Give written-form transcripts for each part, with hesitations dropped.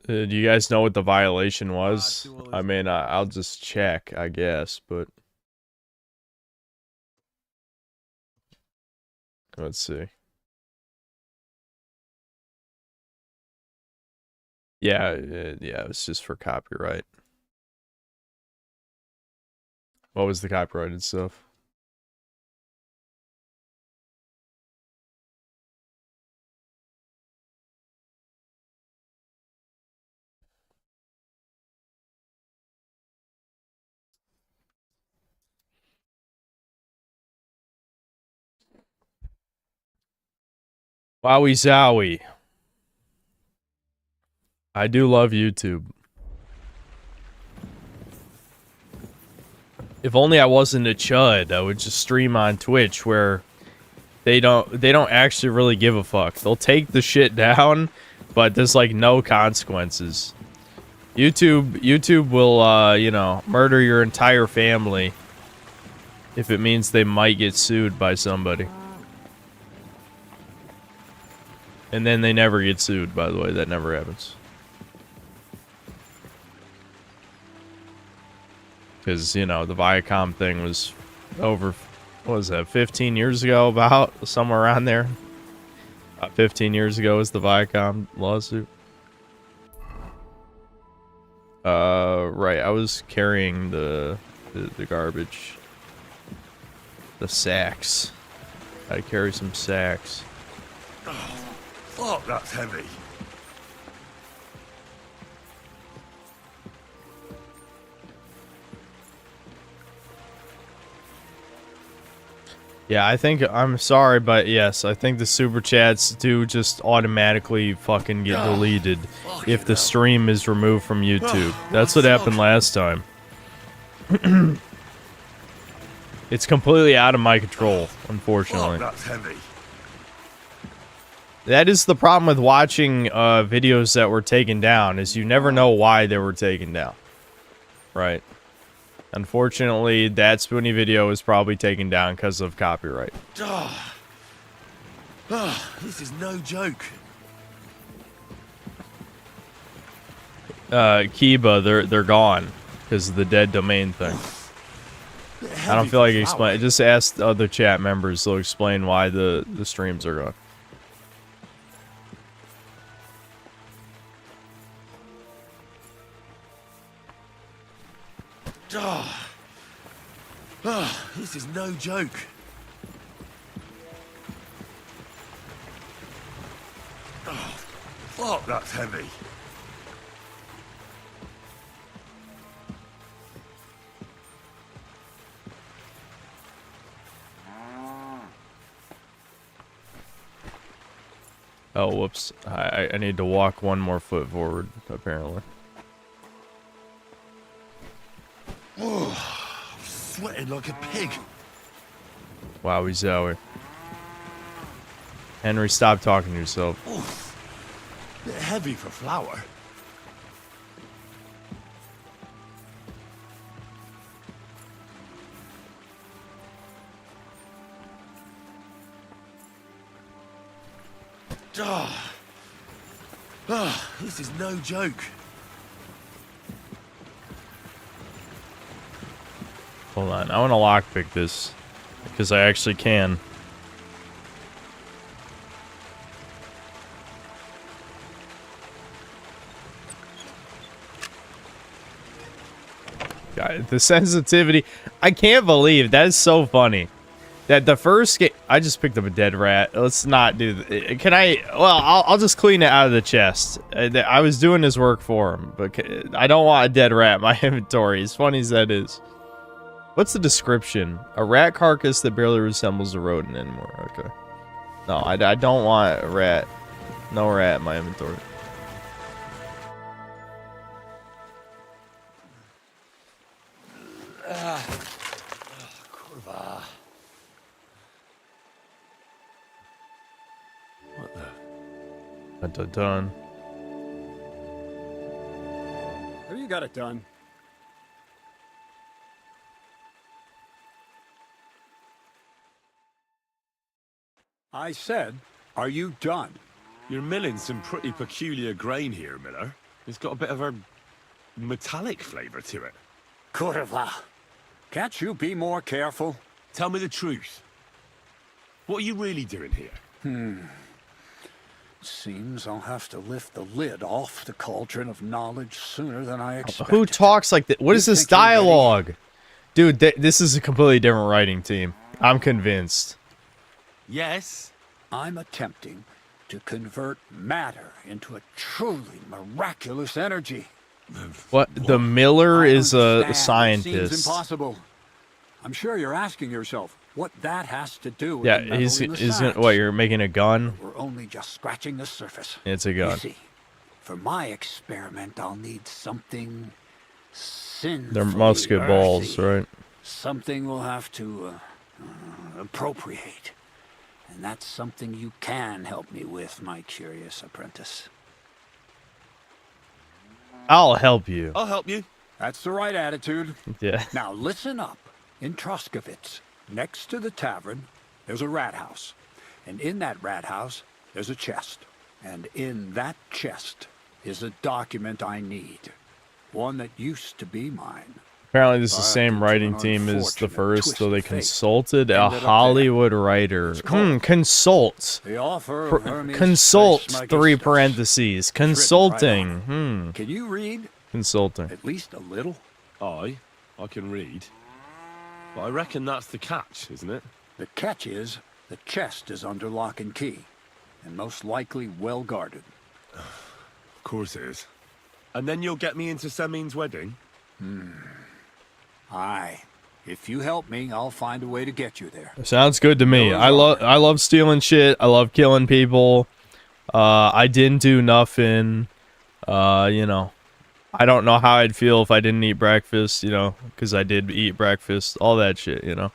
Do you guys know what the violation was? I mean, I'll just check, I guess, but let's see. Yeah, yeah, it's just for copyright. What was the copyrighted stuff? Wowie zowie. I do love YouTube. If only I wasn't a chud, I would just stream on Twitch where they don't actually really give a fuck. They'll take the shit down, but there's like no consequences. YouTube will you know, murder your entire family if it means they might get sued by somebody. And then they never get sued, by the way. That never happens. Because, you know, the Viacom thing was over, what was that, 15 years ago about? Somewhere around there. 15 years ago was the Viacom lawsuit. Right, I was carrying the garbage. The sacks. I carry some sacks. Oh, fuck, that's heavy. Yeah, I think, I'm sorry, but yes, I think the super chats do just automatically fucking get deleted if the stream is removed from YouTube. That's what happened last time. It's completely out of my control, unfortunately. That's heavy. That is the problem with watching videos that were taken down, is you never know why they were taken down. Right. Unfortunately, that Spoonie video was probably taken down because of copyright. This is no joke. Kiba, they're gone because of the dead domain thing. I don't feel like explain. Just ask the other chat members; they'll explain why the streams are gone. This is no joke. Fuck, that's heavy. Oh, whoops! I need to walk one more foot forward, apparently. Sweating like a pig. Wowie zowie. Henry, stop talking to yourself. Bit heavy for flour. This is no joke. Hold on, I want to lockpick this because I actually can. God, the sensitivity. I can't believe that is so funny. That the first game, I just picked up a dead rat. Let's not do that. Can I? Well, I'll just clean it out of the chest. I was doing his work for him, but I don't want a dead rat in my inventory. As funny as that is. What's the description? A rat carcass that barely resembles a rodent anymore. Okay. No, I don't want a rat. No rat in my inventory. Kurva. What the? Done. Have you got it done? I said, are you done? You're milling some pretty peculiar grain here, Miller. It's got a bit of a metallic flavor to it. Kurva. Can't you be more careful? Tell me the truth. What are you really doing here? Seems I'll have to lift the lid off the cauldron of knowledge sooner than I expected. Who talks like that? What is this dialogue? Dude, this is a completely different writing team. I'm convinced. Yes. I'm attempting to convert matter into a truly miraculous energy. What? The Miller I is a understand it scientist. seems impossible. I'm sure you're asking yourself what that has to do with Yeah, the metal he's in the gonna, sacks. what, you're making a gun? We're only just scratching the surface. It's a You gun. see, for my experiment, I'll need something sinfully They're musket balls, earthy. right? Something we'll have to appropriate. And that's something you can help me with, my curious apprentice. I'll help you. I'll help you. That's the right attitude. Yeah. Now listen up. In Troskowitz, next to the tavern, there's a rat house. And in that rat house, there's a chest. And in that chest is a document I need. One that used to be mine. Apparently, this is the But same due to writing an team as the unfortunate first, twist so they of fate, consulted a ended up there. Hollywood writer. It's called Consult. The offer of Hermes Consult, Trismegistus. 3 parentheses. Consulting. Written right on it. Can you read? Consulting. At least a little? I can read. But I reckon that's the catch, isn't it? The catch is, the chest is under lock and key. And most likely well guarded. Of course it is. And then you'll get me into Semin's wedding? Aye. If you help me, I'll find a way to get you there. Sounds good to me. I love stealing shit. I love killing people. I didn't do nothing. You know, I don't know how I'd feel if I didn't eat breakfast, you know, because I did eat breakfast. All that shit, you know.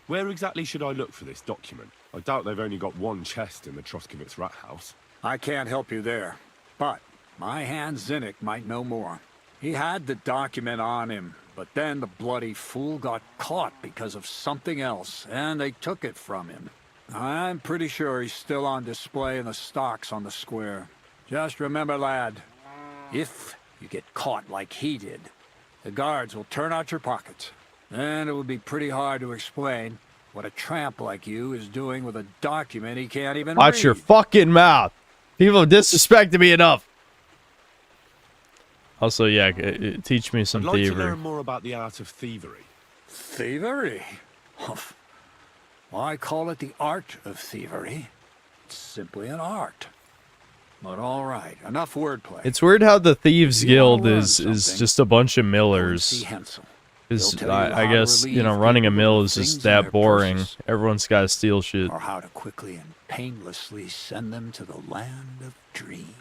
Where exactly should I look for this document? I doubt they've only got one chest in the Troskowitz rat house. I can't help you there. But my hand Zinnik might know more. He had the document on him, but then the bloody fool got caught because of something else, and they took it from him. I'm pretty sure he's still on display in the stocks on the square. Just remember, lad, if you get caught like he did, the guards will turn out your pockets. And it would be pretty hard to explain what a tramp like you is doing with a document he can't even read. Watch your fucking mouth. People have disrespected me enough. Also, yeah, teach me some I'd like to thievery. learn more about the art of thievery. Thievery? Humph. Why call it the art of thievery? It's simply an art. But all right, enough wordplay. It's weird how the Thieves If you wanna Guild learn is something, just a bunch of go and millers. see Hensel. Is He'll tell you I how guess, to you know, relieve running a people mill of is things just in that their boring. purses, Everyone's got to steal shit. or how to quickly and painlessly send them to the land of dreams.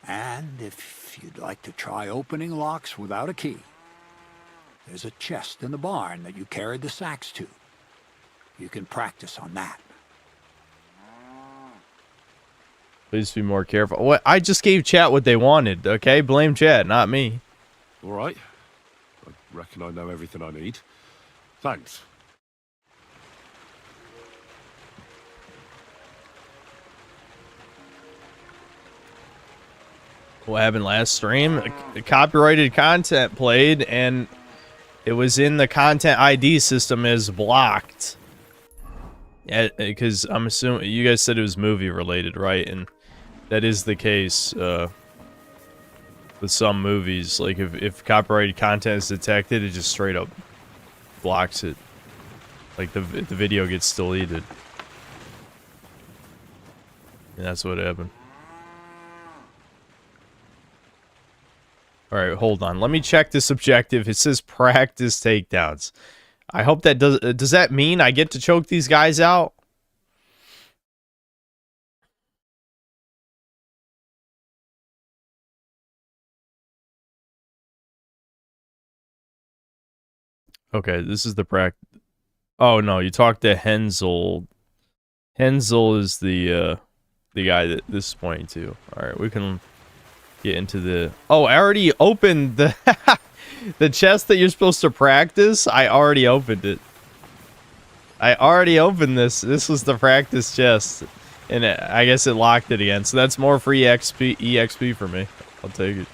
And if you'd like to try opening locks without a key, there's a chest in the barn that you carried the sacks to. You can practice on that. Please be more careful. What? I just gave chat what they wanted, okay? Blame chat, not me. All right. I reckon I know everything I need. Thanks. What happened last stream? The copyrighted content played, and it was in the content ID system as blocked. Yeah, because I'm assuming you guys said it was movie related, right? And that is the case with some movies. Like if copyrighted content is detected, it just straight up blocks it. Like the video gets deleted. And that's what happened. Alright, hold on. Let me check this objective. It says practice takedowns. I hope that does that mean I get to choke these guys out? Okay, this is the practice. Oh no, you talked to Hensel. Hensel is the guy that this is pointing to. All right, we can get into the. Oh, I already opened the the chest that you're supposed to practice. I already opened it. I already opened this. This was the practice chest, and I guess it locked it again. So that's more free EXP for me. I'll take it.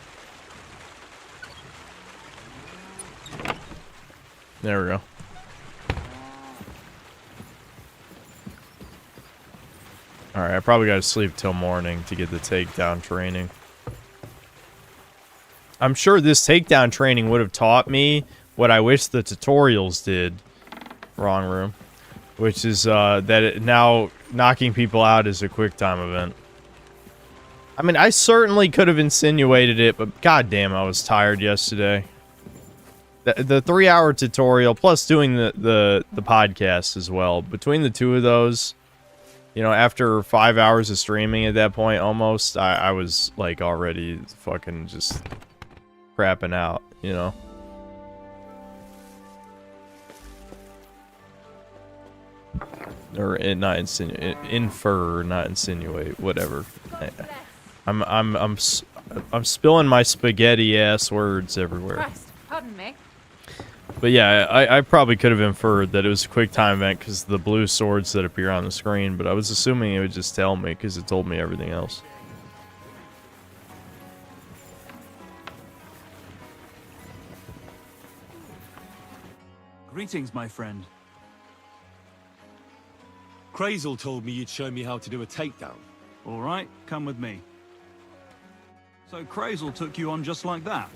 There we go. Alright, I probably gotta sleep till morning to get the takedown training. I'm sure this takedown training would have taught me what I wish the tutorials did. Wrong room. Which is, that now knocking people out is a quick time event. I mean, I certainly could have insinuated it, but goddamn, I was tired yesterday. The 3-hour tutorial, plus doing the podcast as well. Between the two of those, you know, after 5 hours of streaming at that point, almost, I was, like, already fucking just crapping out, you know? Or not insinuate, infer, not insinuate, whatever. I'm spilling my spaghetti ass words everywhere. Christ, pardon me. But yeah, I probably could have inferred that it was a quick time event because the blue swords that appear on the screen, but I was assuming it would just tell me because it told me everything else. Greetings, my friend. Crazel told me you'd show me how to do a takedown. All right, come with me. So Crazel took you on just like that?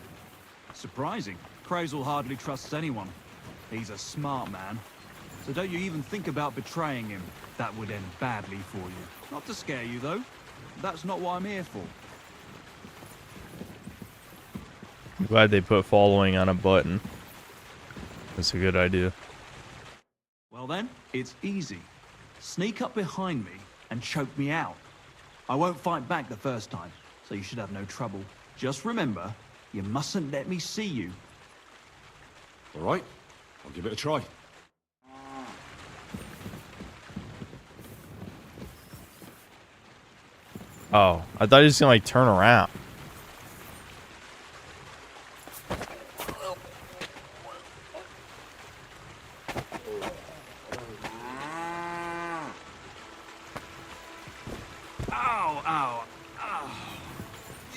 Surprising. Crazel hardly trusts anyone. He's a smart man. So don't you even think about betraying him. That would end badly for you. Not to scare you, though. That's not what I'm here for. I'm glad they put following on a button. That's a good idea. Well then, it's easy. Sneak up behind me and choke me out. I won't fight back the first time, so you should have no trouble. Just remember, you mustn't let me see you. All right, I'll give it a try. Oh, I thought he was gonna like turn around. Ow, ow, ow.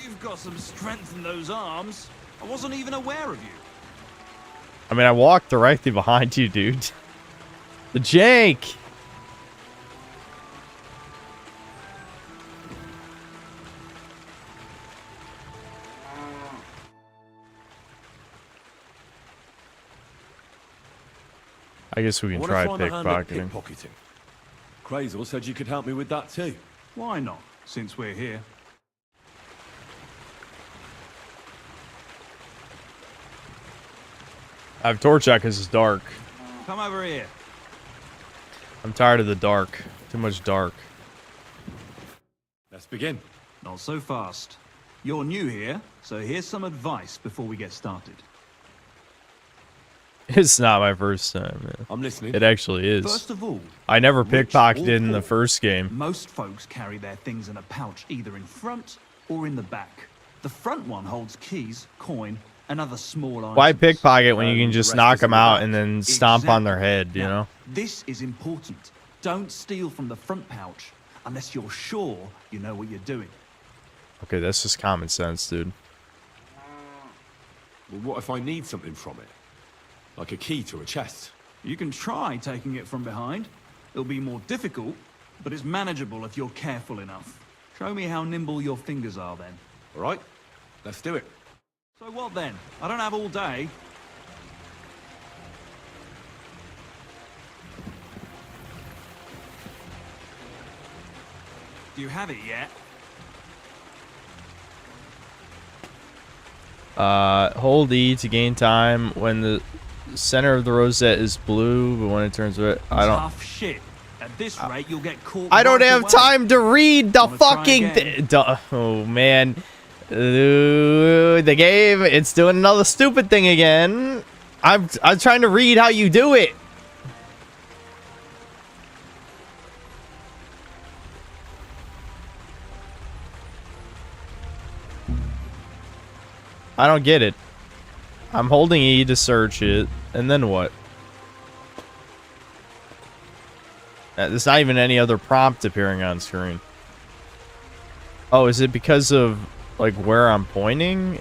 You've got some strength in those arms. I wasn't even aware of you. I mean, I walked directly behind you, dude. The Jake! I guess we can try pickpocketing. Crazel said you could help me with that too. Why not, since we're here? I have torch out because it's dark. Come over here. I'm tired of the dark. Too much dark. Let's begin. Not so fast. You're new here, so here's some advice before we get started. It's not my first time, man. I'm listening. It actually is. First of all, I never rich pickpocketed or in the poor, first game. most folks carry their things in a pouch either in front or in the back. The front one holds keys, coin, and other small items. Why pickpocket when you can the just rest knock is in them the out back? and then stomp on their head, you Now, know? This is important. Don't steal from the front pouch unless you're sure you know what you're doing. Okay, that's just common sense, dude. Well, what if I need something from it? Like a key to a chest? You can try taking it from behind. It'll be more difficult, but it's manageable if you're careful enough. Show me how nimble your fingers are then. All right, let's do it. So what then? I don't have all day. Do you have it yet? Hold E to gain time when the center of the rosette is blue, but when it turns red, I don't. Tough shit. At this rate, you'll get caught. I don't right have away. time to read the Wanna try fucking again? oh man. The game, it's doing another stupid thing again. I'm trying to read how you do it. I don't get it. I'm holding E to search it, and then what? There's not even any other prompt appearing on screen. Oh, is it because of, like, where I'm pointing?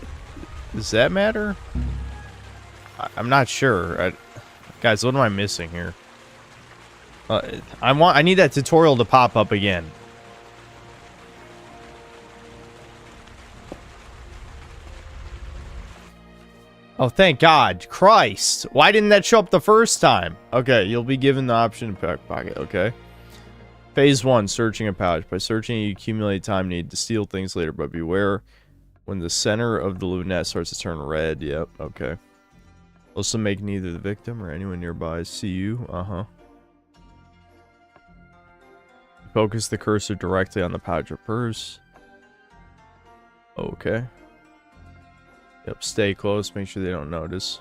Does that matter? I'm not sure. Guys, what am I missing here? I need that tutorial to pop up again. Oh, thank God. Christ. Why didn't that show up the first time? Okay, you'll be given the option to pack pocket. Okay. Phase 1, searching a pouch. By searching, you accumulate time needed to steal things later, but beware when the center of the lunette starts to turn red. Yep, okay. Also make neither the victim or anyone nearby see you. Uh-huh. Focus the cursor directly on the pouch or purse. Okay. Yep, stay close. Make sure they don't notice.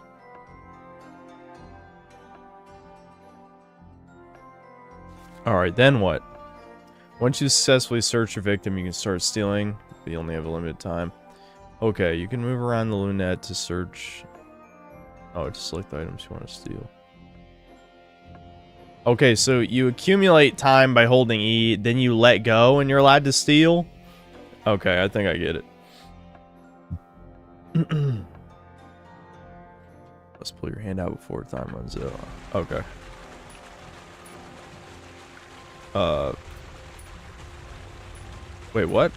Alright, then what? Once you successfully search your victim, you can start stealing, but you only have a limited time. Okay, you can move around the lunette to search. Oh, to select the items you want to steal. Okay, so you accumulate time by holding E, then you let go and you're allowed to steal? Okay, I think I get it. Let's pull your hand out before time runs out. Okay. Wait, what?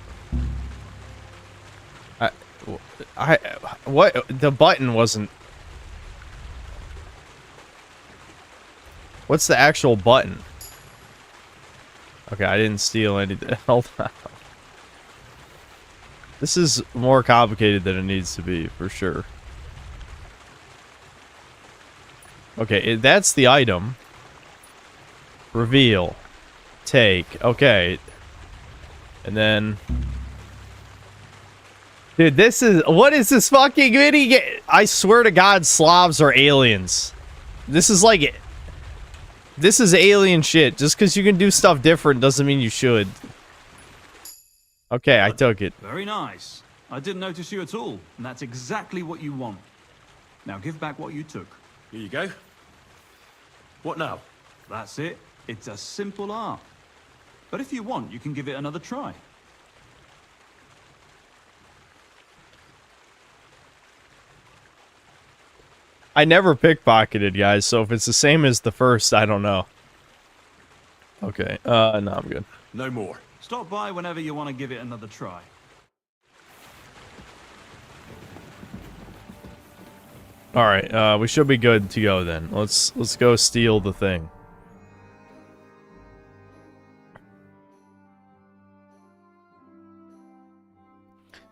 What? The button wasn't... What's the actual button? Okay, I didn't steal anything. Hold on. This is more complicated than it needs to be, for sure. Okay, that's the item. Reveal. Take. Okay. And then... Dude, this is... What is this fucking video? I swear to God, Slavs are aliens. This is like... This is alien shit. Just because you can do stuff different doesn't mean you should. Okay, I took it. Very nice. I didn't notice you at all, and that's exactly what you want. Now give back what you took. Here you go. What now? That's it. It's a simple art. But if you want, you can give it another try. I never pickpocketed, guys, so if it's the same as the first, I don't know. Okay, no, I'm good. No more. Stop by whenever you want to give it another try. Alright, we should be good to go then. Let's go steal the thing.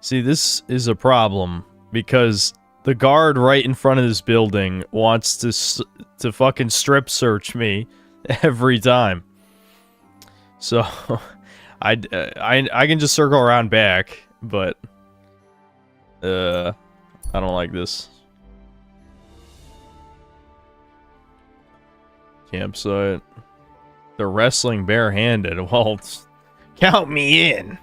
See, this is a problem because the guard right in front of this building wants to fucking strip search me every time. So I can just circle around back, but I don't like this. Campsite. They're wrestling barehanded. Well, count me in.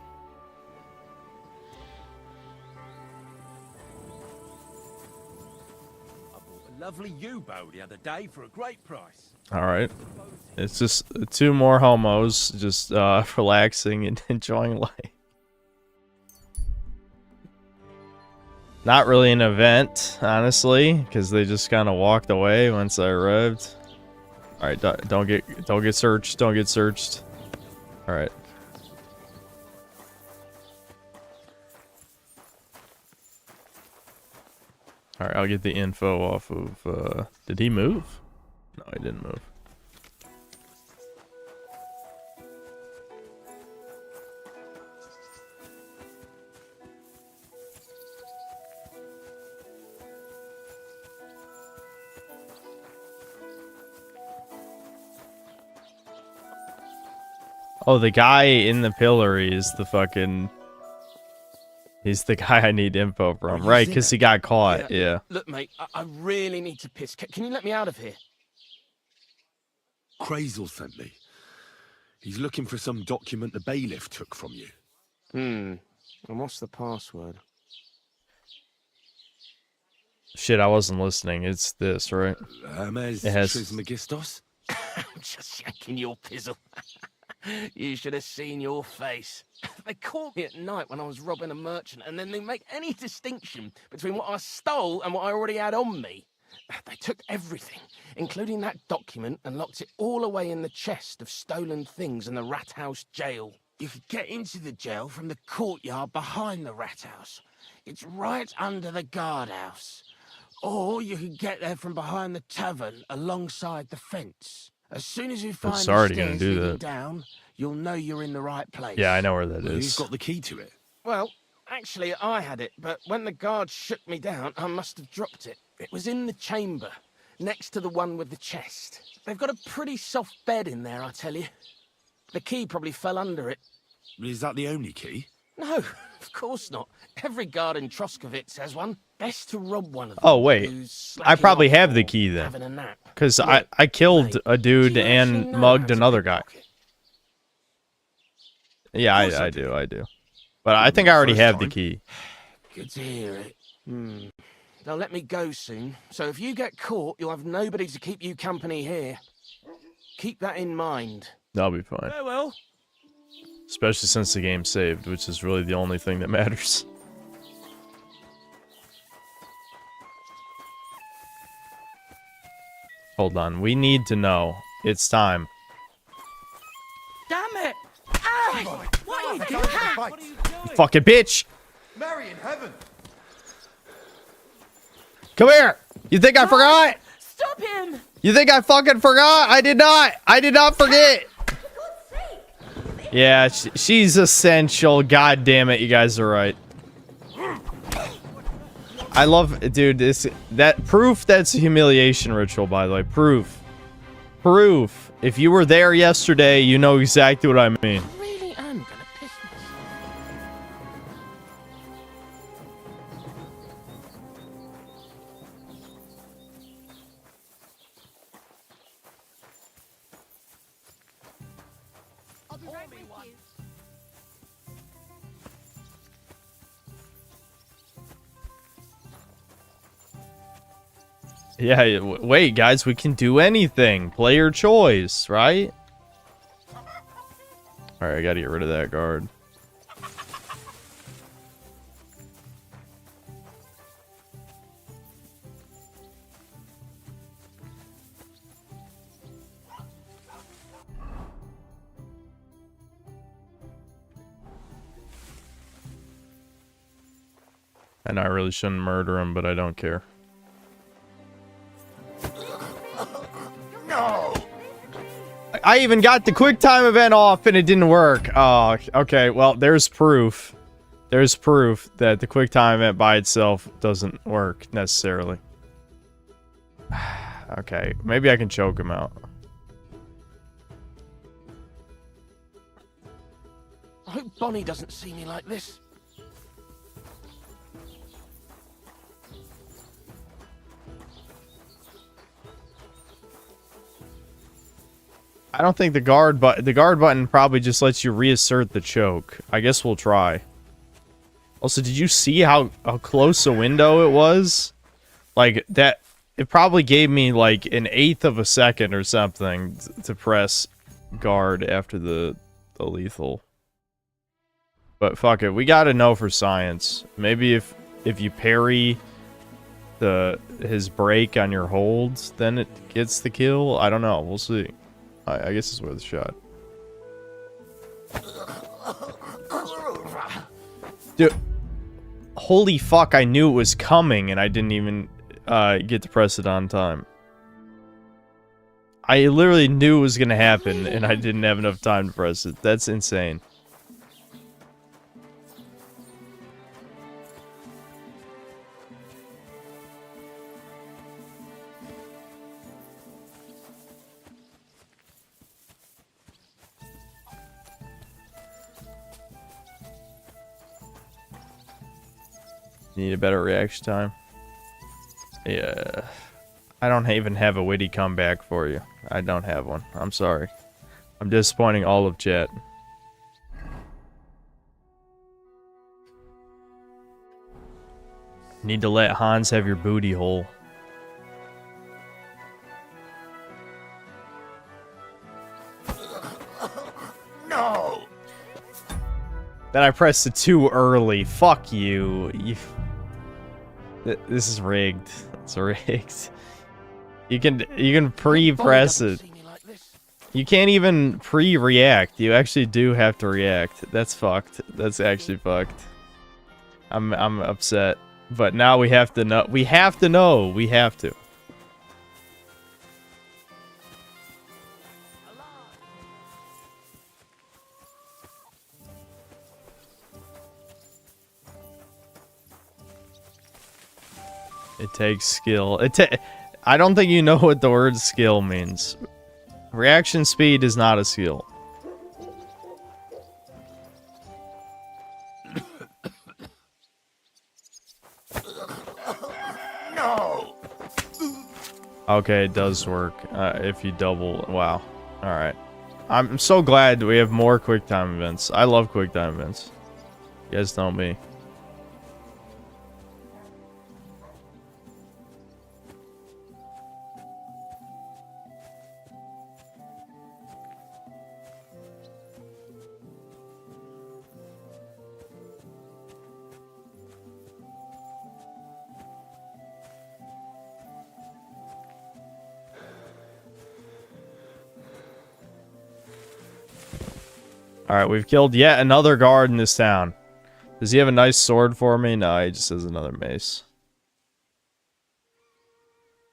Lovely U-bow the other day for a great price. Alright. It's just two more homos just relaxing and enjoying life. Not really an event, honestly, because they just kind of walked away once I arrived. Alright, don't get searched. Don't get searched. Alright. Alright, I'll get the info off of, did he move? No, he didn't move. Oh, the guy in the pillory is the fucking... He's the guy I need info from, you right? seen Because it? he got caught. Yeah. Look, mate, I really need to piss. Can you let me out of here? Crazel sent me. He's looking for some document the bailiff took from you. And what's the password? Shit, I wasn't listening. It's this, right? Hermes It has- Trismegistos? Just yanking your pizzle. You should have seen your face. They caught me at night when I was robbing a merchant, and then they make any distinction between what I stole and what I already had on me. They took everything, including that document, and locked it all away in the chest of stolen things in the rat house jail. You could get into the jail from the courtyard behind the rat house. It's right under the guardhouse. Or you could get there from behind the tavern alongside the fence. As soon as you find the already gonna stairs do leading that. down, you'll know you're in the right place. Yeah, I know where that Well, who's is. got the key to it? Well, actually, I had it, but when the guard shook me down, I must have dropped it. It was in the chamber, next to the one with the chest. They've got a pretty soft bed in there, I tell you. The key probably fell under it. Is that the only key? No, of course not. Every guard in Troskovitz has one. Best to rob one of them. Oh, wait. who's I slacking probably off have the or key then. having a nap. Because Look, I killed mate, a dude do you actually and know mugged how to another guy. pickpocket? Yeah, Of course I do. But I think I already First have the time. key. Good to hear it. They'll let me go soon, so if you get caught, you'll have nobody to keep you company here. Keep that in mind. That'll be fine. Farewell. Especially since the game's saved, which is really the only thing that matters. Hold on. We need to know. It's time. Damn it! Ah! What are you doing? You fucking bitch! Mary in heaven! Come here! You think I forgot? Stop him! You think I fucking forgot? I did not! I did not forget! For God's sake! Yeah, she's essential. God damn it, you guys are right. I love, dude, that proof that's a humiliation ritual, by the way. Proof. If you were there yesterday, you know exactly what I mean. I really am gonna piss myself. I'll be right with you. Yeah, wait, guys, we can do anything. Player choice, right? Alright, I gotta get rid of that guard. I know I really shouldn't murder him, but I don't care. I even got the quick time event off and it didn't work. Oh, okay. Well, there's proof. There's proof that the quick time event by itself doesn't work necessarily. Okay, maybe I can choke him out. I hope Bonnie doesn't see me like this. I don't think the guard button probably just lets you reassert the choke. I guess we'll try. Also, did you see how close a window it was? Like that, it probably gave me like an 1/8 of a second or something to press guard after the lethal. But fuck it, we gotta know for science. Maybe if you parry his break on your holds, then it gets the kill. I don't know. We'll see. I guess it's worth a shot. Dude, holy fuck, I knew it was coming and I didn't even get to press it on time. I literally knew it was gonna happen and I didn't have enough time to press it. That's insane. Need a better reaction time. Yeah. I don't even have a witty comeback for you. I don't have one. I'm sorry. I'm disappointing all of chat. Need to let Hans have your booty hole. No! Then I pressed it too early. Fuck you. This is rigged. It's rigged. You can pre-press it. You can't even pre-react. You actually do have to react. That's fucked. That's actually fucked. I'm upset. But now we have to know. We have to know. We have to. It takes skill. I don't think you know what the word skill means. Reaction speed is not a skill. No! Okay, it does work. If you double... Wow. Alright. I'm so glad we have more quick time events. I love quick time events. You guys know me. Alright, we've killed yet another guard in this town. Does he have a nice sword for me? No, he just has another mace.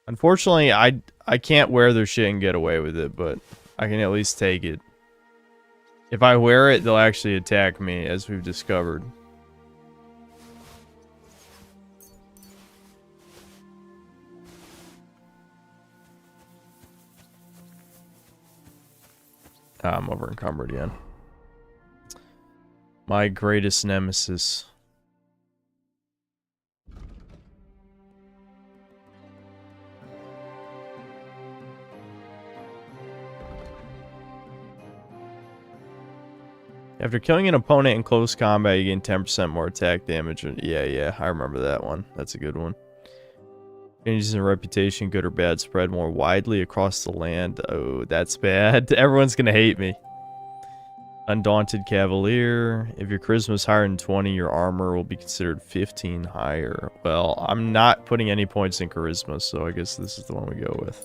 Unfortunately, I can't wear their shit and get away with it, but I can at least take it. If I wear it, they'll actually attack me, as we've discovered. I'm over encumbered again. My greatest nemesis. After killing an opponent in close combat, you gain 10% more attack damage. Yeah, I remember that one. That's a good one. Changes in reputation, good or bad, spread more widely across the land. Oh, that's bad. Everyone's gonna hate me. Undaunted Cavalier. If your charisma is higher than 20, your armor will be considered 15 higher. Well, I'm not putting any points in charisma, so I guess this is the one we go with.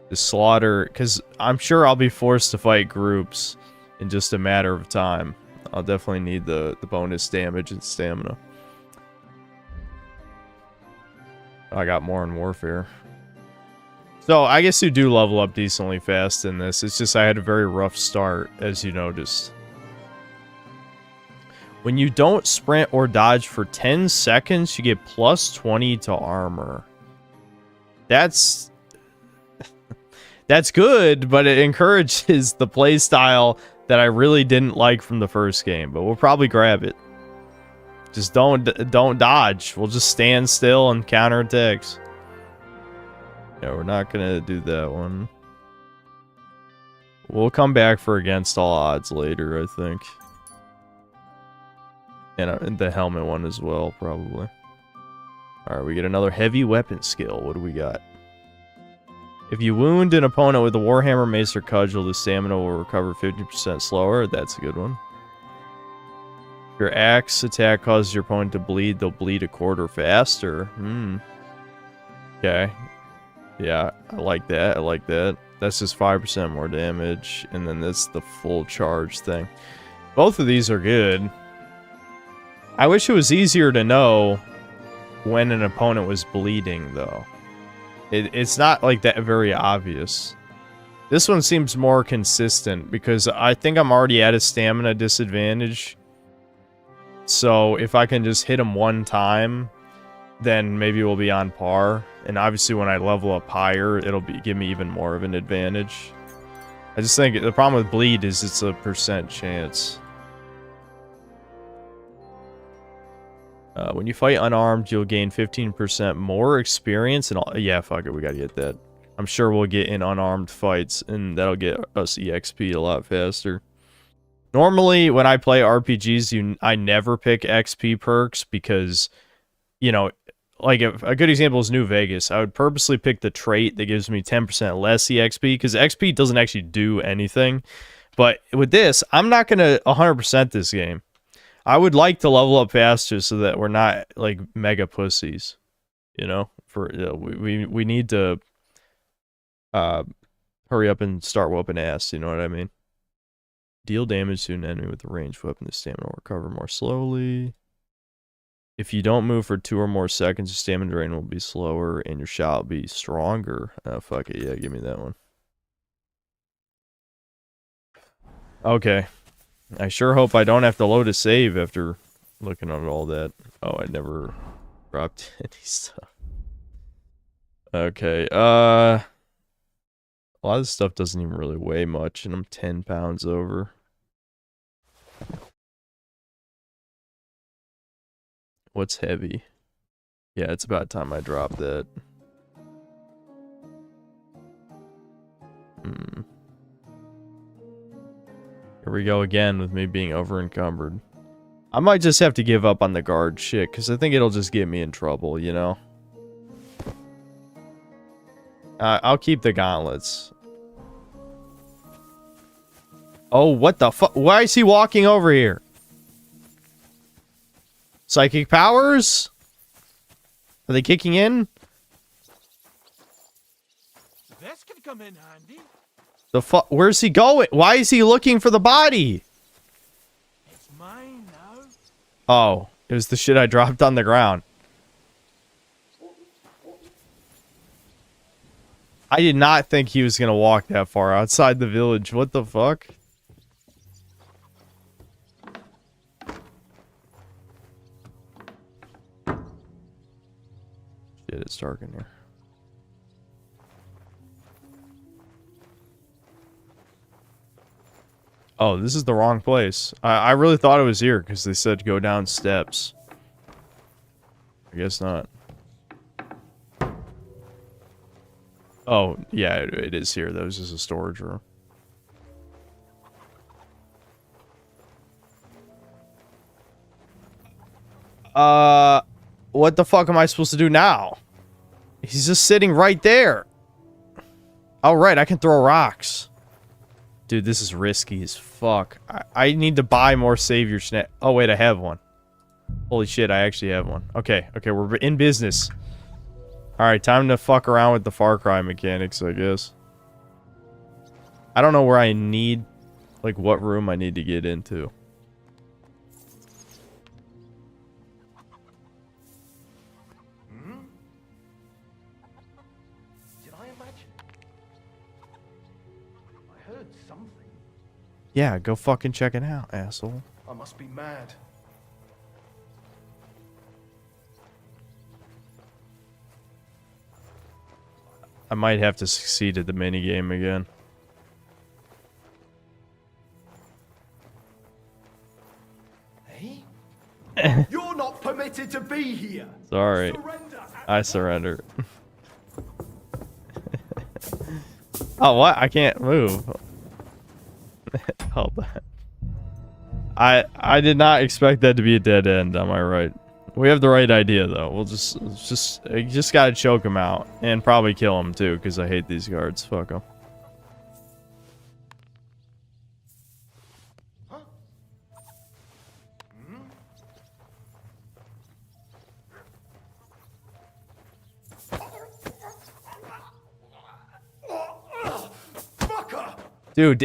The slaughter, because I'm sure I'll be forced to fight groups in just a matter of time. I'll definitely need the bonus damage and stamina. I got more in Warfare. So, I guess you do level up decently fast in this. It's just I had a very rough start, as you noticed. When you don't sprint or dodge for 10 seconds, you get plus 20 to armor. That's... that's good, but it encourages the playstyle that I really didn't like from the first game. But we'll probably grab it. Just don't dodge. We'll just stand still and counter attacks. Yeah, we're not gonna do that one. We'll come back for against all odds later, I think. And the helmet one as well, probably. Alright, we get another heavy weapon skill. What do we got? If you wound an opponent with a warhammer, mace, or cudgel, the stamina will recover 50% slower. That's a good one. If your axe attack causes your opponent to bleed, they'll bleed a quarter faster. Okay. Yeah, I like that. I like that. That's just 5% more damage. And then that's the full charge thing. Both of these are good. I wish it was easier to know when an opponent was bleeding, though. It's not like that very obvious. This one seems more consistent because I think I'm already at a stamina disadvantage. So if I can just hit him one time, then maybe we'll be on par. And obviously when I level up higher, it'll give me even more of an advantage. I just think the problem with bleed is it's a % chance. When you fight unarmed, you'll gain 15% more experience and all. Yeah, fuck it, we gotta get that. I'm sure we'll get in unarmed fights, and that'll get us EXP a lot faster. Normally, when I play RPGs, I never pick XP perks because, you know, like a good example is New Vegas. I would purposely pick the trait that gives me 10% less EXP because XP doesn't actually do anything. But with this, I'm not gonna 100% this game. I would like to level up faster so that we're not like mega pussies, you know. We need to hurry up and start whooping ass. You know what I mean? Deal damage to an enemy with a ranged weapon. The stamina will recover more slowly. If you don't move for 2 or more seconds, your stamina drain will be slower and your shot will be stronger. Oh fuck it, yeah, give me that one. Okay. I sure hope I don't have to load a save after looking at all that. Oh, I never dropped any stuff. Okay, a lot of this stuff doesn't even really weigh much, and I'm 10 pounds over. What's heavy? Yeah, it's about time I drop that. Here we go again with me being over encumbered. I might just have to give up on the guard shit, because I think it'll just get me in trouble, you know? I'll keep the gauntlets. Oh, what the fuck? Why is he walking over here? Psychic powers? Are they kicking in? This could come in handy. The fuck? Where's he going? Why is he looking for the body? It's mine now. Oh, it was the shit I dropped on the ground. I did not think he was gonna walk that far outside the village. What the fuck? Shit, it's dark in here. Oh, this is the wrong place. I really thought it was here because they said go down steps. I guess not. Oh, yeah, it is here. That was just a storage room. What the fuck am I supposed to do now? He's just sitting right there. Oh, right, I can throw rocks. Dude, this is risky as fuck. I need to buy more savior snap. Oh, wait, I have one. Holy shit, I actually have one. Okay, we're in business. Alright, time to fuck around with the Far Cry mechanics, I guess. I don't know where I need... like, what room I need to get into. Did I imagine? I heard something. Yeah, go fucking check it out, asshole. I must be mad. I might have to succeed at the minigame again. Hey? You're not permitted to be here. Sorry. Surrender. I surrender. Oh, what? I can't move. Hold on. I did not expect that to be a dead end, am I right? We have the right idea, though. We'll just gotta choke him out. And probably kill him, too, because I hate these guards. Fuck them. Dude,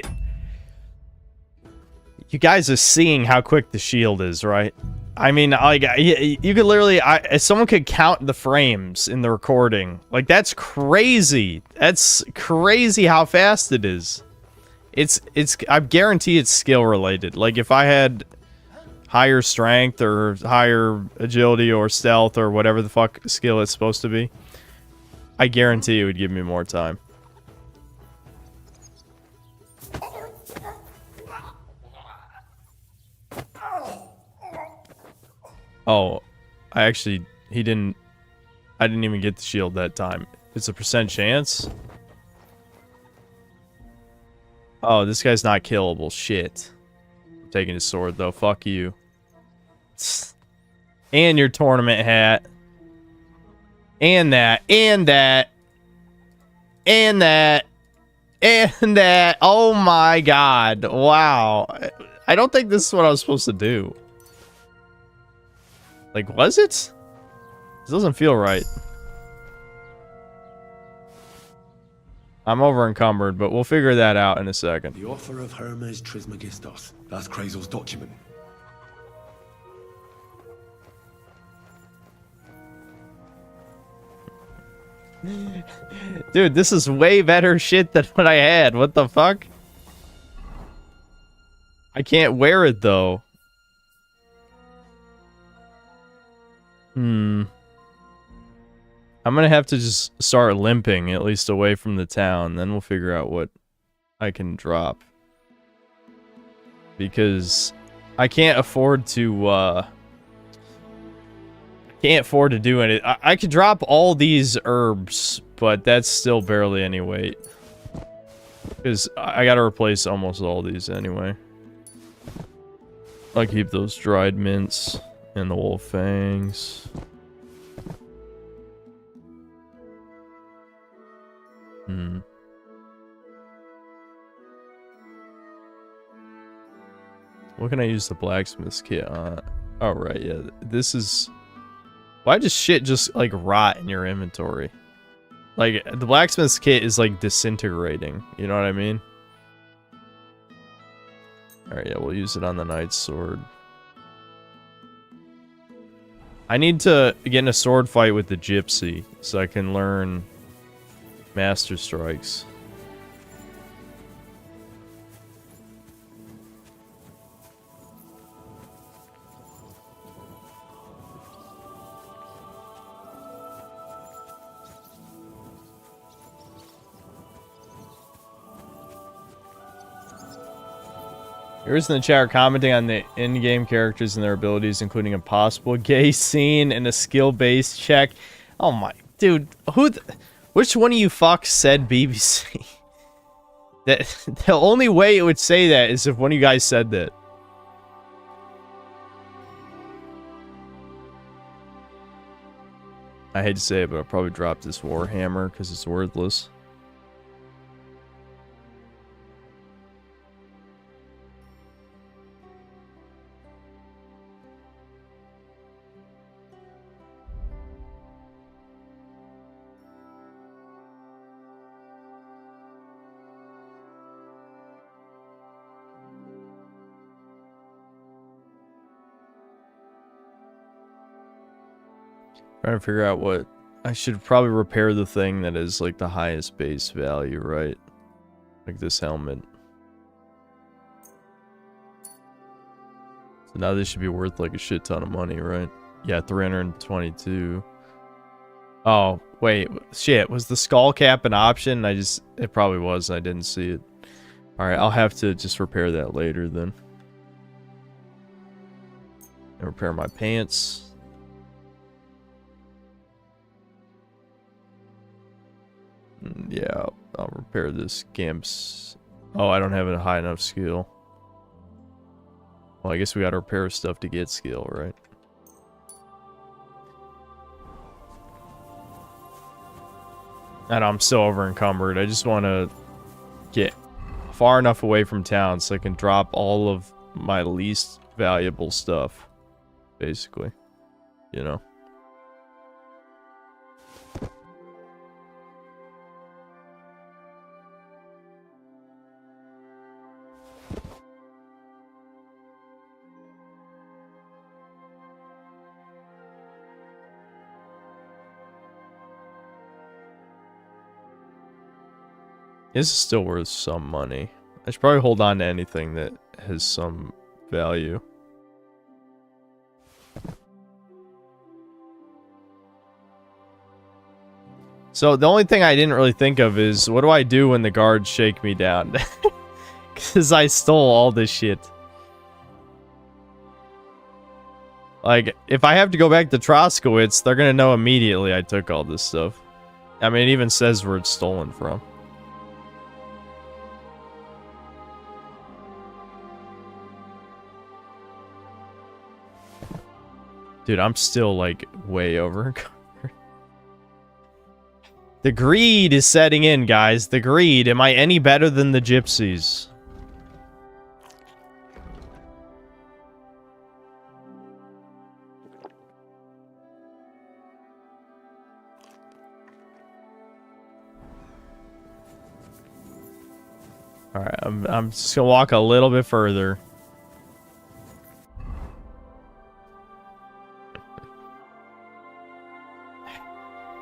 you guys are seeing how quick the shield is, right? I mean, like, you could literally, someone could count the frames in the recording. Like, that's crazy. That's crazy how fast it is. I guarantee it's skill related. Like, if I had higher strength or higher agility or stealth or whatever the fuck skill it's supposed to be, I guarantee it would give me more time. Oh, I didn't even get the shield that time. It's a % chance. Oh, this guy's not killable. Shit. I'm taking his sword though. Fuck you. And your tournament hat. And that. And that. And that. And that. Oh my god. Wow. I don't think this is what I was supposed to do. Like, was it? This doesn't feel right. I'm over encumbered, but we'll figure that out in a second. The offer of Hermes Trismegistos. That's Krazel's document. Dude, this is way better shit than what I had. What the fuck? I can't wear it, though. I'm gonna have to just start limping, at least away from the town. Then we'll figure out what I can drop. Because I can't afford to, do it. I could drop all these herbs, but that's still barely any weight. Because I gotta replace almost all these anyway. I'll keep those dried mints and the wolf fangs. What can I use the blacksmith's kit on? Oh, right, yeah. This is... Why does shit just, like, rot in your inventory? Like, the blacksmith's kit is, like, disintegrating. You know what I mean? Alright, yeah, we'll use it on the knight's sword. I need to get in a sword fight with the gypsy so I can learn master strikes. Viewers in the chat are commenting on the in-game characters and their abilities, including a possible gay scene and a skill-based check. Oh my... Dude, which one of you fucks said BBC? The only way it would say that is if one of you guys said that. I hate to say it, but I'll probably drop this Warhammer because it's worthless. Trying to figure out what... I should probably repair the thing that is, like, the highest base value, right? Like this helmet. So now this should be worth, like, a shit ton of money, right? Yeah, 322. Oh, wait. Shit, was the skull cap an option? It probably was, I didn't see it. Alright, I'll have to just repair that later, then. And repair my pants. Yeah, I'll repair this Gimp's. Oh, I don't have a high enough skill. Well, I guess we gotta repair stuff to get skill, right? And I'm still over encumbered. I just want to get far enough away from town so I can drop all of my least valuable stuff, basically. You know? This is still worth some money. I should probably hold on to anything that has some value. So the only thing I didn't really think of is, what do I do when the guards shake me down? Because I stole all this shit. Like, if I have to go back to Troskowitz, they're gonna know immediately I took all this stuff. I mean, it even says where it's stolen from. Dude, I'm still, like, way over. The greed is setting in, guys. The greed. Am I any better than the gypsies? Alright, I'm just gonna walk a little bit further.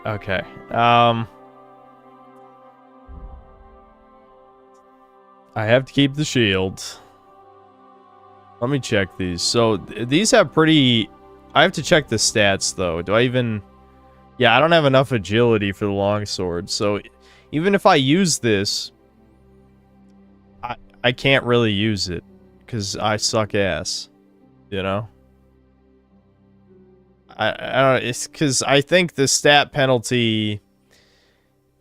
Okay. I have to keep the shield. Let me check these. So, these have pretty... I have to check the stats, though. Do I even... Yeah, I don't have enough agility for the longsword. So, even if I use this... I can't really use it. Because I suck ass. You know? I don't know, it's because I think the stat penalty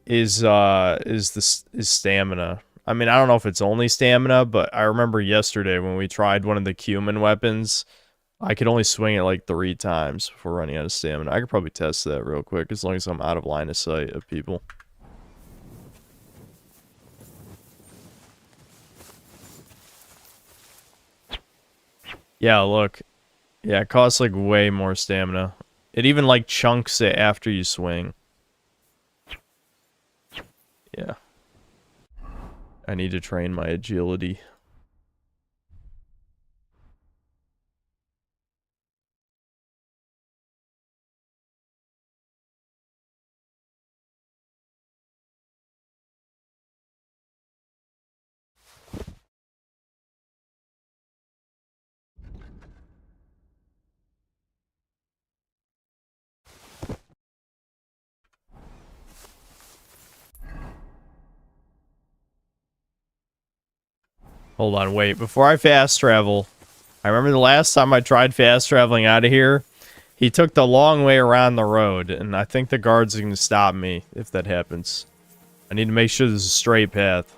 is stamina. I mean, I don't know if it's only stamina, but I remember yesterday when we tried one of the cumin weapons, I could only swing it like 3 times before running out of stamina. I could probably test that real quick as long as I'm out of line of sight of people. Yeah, look. Yeah, it costs like way more stamina. It even like chunks it after you swing. Yeah. I need to train my agility. Hold on, wait. Before I fast travel, I remember the last time I tried fast traveling out of here, he took the long way around the road, and I think the guards are going to stop me if that happens. I need to make sure there's a straight path.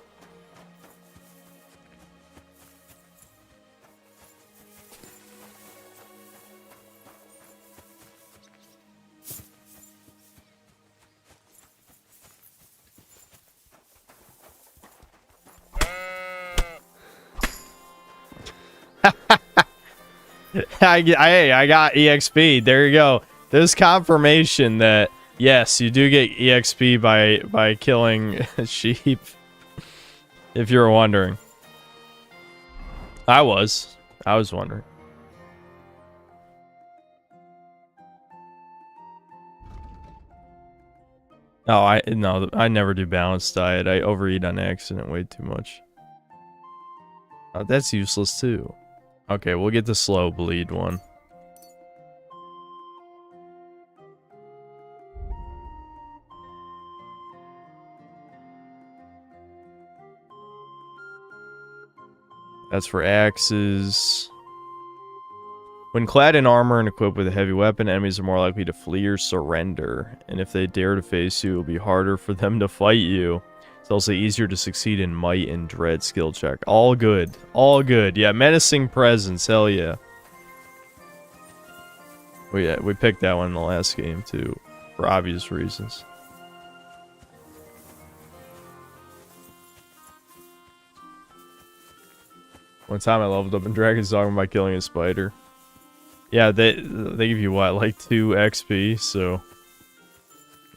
I got EXP. There you go. There's confirmation that yes, you do get EXP by killing sheep. If you were wondering. I was wondering. Oh, I never do balanced diet. I overeat on accident way too much. Oh, that's useless too. Okay, we'll get the slow bleed one. That's for axes. When clad in armor and equipped with a heavy weapon, enemies are more likely to flee or surrender. And if they dare to face you, it will be harder for them to fight you. It's also easier to succeed in might and dread skill check. All good. All good. Yeah, menacing presence. Hell yeah. We picked that one in the last game too. For obvious reasons. One time I leveled up in Dragon's Dogma by killing a spider. Yeah, they give you what, like 2 XP, so...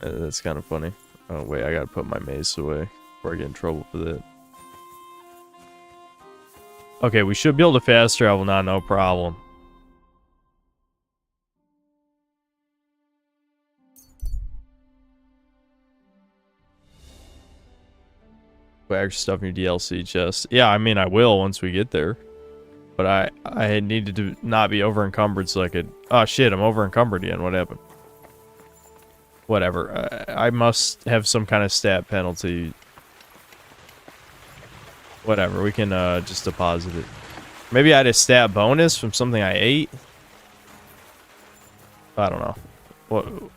that's kind of funny. Oh wait, I gotta put my mace away before I get in trouble for that. Okay, we should be able to fast travel now, no problem. Put extra stuff in your DLC chest. Yeah, I mean, I will once we get there. But I needed to not be over encumbered so I could... Oh shit, I'm over encumbered again. What happened? Whatever. I must have some kind of stat penalty. Whatever, we can just deposit it. Maybe I had a stat bonus from something I ate? I don't know.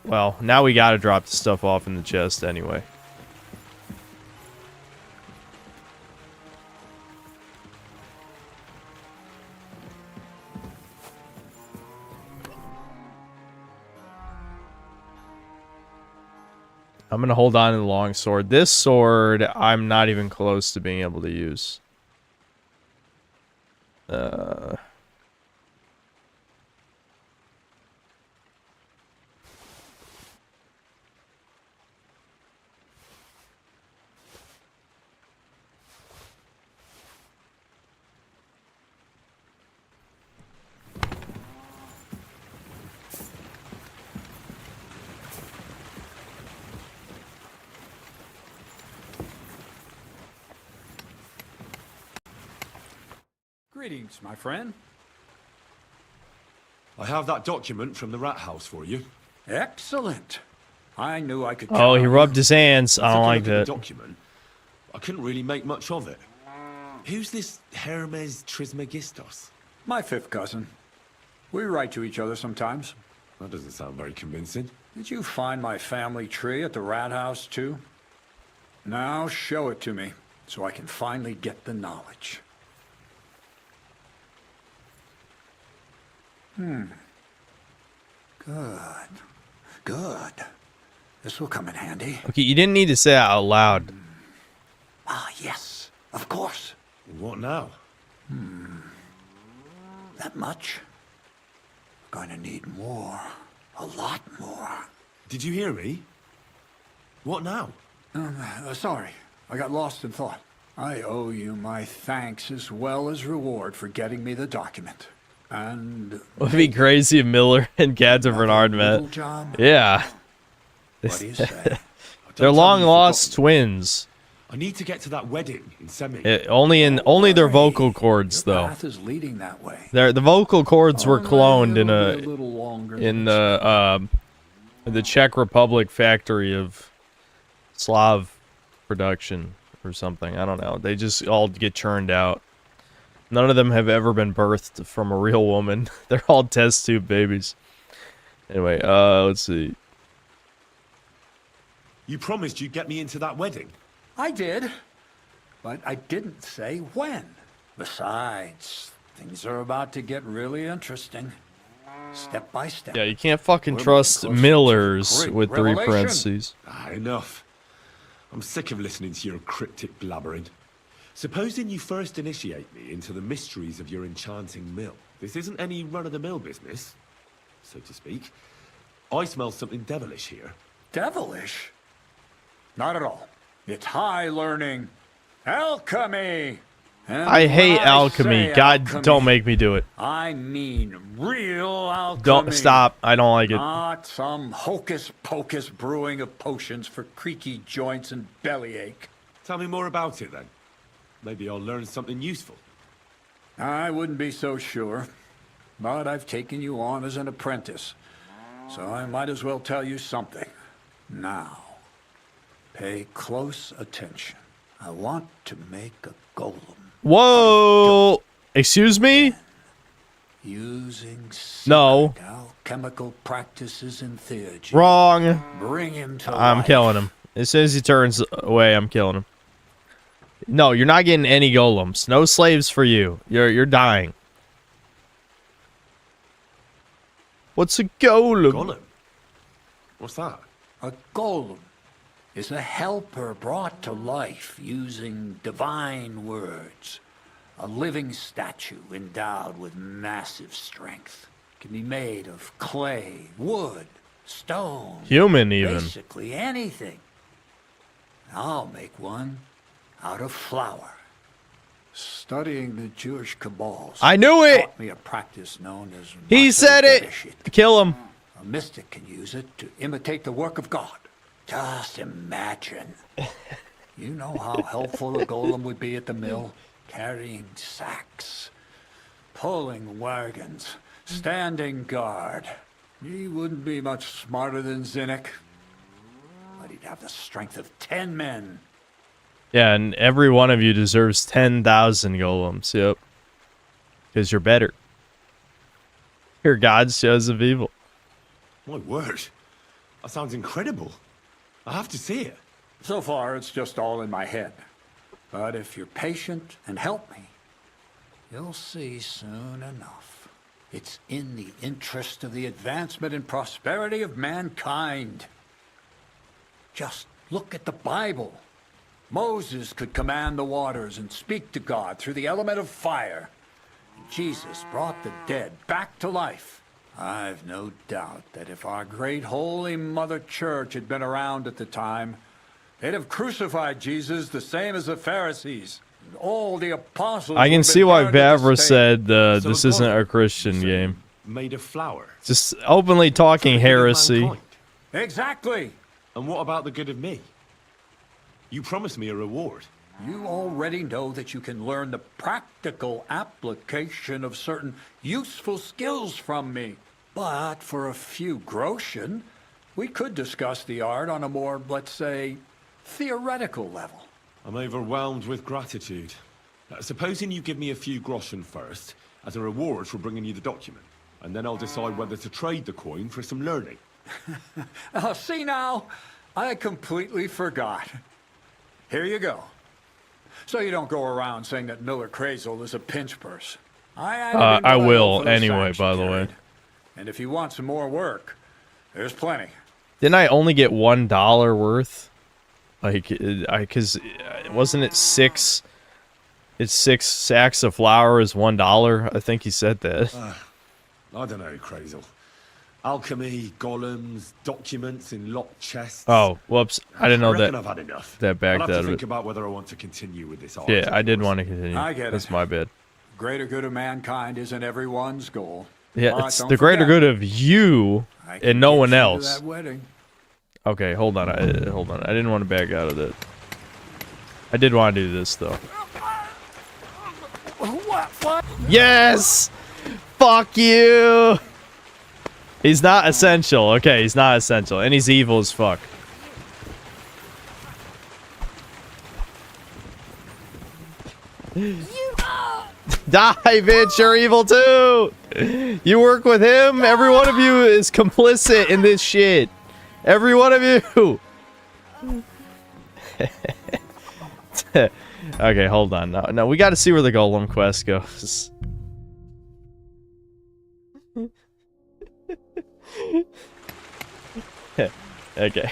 Well, now we gotta drop the stuff off in the chest anyway. I'm gonna hold on to the long sword. This sword, I'm not even close to being able to use. Greetings, my friend. I have that document from the rat house for you. Excellent. I knew I could. Oh, count he on rubbed you. his hands. I I don't took a like look at that. the document. I couldn't really make much of it. Who's this Hermes Trismegistos? My fifth cousin. We write to each other sometimes. That doesn't sound very convincing. Did you find my family tree at the rat house too? Now show it to me, so I can finally get the knowledge. Good. Good. This will come in handy. Okay, you didn't need to say it out loud. Ah, yes. Of course. What now? That much? Gonna need more. A lot more. Did you hear me? What now? Sorry. I got lost in thought. I owe you my thanks as well as reward for getting me the document. And... Would be crazy if Miller and Captain Bernard met. little job? Yeah. What do you say? They're Don't tell me long you've lost forgotten. twins. I need to get to that wedding in Semi. Only their vocal Worry. cords Your though. path is leading that way. The vocal cords were cloned in It'll be a little longer in than the Czech Republic factory of Slav production or something. I don't know. They just all get churned out. None of them have ever been birthed from a real woman. They're all test tube babies. Anyway, let's see. You promised you'd get me into that wedding. I did, but I didn't say when. Besides, things are about to get really interesting. Step by step. Yeah, you can't fucking We're trust closer to Millers great with three revelation. parentheses. Enough. I'm sick of listening to your cryptic blabbering. Supposing you first initiate me into the mysteries of your enchanting mill. This isn't any run-of-the-mill business, so to speak. I smell something devilish here. Devilish? Not at all. It's high learning. Alchemy! And I hate when alchemy. say God, alchemy, don't make me do it. I mean real alchemy. Don't stop. I don't like it. Not some hocus-pocus brewing of potions for creaky joints and bellyache. Tell me more about it, then. Maybe I'll learn something useful. I wouldn't be so sure, but I've taken you on as an apprentice, so I might as well tell you something. Now, pay close attention. I want to make a golem Whoa! Excuse me? using No. alchemical practices in theurgy. Wrong. Bring him to I'm life. killing him. As soon as he turns away, I'm killing him. No, you're not getting any golems. No slaves for you. You're dying. What's a golem? Golem? What's that? A golem is a helper brought to life using divine words. A living statue endowed with massive strength. Can be made of clay, wood, stone. Human, even. Basically anything. I'll make one out of flour. Studying the Jewish Kabbals. I knew it! Taught me a practice known as He said it! Bereshit. Kill him. A mystic can use it to imitate the work of God. Just imagine. You know how helpful a golem would be at the mill? Carrying sacks, pulling wagons, standing guard. He wouldn't be much smarter than Zinnik, but he'd have the strength of 10 men. Yeah, and every one of you deserves 10,000 golems. Yep. Because you're better. You're God's chosen people. My word. That sounds incredible. I have to see it. So far, it's just all in my head. But if you're patient and help me, you'll see soon enough. It's in the interest of the advancement and prosperity of mankind. Just look at the Bible. Moses could command the waters and speak to God through the element of fire. Jesus brought the dead back to life. I've no doubt that if our great Holy Mother Church had been around at the time, they'd have crucified Jesus the same as the Pharisees. And all the apostles. I can would have see been why burned at the Vavra stake. said So this a isn't golem, a Christian you say, game. Made of flour. Just openly talking For the good of heresy. mankind. Exactly. And what about the good of me? You promised me a reward. You already know that you can learn the practical application of certain useful skills from me. But for a few groschen, we could discuss the art on a more, let's say, theoretical level. I'm overwhelmed with gratitude. Supposing you give me a few groschen first, as a reward for bringing you the document. And then I'll decide whether to trade the coin for some learning. Oh, see now, I completely forgot. Here you go. So you don't go around saying that Miller Crazel is a pinch purse. I will anyway, by the way. And if you want some more work, there's plenty. Didn't I only get $1 worth? Like, because wasn't it 6? It's 6 sacks of flour is $1. I think he said that. I don't know, Crazel. Alchemy, golems, documents in locked chests. Oh, whoops! I didn't know reckon that. I've had enough. That backed I'll have out to of think it. about whether I want to continue with this art. Yeah, I did want to continue. I get it. That's my bad. Greater good of mankind isn't everyone's goal. Yeah, But it's don't the greater forget, good of you I can and no get one you to else. that wedding. Okay, hold on. Hold on. I didn't want to back out of that. I did want to do this though. What? Yes! Fuck you! He's not essential. Okay, he's not essential. And he's evil as fuck. Die, bitch! You're evil too! You work with him? Every one of you is complicit in this shit. Every one of you! Okay, hold on. No, we gotta see where the Golem quest goes. Okay.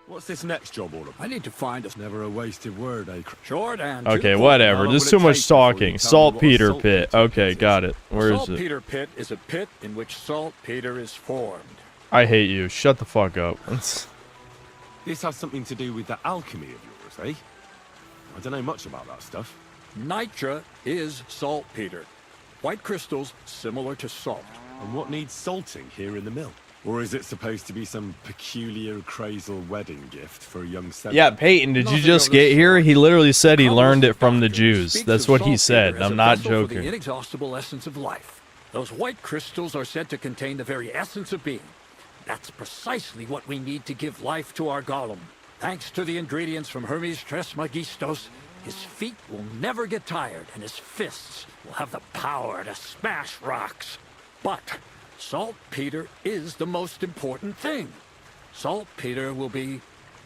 What's this next job all about? I need to find a Never a wasted word, eh? short and Okay, to the whatever. How long There's will too it much take before you talking. tell me what a Saltpeter saltpeter pit. pit Okay, is? got it. Where is it? Saltpeter pit is a pit in which saltpeter is formed. I hate you. Shut the fuck up. This has something to do with that alchemy of yours, eh? I don't know much about that stuff. Nitra is saltpeter. White crystals similar to salt. And what needs salting here in the mill? Or is it supposed to be some peculiar Crazel wedding gift for a young senator? Yeah, Peyton, did you Nothing just of the get here? sort. He literally said he Carlos learned it from the Doctor Jews. speaks That's of what he saltpeter said. as I'm a not vessel for the joking. inexhaustible essence of life. Those white crystals are said to contain the very essence of being. That's precisely what we need to give life to our golem. Thanks to the ingredients from Hermes Trismegistos, his feet will never get tired, and his fists will have the power to smash rocks. But saltpeter is the most important thing. Saltpeter will be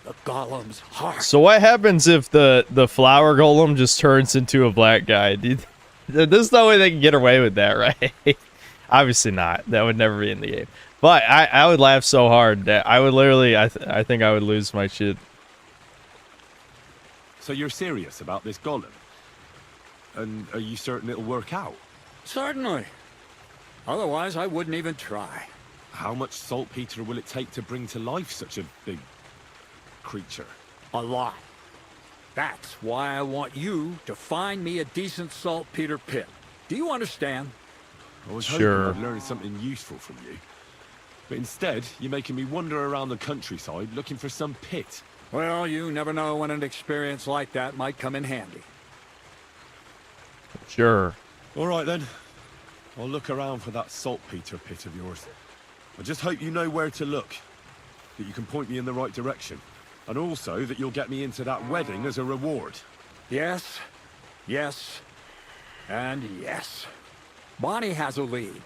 the golem's heart. So what happens if the flower golem just turns into a black guy? Dude, there's no way they can get away with that, right? Obviously not. That would never be in the game. But I would laugh so hard that I would literally, I think I would lose my shit. So you're serious about this golem? And are you certain it'll work out? Certainly. Otherwise, I wouldn't even try. How much saltpeter will it take to bring to life such a big creature? A lot. That's why I want you to find me a decent saltpeter pit. Do you understand? I was Sure. hoping I'd learn something useful from you. But instead, you're making me wander around the countryside looking for some pit. Well, you never know when an experience like that might come in handy. Sure. All right then. I'll look around for that saltpeter pit of yours. I just hope you know where to look. That you can point me in the right direction. And also that you'll get me into that wedding as a reward. Yes, yes, and yes. Bonnie has a lead.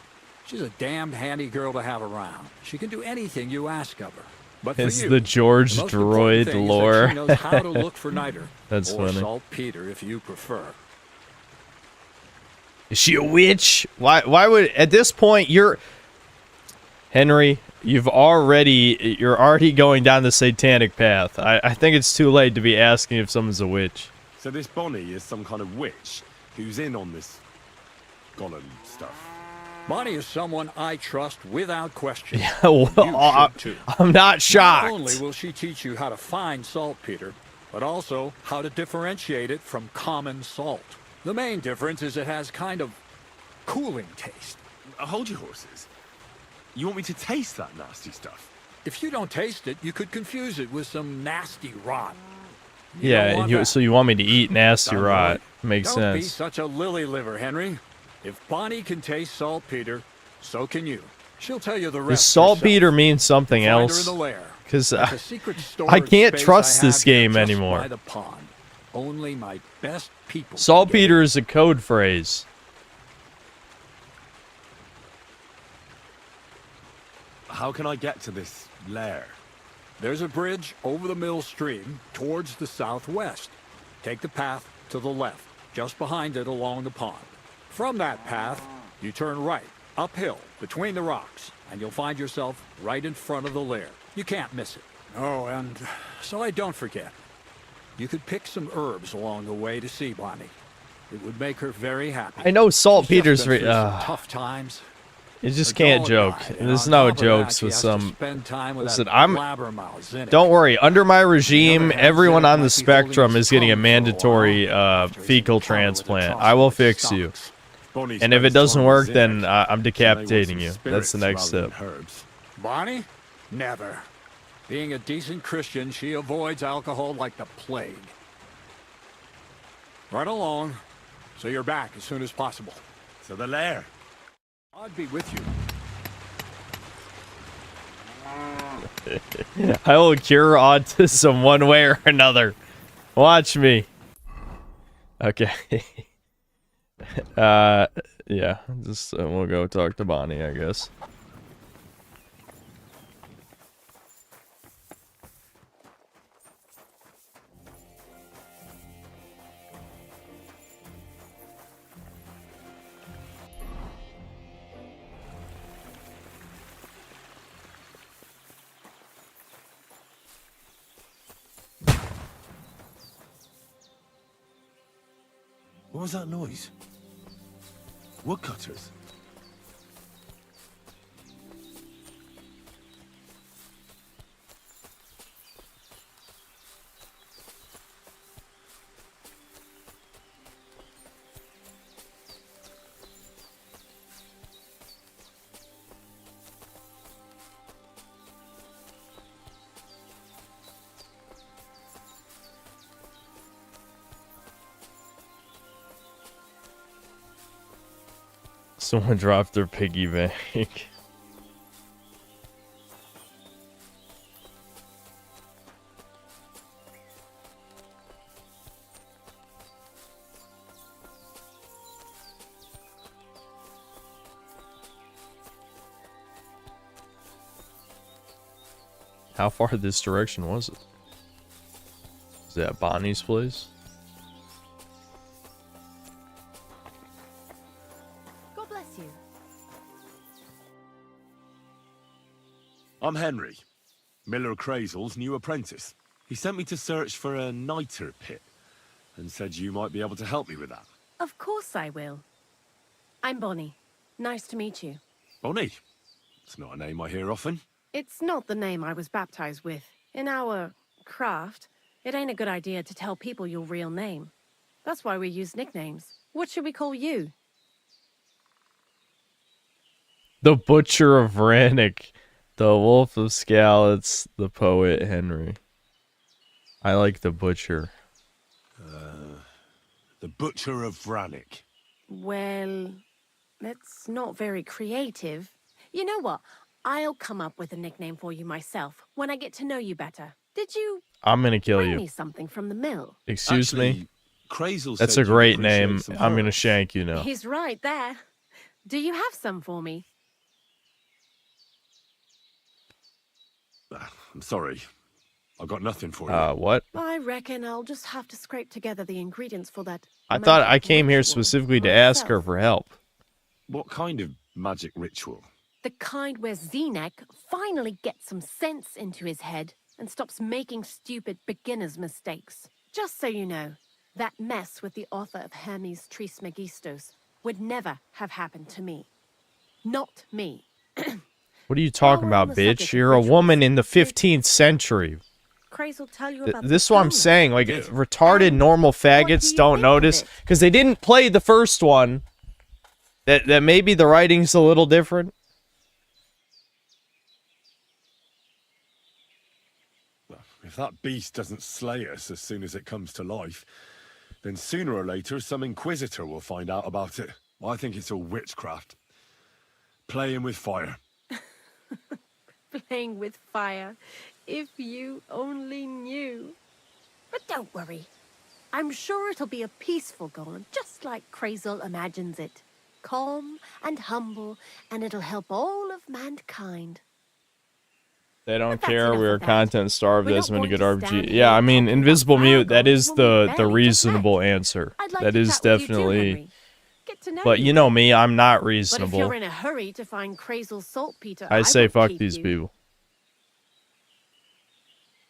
She's a damned handy girl to have around. She can do anything you ask of her. But for It's you, the George the most important droid thing is that lore. she knows how to look for niter. That's or funny. saltpeter if you prefer. Is she a witch? Why would at this point Henry, you're already going down the satanic path. I think it's too late to be asking if someone's a witch. So this Bonnie is some kind of witch who's in on this golem stuff. Bonnie is someone I trust without question. Yeah, well, You should too. I'm not shocked. Not only will she teach you how to find saltpeter, but also how to differentiate it from common salt. The main difference is it has kind of cooling taste. Hold your horses. You want me to taste that nasty stuff? If you don't taste it, you could confuse it with some nasty rot. You Yeah, don't want and that. so you want me to eat nasty Sounds rot? right. Makes Don't be sense. such a lily liver, Henry. If Bonnie can taste saltpeter, so can you. She'll tell you the Does rest. saltpeter mean something Find her else? in the lair. Because At the secret I storage can't space trust I this have here game just anymore. by the pond. Only my best people. can get Saltpeter is a code phrase. How can I get to this lair? There's a bridge over the mill stream towards the southwest. Take the path to the left, just behind it along the pond. From that path, you turn right, uphill, between the rocks, and you'll find yourself right in front of the lair. You can't miss it. Oh, and so I don't forget, you could pick some herbs along the way to see Bonnie. It would make her very happy. I know She's saltpeter's just been through some tough times. You just A can't dog joke. died, and There's on no top of that, jokes she with has to some. spend time with Listen, that I'm. blabbermouth in it. Don't worry. Under my regime, The other hand, everyone Zinnik on the might be spectrum holding is getting a his tongue for a mandatory while after his fecal encounter with the transplant. I will fix you. stocks. Bonnie And if it spends doesn't time work, with then Zinnik, I'm so they want decapitating some you. spirits That's the next rather than step. herbs. Bonnie? Never. Being a decent Christian, she avoids alcohol like the plague. Right along, so you're back as soon as possible. So the lair. I'd be with you. I will cure autism one way or another. Watch me. Okay. Yeah. Just we'll go talk to Bonnie, I guess. What was that noise? Woodcutters. Someone dropped their piggy bank. How far this direction was it? Is that Bonnie's place? God bless you. I'm Henry, Miller Crazel's new apprentice. He sent me to search for a niter pit and said you might be able to help me with that. Of course I will. I'm Bonnie. Nice to meet you. Bonnie? It's not a name I hear often. It's not the name I was baptized with. In our craft, it ain't a good idea to tell people your real name. That's why we use nicknames. What should we call you? The Butcher of Rannick, the Wolf of Skalitz, the Poet Henry. I like the Butcher. The Butcher of Vranik. Well, that's not very creative. You know what? I'll come up with a nickname for you myself when I get to know you better. Did you I'm gonna kill bring you. me something from the mill? Excuse me? Crazel That's said a you'd great appreciate name. some I'm gonna herbs. shank you now. He's right there. Do you have some for me? I'm sorry. I got nothing for you. What? I reckon I'll just have to scrape together the ingredients for that. I thought I magic came here ritual specifically to ask her myself. for help. What kind of magic ritual? The kind where Zenek finally gets some sense into his head and stops making stupid beginner's mistakes. Just so you know, that mess with the author of Hermes Trismegistos would never have happened to me. Not me. What are you talking While we're on about, the bitch? subject of You're a rituals, woman in the did 15th century. Craze will tell you about This is the what I'm donut. saying. Like, Yes. retarded And normal what do faggots you don't think of notice. it? Because they didn't play the first one. That maybe the writing's a little different. Well, if that beast doesn't slay us as soon as it comes to life, then sooner or later some inquisitor will find out about it. I think it's all witchcraft. Playing with fire. Playing with fire. If you only knew. But don't worry. I'm sure it'll be a peaceful golem, just like Crazel imagines it. Calm and humble, and it'll help all of mankind. They don't But that's care. enough We are of that. content starved. We're That's not many going good to RPG. stand Yeah, here I mean, talking Invisible about Mute. That Virgos is when we the barely just met. reasonable answer. I'd like That to is chat with you too, definitely. Henry. Get to know But you know me, I'm not But if you're reasonable. in a hurry to find Crazel's saltpeter, I say won't fuck keep these you. people.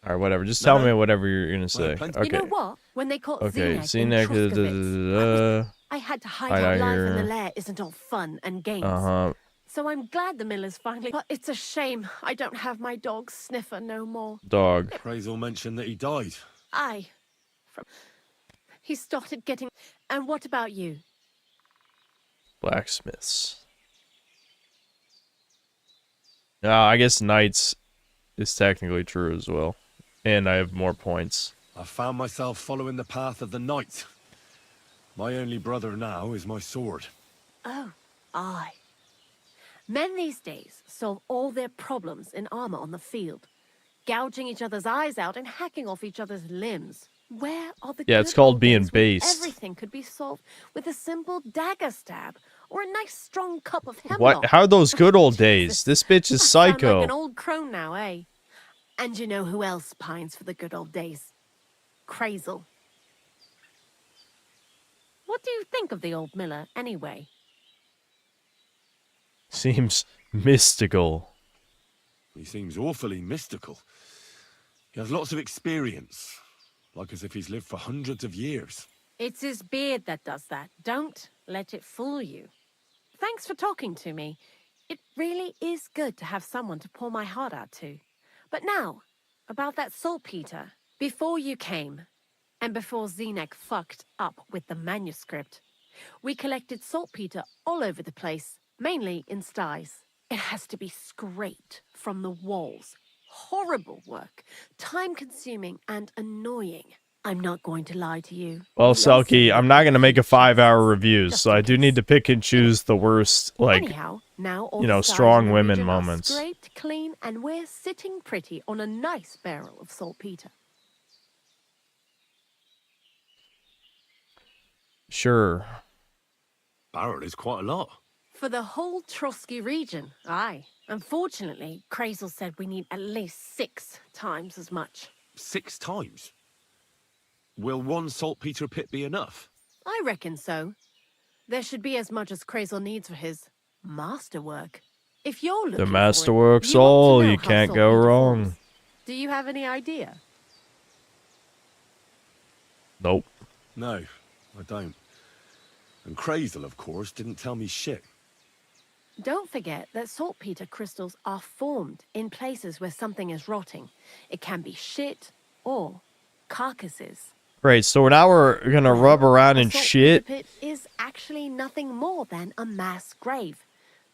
All right, whatever. Just No, tell no. me whatever you're gonna say. plenty- Okay. You know what? When they caught Okay. Zenek in Zenek is Truskovitz, I had to hide hide out out life in the here. lair isn't all fun and games. uh-huh. So I'm glad the miller's finally. But it's a shame I don't have my dog Sniffer no more. Dog. Crazel mentioned that he died. He started getting. And what about you? Blacksmiths. No, I guess knights is technically true as well. And I have more points. I found myself following the path of the knight. My only brother now is my sword. Oh, aye. Men these days solve all their problems in armor on the field, gouging each other's eyes out and hacking off each other's limbs. Where are the Yeah, it's good called old being days when based. everything could be solved with a simple dagger stab or a nice strong cup of hemlock? What? How are those good old Jesus. days? This bitch is I sound like psycho. an old crone now, eh? And you know who else pines for the good old days? Crazel. What do you think of the old miller, anyway? Seems mystical. He seems awfully mystical. He has lots of experience, like as if he's lived for hundreds of years. It's his beard that does that. Don't let it fool you. Thanks for talking to me. It really is good to have someone to pour my heart out to. But now, about that saltpeter. Before you came, and before Zenek fucked up with the manuscript, we collected saltpeter all over the place, mainly in sties. It has to be scraped from the walls. Horrible work, time-consuming and annoying. I'm not going to lie to you. Well, We also Selkie, I'm not gonna make a 5-hour review, Just so in I do case. need to pick and choose the worst, like, Anyhow, now all you know, the styles strong in the women region are moments. Scraped clean, and we're sitting pretty on a nice barrel of saltpeter. sure. Barrel is quite a lot. For the whole Trotsky region, aye. Unfortunately, Crazel said we need at least 6 times as much. 6 times. Will one saltpeter pit be enough? I reckon so. There should be as much as Crazel needs for his masterwork. If you're looking The for masterwork's it, you want to all, know you how can't go saltpeter wrong. forms. Do you have any idea? Nope. No, I don't. And Crazel, of course, didn't tell me shit. Don't forget that saltpeter crystals are formed in places where something is rotting. It can be shit or carcasses. Great, so now we're gonna rub around A in saltpeter shit. pit is actually nothing more than a mass grave.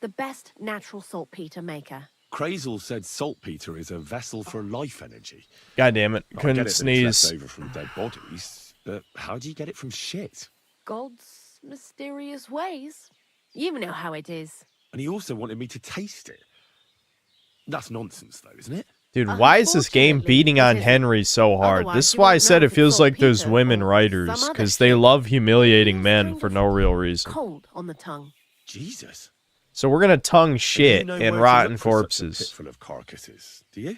The best natural saltpeter maker. Crazel said saltpeter is a vessel for life energy. God damn it. I get Couldn't it that it's sneeze. left over from dead bodies, but how do you get it from shit? God's mysterious ways. You know how it is. And he also wanted me to taste it. That's nonsense, though, isn't it? Dude, why is this game Unfortunately, beating it on isn't. Henry so hard? Otherwise, This is you why I won't said know it if it's feels like there's saltpeter women or writers, some other because they shit. love humiliating Feels men kind for of no real reason. Cold on the tongue. Jesus. So we're gonna tongue Do you shit know and where to rotten look for such a corpses. pit full of carcasses, do you?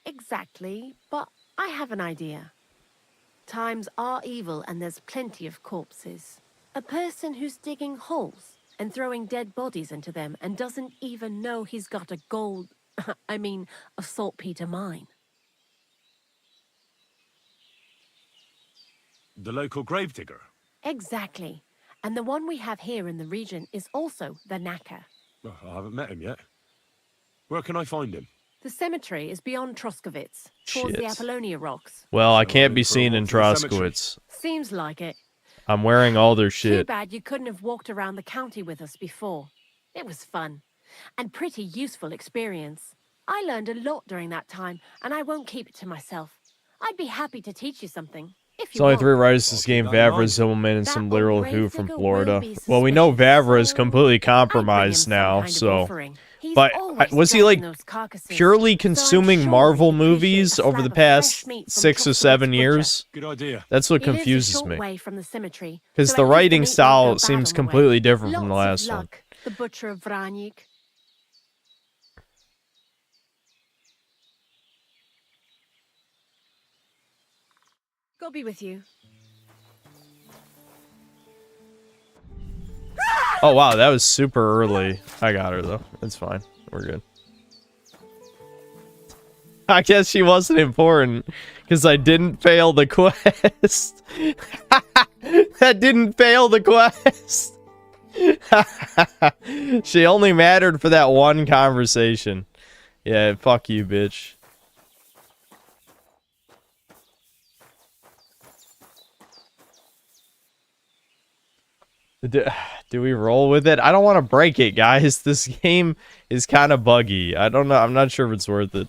exactly, but I have an idea. Times are evil and there's plenty of corpses. A person who's digging holes and throwing dead bodies into them and doesn't even know he's got a gold... a saltpeter mine. The local gravedigger? Exactly. And the one we have here in the region is also the Knacker. Well, I haven't met him yet. Where can I find him? The cemetery is beyond Troskovitz, towards the Shit. Apollonia rocks. Well, I So can't I be look for a seen in walk to the cemetery. Troskowitz. Seems like it. I'm wearing all their Too shit. bad you couldn't have walked around the county with us before. It was fun. And pretty useful experience. I learned a lot during that time, and I won't keep it to myself. I'd be happy to teach you something, if There's you only want. 3 writers to this I'll game, keep that in Vavra, mind. Zimmelman, and That some old literal grave who from digger Florida. will be Well, we know suspicious, Vavra is so completely I'd bring him compromised some now, kind of so... offering. He's But always was he, dragging like, those carcasses, purely so I'm consuming sure Marvel he'd appreciate movies a over slab the of past fresh meat from 6 or Troskowitz 7 butcher. years? Good idea. That's what He lives a confuses short me. way from the cemetery, Because so the at least the writing meat won't style go bad seems on the way. completely different from the Lots of last one. luck, the butcher of Vranyik. God be with you. Oh, wow, that was super early. I got her, though. It's fine. We're good. I guess she wasn't important, because I didn't fail the quest. That didn't fail the quest. She only mattered for that one conversation. Yeah, fuck you, bitch. Do we roll with it? I don't want to break it, guys. This game is kind of buggy. I don't know. I'm not sure if it's worth it.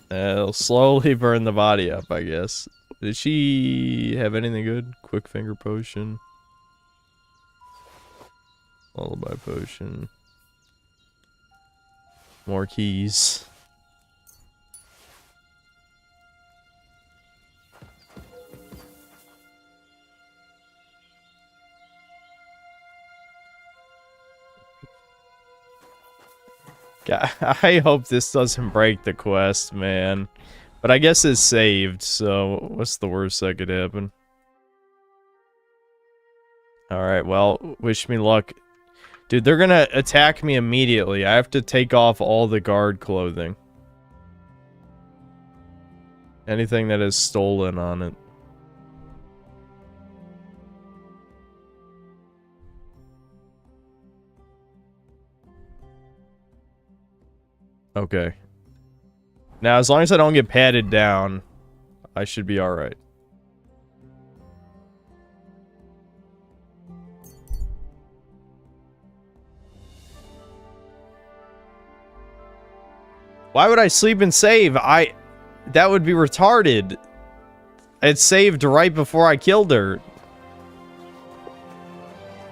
It'll slowly burn the body up, I guess. Did she have anything good? Quick finger potion. Lullaby potion. More keys. God, I hope this doesn't break the quest, man. But I guess it's saved, so what's the worst that could happen? Alright, well, wish me luck. Dude, they're gonna attack me immediately. I have to take off all the guard clothing. Anything that is stolen on it. Okay. Now, as long as I don't get patted down, I should be alright. Why would I sleep and save? That would be retarded. It saved right before I killed her.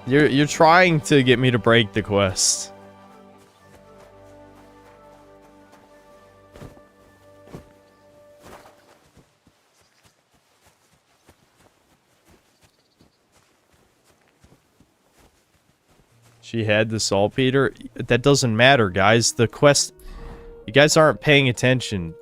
You're trying to get me to break the quest. She had the saltpeter. That doesn't matter, guys. The quest... You guys aren't paying attention.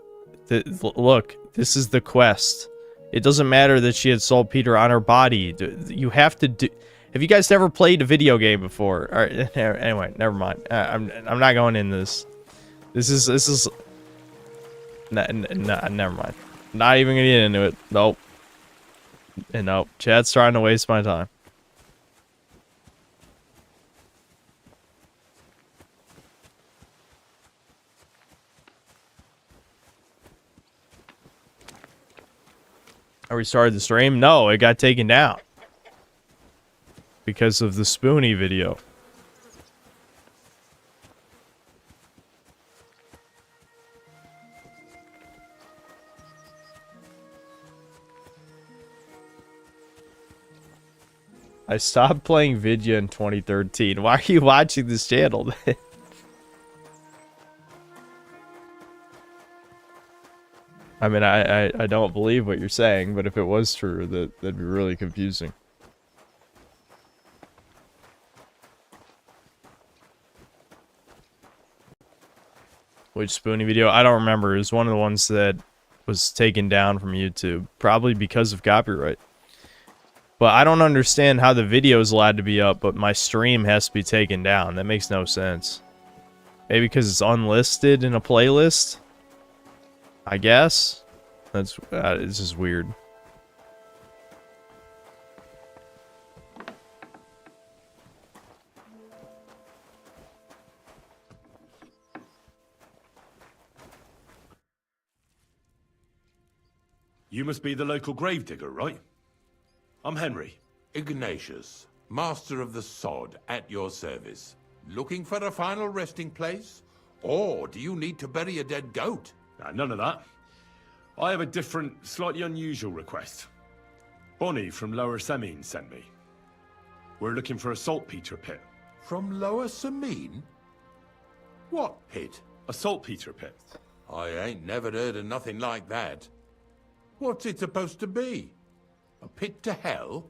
Look, this is the quest. It doesn't matter that she had saltpeter on her body. You have to do... Have you guys never played a video game before? All right, anyway, never mind. I'm not going in this. This is... Never mind. Not even gonna get into it. Nope. And nope. Chad's trying to waste my time. I restarted the stream? No, it got taken down. Because of the Spoonie video. I stopped playing Vidya in 2013. Why are you watching this channel then? I mean, I don't believe what you're saying, but if it was true, that'd be really confusing. Which Spoonie video? I don't remember. It was one of the ones that was taken down from YouTube, probably because of copyright. But I don't understand how the video is allowed to be up, but my stream has to be taken down. That makes no sense. Maybe because it's unlisted in a playlist? I guess? That's it's just weird. You must be the local gravedigger, right? I'm Henry. Ignatius, master of the sod, at your service. Looking for a final resting place? Or do you need to bury a dead goat? None of that. I have a different, slightly unusual request. Bonnie from Lower Semine sent me. We're looking for a saltpeter pit. From Lower Semine? What pit? A saltpeter pit. I ain't never heard of nothing like that. What's it supposed to be? A pit to hell?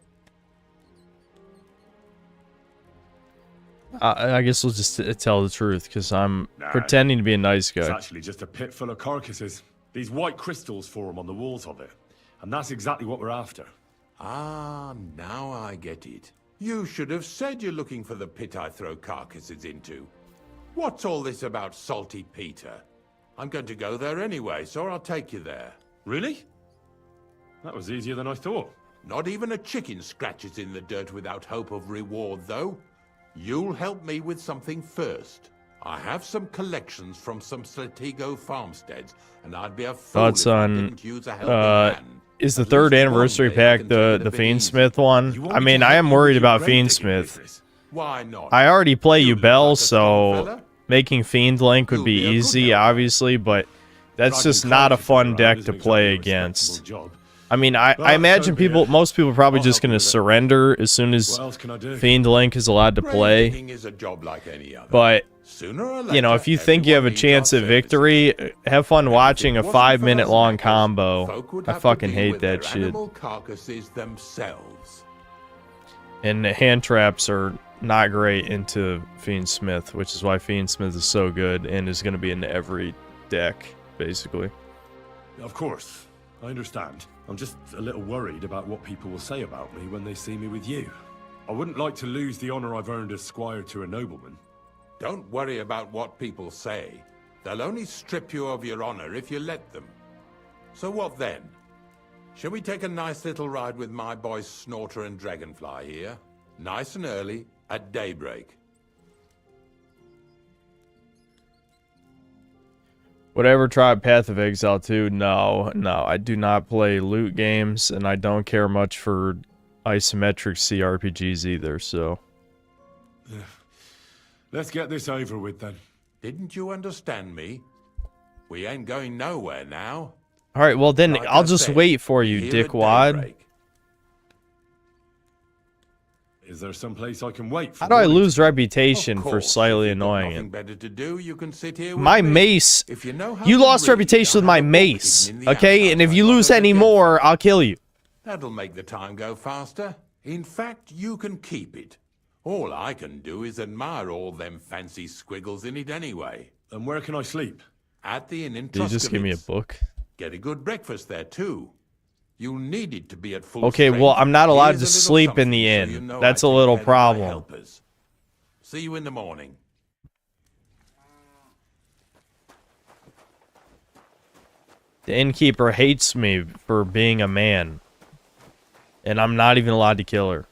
I guess we'll just tell the truth, because I'm pretending to be a nice guy. It's actually just a pit full of carcasses. These white crystals form on the walls of it. And that's exactly what we're after. Ah, now I get it. You should have said you're looking for the pit I throw carcasses into. What's all this about Salty Peter? I'm going to go there anyway, so I'll take you there. Really? That was easier than I thought. Not even a chicken scratches in the dirt without hope of reward, though. You'll help me with something first. I have some collections from some Slatigo farmsteads, and I'd be a fool if I didn't use a helping hand. Is the third anniversary pack the Fiendsmith one? I mean, I am worried about Fiendsmith. Why not? I already play Ubel, so making Fiend Link would be easy, obviously, but that's just not a fun deck to play against. I mean, I imagine most people are probably just going to surrender as soon as Fiend Link is allowed to play. But, you know, if you think you have a chance at victory, have fun watching a 5-minute long combo. I fucking hate that shit. And the hand traps are not great into Fiendsmith, which is why Fiendsmith is so good and is going to be in every deck, basically. Of course, I understand. I'm just a little worried about what people will say about me when they see me with you. I wouldn't like to lose the honor I've earned as squire to a nobleman. Don't worry about what people say. They'll only strip you of your honor if you let them. So what then? Shall we take a nice little ride with my boys Snorter and Dragonfly here? Nice and early, at daybreak. Whatever tried Path of Exile 2, no, I do not play loot games, and I don't care much for isometric CRPGs either, so... Let's get this over with, then. Didn't you understand me? We ain't going nowhere now. Alright, well then, I'll just wait for you, dickwad. Is there some place I can wait for? How do I lose reputation for slightly annoying it? Better to do, you can sit here my mace. You lost reputation with my mace, okay? And if you lose any more, I'll kill you. That'll make the time go faster. In fact, you can keep it. All I can do is admire all them fancy squiggles in it anyway. And where can I sleep? At the inn in Did you just give me a book? Get a good breakfast there too. You'll need it to be at full Okay, strength. well, I'm not allowed to Here's a little sleep in the something inn. so you know That's I a take little care of my problem. helpers. See you in the morning. The innkeeper hates me for being a man. And I'm not even allowed to kill her.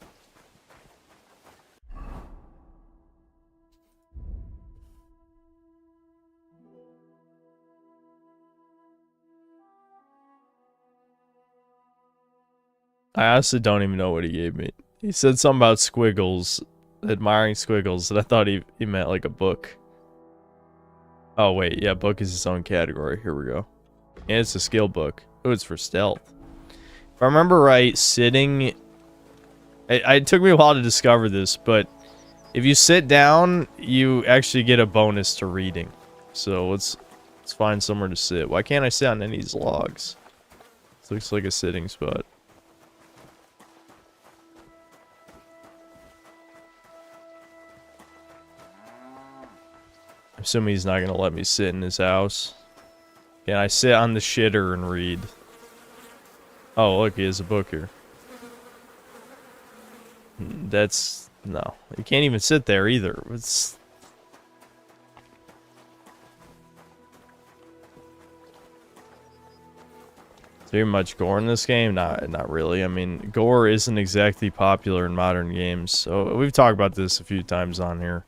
I honestly don't even know what he gave me. He said something about squiggles, admiring squiggles, and I thought he meant like a book. Oh wait, yeah, book is its own category. Here we go. And it's a skill book. Oh, it's for stealth. If I remember right, sitting... It took me a while to discover this, but if you sit down, you actually get a bonus to reading. So let's find somewhere to sit. Why can't I sit on any of these logs? This looks like a sitting spot. assuming he's not gonna let me sit in his house. Can I sit on the shitter and read? Oh, look, he has a book here. That's... no. You can't even sit there either. It's... is there much gore in this game? Not really. I mean, gore isn't exactly popular in modern games. So we've talked about this a few times on here.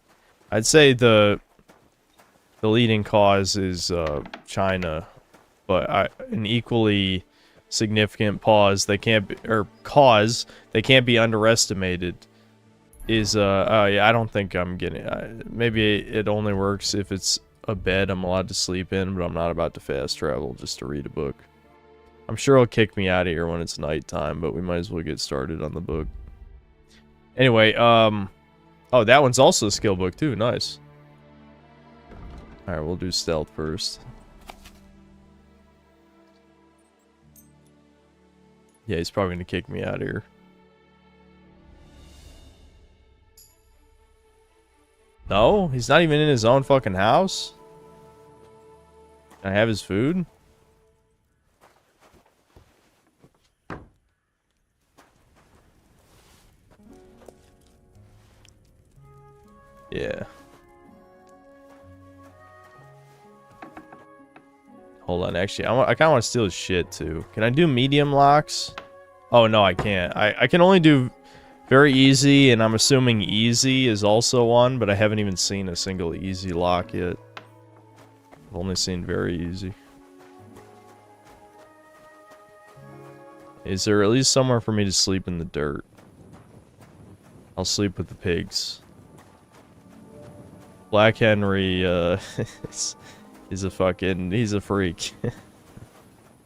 I'd say the leading cause is China, but an equally significant cause they can't be underestimated is oh yeah, I don't think I'm getting maybe it only works if it's a bed I'm allowed to sleep in, but I'm not about to fast travel just to read a book. I'm sure he'll kick me out of here when it's nighttime, but we might as well get started on the book. Anyway, oh, that one's also a skill book too. Nice. Alright, we'll do stealth first. Yeah, he's probably gonna kick me out of here. No? He's not even in his own fucking house? Can I have his food? Yeah. Hold on, actually, I kind of want to steal his shit, too. Can I do medium locks? Oh, no, I can't. I can only do very easy, and I'm assuming easy is also one, but I haven't even seen a single easy lock yet. I've only seen very easy. Is there at least somewhere for me to sleep in the dirt? I'll sleep with the pigs. Black Henry, is a fucking... he's a freak.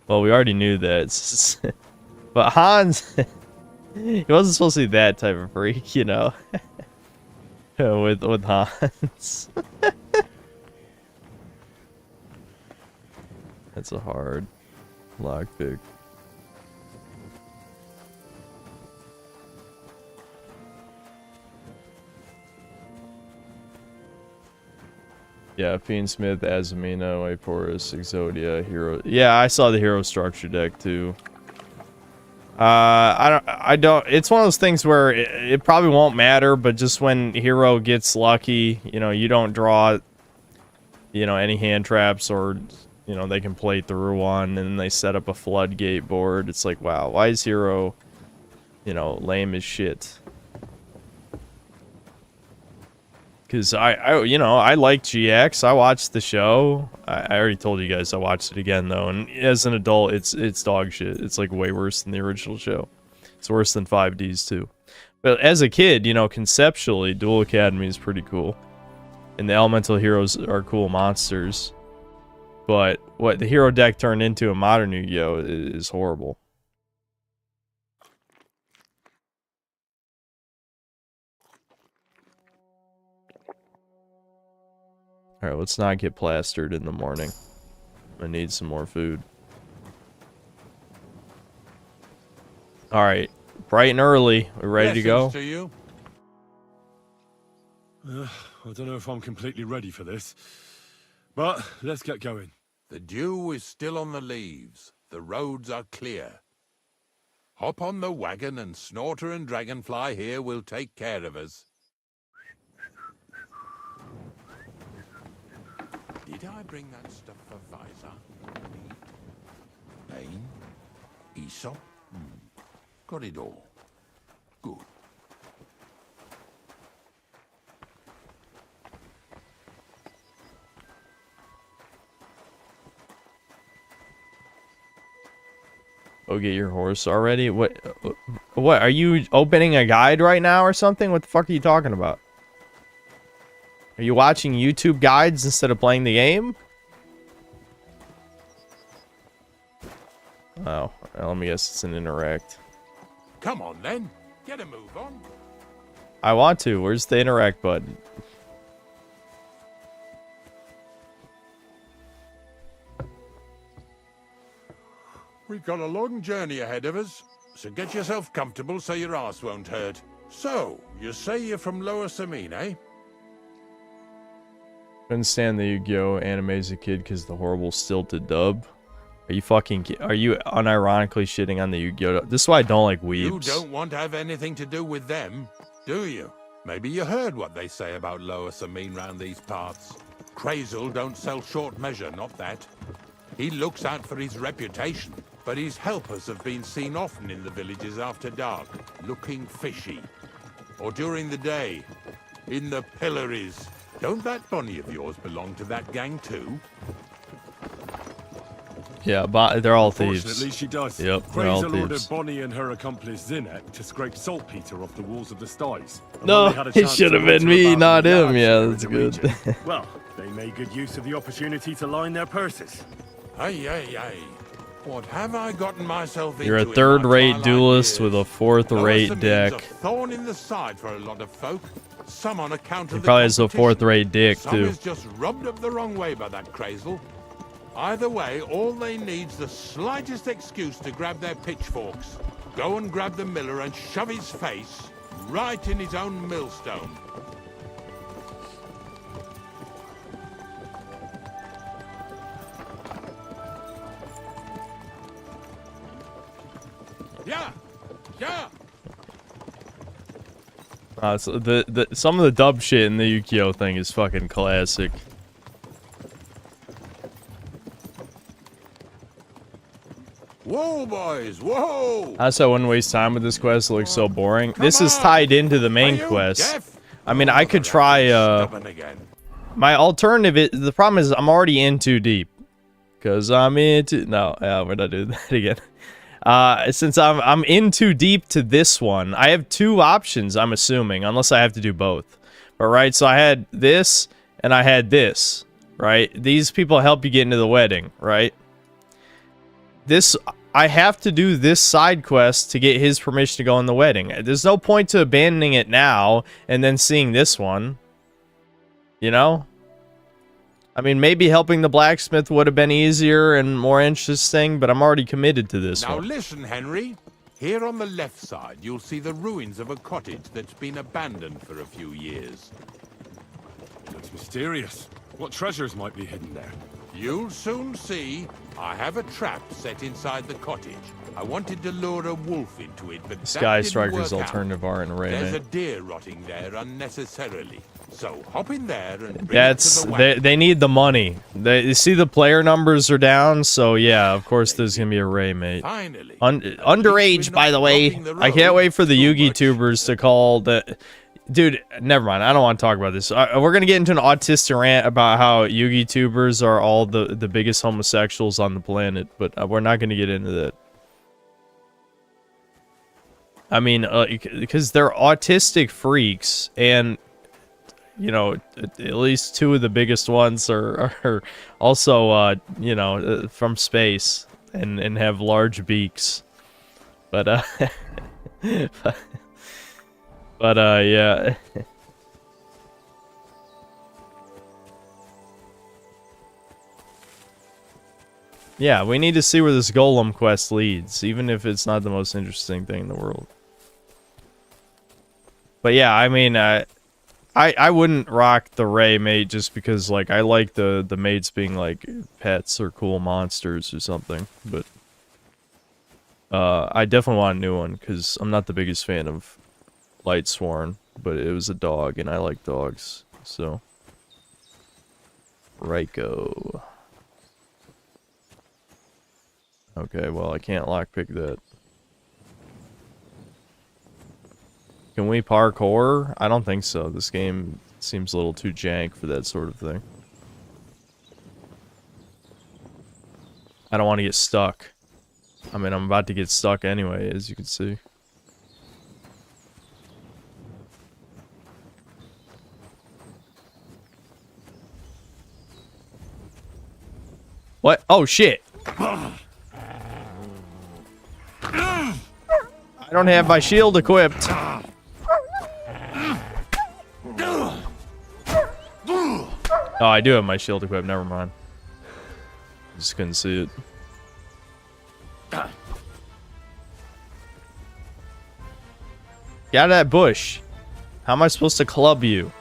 Well, we already knew that. But Hans... he wasn't supposed to be that type of freak, you know? with Hans. That's a hard lockpick. Yeah, Fiend Smith, Azamino, Aporus, Exodia, Hero. Yeah, I saw the hero structure deck too. I don't. It's one of those things where it probably won't matter, but just when hero gets lucky, you know, you don't draw, you know, any hand traps, or you know, they can play through one, and then they set up a floodgate board. It's like, wow, why is hero, you know, lame as shit? Because you know, I like GX. I watched the show. I already told you guys I watched it again, though. And as an adult, it's dog shit. It's like way worse than the original show. It's worse than 5Ds, too. But as a kid, you know, conceptually, Duel Academy is pretty cool. And the elemental heroes are cool monsters. But what the hero deck turned into in modern Yu-Gi-Oh! Is horrible. Alright, let's not get plastered in the morning. I need some more food. Alright, bright and early. We're ready to go? To you? I don't know if I'm completely ready for this. But let's get going. The dew is still on the leaves. The roads are clear. Hop on the wagon and Snorter and Dragonfly here will take care of us. Did I bring that stuff for Visor? Bane? Aesop? Got it all. Good. Oh, get your horse already? What are you opening a guide right now or something? What the fuck are you talking about? Are you watching YouTube guides instead of playing the game? Oh, well, let me guess it's an interact. Come on then, get a move on. I want to. Where's the interact button? We've got a long journey ahead of us, so get yourself comfortable so your ass won't hurt. So, you say you're from Lower Samine, eh? Couldn't stand the Yu-Gi-Oh anime as a kid because the horrible stilted dub. Are you unironically shitting on the Yu-Gi-Oh? This is why I don't like weebs. You don't want to have anything to do with them, do you? Maybe you heard what they say about Lower Sameen round these parts. Crazel don't sell short measure, not that. He looks out for his reputation, but his helpers have been seen often in the villages after dark, looking fishy. Or during the day, in the pillories. Don't that bunny of yours belong to that gang too? Yeah, but they're all thieves. Fortunately, she does. Yep, they're all Crazel ordered thieves. Bonnie and her accomplice Zinnek to scrape saltpeter off the walls of the styes. And No, when they had a it chance should to have been enter me, about not the him. yards Yeah, here in that's the good. region, well, they made good use of the opportunity to line their purses. Ay, ay, ay. What have I gotten myself into? You're a in my third-rate twilight duelist years? with a fourth-rate Lower Sameen's deck. a thorn in the side for a lot of folk. Some on account He of the probably has a competition. fourth-rate dick, Some too. is just rubbed up the wrong way by that Crazel. Either way, all they need's the slightest excuse to grab their pitchforks. Go and grab the miller and shove his face right in his own millstone. Yeah! Yeah! So some of the dub shit in the Yu-Gi-Oh thing is fucking classic. Whoa, boys! Whoa! Also, I wouldn't waste time with this quest. It looks so boring. This is tied into the main quest. I mean, I could try, my alternative, the problem is I'm already in too deep. Because I'm into... No, we're not doing that again. Since I'm in too deep to this one, I have two options, I'm assuming, unless I have to do both. But, right, so I had this, and I had this, right? These people help you get into the wedding, right? I have to do this side quest to get his permission to go in the wedding. There's no point to abandoning it now and then seeing this one. You know? I mean, maybe helping the blacksmith would have been easier and more interesting, but I'm already committed to this Now one. listen, Henry. Here on the left side, you'll see the ruins of a cottage that's been abandoned for a few years. Looks mysterious. What treasures might be hidden there? You'll soon see. I have a trap set inside the cottage. I wanted to lure a wolf into it, but Sky that didn't Striker's work out. alternative art and There's a Rayman. deer rotting there unnecessarily. So hop in there and bring it to the wagon. They need the money. You see the player numbers are down, so yeah, of course there's gonna be a Ray, mate. Finally. Underage, by the way. I can't wait for the Yugi tubers to call the... Dude, never mind. I don't want to talk about this. We're going to get into an autistic rant about how Yugi tubers are all the biggest homosexuals on the planet, but we're not going to get into that. I mean, because they're autistic freaks, and, you know, at least two of the biggest ones are also, you know, from space and have large beaks. But, yeah. Yeah, we need to see where this golem quest leads, even if it's not the most interesting thing in the world. But yeah, I mean, I wouldn't rock the Ray mate just because, like, I like the mates being, like, pets or cool monsters or something, but I definitely want a new one, because I'm not the biggest fan of Lightsworn, but it was a dog, and I like dogs, so. Raiko. Okay, well, I can't lockpick that. Can we parkour? I don't think so. This game seems a little too jank for that sort of thing. I don't want to get stuck. I mean, I'm about to get stuck anyway, as you can see. What? Oh, shit. I don't have my shield equipped. Oh, I do have my shield equipped. Never mind. Just couldn't see it. Get out of that bush. How am I supposed to club you?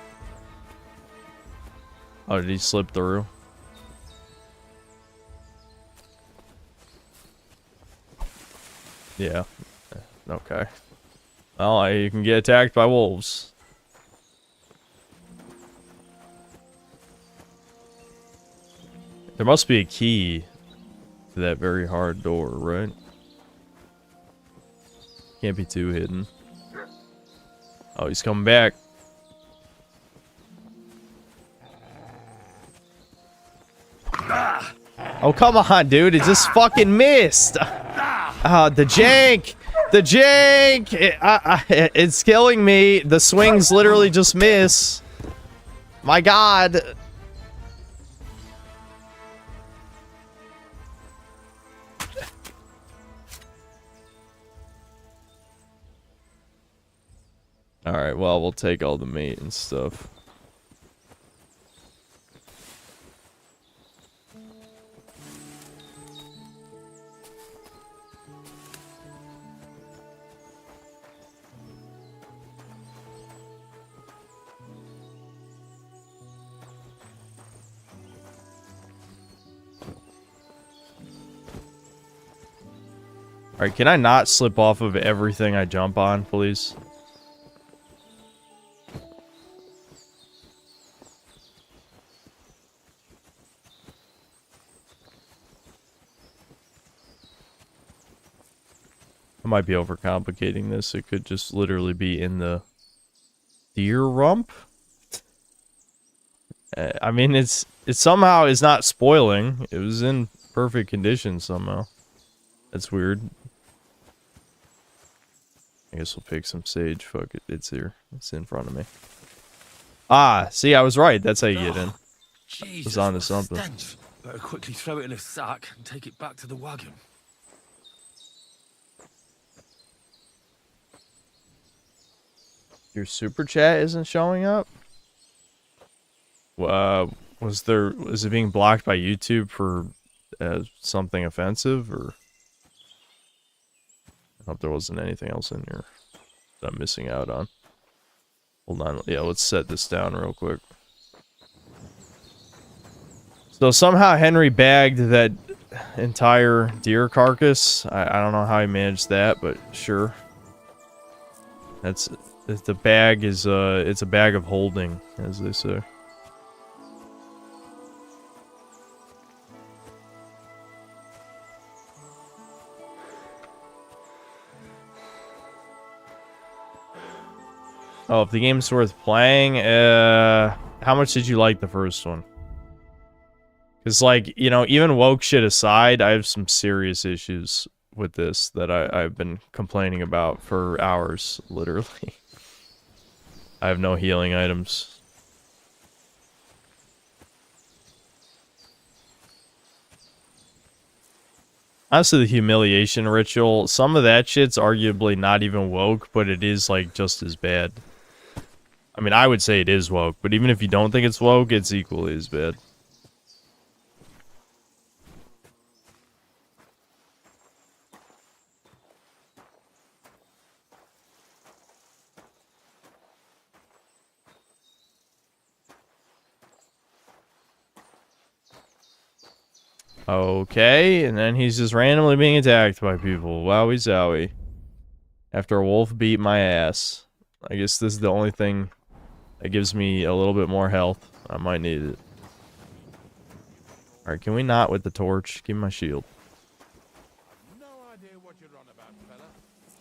Oh, did he slip through? Yeah. Okay. Well, you can get attacked by wolves. There must be a key to that very hard door, right? Can't be too hidden. Oh, he's coming back. Oh, come on, dude. It just fucking missed. The jank. The jank. It's killing me. The swings literally just miss. My God. Alright, well, we'll take all the meat and stuff. Alright, can I not slip off of everything I jump on, please? I might be overcomplicating this. It could just literally be in the deer rump. I mean, it somehow is not spoiling. It was in perfect condition somehow. That's weird. I guess we'll pick some sage. Fuck it. It's here. It's in front of me. Ah, see, I was right. That's how you get in. Jesus, was onto what a something. stench. Better quickly throw it in a sack and take it back to the wagon. Your super chat isn't showing up? Is it being blocked by YouTube for something offensive, or? I hope there wasn't anything else in here that I'm missing out on. Hold on, yeah, let's set this down real quick. So somehow Henry bagged that entire deer carcass. I don't know how he managed that, but sure. The bag is it's a bag of holding, as they say. Oh, if the game's worth playing, how much did you like the first one? Because, like, you know, even woke shit aside, I have some serious issues with this that I've been complaining about for hours, literally. I have no healing items. Honestly, the humiliation ritual, some of that shit's arguably not even woke, but it is, like, just as bad. I mean, I would say it is woke, but even if you don't think it's woke, it's equally as bad. Okay, and then he's just randomly being attacked by people. Wowie zowie. After a wolf beat my ass. I guess this is the only thing that gives me a little bit more health. I might need it. Alright, can we not with the torch? Give me my shield. No idea what you're on about, fella.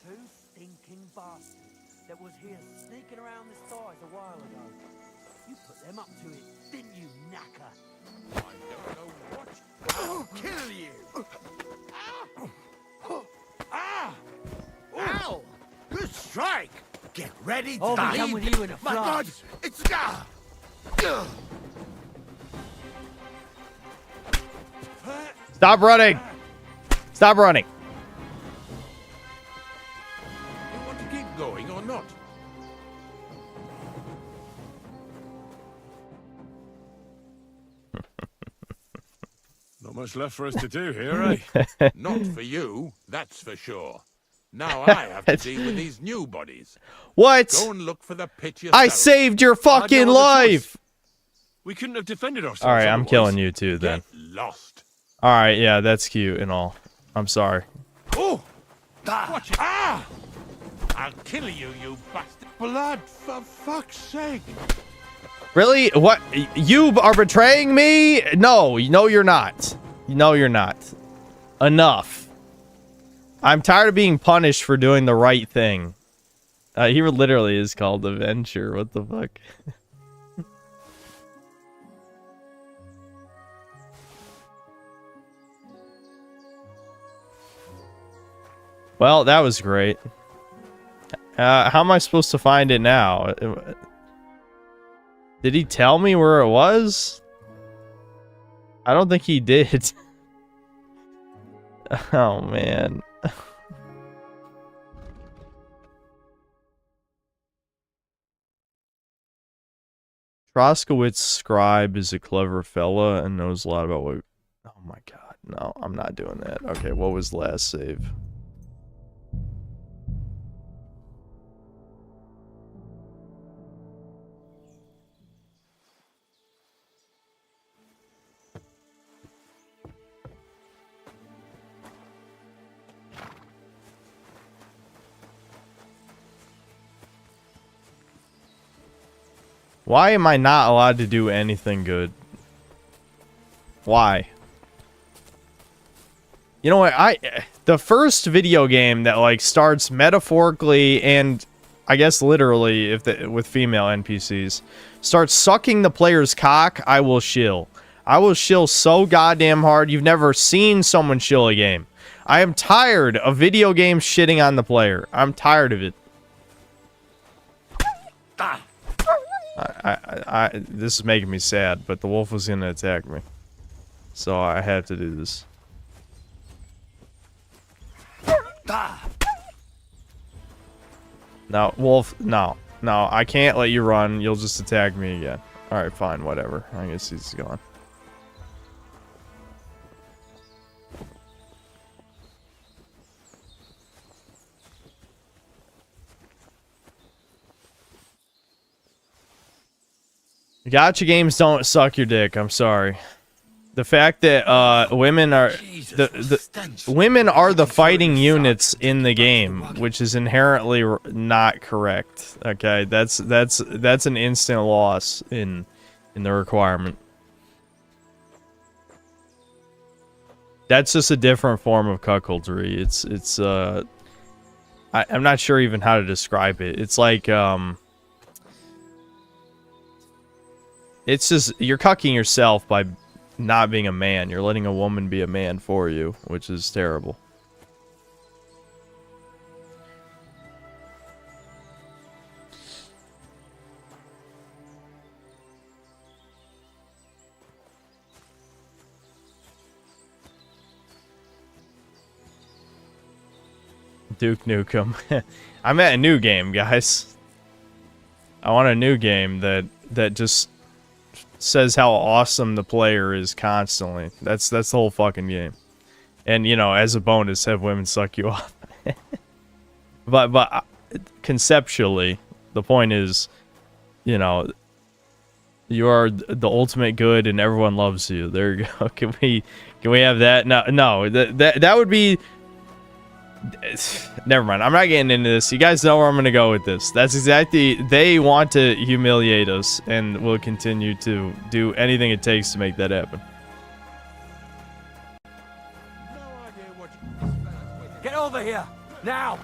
Two stinking bastards that was here sneaking around the stars a while ago. You put them up to it, didn't you, knacker? I don't know what. I'll kill you! Ah! Ow! Good strike! Get ready to I'll be die! done with you in a My God! flash. It's Stop running! Stop running! You want to keep going or not? Not much left for us to do here, eh? Not for you, that's for sure. Now I have to deal with these new bodies. What? Go and look for the pit yourself. I saved your fucking no other life! We couldn't have defended ourselves. All right, I'm otherwise. killing you too then. Get lost. All right, yeah, that's cute and all. I'm sorry. Oh! Watch it. Ah! I'll kill you, you bastard. Blood, for fuck's sake. Really? What? You are betraying me? No, you're not. No, you're not. Enough. I'm tired of being punished for doing the right thing. He literally is called the Venture. What the fuck? Well, that was great. How am I supposed to find it now? Did he tell me where it was? I don't think he did. Oh, man. Troskowitz Scribe is a clever fella and knows a lot about what... Oh my god, no, I'm not doing that. Okay, what was the last save? Why am I not allowed to do anything good? Why? You know what? The first video game that like starts metaphorically and I guess literally with female NPCs starts sucking the player's cock, I will shill. I will shill so goddamn hard. You've never seen someone shill a game. I am tired of video games shitting on the player. I'm tired of it. This is making me sad, but the wolf was gonna attack me, so I had to do this. No, wolf, no, I can't let you run. You'll just attack me again. All right, fine, whatever. I guess he's gone. Gacha games don't suck your dick. I'm sorry. The fact that women are women are the fighting units in the game, which is inherently not correct. Okay, that's an instant loss in the requirement. That's just a different form of cuckoldry. I'm not sure even how to describe it. It's like it's just, you're cucking yourself by not being a man. You're letting a woman be a man for you, which is terrible. Duke Nukem. I'm at a new game, guys. I want a new game that just says how awesome the player is constantly. That's the whole fucking game. And you know, as a bonus, have women suck you off. but conceptually, the point is, you know, you are the ultimate good and everyone loves you. There you go. Can we have that? No, that would be. Never mind. I'm not getting into this. You guys know where I'm going to go with this. That's exactly... They want to humiliate us and will continue to do anything it takes to make that happen. Get over here! Now!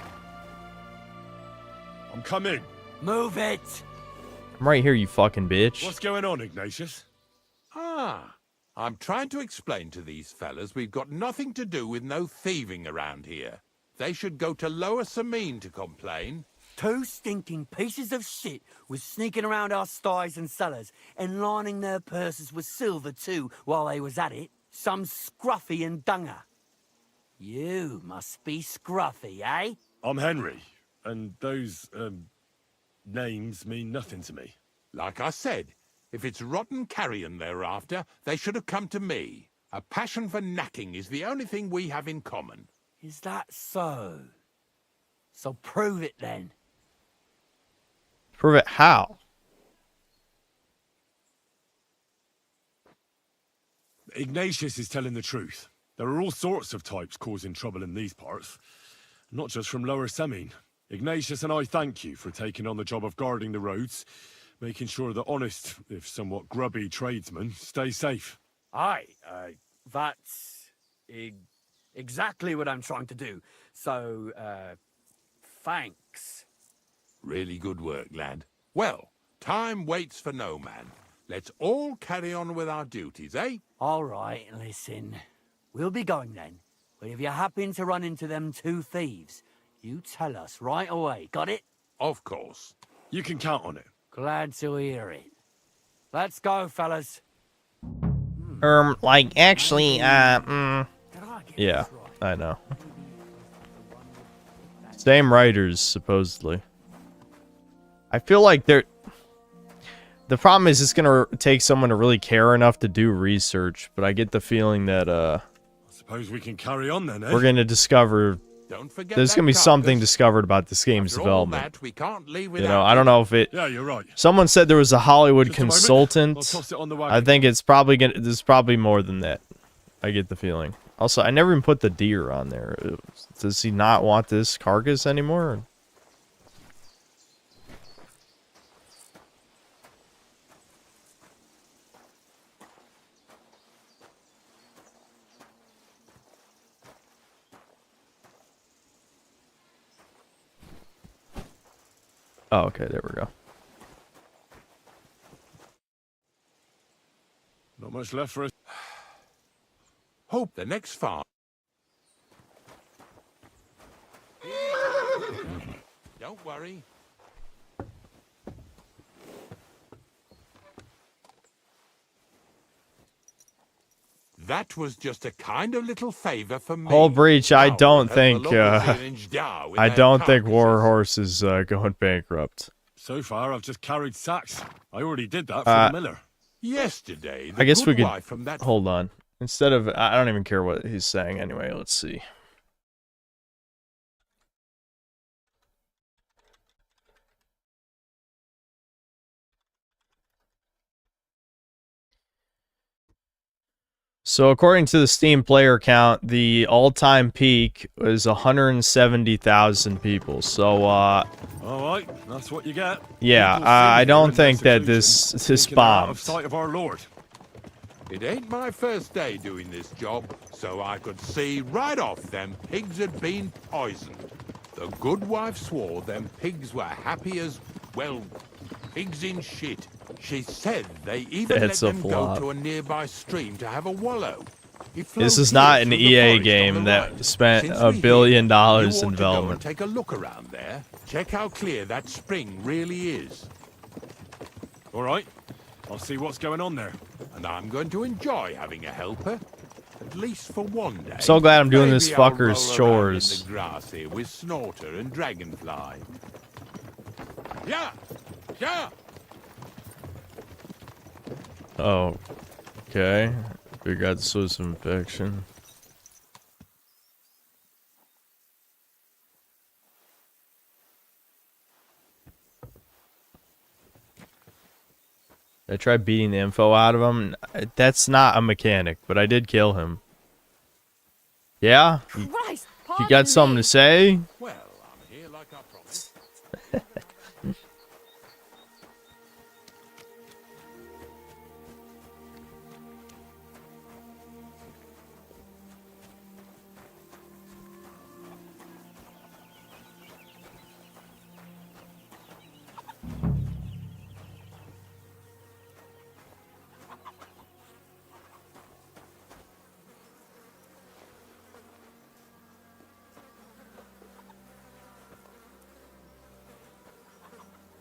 I'm coming. Move it! I'm right here, you fucking bitch. What's going on, Ignatius? Ah, I'm trying to explain to these fellas we've got nothing to do with no thieving around here. They should go to Lower Samine to complain. Two stinking pieces of shit was sneaking around our sties and cellars and lining their purses with silver too while they was at it. Some scruffy and dunger. You must be scruffy, eh? I'm Henry, and those, names mean nothing to me. Like I said, if it's rotten carrion they're after, they should have come to me. A passion for knacking is the only thing we have in common. Is that so? So prove it then. Prove it how? Ignatius is telling the truth. There are all sorts of types causing trouble in these parts. Not just from Lower Semine. Ignatius and I thank you for taking on the job of guarding the roads, making sure that honest, if somewhat grubby tradesmen stay safe. Aye, that's exactly what I'm trying to do. So, thanks. Really good work, lad. Well, time waits for no man. Let's all carry on with our duties, eh? All right, listen. We'll be going then. But if you happen to run into them two thieves, you tell us right away. Got it? Of course. You can count on it. Glad to hear it. Let's go, fellas. Like, actually, Did I get yeah, this right? I know. Same writers, supposedly. I feel like they're... The problem is it's gonna take someone to really care enough to do research, but I get the feeling that, I suppose we can carry on then, eh? we're gonna discover... Don't forget There's gonna be something discovered about this game's After all development. that, we can't leave You without know, I don't know if it... Yeah, you're right. Someone said there was a Hollywood Just a moment. I'll consultant. toss it on the wagon. I think it's probably gonna... There's probably more than that. I get the feeling. Also, I never even put the deer on there. Does he not want this carcass anymore? Oh, okay, there we go. Not much left for us. Hope the next farm. Don't worry. That was just a kind of little favor for me. Whole breach. I Now, don't let think. the local village die with I their don't think carcasses. Warhorse is going bankrupt. So far, I've just carried sacks. I already did that for the miller. Yesterday, I guess we could wife from that hold on. Instead of, I don't even care what he's saying anyway. Let's see. So according to the Steam player count, the all-time peak was 170,000 people. So All right, that's what you get. yeah, People I sitting don't here in think that seclusion, this thinking they're out bombed. of sight of our Lord. It ain't my first day doing this job, so I could see right off them pigs had been poisoned. The good wife swore them pigs were happy as, well, pigs in shit. She said they even That's let a them go flop. to a nearby stream to have a wallow. It This flows is not here an through the EA forest on game the that right. spent Since $1 we're billion here, you ought in to go and development. take a look around there. Check how clear that spring really is. All right, I'll see what's going on there. And I'm going to enjoy having a helper. At least for one day. So glad I'm doing Maybe this I'll fucker's roll around chores. in the grass here with Snorter and Dragonfly. Yeah! Yeah! Oh, okay. Figured out this was some infection. I tried beating the info out of him. That's not a mechanic, but I did kill him. Yeah? Christ, You got something to say? Well, I'm here like I promised.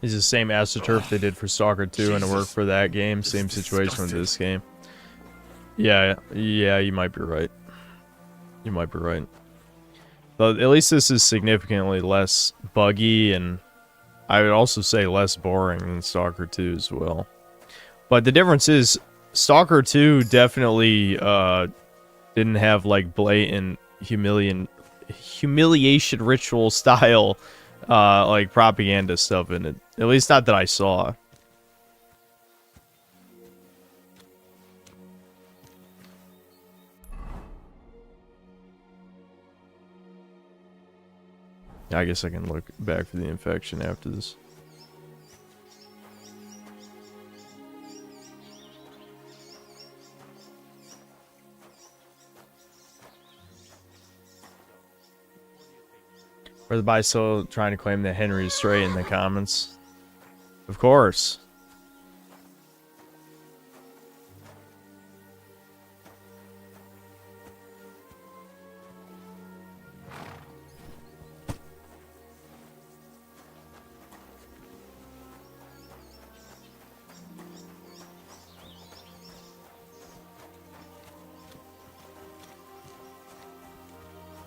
It's the same AstroTurf they did for Stalker 2 and it worked Jesus. for that game. Same situation with this game. Yeah, you might be right. You might be right. But at least this is significantly less buggy and I would also say less boring than Stalker 2 as well. But the difference is Stalker 2 definitely didn't have like blatant humiliation ritual style like propaganda stuff in it. At least not that I saw. I guess I can look back for the infection after this. Or the buy still trying to claim that Henry is straight in the comments. Of course.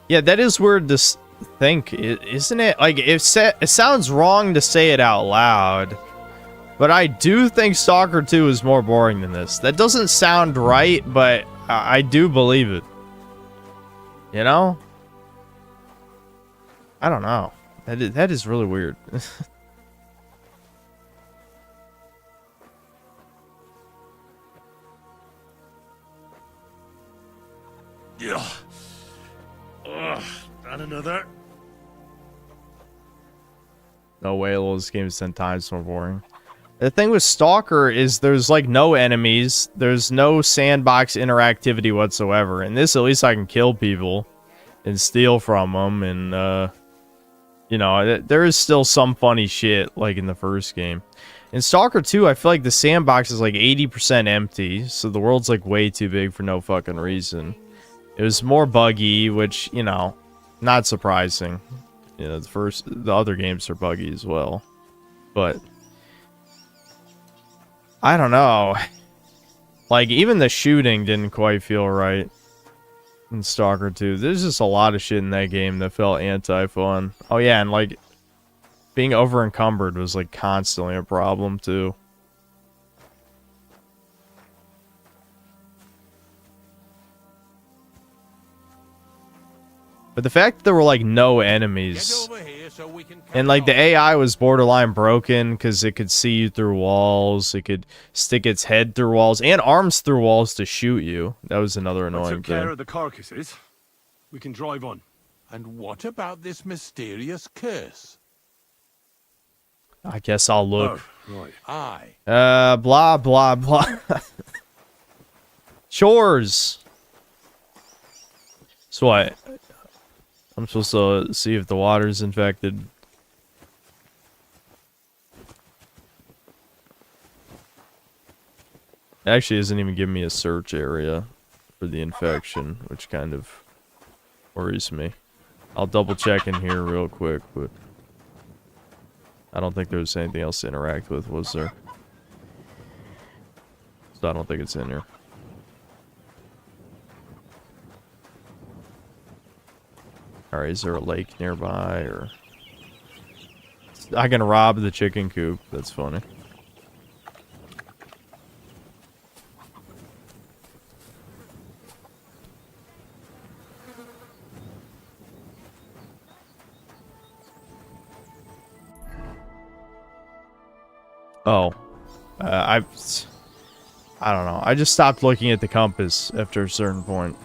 Yeah, that is weird to think, isn't it? Like, it sounds wrong to say it out loud, but I do think Stalker 2 is more boring than this. That doesn't sound right, but I do believe it. You know? I don't know. That is really weird. Yeah. Ugh, and another. No way, this game is 10 times more boring. The thing with Stalker is there's like no enemies. There's no sandbox interactivity whatsoever. In this, at least I can kill people and steal from them. And, you know, there is still some funny shit like in the first game. In Stalker 2, I feel like the sandbox is like 80% empty. So the world's like way too big for no fucking reason. It was more buggy, which, you know, not surprising. You know, the other games are buggy as well. But I don't know. Like, even the shooting didn't quite feel right in Stalker 2. There's just a lot of shit in that game that felt anti-fun. Oh yeah, and like being over encumbered was like constantly a problem too. But the fact that there were like no enemies and like the AI was borderline broken because it could see you through walls, it could stick its head through walls and arms through walls to shoot you. That was another annoying Took care thing. of the carcasses. We can drive on. And what about this mysterious curse? I guess I'll look. Oh, right. Aye. Blah blah blah. Chores. So what? I'm supposed to see if the water's infected. It actually isn't even giving me a search area for the infection, which kind of worries me. I'll double check in here real quick, but I don't think there was anything else to interact with, was there? So I don't think it's in here. Alright, is there a lake nearby, or... I can rob the chicken coop. That's funny. Oh. I don't know. I just stopped looking at the compass after a certain point.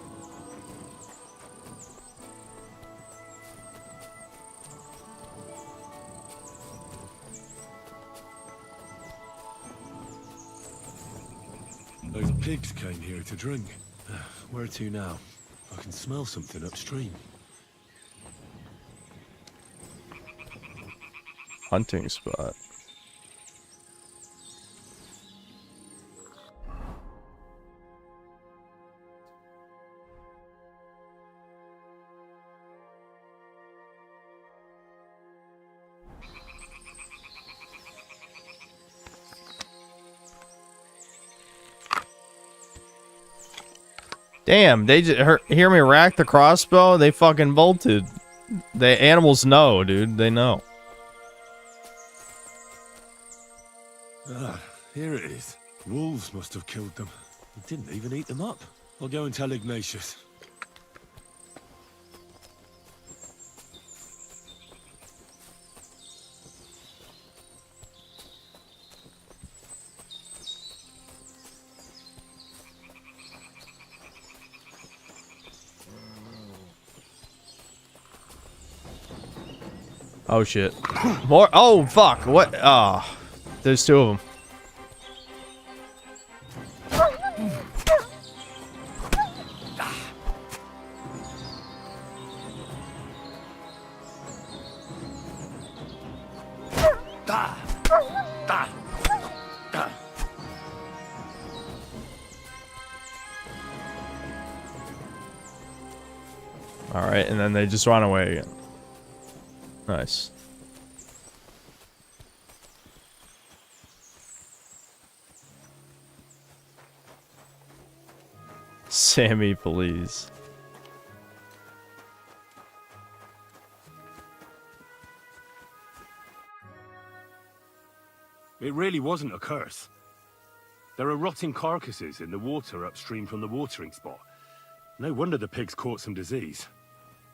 Those pigs came here to drink. Where to now? I can smell something upstream. Hunting spot. Damn, they just hear me rack the crossbow, they fucking bolted. The animals know, dude. They know. Ah, here it is. Wolves must have killed them. They didn't even eat them up. I'll go and tell Ignatius. Oh shit. More. Oh fuck. What? Oh, there's two of them. All right, and then they just run away again. Nice. Sammy, please. It really wasn't a curse. There are rotting carcasses in the water upstream from the watering spot. No wonder the pigs caught some disease.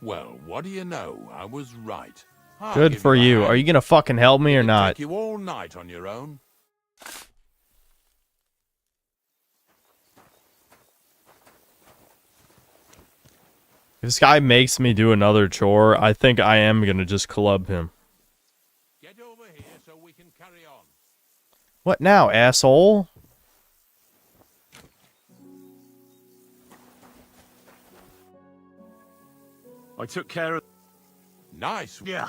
Well, what do you know? I was right. I'll Good give for a you. hand. Are you gonna fucking help me or It'll not? take you all night on your own. If this guy makes me do another chore, I think I am gonna just club him. Get over here so we can carry on. What now, asshole? I took care of... Nice. Yeah.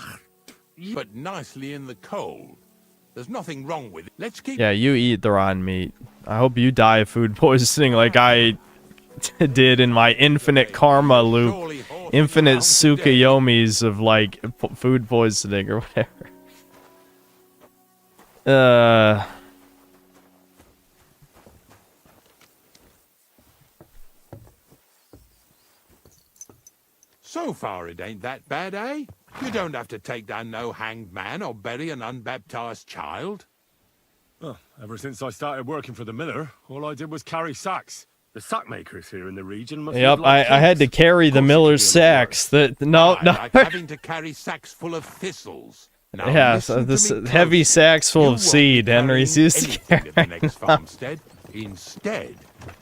But nicely in the cold. There's nothing wrong with it. Let's keep... Yeah, you eat the rotten meat. I hope you die of food poisoning like I did in my infinite karma loop. Infinite Tsukuyomis of, like, food poisoning or whatever. So far, it ain't that bad, eh? You don't have to take down no hanged man or bury an unbaptized child. Well, ever since I started working for the miller, all I did was carry sacks. The sack makers here in the region must Yep, live like I had to kings. carry Of the course miller's you can do sacks. No. Like having to carry sacks full of thistles. Now, Yeah, listen so to this me heavy closely. sacks full You of won't be seed Henry's carrying used to anything carry. to the next farmstead. Instead,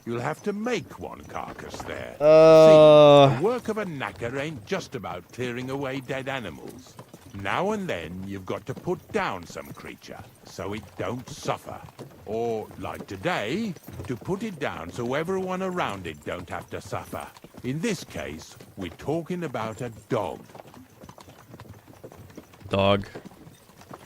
you'll have to make one carcass there. See, the work of a knacker ain't just about clearing away dead animals. Now and then, you've got to put down some creature, so it don't suffer. Or, like today, to put it down so everyone around it don't have to suffer. In this case, we're talking about a dog. Dog.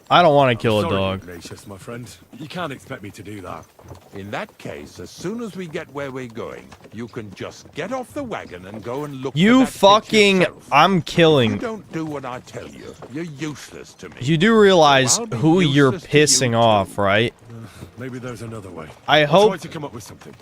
I don't want to kill a Sorry, dog. Ignatius, my friend. You can't expect me to do that. In that case, as soon as we get where we're going, you can just get off the wagon and go and look for You that pitch fucking... yourself. I'm If you killing... don't do what I tell you, you're useless to me. You do realize So I'll be who you're useless to you pissing too. off, right? Maybe there's another way. I I'll hope... try to come up with something.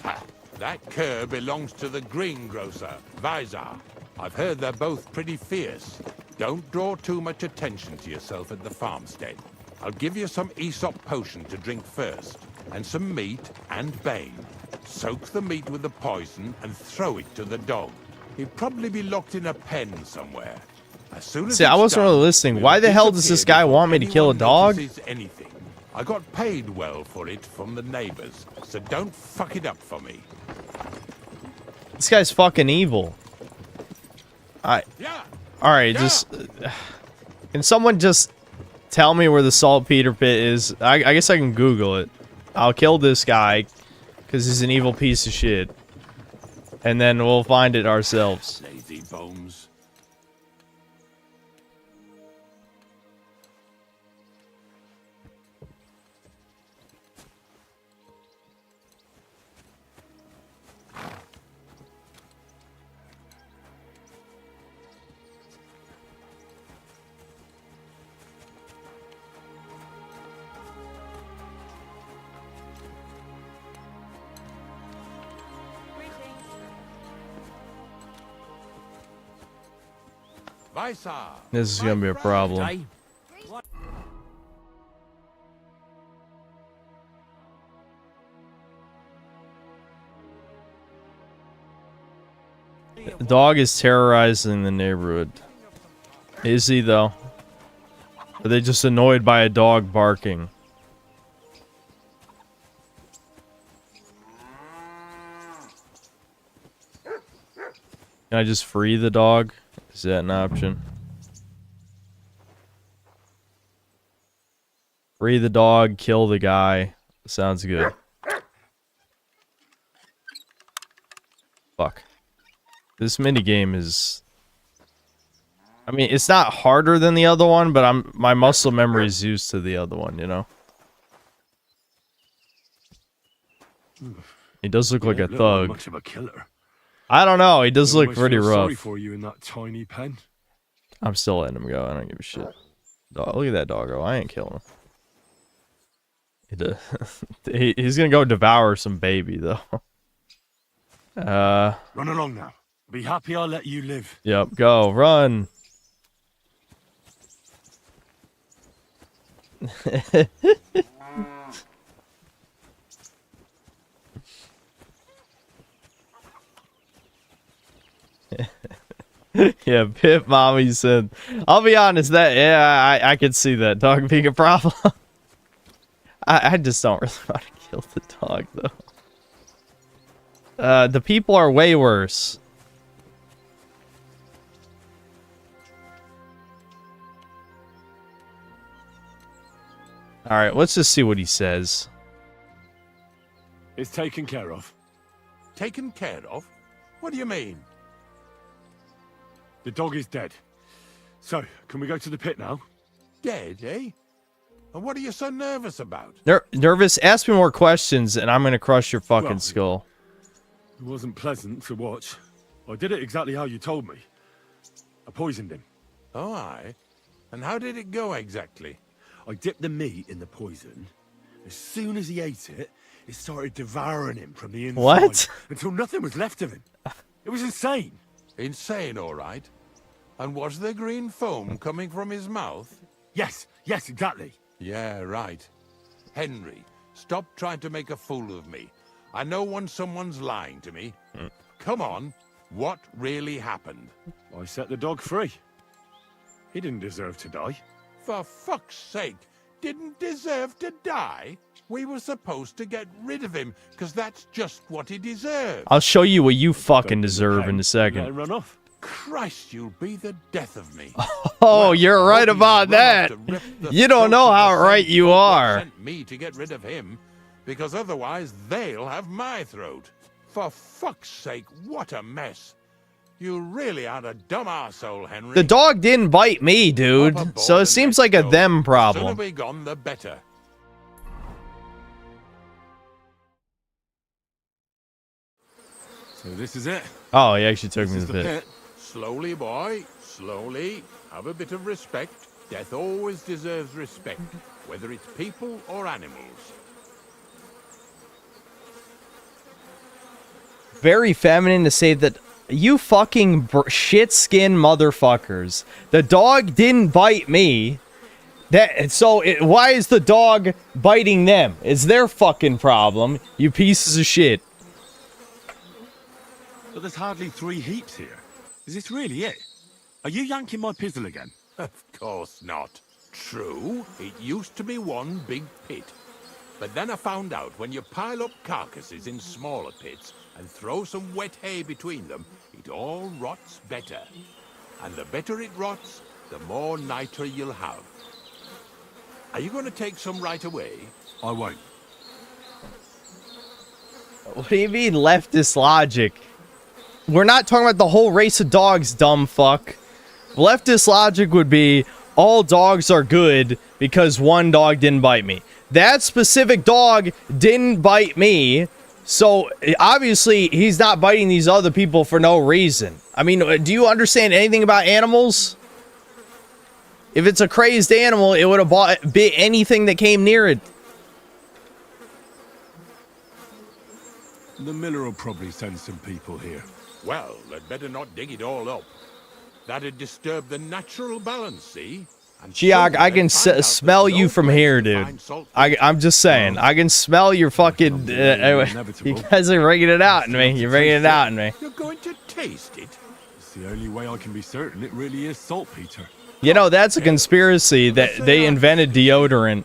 Ha, that cur belongs to the greengrocer, Vizar. I've heard they're both pretty fierce. Don't draw too much attention to yourself at the farmstead. I'll give you some Aesop potion to drink first, and some meat and bane. Soak the meat with the poison and throw it to the dog. He'll probably be locked in a pen somewhere. As soon as See, I it's wasn't done, really listening. we'll Why the hell does this disappear guy before want me to kill a anyone dog? notices anything. I got paid well for it from the neighbors, so don't fuck it up for me. This guy's fucking evil. Yeah. Alright, just... Can someone just tell me where the saltpeter pit is? I guess I can Google it. I'll kill this guy, because he's an evil piece of shit. And then we'll find it ourselves. Lazy bones. Vizar. This is gonna be a problem. The dog is terrorizing the neighborhood. Is he, though? Are they just annoyed by a dog barking? Can I just free the dog? Is that an option? Free the dog, kill the guy. Sounds good. Fuck. This minigame is... I mean, it's not harder than the other one, but my muscle memory is used to the other one, you know? He does look like a thug. Much of a killer. I don't know. He does look pretty rough. Sorry for you in that tiny pen. I'm still letting him go. I don't give a shit. Dog, look at that doggo. I ain't killing him. He's gonna go devour some baby though. Run along now. Be happy I'll let you live. Yep. Go. Run. Yeah, Pip Mommy said, I'll be honest, I could see that dog being a problem. I just don't really want to kill the dog, though. The people are way worse. Alright, let's just see what he says. It's taken care of. Taken care of? What do you mean? The dog is dead. So, can we go to the pit now? Dead, eh? And what are you so nervous about? Nervous? Ask me more questions and I'm gonna crush your fucking skull. It wasn't pleasant to watch. I did it exactly how you told me. I poisoned him. Oh, aye. And how did it go exactly? I dipped the meat in the poison. As soon as he ate it, it started devouring him from the inside. What? Until nothing was left of him. It was insane. Insane, all right. And was there green foam coming from his mouth? Yes, exactly. Yeah, right. Henry, stop trying to make a fool of me. I know when someone's lying to me. Come on, what really happened? I set the dog free. He didn't deserve to die. For fuck's sake, didn't deserve to die? We were supposed to get rid of him, because that's just what he deserved. I'll show you what you fucking deserve in a second. Let him run off. Christ, you'll be the death of me. Oh, Well, you're right about that. You don't know how right you are. Sent me to get rid of him, because otherwise they'll have my throat. For fuck's sake, what a mess. You really are a dumb arsehole, Henry. The dog didn't bite me, dude. So it seems like a them The problem. sooner we gone, the better. So this is it. Oh, he actually took This me is to the the pit. pit. Slowly, boy, slowly. Have a bit of respect. Death always deserves respect, whether it's people or animals. Very feminine to say that you fucking shit-skin motherfuckers. The dog didn't bite me. Why is the dog biting them? It's their fucking problem, you pieces of shit. But there's hardly 3 heaps here. Is this really it? Are you yanking my pizzle again? Of course not. True, it used to be one big pit. But then I found out when you pile up carcasses in smaller pits and throw some wet hay between them, it all rots better. And the better it rots, the more niter you'll have. Are you going to take some right away? I won't. What do you mean leftist logic? We're not talking about the whole race of dogs, dumb fuck. Leftist logic would be all dogs are good because one dog didn't bite me. That specific dog didn't bite me, so obviously he's not biting these other people for no reason. I mean, do you understand anything about animals? If it's a crazed animal, it would have bit anything that came near it. The miller will probably send some people here. Well, they'd better not dig it all up. That'd disturb the natural balance, see? And Giog, I can find out smell there's you no from place here, to dude. find salt. I'm just saying. I can smell your fucking... you guys are bringing it out in me. You're bringing it out in me. You're going to taste it? It's the only way I can be certain it really is saltpeter. You know, that's a conspiracy that they invented deodorant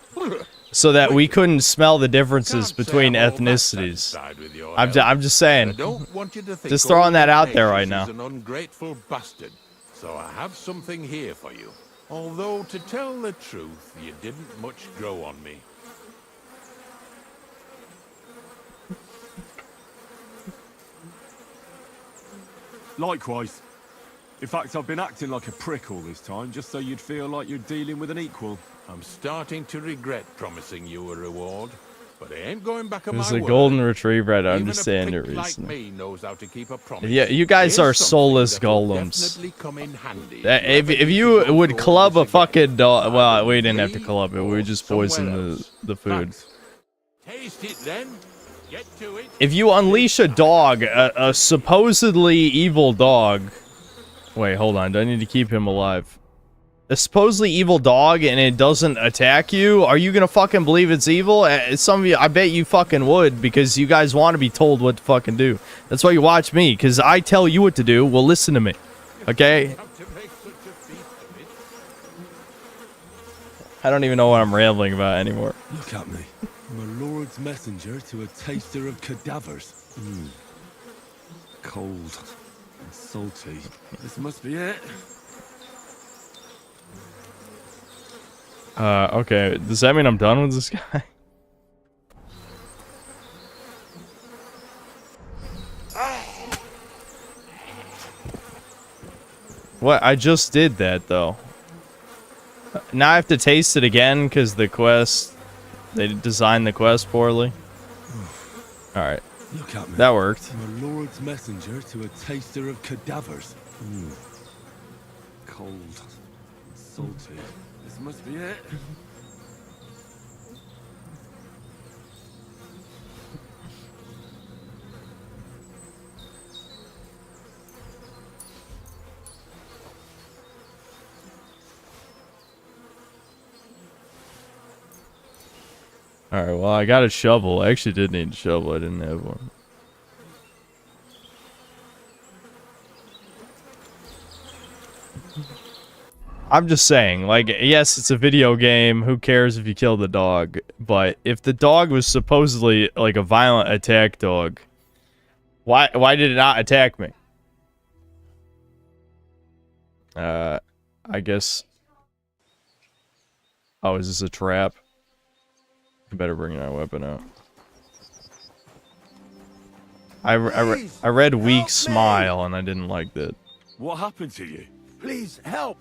so that we couldn't smell the differences Can't say between I'm all that ethnicities. satisfied with your I'm help. just I saying. don't want you to think Just throwing that out there Ignatius right now. is an ungrateful bastard, so I have something here for you. Although, to tell the truth, you didn't much grow on me. Likewise. In fact, I've been acting like a prick all this time, just so you'd feel like you're dealing with an equal. I'm starting to regret promising you a reward, but I ain't going back on my There's a word. golden retriever. I don't Even understand a your prick like reason. me knows how to keep a promise. Yeah, you guys Here's are something soulless that will golems. definitely come in handy If you would club a fucking dog, well, we didn't have to club it. We would just poison the food. Taste it then. Get to it. If you unleash a dog, a supposedly evil dog. Wait, hold on. Do I need to keep him alive? A supposedly evil dog and it doesn't attack you? Are you gonna fucking believe it's evil? Some of you, I bet you fucking would, because you guys want to be told what to fucking do. That's why you watch me, because I tell you what to do. Well, listen to me. Okay? I don't even know what I'm rambling about anymore. Look at me. I'm a lord's messenger to a taster of cadavers. Cold and salty. This must be it. Okay. Does that mean I'm done with this guy? What? I just did that, though. Now I have to taste it again, because the quest... They designed the quest poorly. Alright. Look at me. That worked. I'm a lord's messenger to a taster of cadavers. Cold and salty. This must be it. Alright, well, I got a shovel. I actually did need a shovel. I didn't have one. I'm just saying, like, yes, it's a video game. Who cares if you kill the dog? But if the dog was supposedly, like, a violent attack dog, why did it not attack me? I guess... Oh, is this a trap? I better bring that weapon out. I read weak smile and I didn't like that. What happened to you? Please help.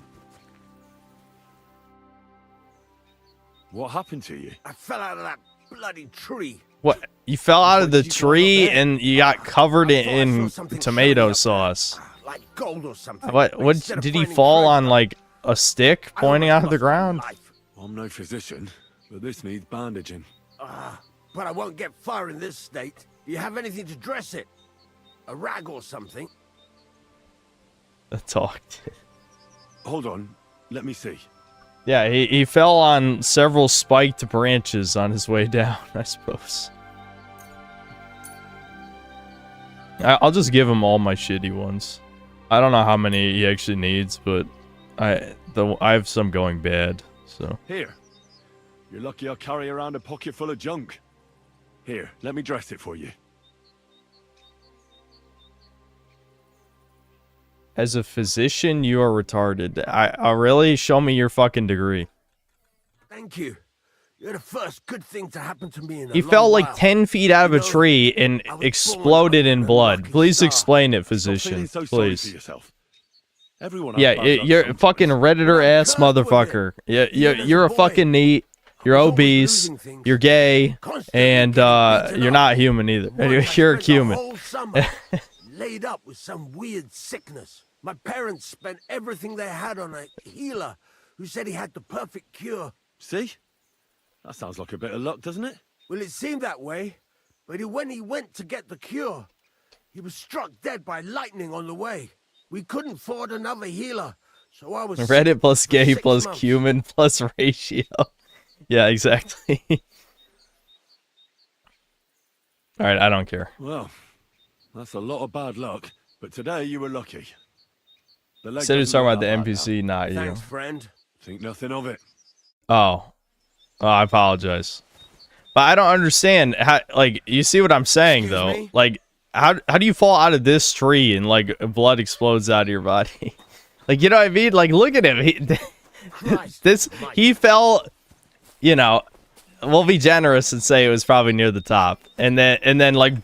What happened to you? I fell out of that bloody tree. What? You fell out of the tree and you got covered in tomato sauce. Like gold or something. What did he fall on, like a stick pointing out of the ground? I'm no physician, but this needs bandaging. But I won't get far in this state. Do you have anything to dress it? A rag or something? The dog did. Hold on, let me see. Yeah, he fell on several spiked branches on his way down, I suppose. I'll just give him all my shitty ones. I don't know how many he actually needs, but I have some going bad, so. Here. You're lucky I carry around a pocket full of junk. Here, let me dress it for you. As a physician, you are retarded. Really? Show me your fucking degree. Thank you. You're the first good thing to happen to me in a He long fell like while. 10 feet out of a tree and exploded in blood. Please explain it, Stop feeling physician. so sorry for Please. yourself. Everyone Yeah, you're a fucking Redditor ass motherfucker. Yeah, you're a fucking neat. You're obese. You're gay, and you're not human either. Anyway, you're a human. Whole summer laid up with some weird sickness. My parents spent everything they had on a healer who said he had the perfect cure. See? That sounds like a bit of luck, doesn't it? Well, it seemed that way, but when he went to get the cure, he was struck dead by lightning on the way. We couldn't afford another healer, so I was Reddit plus gay 6 plus months. cumin plus ratio. Yeah, exactly. Alright, I don't care. Well, that's a lot of bad luck, but today you were lucky. The leg Said he was doesn't talking look about the that bad NPC, not you. Thanks, friend. now. Think nothing of it. Oh, I apologize. But I don't understand how, like, you see what I'm saying, Excuse though? me? Like, how do you fall out of this tree and, like, blood explodes out of your body? Like, you know what I mean? Like, look at him. Christ he fell, you know, we'll be generous and say it was probably near the top. And then like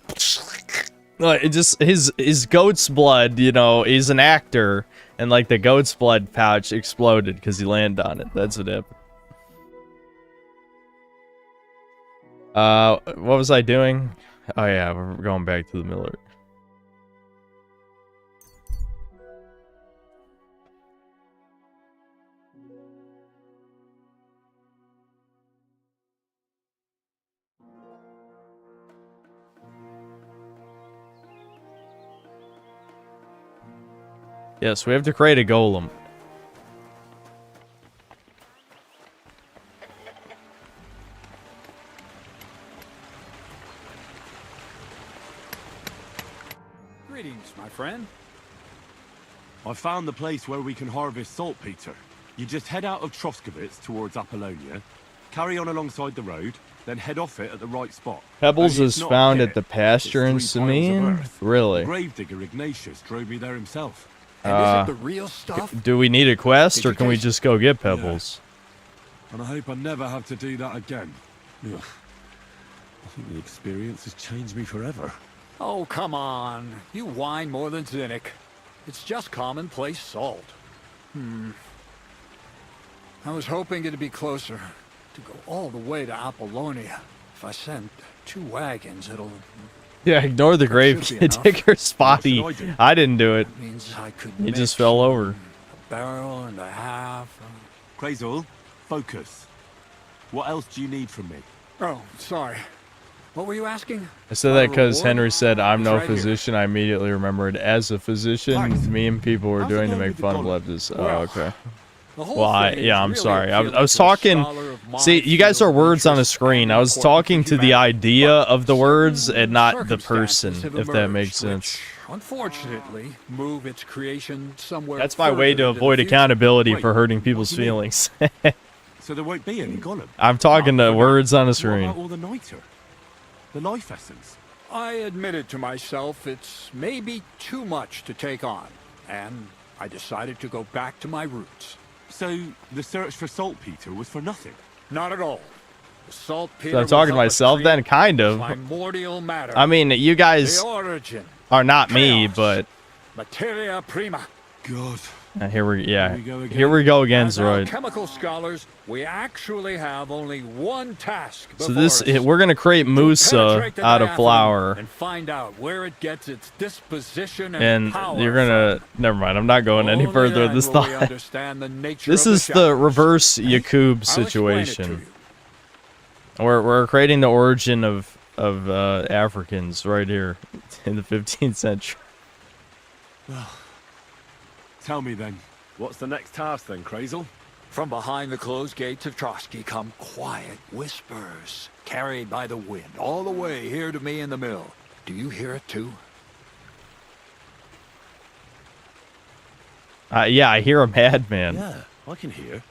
it just his goat's blood, you know, he's an actor, and like the goat's blood pouch exploded because he landed on it. That's what happened. What was I doing? Oh yeah, we're going back to the Miller. Yes, we have to create a golem. Greetings, my friend. I found the place where we can harvest saltpeter. You just head out of Troskovitz towards Apollonia, carry on alongside the road, then head off it at the right spot. Pebbles Only is it's not found a at the pit, pasture in it's 3 piles of Samine? earth. Really? Gravedigger Ignatius drove me there himself. And is it the real stuff? Do we need a quest, or can we just go get Pebbles? And I hope I never have to do that again. Ugh. I think the experience has changed me forever. Oh, come on. You whine more than Zinnik. It's just commonplace salt. I was hoping it'd be closer. To go all the way to Apollonia. If I send 2 wagons, it'll... Yeah, ignore the grave should be enough. digger spotty. What should I didn't do it. means I could He mix just fell over. a barrel and a half. Crazul, focus. What else do you need from me? Oh, sorry. What were you asking? I said that because reward? Henry said, I'm no It's right here. physician. I immediately remembered as a physician, Thanks. me and people were How's it doing to going make with the fun of dollar? leptis. Oh, Well, okay. The whole Well, thing yeah, is I'm really sorry. I appealing was to a talking. scholar of my See, you guys are field, words on a interest, screen. and I was important talking to the humanity. idea of the words and not the Circumstances person, have if that emerged makes sense. which, unfortunately, move its creation somewhere. That's my way further to into the avoid future. accountability Wait, for hurting what people's do you mean? feelings. So there won't be any golem. I'm talking to words on a What screen. about all the niter? The life essence? I admitted to myself it's maybe too much to take on, and I decided to go back to my roots. So the search for saltpeter was for nothing? Not at all. The saltpeter So I'm talking to myself then, kind of. Primordial matter. I mean, you guys the origin. are not me, Chaos. but Materia prima. God. here we Here we go again. here we go again, As Zoid. chemical scholars, we actually have only one task So before this us. we're gonna create To Musa penetrate the out of diaphragm flour, and find out where it gets its disposition and power you're gonna. from. Never mind. I'm not going any Only further with then this will we thought. understand the nature This of is the shadows. reverse Yakub I'll explain it to situation. you. We're creating the origin of Africans right here in the 15th century. Tell me then, what's the next task then, Crazul? From behind the closed gates of Trotsky come quiet whispers, carried by the wind, all the way here to me in the mill. Do you hear it too? Yeah, I hear a madman. Yeah, I can hear.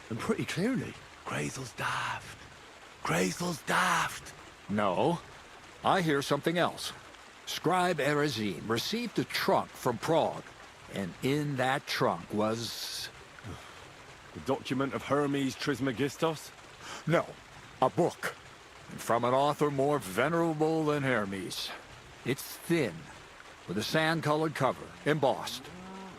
And pretty clearly. Crazul's daft. Crazul's daft. No. I hear something else. Scribe Erezim received a trunk from Prague, and in that trunk was... The document of Hermes Trismegistos? No, a book. And from an author more venerable than Hermes. It's thin, with a sand-colored cover, embossed.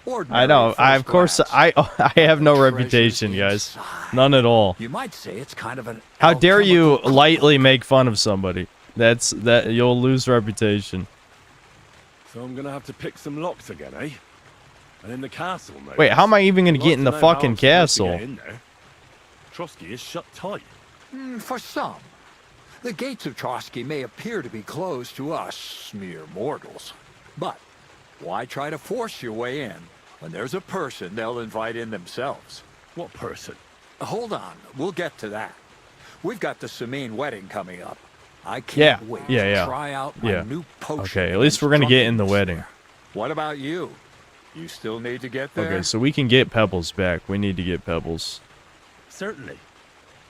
Ordinary I know. I first of course glance. I have no Treasures reputation, guys. inside. None at all. You might say it's kind of an How dare you alchemical lightly make fun of somebody? That you'll lose reputation. So I'm gonna have to pick some locks again, eh? And in the castle, no Wait, how am I even gonna I'd get like in to the know how fucking I'm supposed to get castle? in there. Trotsky is shut tight. For some. The gates of Trotsky may appear to be closed to us, mere mortals. But why try to force your way in when there's a person they'll invite in themselves? What person? Hold on, we'll get to that. We've got the Samine wedding coming up. I can't wait to try out my new potion. Okay, at least we're gonna get in the wedding. What about you? You still need to get there? Okay, so we can get Pebbles back. We need to get Pebbles. Certainly.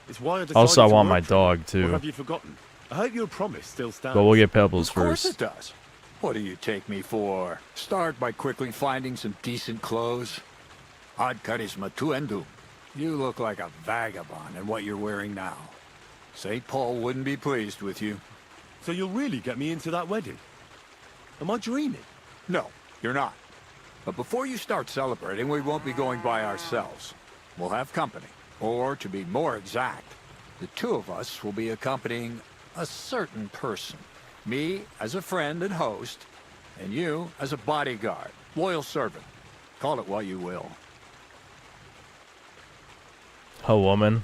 It's why I decided Also, I to want work my for dog you. Or too. have you forgotten? I hope your promise still stands. But we'll get Pebbles Of course first. it does. What do you take me for? Start by quickly finding some decent clothes. Ad charisma tu endum. You look like a vagabond in what you're wearing now. St. Paul wouldn't be pleased with you. So you'll really get me into that wedding? Am I dreaming? No, you're not. But before you start celebrating, we won't be going by ourselves. We'll have company. Or, to be more exact, the two of us will be accompanying a certain person. Me as a friend and host, and you as a bodyguard, loyal servant. Call it what you will. A woman.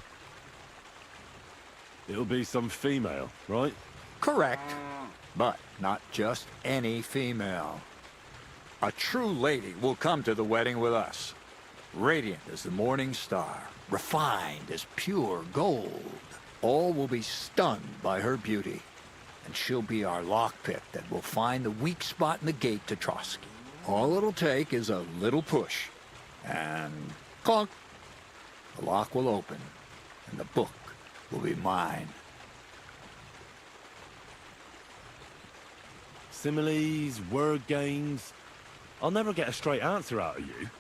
It'll be some female, right? Correct. But not just any female. A true lady will come to the wedding with us. Radiant as the morning star, refined as pure gold. All will be stunned by her beauty. And she'll be our lockpick that will find the weak spot in the gate to Trotsky. All it'll take is a little push. And clunk. The lock will open. And the book will be mine. Similes, word games. I'll never get a straight answer out of you.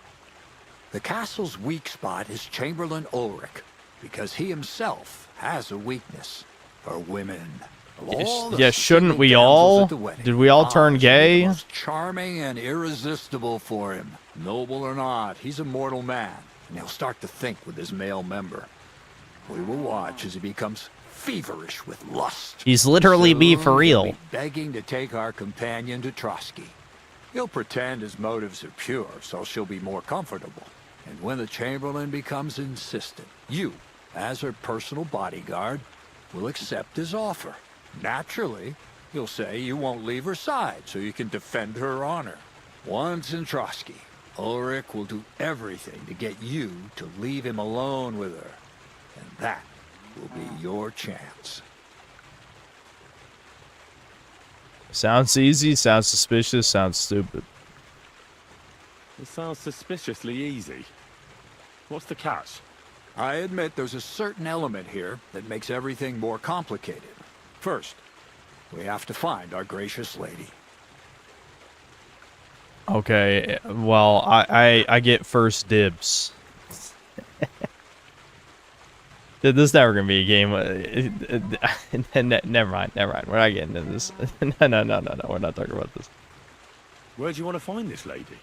The castle's weak spot is Chamberlain Ulrich, because he himself has a weakness for women. Yeah, shouldn't we all? Did we all turn gay? Most charming and irresistible for him. Noble or not, he's a mortal man, and he'll start to think with his male member. We will watch as he becomes feverish with lust. He's literally me for real. He'll be begging to take our companion to Trotsky. He'll pretend his motives are pure, so she'll be more comfortable. And when the Chamberlain becomes insistent, you, as her personal bodyguard, will accept his offer. Naturally, you'll say you won't leave her side so you can defend her honor. Once in Trotsky, Ulrich will do everything to get you to leave him alone with her. And that will be your chance. Sounds easy, sounds suspicious, sounds stupid. It sounds suspiciously easy. What's the catch? I admit there's a certain element here that makes everything more complicated. First, we have to find our gracious lady. Okay, well, I get first dibs. This is never gonna be a game. Never mind. We're not getting into this. No. We're not talking about this. Where do you want to find this lady?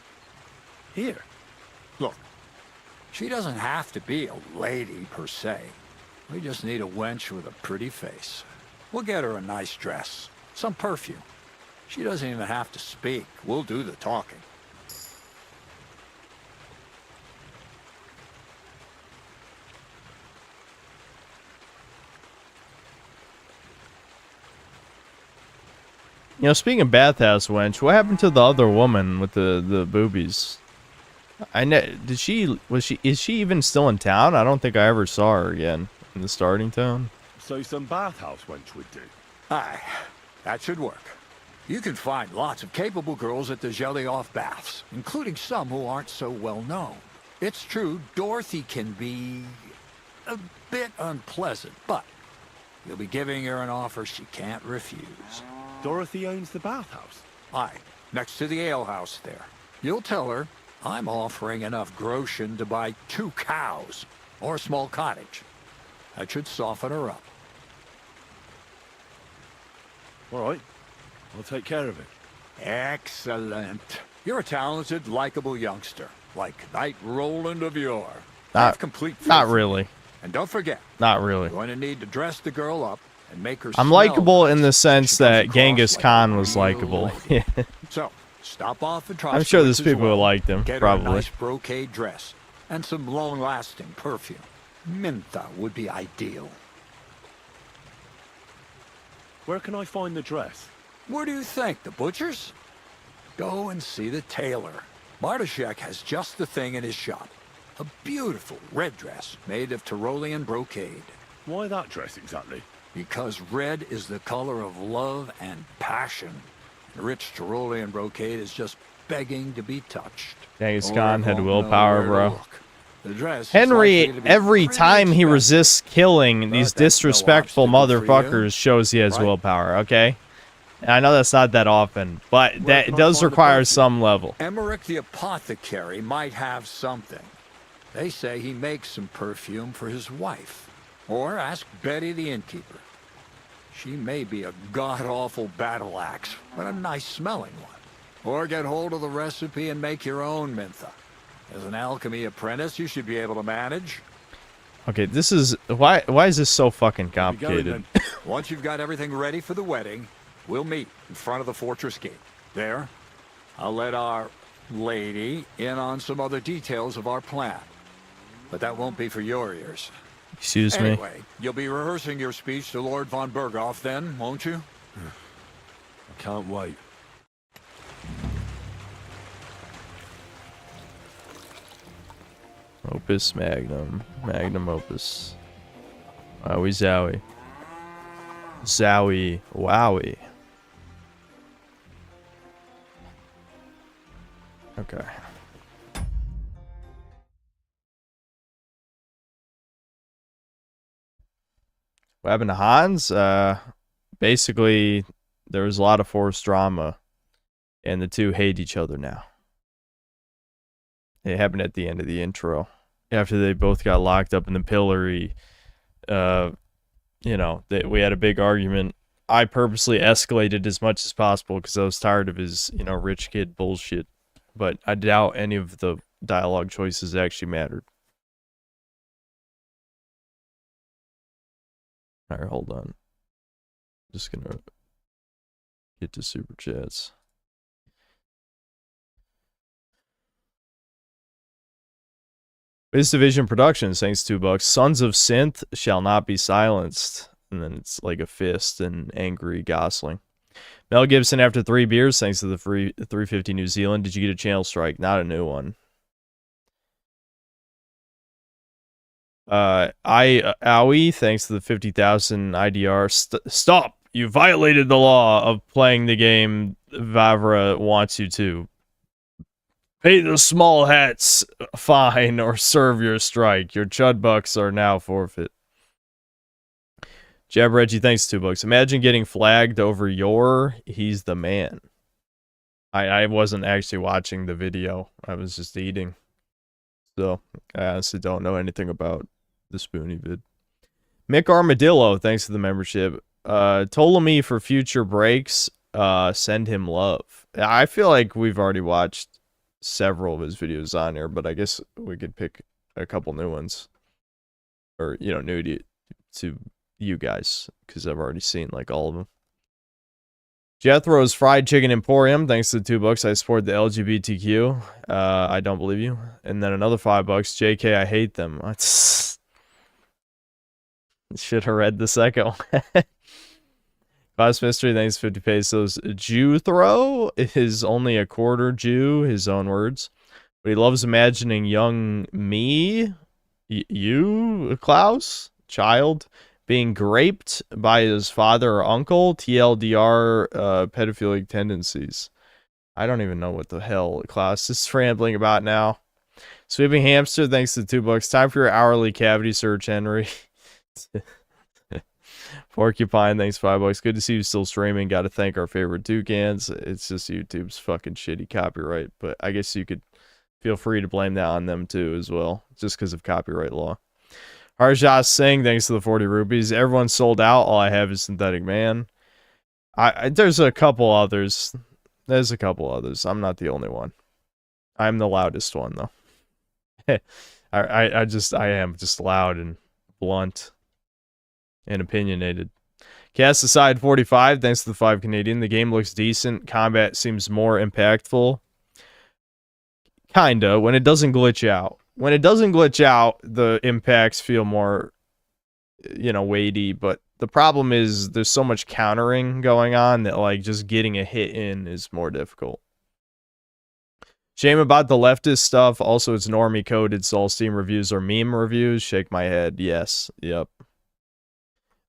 Here. Look, she doesn't have to be a lady per se. We just need a wench with a pretty face. We'll get her a nice dress, some perfume. She doesn't even have to speak. We'll do the talking. You know, speaking of bathhouse wench, what happened to the other woman with the boobies? Is she even still in town? I don't think I ever saw her again in the starting town. So some bathhouse wench would do. Aye, that should work. You can find lots of capable girls at the Jelly-Off baths, including some who aren't so well known. It's true, Dorothy can be a bit unpleasant, but you'll be giving her an offer she can't refuse. Dorothy owns the bathhouse? Aye, next to the alehouse there. You'll tell her I'm offering enough groschen to buy 2 cows or a small cottage. That should soften her up. All right. I'll take care of it. Excellent. You're a talented, likable youngster, like Knight Roland of yore. Not complete. Not really. And don't forget, not really. You're going to need to dress the girl up and make her. I'm likable in the sense that Genghis Khan was likable. Yeah. So stop off and try. I'm sure there's people who liked him. Get Probably. her a nice brocade dress and some long-lasting perfume. Mentha would be ideal. Where can I find the dress? Where do you think? The butcher's? Go and see the tailor. Bartoszek has just the thing in his shop. A beautiful red dress made of Tyrolean brocade. Why that dress exactly? Because red is the color of love and passion. Rich Tyrolean brocade is just begging to be touched. Genghis Khan had willpower, bro. The dress Henry, every time he resists killing these disrespectful motherfuckers, shows he has willpower, okay? And I know that's not that often, but that does require some level. Emmerich the apothecary might have something. They say he makes some perfume for his wife. Or ask Betty the innkeeper. She may be a god-awful battle axe, but a nice-smelling one. Or get hold of the recipe and make your own Mintha. As an alchemy apprentice, you should be able to manage. Okay, this is... Why is this so fucking complicated? Once you've got everything ready for the wedding, we'll meet in front of the fortress gate. There, I'll let our lady in on some other details of our plan. But that won't be for your ears. Excuse me? Anyway, you'll be rehearsing your speech to Lord von Berghoff then, won't you? I can't wait. Opus Magnum. Magnum Opus. Wowie zowie. Zowie. Wowie. Okay. What happened to Hans? Basically, there was a lot of forced drama, and the two hate each other now. It happened at the end of the intro. After they both got locked up in the pillory, you know, we had a big argument. I purposely escalated as much as possible because I was tired of his, you know, rich kid bullshit. But I doubt any of the dialogue choices actually mattered. Alright, hold on. Just gonna get to super chats. Biz Division Productions, thanks $2. Sons of Synth shall not be silenced. And then it's like a fist and angry Gosling. Mel Gibson after 3 beers, thanks to the free 350 New Zealand. Did you get a channel strike? Not a new one. Owie, thanks to the 50,000 IDR. Stop! You violated the law of playing the game Vavra wants you to. Pay the small hats fine or serve your strike. Your chud bucks are now forfeit. Jab Reggie, thanks $2. Imagine getting flagged over he's the man. I wasn't actually watching the video. I was just eating. So, I honestly don't know anything about the Spoonie vid. Mick Armadillo, thanks to the membership. Ptolemy for future breaks. Send him love. I feel like we've already watched several of his videos on here, but I guess we could pick a couple new ones. Or, you know, new to you guys, because I've already seen like all of them. Jethro's Fried Chicken Emporium, thanks to the $2. I support the LGBTQ. I don't believe you. And then another $5. JK, I hate them. Should have read the second one. Class Mystery, thanks 50 pesos. Jethro is only a quarter Jew, his own words. But he loves imagining young me, you, Klaus, child, being raped by his father or uncle, TLDR, pedophilic tendencies. I don't even know what the hell Klaus is rambling about now. Sweeping Hamster, thanks to the $2. Time for your hourly cavity search, Henry. Porcupine, thanks $5. Good to see you still streaming. Got to thank our favorite toucans. It's just YouTube's fucking shitty copyright, but I guess you could feel free to blame that on them too as well, just because of copyright law. Harjot Singh, thanks to the 40 rupees. Everyone's sold out. All I have is Synthetic Man. There's a couple others. There's a couple others. I'm not the only one. I'm the loudest one though. I am just loud and blunt and opinionated. Cast aside 45, thanks to the 5 Canadian. The game looks decent. Combat seems more impactful. Kinda, when it doesn't glitch out. When it doesn't glitch out, the impacts feel more, you know, weighty. But the problem is there's so much countering going on that, like, just getting a hit in is more difficult. Shame about the leftist stuff. Also, it's normie coded, so all Steam reviews are meme reviews. Shake my head. Yes. Yep.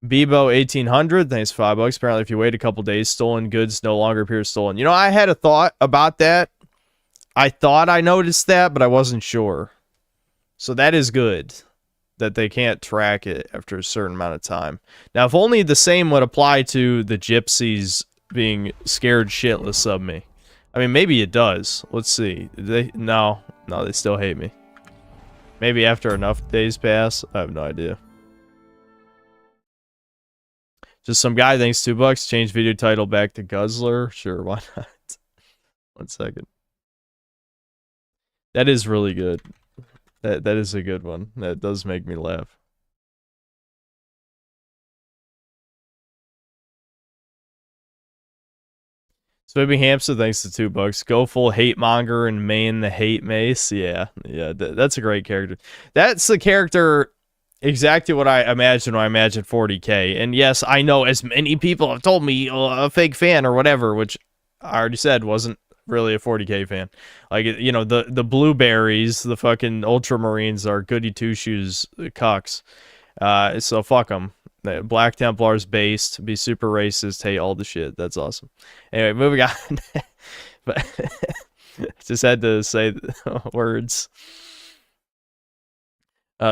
Bebo 1800, thanks $5. Apparently, if you wait a couple days, stolen goods no longer appear stolen. You know, I had a thought about that. I thought I noticed that, but I wasn't sure. So that is good that they can't track it after a certain amount of time. Now, if only the same would apply to the gypsies being scared shitless of me. I mean, maybe it does. Let's see. No, they still hate me. Maybe after enough days pass. I have no idea. Just some guy thanks $2. Change video title back to Guzzler. Sure, why not? 1 second. That is really good. That is a good one. That does make me laugh. Swimming Hamster, thanks to $2. Go full hate monger and main the hate mace. Yeah, that's a great character. That's the character exactly what I imagined when I imagined 40k. And yes, I know as many people have told me a fake fan or whatever, which I already said wasn't really a 40k fan. Like, you know, the blueberries, the fucking ultramarines are goody two shoes cucks. So fuck them. Black Templars based, be super racist, hate all the shit. That's awesome. Anyway, moving on. But just had to say words.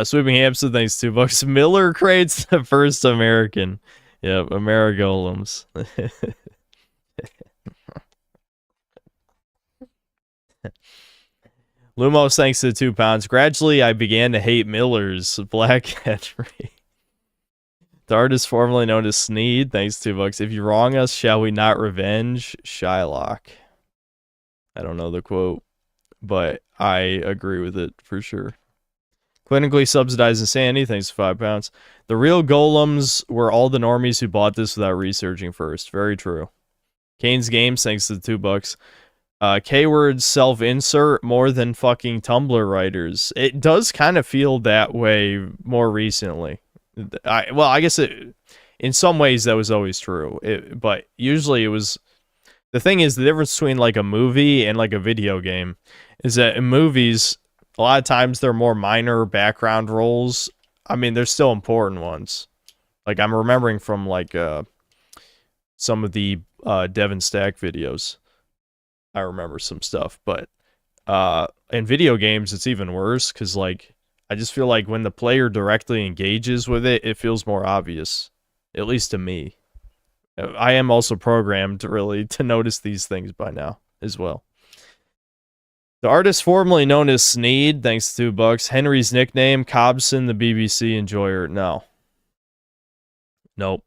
Sweeping Hamster, thanks $2. Miller creates the first American. Yep, Amerigolems. Lumos, thanks to £2. Gradually, I began to hate Millers. Black Henry. The artist formerly known as Sneed, thanks $2. If you wrong us, shall we not revenge? Shylock. I don't know the quote, but I agree with it for sure. Clinically subsidized insanity, thanks to £5. The real golems were all the normies who bought this without researching first. Very true. Kane's Games, thanks to $2. K-word self-insert more than fucking Tumblr writers. It does kind of feel that way more recently. I guess in some ways that was always true, but usually it was. The thing is, the difference between like a movie and like a video game is that in movies, a lot of times they're more minor background roles. I mean, they're still important ones. Like I'm remembering from like some of the Devon Stack videos. I remember some stuff, but in video games it's even worse because like. I just feel like when the player directly engages with it, it feels more obvious. At least to me. I am also programmed really to notice these things by now as well. The artist formerly known as Sneed, thanks to $2. Henry's nickname, Cobson, the BBC enjoyer. No. Nope.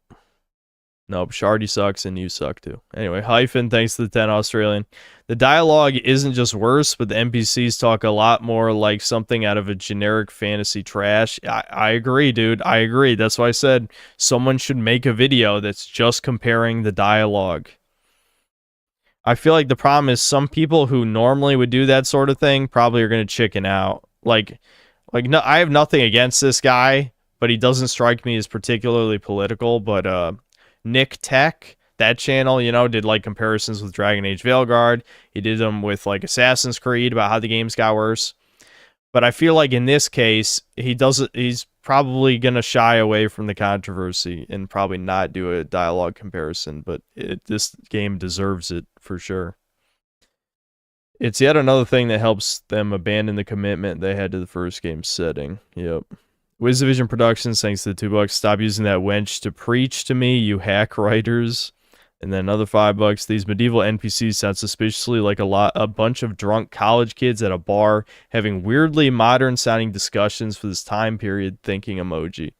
Shardy sucks and you suck too. Anyway, Hyphen, thanks to the 10 Australian. The dialogue isn't just worse, but the NPCs talk a lot more like something out of a generic fantasy trash. I agree, dude. I agree. That's why I said someone should make a video that's just comparing the dialogue. I feel like the problem is some people who normally would do that sort of thing probably are going to chicken out. Like no, I have nothing against this guy, but he doesn't strike me as particularly political, but Nick Tech, that channel, you know, did like comparisons with Dragon Age Veilguard. He did them with like Assassin's Creed about how the games got worse. But I feel like in this case, he's probably going to shy away from the controversy and probably not do a dialogue comparison, but this game deserves it for sure. It's yet another thing that helps them abandon the commitment they had to the first game's setting. Yep. WizDivision Productions, thanks to the $2. Stop using that wench to preach to me, you hack writers. And then another $5. These medieval NPCs sound suspiciously like a bunch of drunk college kids at a bar having weirdly modern-sounding discussions for this time period. Thinking emoji.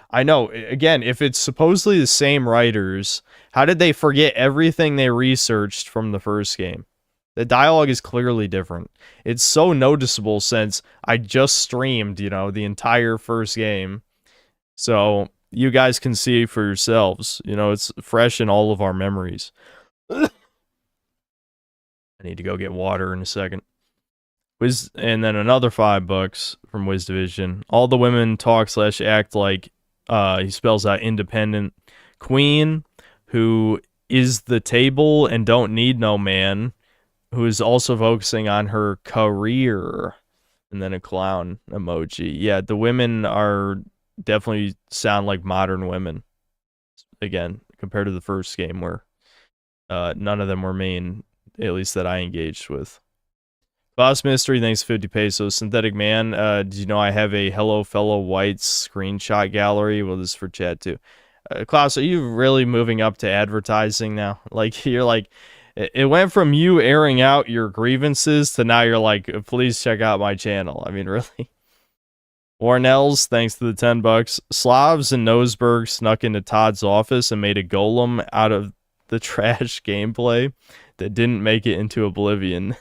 I know. Again, if it's supposedly the same writers, how did they forget everything they researched from the first game? The dialogue is clearly different. It's so noticeable since I just streamed, you know, the entire first game. So you guys can see for yourselves. You know, it's fresh in all of our memories. I need to go get water in a second. And then another $5 from WizDivision. All the women talk / act like, he spells out independent queen, who is the table and don't need no man, who is also focusing on her career, and then a clown emoji. Yeah, the women are definitely sound like modern women. Again, compared to the first game where none of them were main, at least that I engaged with. Boss Mystery, thanks 50 pesos. Synthetic Man, did you know I have a Hello Fellow Whites screenshot gallery? Well, this is for chat too. Klaus, are you really moving up to advertising now? Like, you're like, it went from you airing out your grievances to now you're like, please check out my channel. I mean, really? Ornells, thanks to the $10. Slavs and Noseberg snuck into Todd's office and made a golem out of the trash gameplay that didn't make it into Oblivion.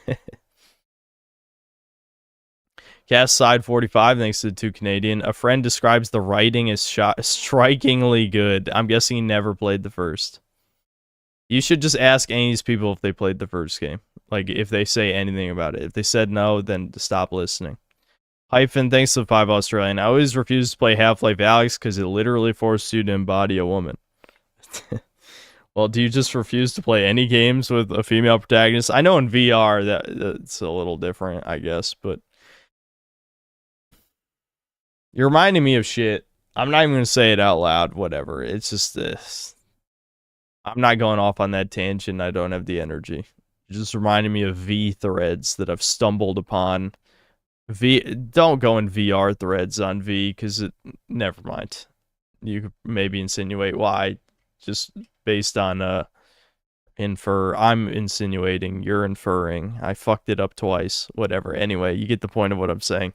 Cast Side 45, thanks to the 2 Canadian. A friend describes the writing as strikingly good. I'm guessing he never played the first. You should just ask any of these people if they played the first game. Like, if they say anything about it. If they said no, then stop listening. Hyphen, thanks to the 5 Australian. I always refuse to play Half-Life Alyx because it literally forced you to embody a woman. Well, do you just refuse to play any games with a female protagonist? I know in VR that's a little different, I guess, but... You're reminding me of shit. I'm not even going to say it out loud, whatever. It's just this. I'm not going off on that tangent. I don't have the energy. It just reminded me of V threads that I've stumbled upon. Don't go in VR threads on V, because never mind. You could maybe insinuate why, just based on infer. I'm insinuating, you're inferring. I fucked it up twice. Whatever. Anyway, you get the point of what I'm saying.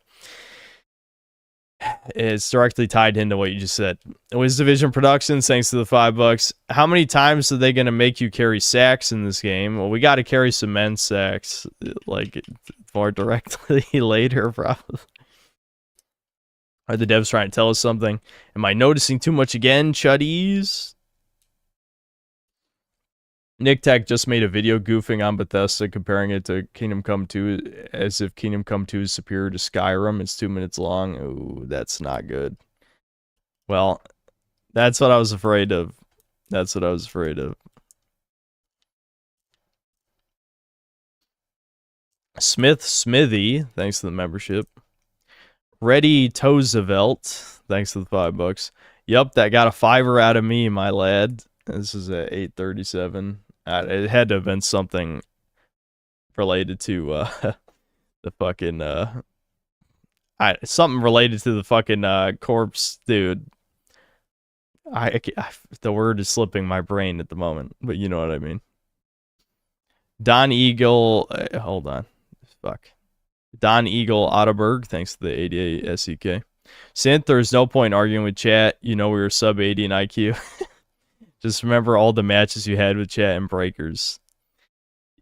It's directly tied into what you just said. Wiz Division Productions, thanks to the $5. How many times are they going to make you carry sacks in this game? Well, we got to carry some men's sacks, like, more directly later, probably. Are the devs trying to tell us something? Am I noticing too much again, chuddies? Nick Tech just made a video goofing on Bethesda, comparing it to Kingdom Come 2, as if Kingdom Come 2 is superior to Skyrim. It's 2 minutes long. Ooh, that's not good. Well, that's what I was afraid of. That's what I was afraid of. Smithy, thanks to the membership. Reddy Toesevelt, thanks to the $5. Yup, that got a $5 out of me, my lad. This is at 8:37. It had to have been something related to the fucking something related to the fucking corpse, dude. The word is slipping my brain at the moment, but you know what I mean. Don Eagle, hold on, fuck. Don Eagle Otterberg, thanks to the 88 SEK. Synth, there's no point arguing with chat. You know we were sub 80 in IQ. Just remember all the matches you had with chat and breakers.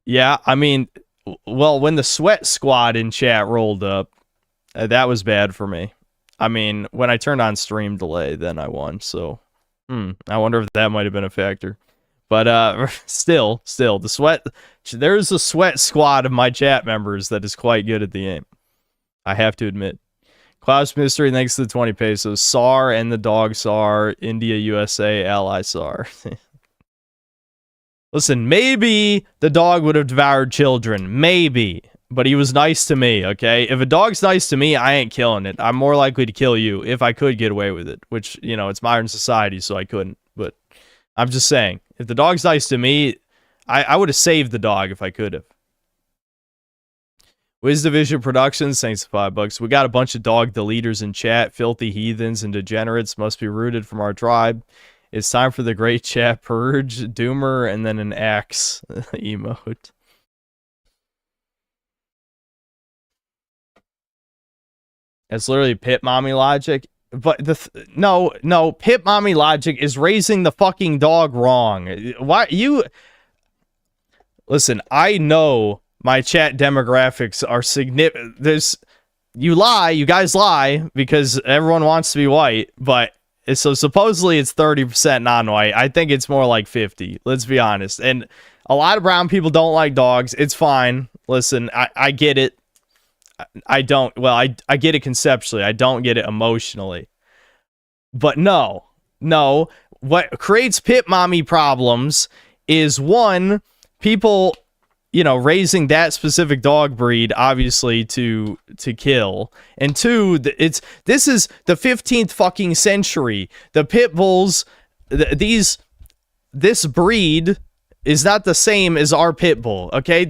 Yeah, I mean, well, when the Sweat Squad in chat rolled up, that was bad for me. I mean, when I turned on stream delay, then I won. So, I wonder if that might have been a factor. But still, there's a Sweat Squad of my chat members that is quite good at the game. I have to admit. Klaus Mystery, thanks to the 20 pesos. SAR and the dog SAR. India, USA, ally SAR. Listen, maybe the dog would have devoured children. Maybe. But he was nice to me, okay? If a dog's nice to me, I ain't killing it. I'm more likely to kill you if I could get away with it. Which, you know, it's modern society, so I couldn't. But I'm just saying, if the dog's nice to me, I would have saved the dog if I could have. Wiz Division Productions, thanks for $5. We got a bunch of dog deleters in chat. Filthy heathens and degenerates must be rooted from our tribe. It's time for the great chat purge, doomer, and then an axe emote. That's literally Pit Mommy logic. But no, Pit Mommy logic is raising the fucking dog wrong. Why you? Listen, I know my chat demographics are significant. You guys lie because everyone wants to be white, but so supposedly it's 30% non-white. I think it's more like 50. Let's be honest. And a lot of brown people don't like dogs. It's fine. Listen, I get it. I get it conceptually. I don't get it emotionally. But no. What creates Pit Mommy problems is, one, people, you know, raising that specific dog breed, obviously, to kill. And two, this is the 15th fucking century. The pit bulls, this breed is not the same as our pit bull, okay?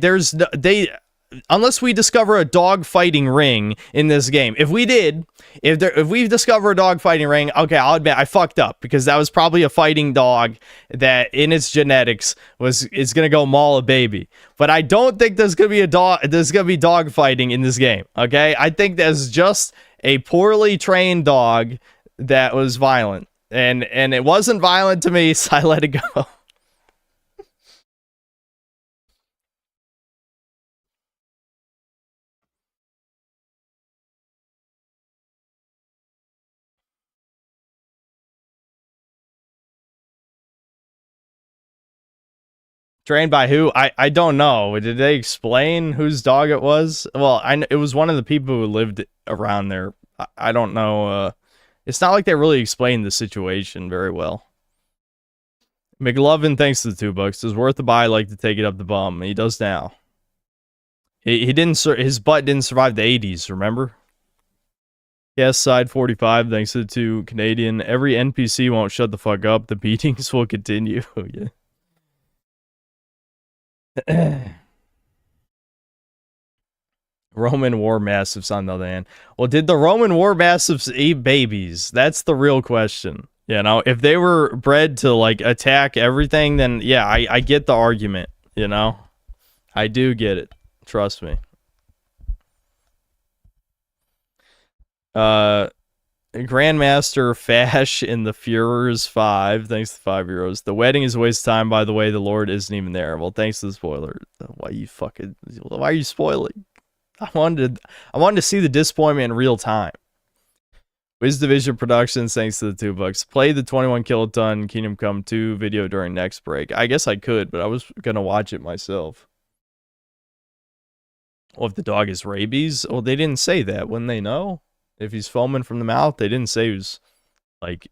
Unless we discover a dog fighting ring in this game. If we did, if we discover a dog fighting ring, okay, I'll admit I fucked up, because that was probably a fighting dog that in its genetics is gonna go maul a baby. But I don't think there's gonna be dog fighting in this game. Okay, I think there's just a poorly trained dog that was violent. And it wasn't violent to me, so I let it go. Trained by who? I don't know. Did they explain whose dog it was? Well, it was one of the people who lived around there. I don't know. It's not like they really explained the situation very well. McLovin, thanks to the $2. Is worth the buy. Like to take it up the bum. He does now. He didn't. His butt didn't survive the 80s. Remember? Yes, side 45. Thanks to the 2 Canadian. Every NPC won't shut the fuck up. The beatings will continue. Yeah. Roman war mastiffs on the other hand. Well, did the Roman war mastiffs eat babies? That's the real question. You know, if they were bred to like attack everything, then yeah, I get the argument, you know? I do get it. Trust me. Grandmaster Fash in the Furers 5. Thanks to 5 euros. The wedding is a waste of time, by the way. The Lord isn't even there. Well, thanks to the spoiler. Why are you spoiling? I wanted to see the disappointment in real time. Wiz Division Productions, thanks to the $2. Play the 21 Kiloton Kingdom Come 2 video during next break. I guess I could, but I was gonna watch it myself. Well, if the dog is rabies? Well, they didn't say that. Wouldn't they know? If he's foaming from the mouth, they didn't say he was, like,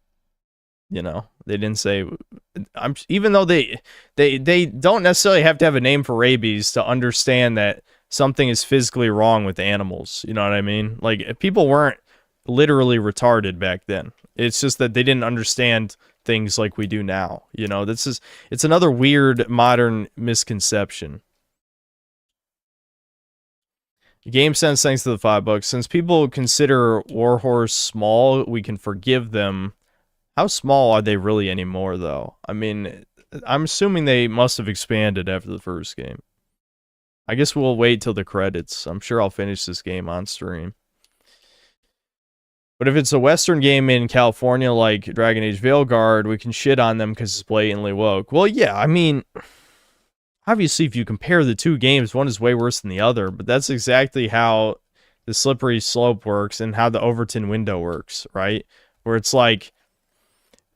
you know, they didn't say. Even though they don't necessarily have to have a name for rabies to understand that something is physically wrong with animals. You know what I mean? Like, people weren't literally retarded back then. It's just that they didn't understand things like we do now. You know, it's another weird modern misconception. Game Sense, thanks to the $5. Since people consider Warhorse small, we can forgive them. How small are they really anymore, though? I mean, I'm assuming they must have expanded after the first game. I guess we'll wait till the credits. I'm sure I'll finish this game on stream. But if it's a Western game in California like Dragon Age Veilguard, we can shit on them because it's blatantly woke. Well, yeah, I mean, obviously, if you compare the two games, one is way worse than the other, but that's exactly how the slippery slope works and how the Overton window works, right? Where it's like,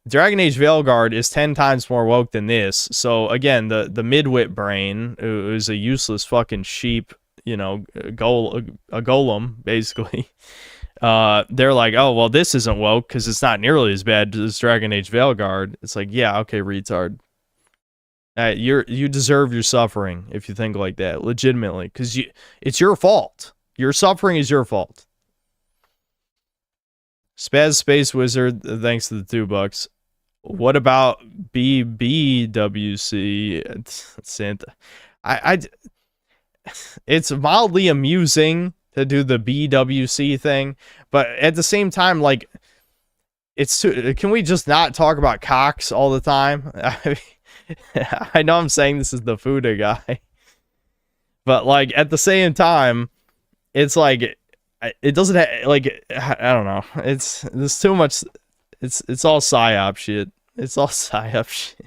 Dragon Age Veilguard is 10 times more woke than this. So, again, the midwit brain, who is a useless fucking sheep, you know, a golem, basically. They're like, oh, well, this isn't woke because it's not nearly as bad as Dragon Age Veilguard. It's like, yeah, okay, retard. You deserve your suffering if you think like that, legitimately, because it's your fault. Your suffering is your fault. Spaz Space Wizard, thanks to the $2. What about BBWC Santa? It's mildly amusing to do the BWC thing, but at the same time, like, can we just not talk about cocks all the time? I mean, I know I'm saying this is the Fuda guy, but like at the same time, it's like it doesn't like, I don't know. There's too much. It's all psyop shit. It's all psyop shit.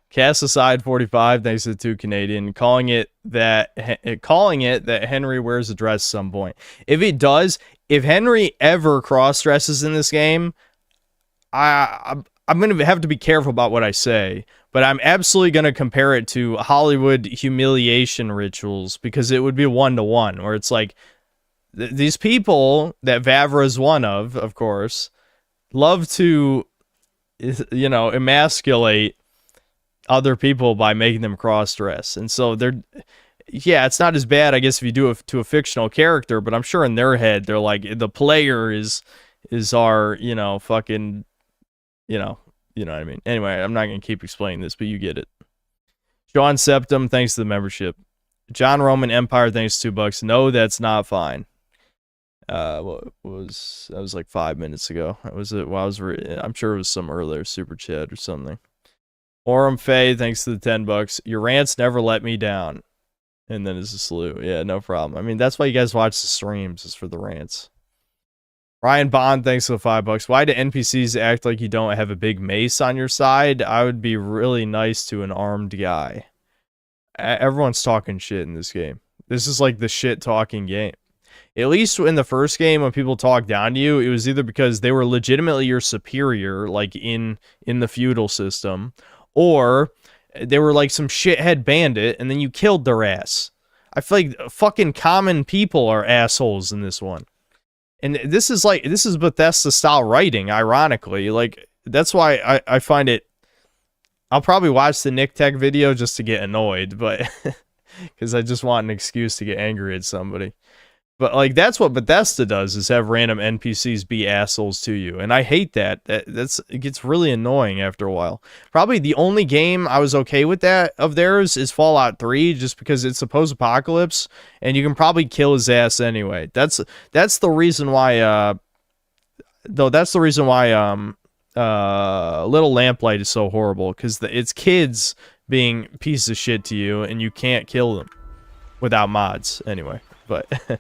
Cast aside 45, thanks to the 2 Canadian, calling it that Henry wears a dress at some point. If he does, if Henry ever cross dresses in this game, I'm gonna have to be careful about what I say. But I'm absolutely gonna compare it to Hollywood humiliation rituals, because it would be 1-to-1, where it's like these people that Vavra is one of course, love to, you know, emasculate other people by making them cross-dress. And so yeah, it's not as bad, I guess, if you do it to a fictional character, but I'm sure in their head, they're like, the player is our, you know, fucking, you know what I mean. Anyway, I'm not going to keep explaining this, but you get it. Sean Septum, thanks to the membership. John Roman Empire, thanks to $2. No, that's not fine. That was like 5 minutes ago. That was it. Well, I'm sure it was some earlier super chat or something. Orem Faye, thanks to the 10 bucks. Your rants never let me down. And then it's a salute. Yeah, no problem. I mean, that's why you guys watch the streams, is for the rants. Ryan Bond, thanks for the 5 bucks. Why do NPCs act like you don't have a big mace on your side? I would be really nice to an armed guy. Everyone's talking shit in this game. This is like the shit talking game. At least in the first game, when people talked down to you, it was either because they were legitimately your superior, like in the feudal system, or they were like some shithead bandit, and then you killed their ass. I feel like fucking common people are assholes in this one. And this is Bethesda style writing, ironically. Like, that's why I find it... I'll probably watch the Nick Tech video just to get annoyed, but... because I just want an excuse to get angry at somebody. But, like, that's what Bethesda does, is have random NPCs be assholes to you. And I hate that. It gets really annoying after a while. Probably the only game I was okay with that of theirs is Fallout 3, just because it's a post-apocalypse, and you can probably kill his ass anyway. That's the reason why, Little Lamplight is so horrible, because it's kids being pieces of shit to you, and you can't kill them without mods, anyway. But...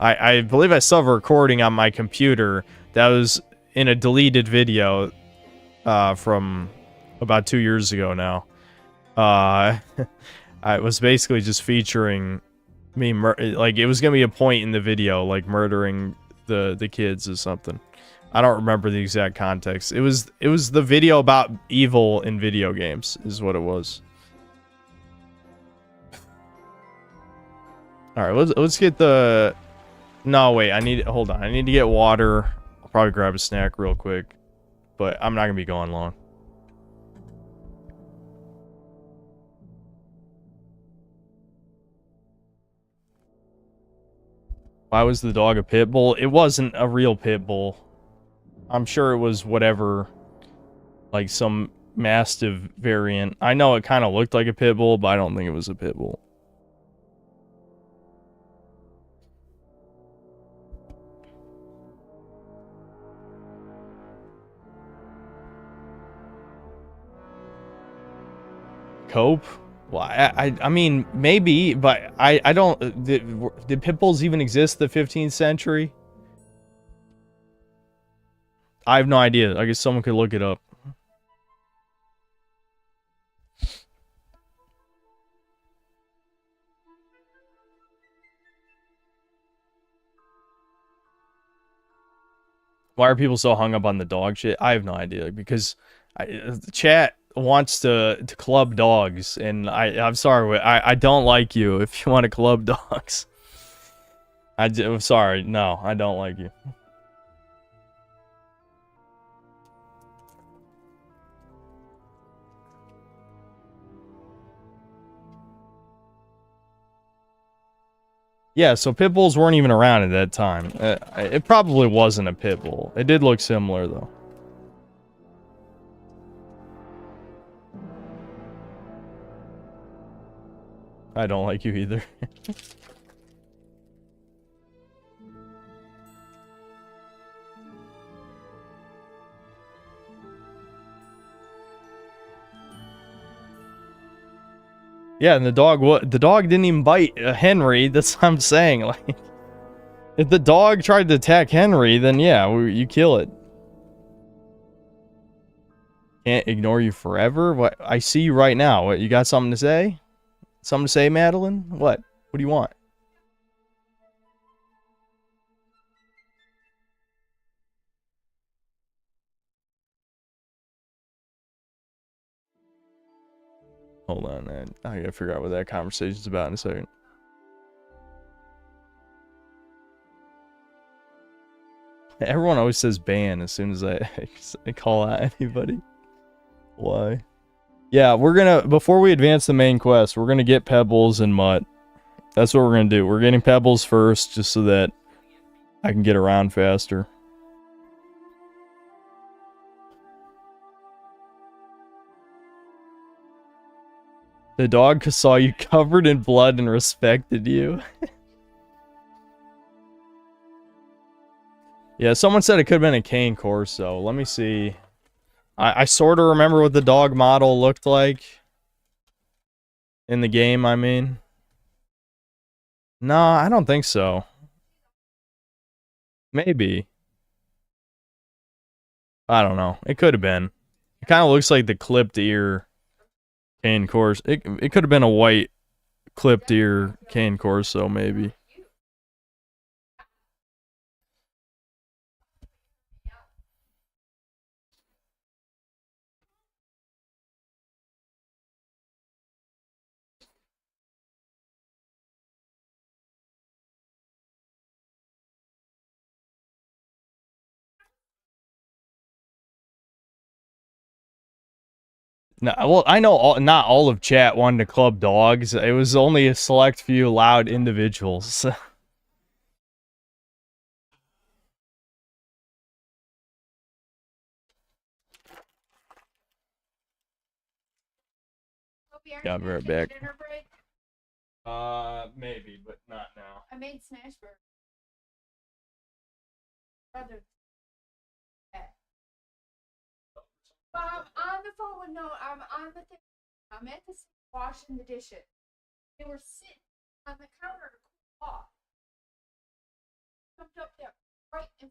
I believe I still have a recording on my computer that was in a deleted video from about 2 years ago now. I was basically just featuring me, like, it was going to be a point in the video, like, murdering the kids or something. I don't remember the exact context. It was the video about evil in video games, is what it was. Alright, let's get the... No, wait, hold on. I need to get water. I'll probably grab a snack real quick. But I'm not going to be going long. Why was the dog a pit bull? It wasn't a real pit bull. I'm sure it was whatever, like some mastiff variant. I know it kind of looked like a pit bull, but I don't think it was a pit bull. Cope? Well, I mean, maybe, but I don't... Did pit bulls even exist in the 15th century? I have no idea. I guess someone could look it up. Why are people so hung up on the dog shit? I have no idea. Because the chat wants to club dogs, and I'm sorry, I don't like you if you want to club dogs. I'm sorry, no, I don't like you. Yeah, so pit bulls weren't even around at that time. It probably wasn't a pit bull. It did look similar, though. I don't like you either. Yeah, and the dog didn't even bite Henry. That's what I'm saying. Like, if the dog tried to attack Henry, then yeah, you kill it. Can't ignore you forever. What? I see you right now. What? You got something to say? Something to say, Madeline? What? What do you want? Hold on, man. I gotta figure out what that conversation's about in a second. Everyone always says ban as soon as I call out anybody. Why? Yeah, we're gonna, before we advance the main quest, we're gonna get Pebbles and Mutt. That's what we're gonna do. We're getting Pebbles first, just so that I can get around faster. The dog saw you covered in blood and respected you. Yeah, someone said it could have been a cane Corso. Let me see. I sort of remember what the dog model looked like in the game, I mean. No, I don't think so. Maybe. I don't know. It could have been. It kind of looks like the clipped ear cane course. It could have been a white clipped ear cane corso, maybe. No, well, I know not all of chat wanted to club dogs. It was only a select few loud individuals. Yeah, I'll be right back. Maybe, but not now. I made smash burgers. Brother. But I'm on the phone. No, I'm on the thing. I'm at the sink washing the dishes. They were sitting on the counter to cool off. Jumped up there right in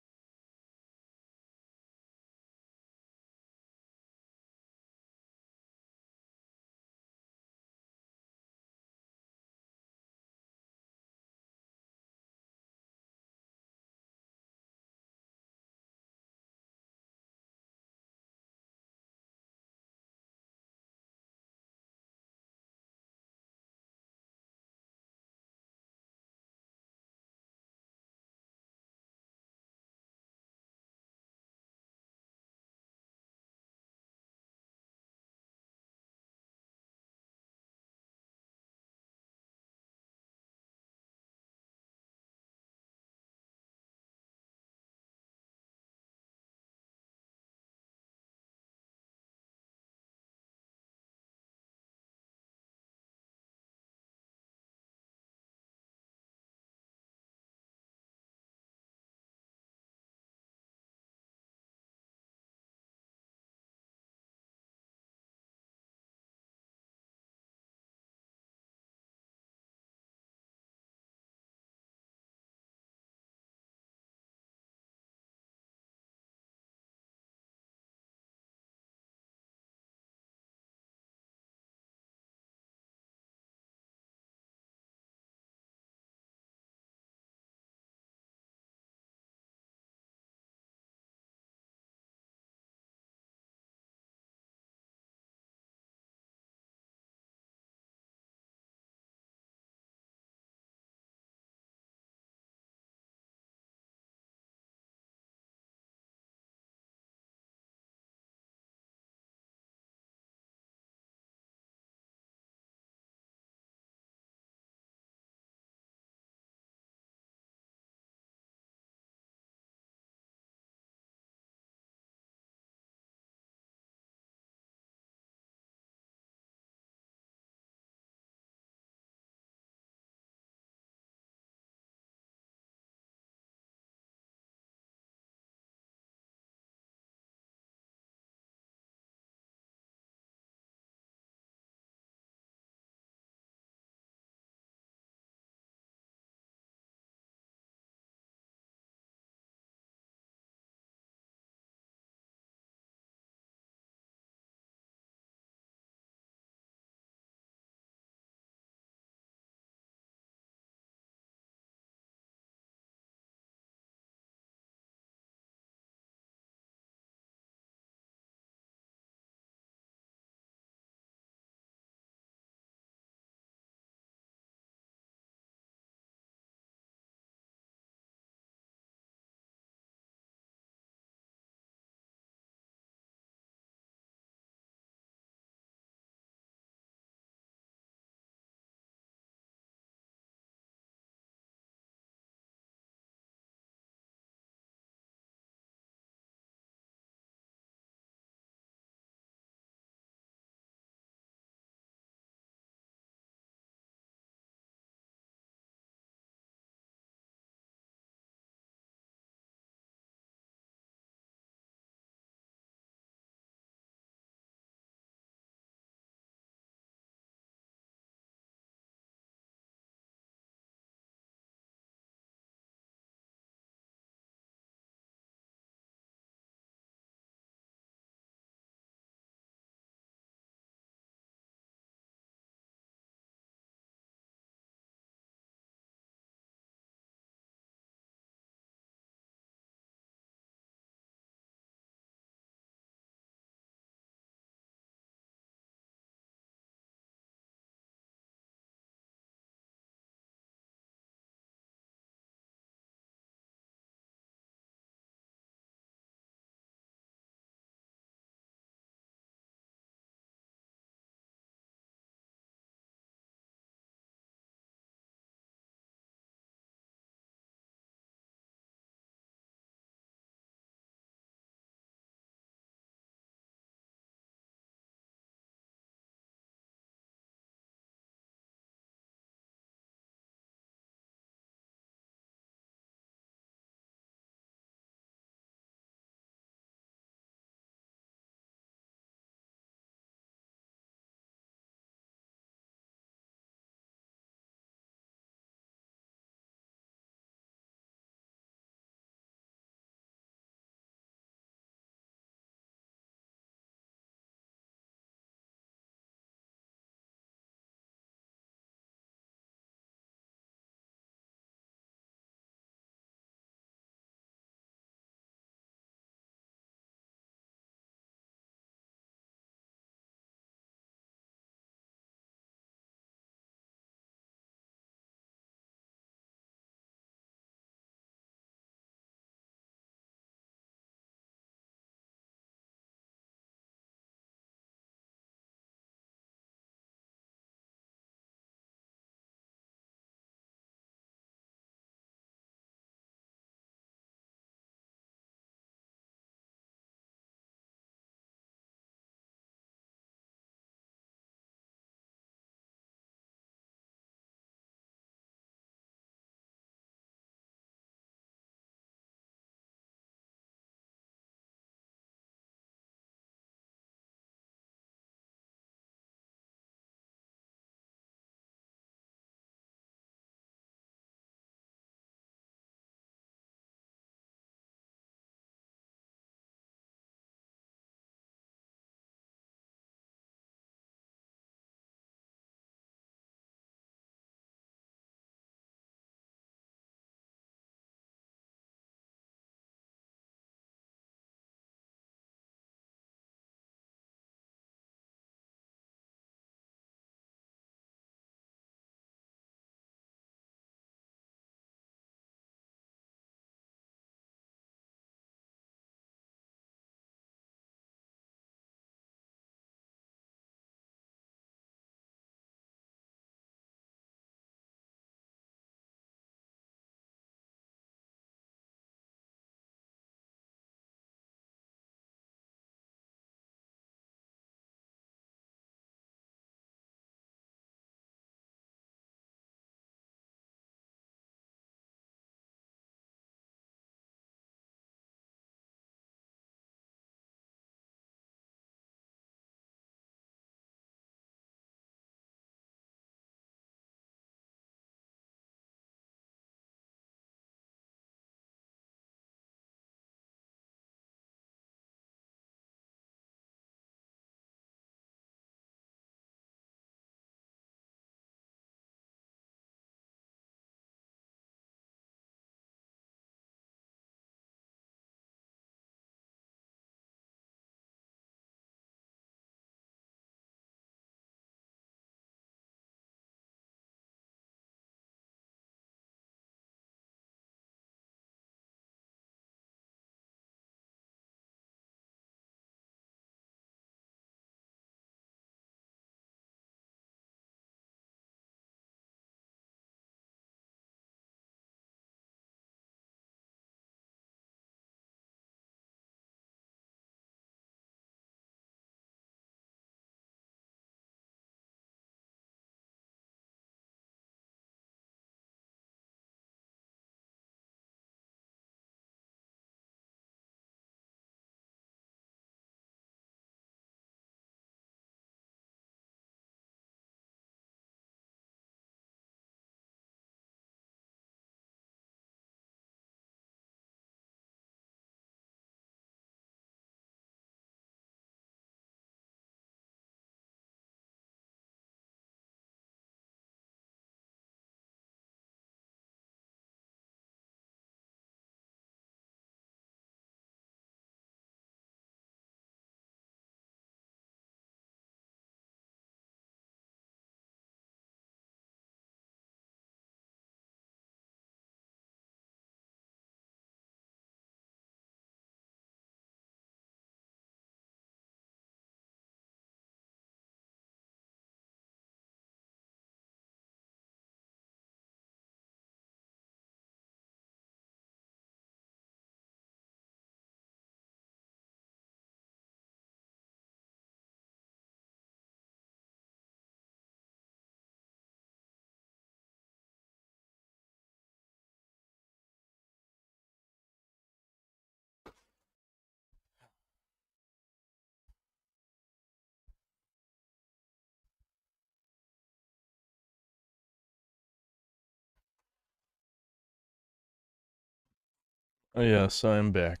Oh yes, I am back.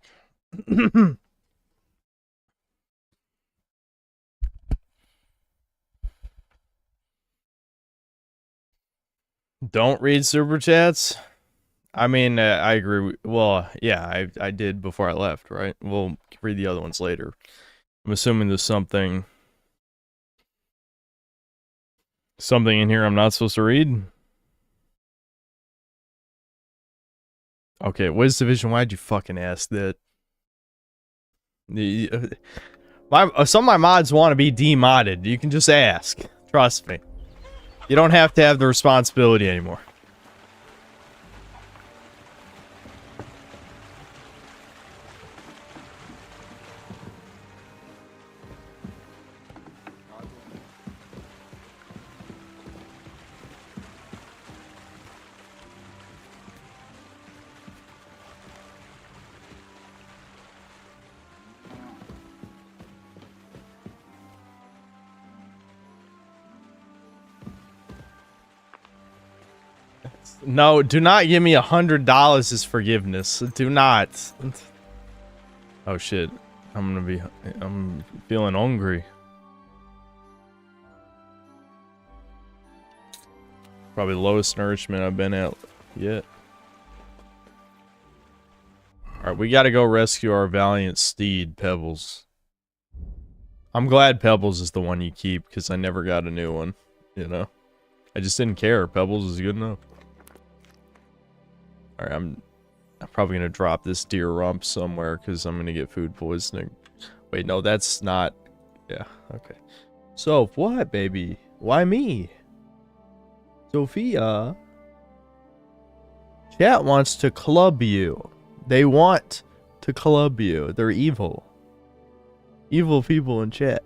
Don't read super chats. I mean, I agree. Well, yeah, I did before I left, right? We'll read the other ones later. I'm assuming there's something in here I'm not supposed to read. Okay, Wiz Division, why'd you fucking ask that? Some of my mods want to be demodded. You can just ask. Trust me. You don't have to have the responsibility anymore. No, do not give me $100 as forgiveness. Do not. Oh shit. I'm feeling hungry. Probably the lowest nourishment I've been at yet. Alright, we gotta go rescue our valiant steed, Pebbles. I'm glad Pebbles is the one you keep, because I never got a new one, you know? I just didn't care. Pebbles is good enough. Alright, I'm probably gonna drop this deer rump somewhere, because I'm gonna get food poisoning. Wait, no, that's not... Yeah, okay. So, what, baby? Why me? Sophia? Chat wants to club you. They want to club you. They're evil. Evil people in chat.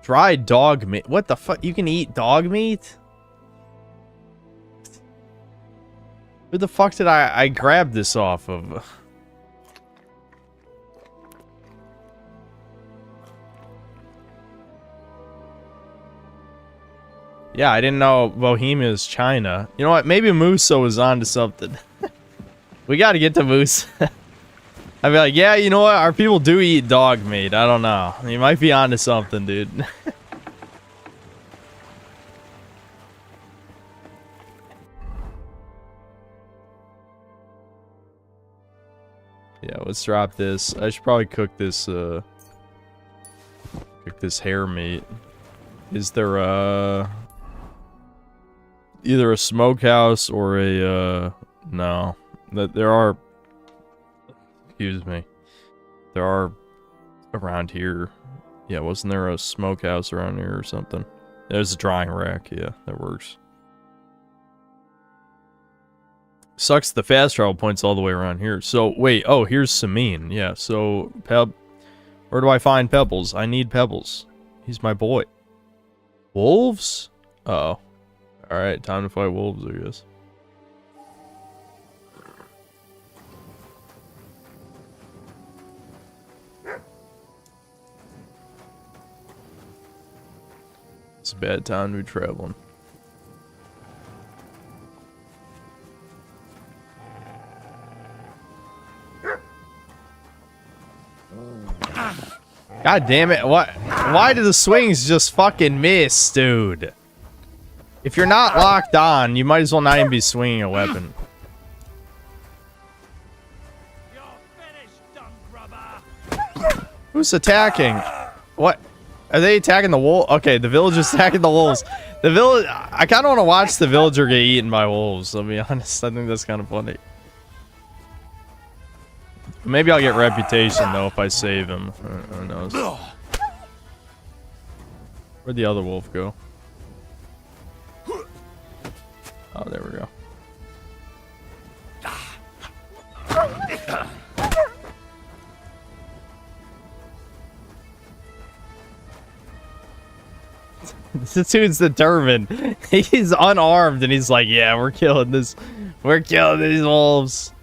Dried dog meat. What the fuck? You can eat dog meat? Who the fuck did I grab this off of? Yeah, I didn't know Bohemia is China. You know what? Maybe Muso was onto something. We gotta get to Moose. I'd be like, yeah, you know what? Our people do eat dog meat. I don't know. You might be onto something, dude. Yeah, let's drop this. I should probably cook this hare meat. Is there either a smokehouse or a no. There are, excuse me, there are around here. Yeah, wasn't there a smokehouse around here or something? There's a drying rack. Yeah, that works. Sucks the fast travel points all the way around here. So wait, oh, here's Samin. Yeah, so where do I find Pebbles? I need Pebbles. He's my boy. Wolves? Uh-oh. Alright, time to fight wolves, I guess. It's a bad time to be traveling. God damn it, what? Why do the swings just fucking miss, dude? If you're not locked on, you might as well not even be swinging a weapon. Who's attacking? What? Are they attacking the wolf? Okay, the villager's attacking the wolves. The village. I kind of want to watch the villager get eaten by wolves. I'll be honest. I think that's kind of funny. Maybe I'll get reputation though if I save him. Who knows? Where'd the other wolf go? Oh, there we go. This dude's determined. He's unarmed and he's like, yeah, we're killing this. We're killing these wolves.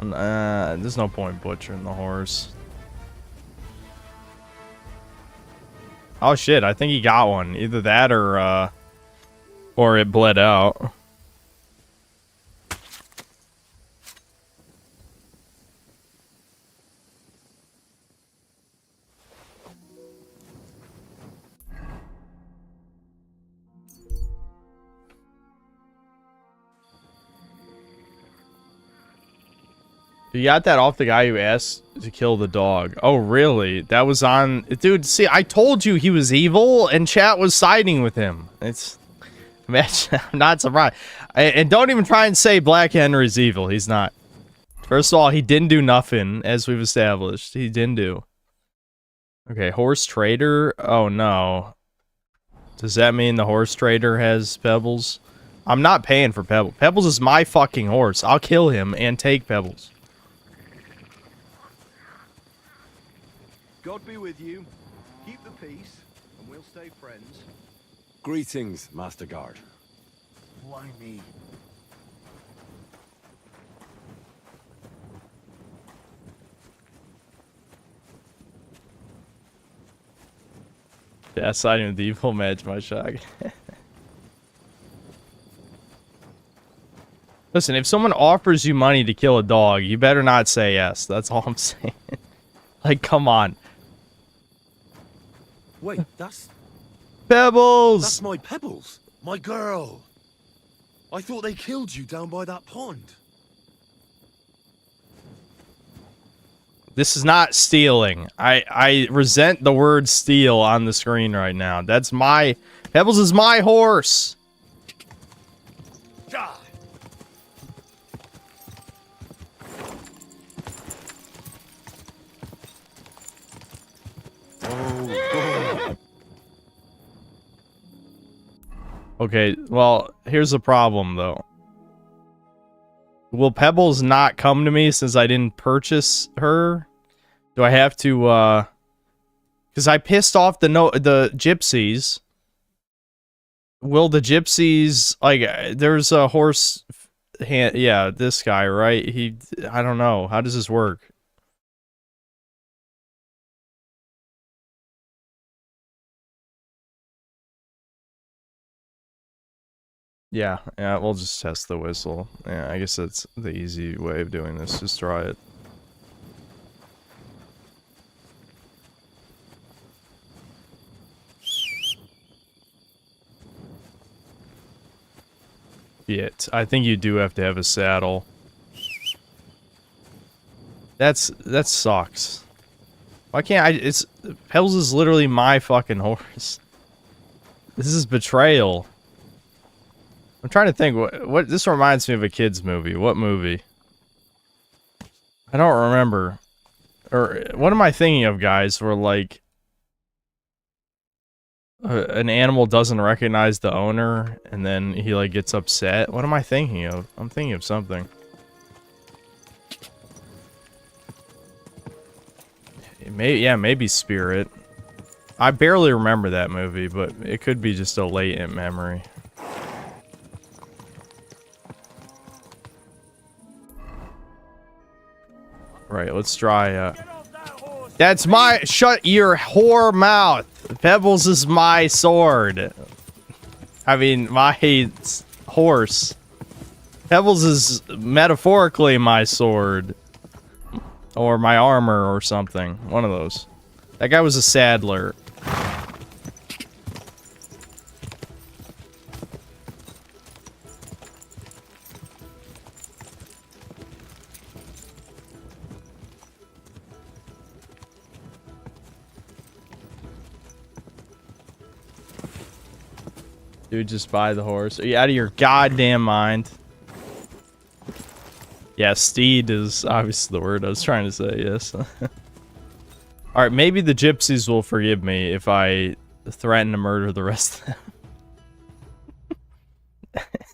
There's no point butchering the horse. Oh shit, I think he got one. Either that or it bled out. You got that off the guy who asked to kill the dog. Oh, really? That was on... Dude, see, I told you he was evil, and chat was siding with him. It's... I'm not surprised. And don't even try and say Black Henry's evil. He's not. First of all, he didn't do nothing, as we've established. He didn't do. Okay, horse trader? Oh, no. Does that mean the horse trader has Pebbles? I'm not paying for Pebbles. Pebbles is my fucking horse. I'll kill him and take Pebbles. God be with you. Keep the peace, and we'll stay friends. Greetings, Master Guard. Why me? Yeah, siding with the evil match my shot. Listen, if someone offers you money to kill a dog, you better not say yes. That's all I'm saying. Like, come on. Wait, that's Pebbles! my Pebbles, my girl. I thought they killed you down by that pond. This is not stealing. I resent the word steal on the screen right now. That's my... Pebbles is my horse! Die. Okay, well, here's the problem, though. Will Pebbles not come to me since I didn't purchase her? Do I have to, because I pissed off the gypsies. Will the gypsies, like, there's a horse... yeah, this guy, right? I don't know. How does this work? Yeah, we'll just test the whistle. Yeah, I guess that's the easy way of doing this. Just try it. I think you do have to have a saddle. That sucks. Why can't I? Pebbles is literally my fucking horse. This is betrayal. I'm trying to think, what this reminds me of a kid's movie. What movie? I don't remember. Or, what am I thinking of, guys, where, like, an animal doesn't recognize the owner, and then he, like, gets upset? What am I thinking of? I'm thinking of something. Maybe Spirit. I barely remember that movie, but it could be just a latent memory. Right, let's try, That's my- Shut your whore mouth! Pebbles is my sword. I mean, my horse. Pebbles is metaphorically my sword. Or my armor or something. One of those. That guy was a saddler. Dude, just buy the horse. Are you out of your goddamn mind? Yeah, steed is obviously the word I was trying to say, yes. Alright, maybe the gypsies will forgive me if I threaten to murder the rest of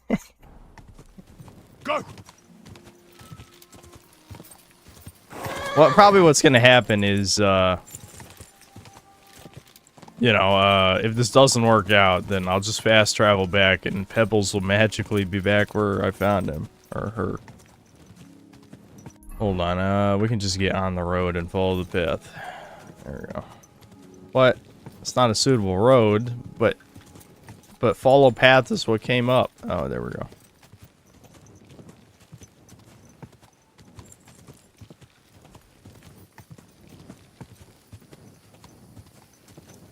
them. Go! Well, probably what's gonna happen is, you know, if this doesn't work out, then I'll just fast travel back and Pebbles will magically be back where I found him. Or her. Hold on, we can just get on the road and follow the path. There we go. What? It's not a suitable road, but follow path is what came up. Oh, there we go.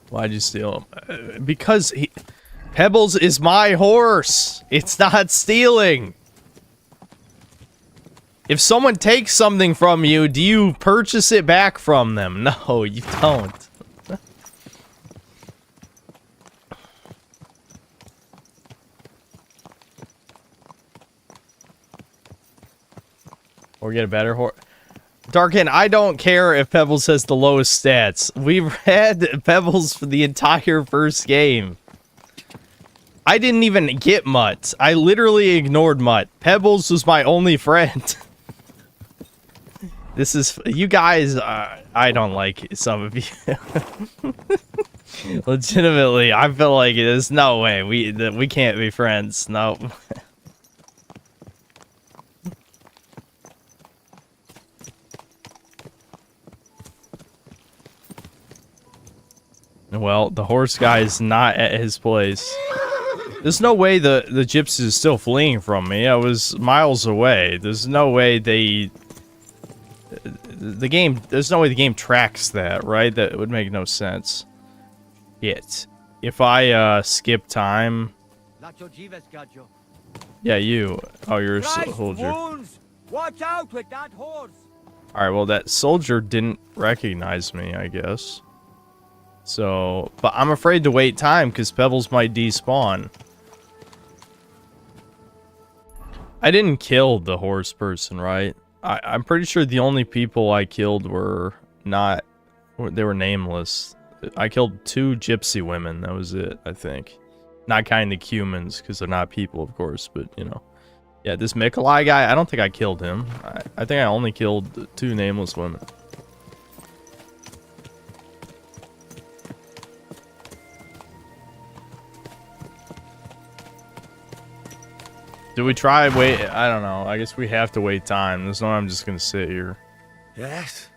Why'd you steal him? Because Pebbles is my horse. It's not stealing. If someone takes something from you, do you purchase it back from them? No, you don't. Or get a better horse. Darkin, I don't care if Pebbles has the lowest stats. We've had Pebbles for the entire first game. I didn't even get Mutt. I literally ignored Mutt. Pebbles was my only friend. This is... You guys, I don't like some of you. Legitimately, I feel like there's no way. We can't be friends. No. Well, the horse guy is not at his place. There's no way the gypsy is still fleeing from me. I was miles away. There's no way the game... There's no way the game tracks that, right? That would make no sense. Yet. If I skip time... Yeah, you. Oh, you're a soldier. Watch out with that horse. Alright, well, that soldier didn't recognize me, I guess. So, but I'm afraid to wait time because Pebbles might despawn. I didn't kill the horse person, right? I'm pretty sure the only people I killed were not... They were nameless. I killed 2 gypsy women. That was it, I think. Not counting the humans, because they're not people, of course, but, you know. Yeah, this Mikolai guy, I don't think I killed him. I think I only killed 2 nameless women. Do we try wait? I don't know. I guess we have to wait time. There's no way I'm just gonna sit here. Yes?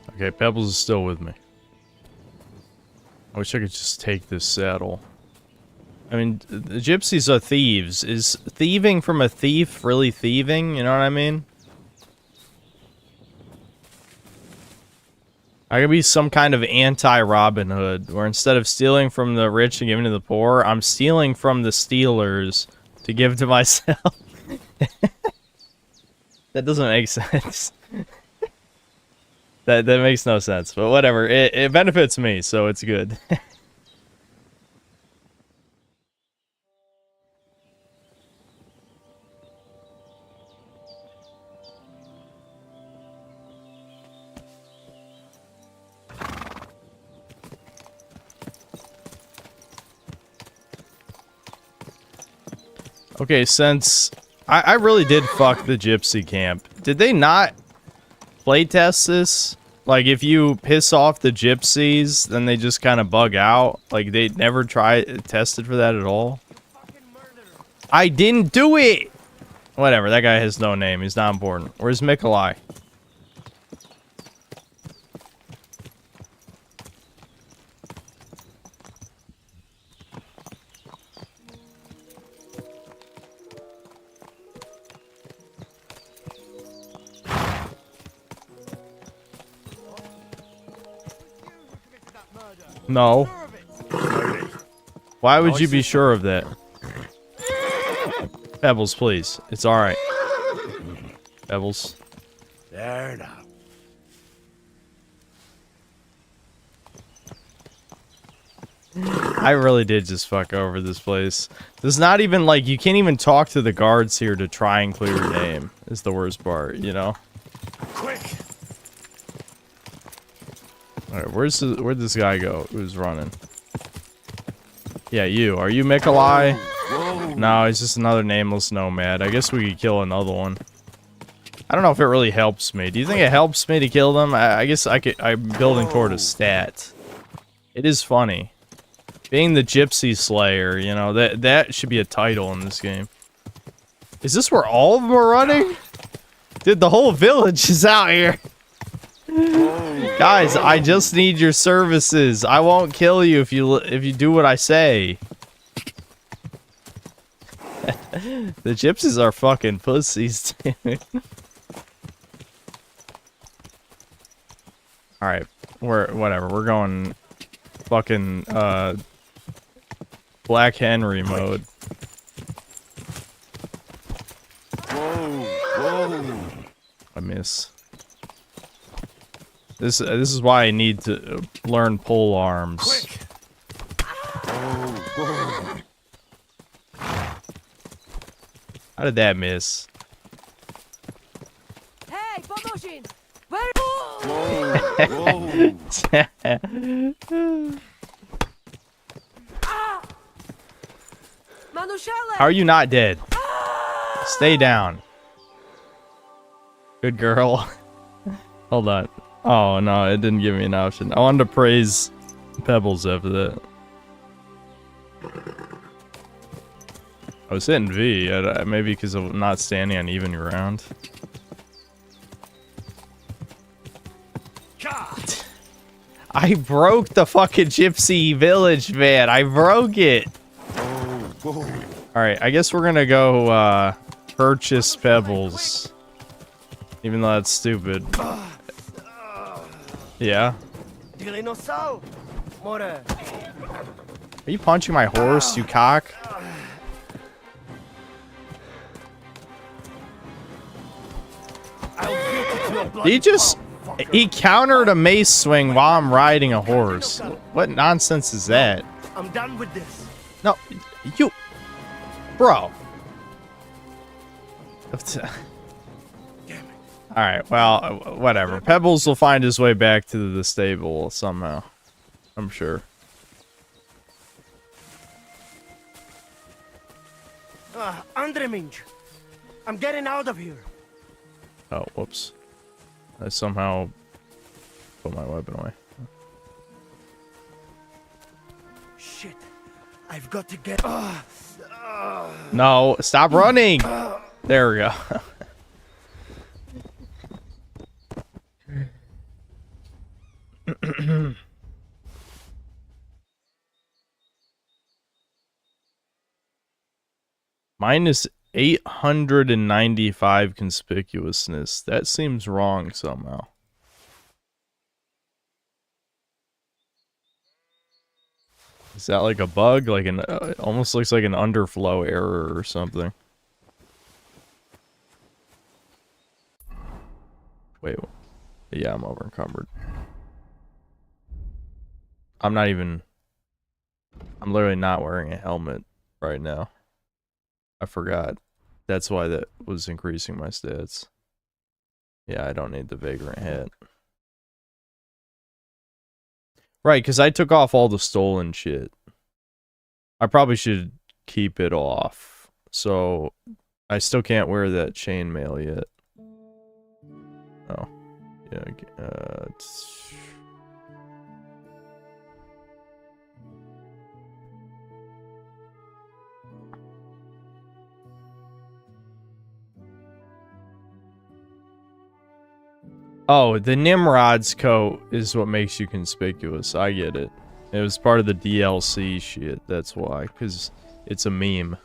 Okay, Pebbles is still with me. I wish I could just take this saddle. I mean, the gypsies are thieves. Is thieving from a thief really thieving? You know what I mean? I could be some kind of anti-Robin Hood, where instead of stealing from the rich and giving to the poor, I'm stealing from the stealers to give to myself. That doesn't make sense. That makes no sense, but whatever. It benefits me, so it's good. Okay, since I really did fuck the gypsy camp. Did they not playtest this? Like, if you piss off the gypsies, then they just kind of bug out? Like, they never tested for that at all? I didn't do it! Whatever, that guy has no name. He's not important. Where's Mikolai? No. Why would you be sure of that? Pebbles, please. It's alright. Pebbles. There now. I really did just fuck over this place. There's not even, like, you can't even talk to the guards here to try and clear your name. Is the worst part, you know? Quick! Alright, where'd this guy go who's running? Yeah, you. Are you Mikolai? No, he's just another nameless nomad. I guess we could kill another one. I don't know if it really helps me. Do you think it helps me to kill them? I guess I'm building toward a stat. It is funny. Being the Gypsy Slayer, you know, that should be a title in this game. Is this where all of them are running? Dude, the whole village is out here. Guys, I just need your services. I won't kill you if you do what I say. The gypsies are fucking pussies, dude. Alright, whatever. We're going fucking Black Henry mode. Whoa. I miss. This is why I need to learn pole arms. Quick. How did that miss? Hey, promotion! How are you not dead? Stay down. Good girl. Hold on. Oh no, it didn't give me an option. I wanted to praise Pebbles after that. I was hitting V, maybe because of not standing on even ground. I broke the fucking gypsy village, man. I broke it. Alright, I guess we're gonna go purchase Pebbles. Even though that's stupid. Yeah. Are you punching my horse, you cock? He countered a mace swing while I'm riding a horse. What nonsense is that? I'm done with this. No, you... Bro. Alright, well, whatever. Pebbles will find his way back to the stable somehow. I'm sure. Andreminj, I'm getting out of here. Oh, whoops. I somehow put my weapon away. Shit. I've got to get... No, stop running! There we go. Minus 895 conspicuousness. That seems wrong somehow. Is that like a bug? Like an almost looks like an underflow error or something. Wait. Yeah, I'm over encumbered. I'm literally not wearing a helmet right now. I forgot. That's why that was increasing my stats. Yeah, I don't need the Vagrant hat. Right, because I took off all the stolen shit. I probably should keep it off. So, I still can't wear that chainmail yet. Oh. Yeah, Oh, the Nimrod's coat is what makes you conspicuous. I get it. It was part of the DLC shit. That's why. Because it's a meme.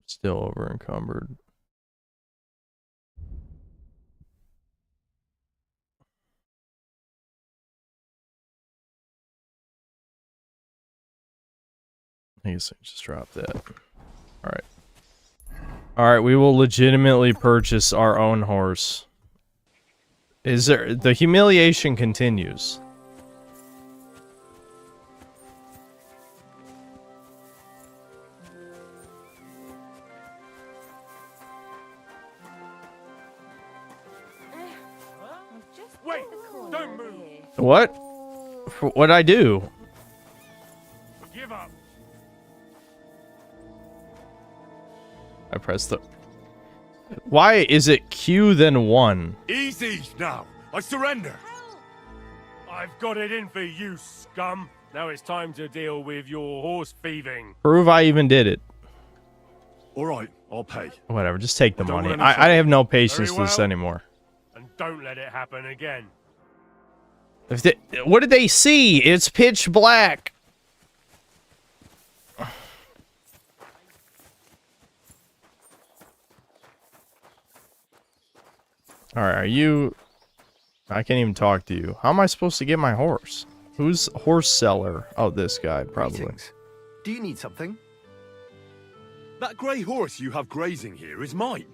Still over encumbered. I guess I just dropped that. Alright. Alright, we will legitimately purchase our own horse. Is there... The humiliation continues. Wait, don't move. What? What'd I do? Give up. I pressed the... Why is it Q then 1? Easy now. I surrender. I've got it in for you, scum. Now it's time to deal with your horse thieving. Prove I even did it. All right, I'll pay. Whatever, just take the Don't money. want any I have no trouble. patience Very for this well. anymore. And don't let it happen again. If they, what did they see? It's pitch black. Alright, are you... I can't even talk to you. How am I supposed to get my horse? Who's horse seller? Oh, this guy, probably. Greetings. Do you need something? That grey horse you have grazing here is mine.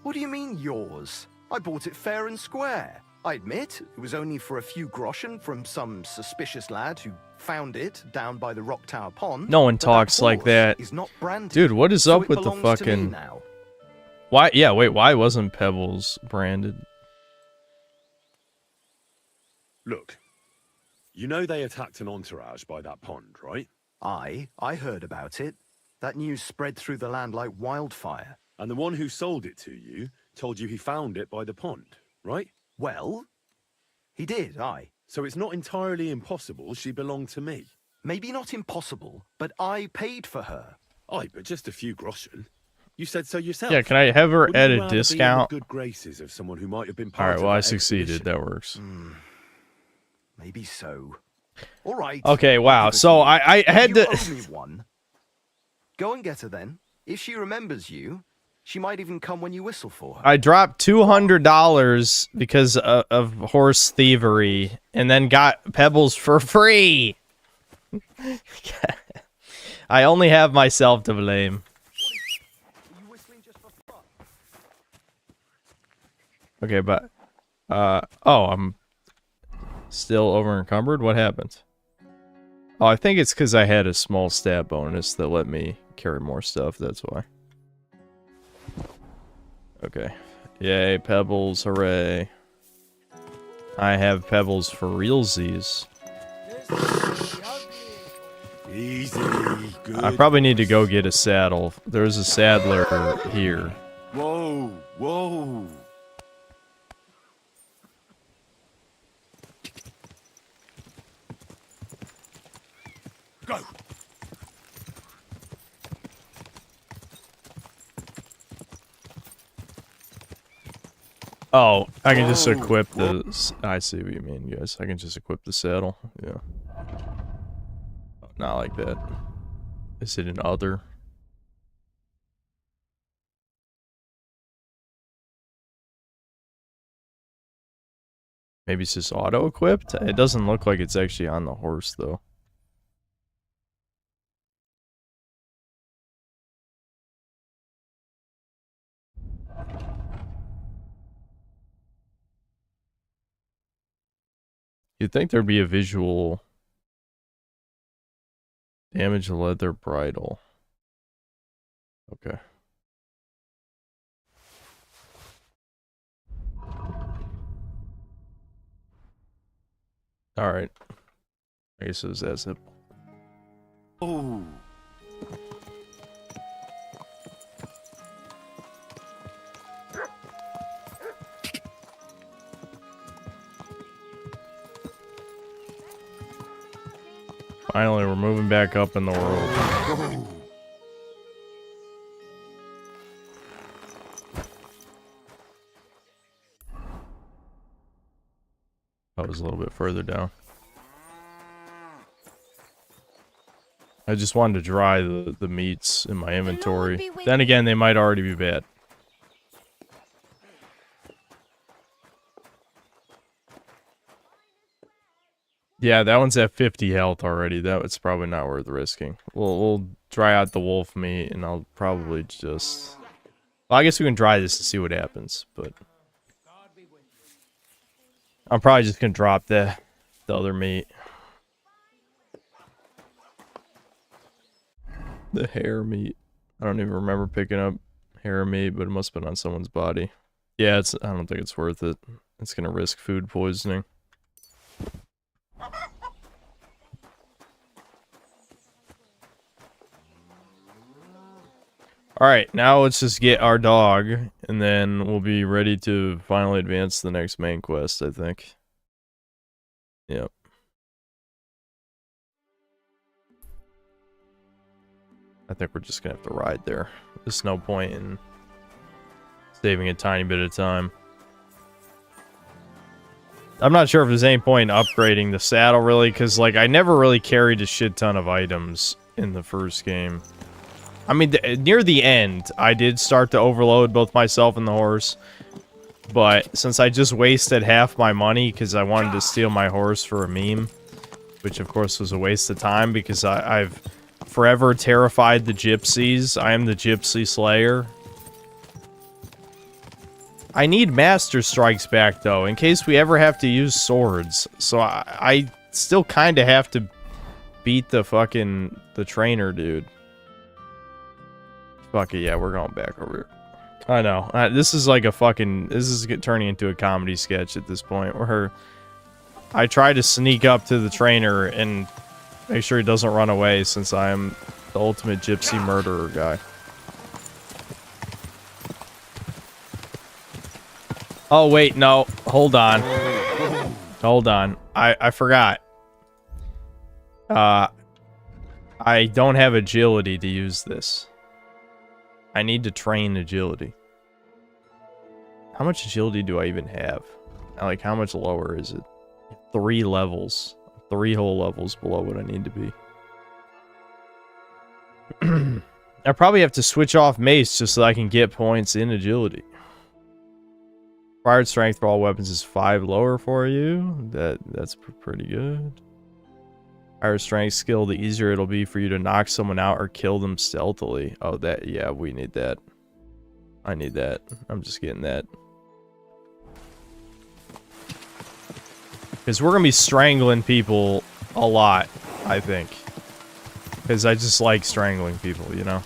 What do you mean, yours? I bought it fair and square. I admit, it was only for a few groschen from some suspicious lad who found it down by the Rock Tower Pond. No one but talks that like horse that. is not branded, Dude, what is so up it with the belongs to me fucking... now. Why? Yeah, wait, why wasn't Pebbles branded? Look, you know they attacked an entourage by that pond, right? I heard about it. That news spread through the land like wildfire. And the one who sold it to you told you he found it by the pond, right? Well, he did, aye. So it's not entirely impossible she belonged to me. Maybe not impossible, but I paid for her. Aye, but just a few groschen. You said so yourself. Yeah, can I have her Wouldn't at you a rather be in the discount? good graces of someone who might have been part Alright, of well, I that succeeded. expedition? That works. Maybe so. All right. Okay, wow. I'll give it So to you. I had You to... owe me one. Go and get her then. If she remembers you, she might even come when you whistle for her. I dropped $200 because of horse thievery, and then got Pebbles for free. I only have myself to blame. Okay, but oh, I'm still over encumbered. What happened? Oh, I think it's because I had a small stat bonus that let me carry more stuff. That's why. Okay. Yay, Pebbles, hooray. I have Pebbles for realsies. Easy, good. I probably need to go get a saddle. There's a saddler here. Whoa, whoa. Go. Oh, I can just equip the... I see what you mean, guys. I can just equip the saddle. Yeah. Not like that. Is it an other? Maybe it's just auto-equipped? It doesn't look like it's actually on the horse, though. You'd think there'd be a visual... Damage leather bridle. Okay. Alright. I guess it was that simple. Oh. Finally, we're moving back up in the world. That was a little bit further down. I just wanted to dry the meats in my inventory. Then again, they might already be bad. Yeah, that one's at 50 health already. It's probably not worth risking. We'll dry out the wolf meat, and I'll probably just... Well, I guess we can dry this to see what happens, but... I'm probably just gonna drop the other meat. The hair meat. I don't even remember picking up hair meat, but it must have been on someone's body. Yeah, I don't think it's worth it. It's gonna risk food poisoning. Alright, now let's just get our dog, and then we'll be ready to finally advance the next main quest, I think. Yep. I think we're just gonna have to ride there. There's no point in saving a tiny bit of time. I'm not sure if there's any point in upgrading the saddle, really, because, like, I never really carried a shit ton of items in the first game. I mean, near the end, I did start to overload both myself and the horse. But since I just wasted half my money because I wanted to steal my horse for a meme, which of course was a waste of time because I've forever terrified the gypsies. I am the gypsy slayer. I need Master Strikes back, though, in case we ever have to use swords. So I still kind of have to beat the trainer dude. Fuck it, yeah, we're going back over here. I know. This is like this is turning into a comedy sketch at this point, where I try to sneak up to the trainer and make sure he doesn't run away, since I am the ultimate gypsy murderer guy. Oh, wait, no. Hold on. Hold on. I forgot. I don't have agility to use this. I need to train agility. How much agility do I even have? Like, how much lower is it? 3 levels. 3 whole levels below what I need to be. I probably have to switch off mace just so I can get points in agility. Required strength for all weapons is 5 lower for you. That's pretty good. Higher strength skill, the easier it'll be for you to knock someone out or kill them stealthily. Oh, yeah, we need that. I need that. I'm just getting that. Because we're going to be strangling people a lot, I think. Because I just like strangling people, you know?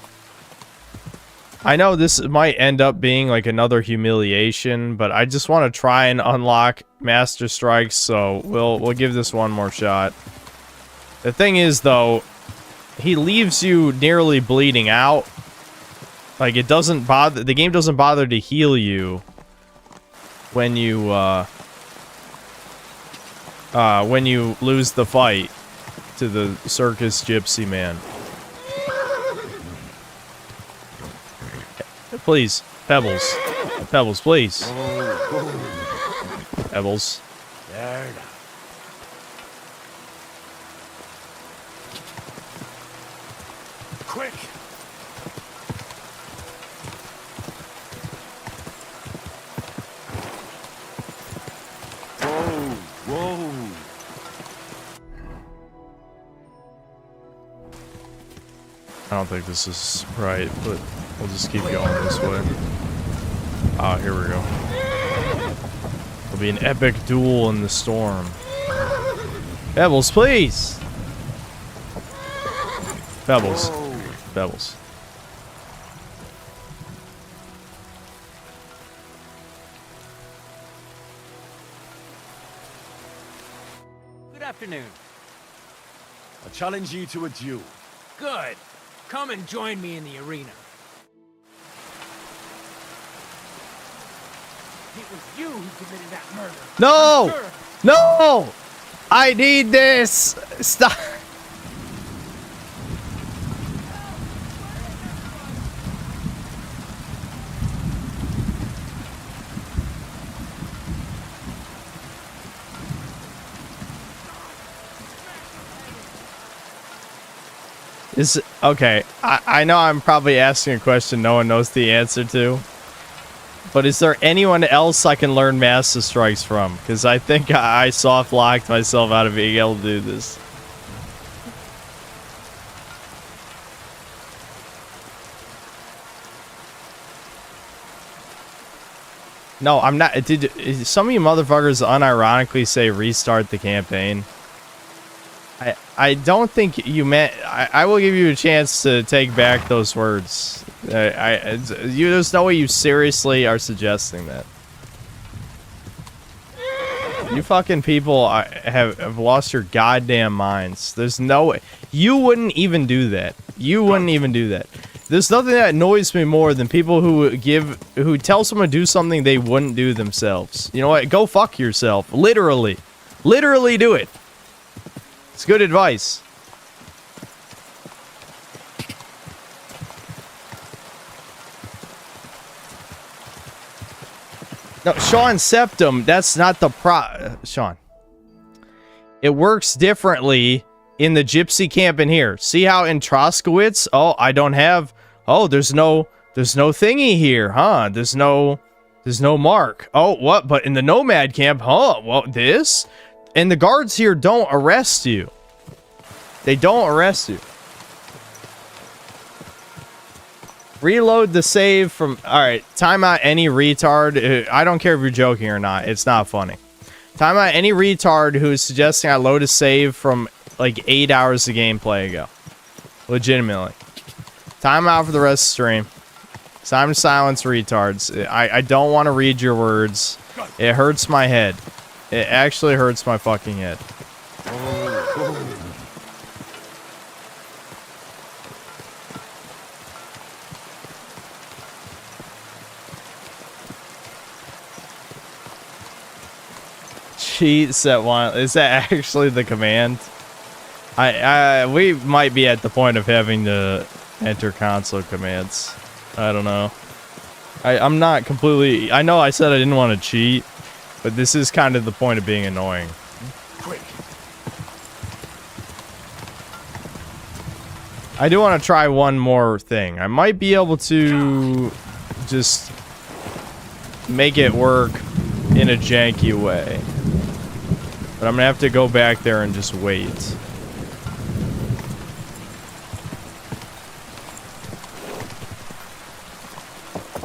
I know this might end up being like another humiliation, but I just want to try and unlock Master Strikes, so we'll give this one more shot. The thing is, though, he leaves you nearly bleeding out. Like, it doesn't bother... The game doesn't bother to heal you when you lose the fight to the circus gypsy man. Please, Pebbles. Pebbles, please. Pebbles. There now. Quick! Whoa! I don't think this is right, but we'll just keep going this way. Ah, here we go. It'll be an epic duel in the storm. Pebbles, please! Pebbles. Pebbles. Good afternoon. I challenge you to a duel. Good. Come and join me in the arena. It was you who committed that murder. No! Sure. No! I need this! Stop! Okay, I know I'm probably asking a question no one knows the answer to. But is there anyone else I can learn Master Strikes from? Because I think I soft-locked myself out of being able to do this. No, I'm not. Some of you motherfuckers unironically say restart the campaign. I don't think you meant. I will give you a chance to take back those words. There's no way you seriously are suggesting that. You fucking people have lost your goddamn minds. There's no way. You wouldn't even do that. You wouldn't even do that. There's nothing that annoys me more than people who tell someone to do something they wouldn't do themselves. You know what? Go fuck yourself. Literally. Literally do it. It's good advice. No, Sean Septum, that's not the Sean. It works differently in the gypsy camp in here. See how in Troskowitz? Oh, I don't have... Oh, there's no thingy here, huh? There's no mark. Oh, what? But in the nomad camp, huh? Well, this? And the guards here don't arrest you. They don't arrest you. Reload the save from... Alright, time out any retard. I don't care if you're joking or not. It's not funny. Time out any retard who is suggesting I load a save from like 8 hours of gameplay ago. Legitimately. Time out for the rest of the stream. It's time to silence retards. I don't want to read your words. It hurts my head. It actually hurts my fucking head. Cheat set one. Is that actually the command? We might be at the point of having to enter console commands. I don't know. I'm not completely... I know I said I didn't want to cheat, but this is kind of the point of being annoying. Quick. I do want to try one more thing. I might be able to just make it work in a janky way. But I'm gonna have to go back there and just wait.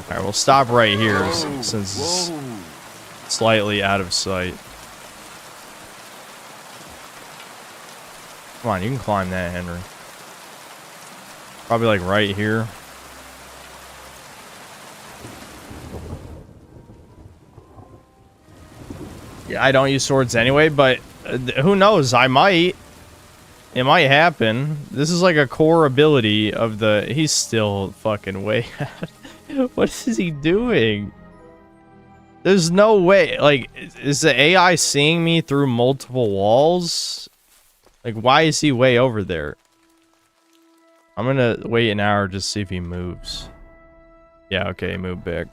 Alright, we'll stop right here since it's slightly out of sight. Come on, you can climb that, Henry. Probably like right here. Yeah, I don't use swords anyway, but who knows? I might. It might happen. This is like a core ability of the... He's still fucking way out. What is he doing? There's no way. Like, is the AI seeing me through multiple walls? Like, why is he way over there? I'm gonna wait an hour just to see if he moves. Yeah, okay, move back.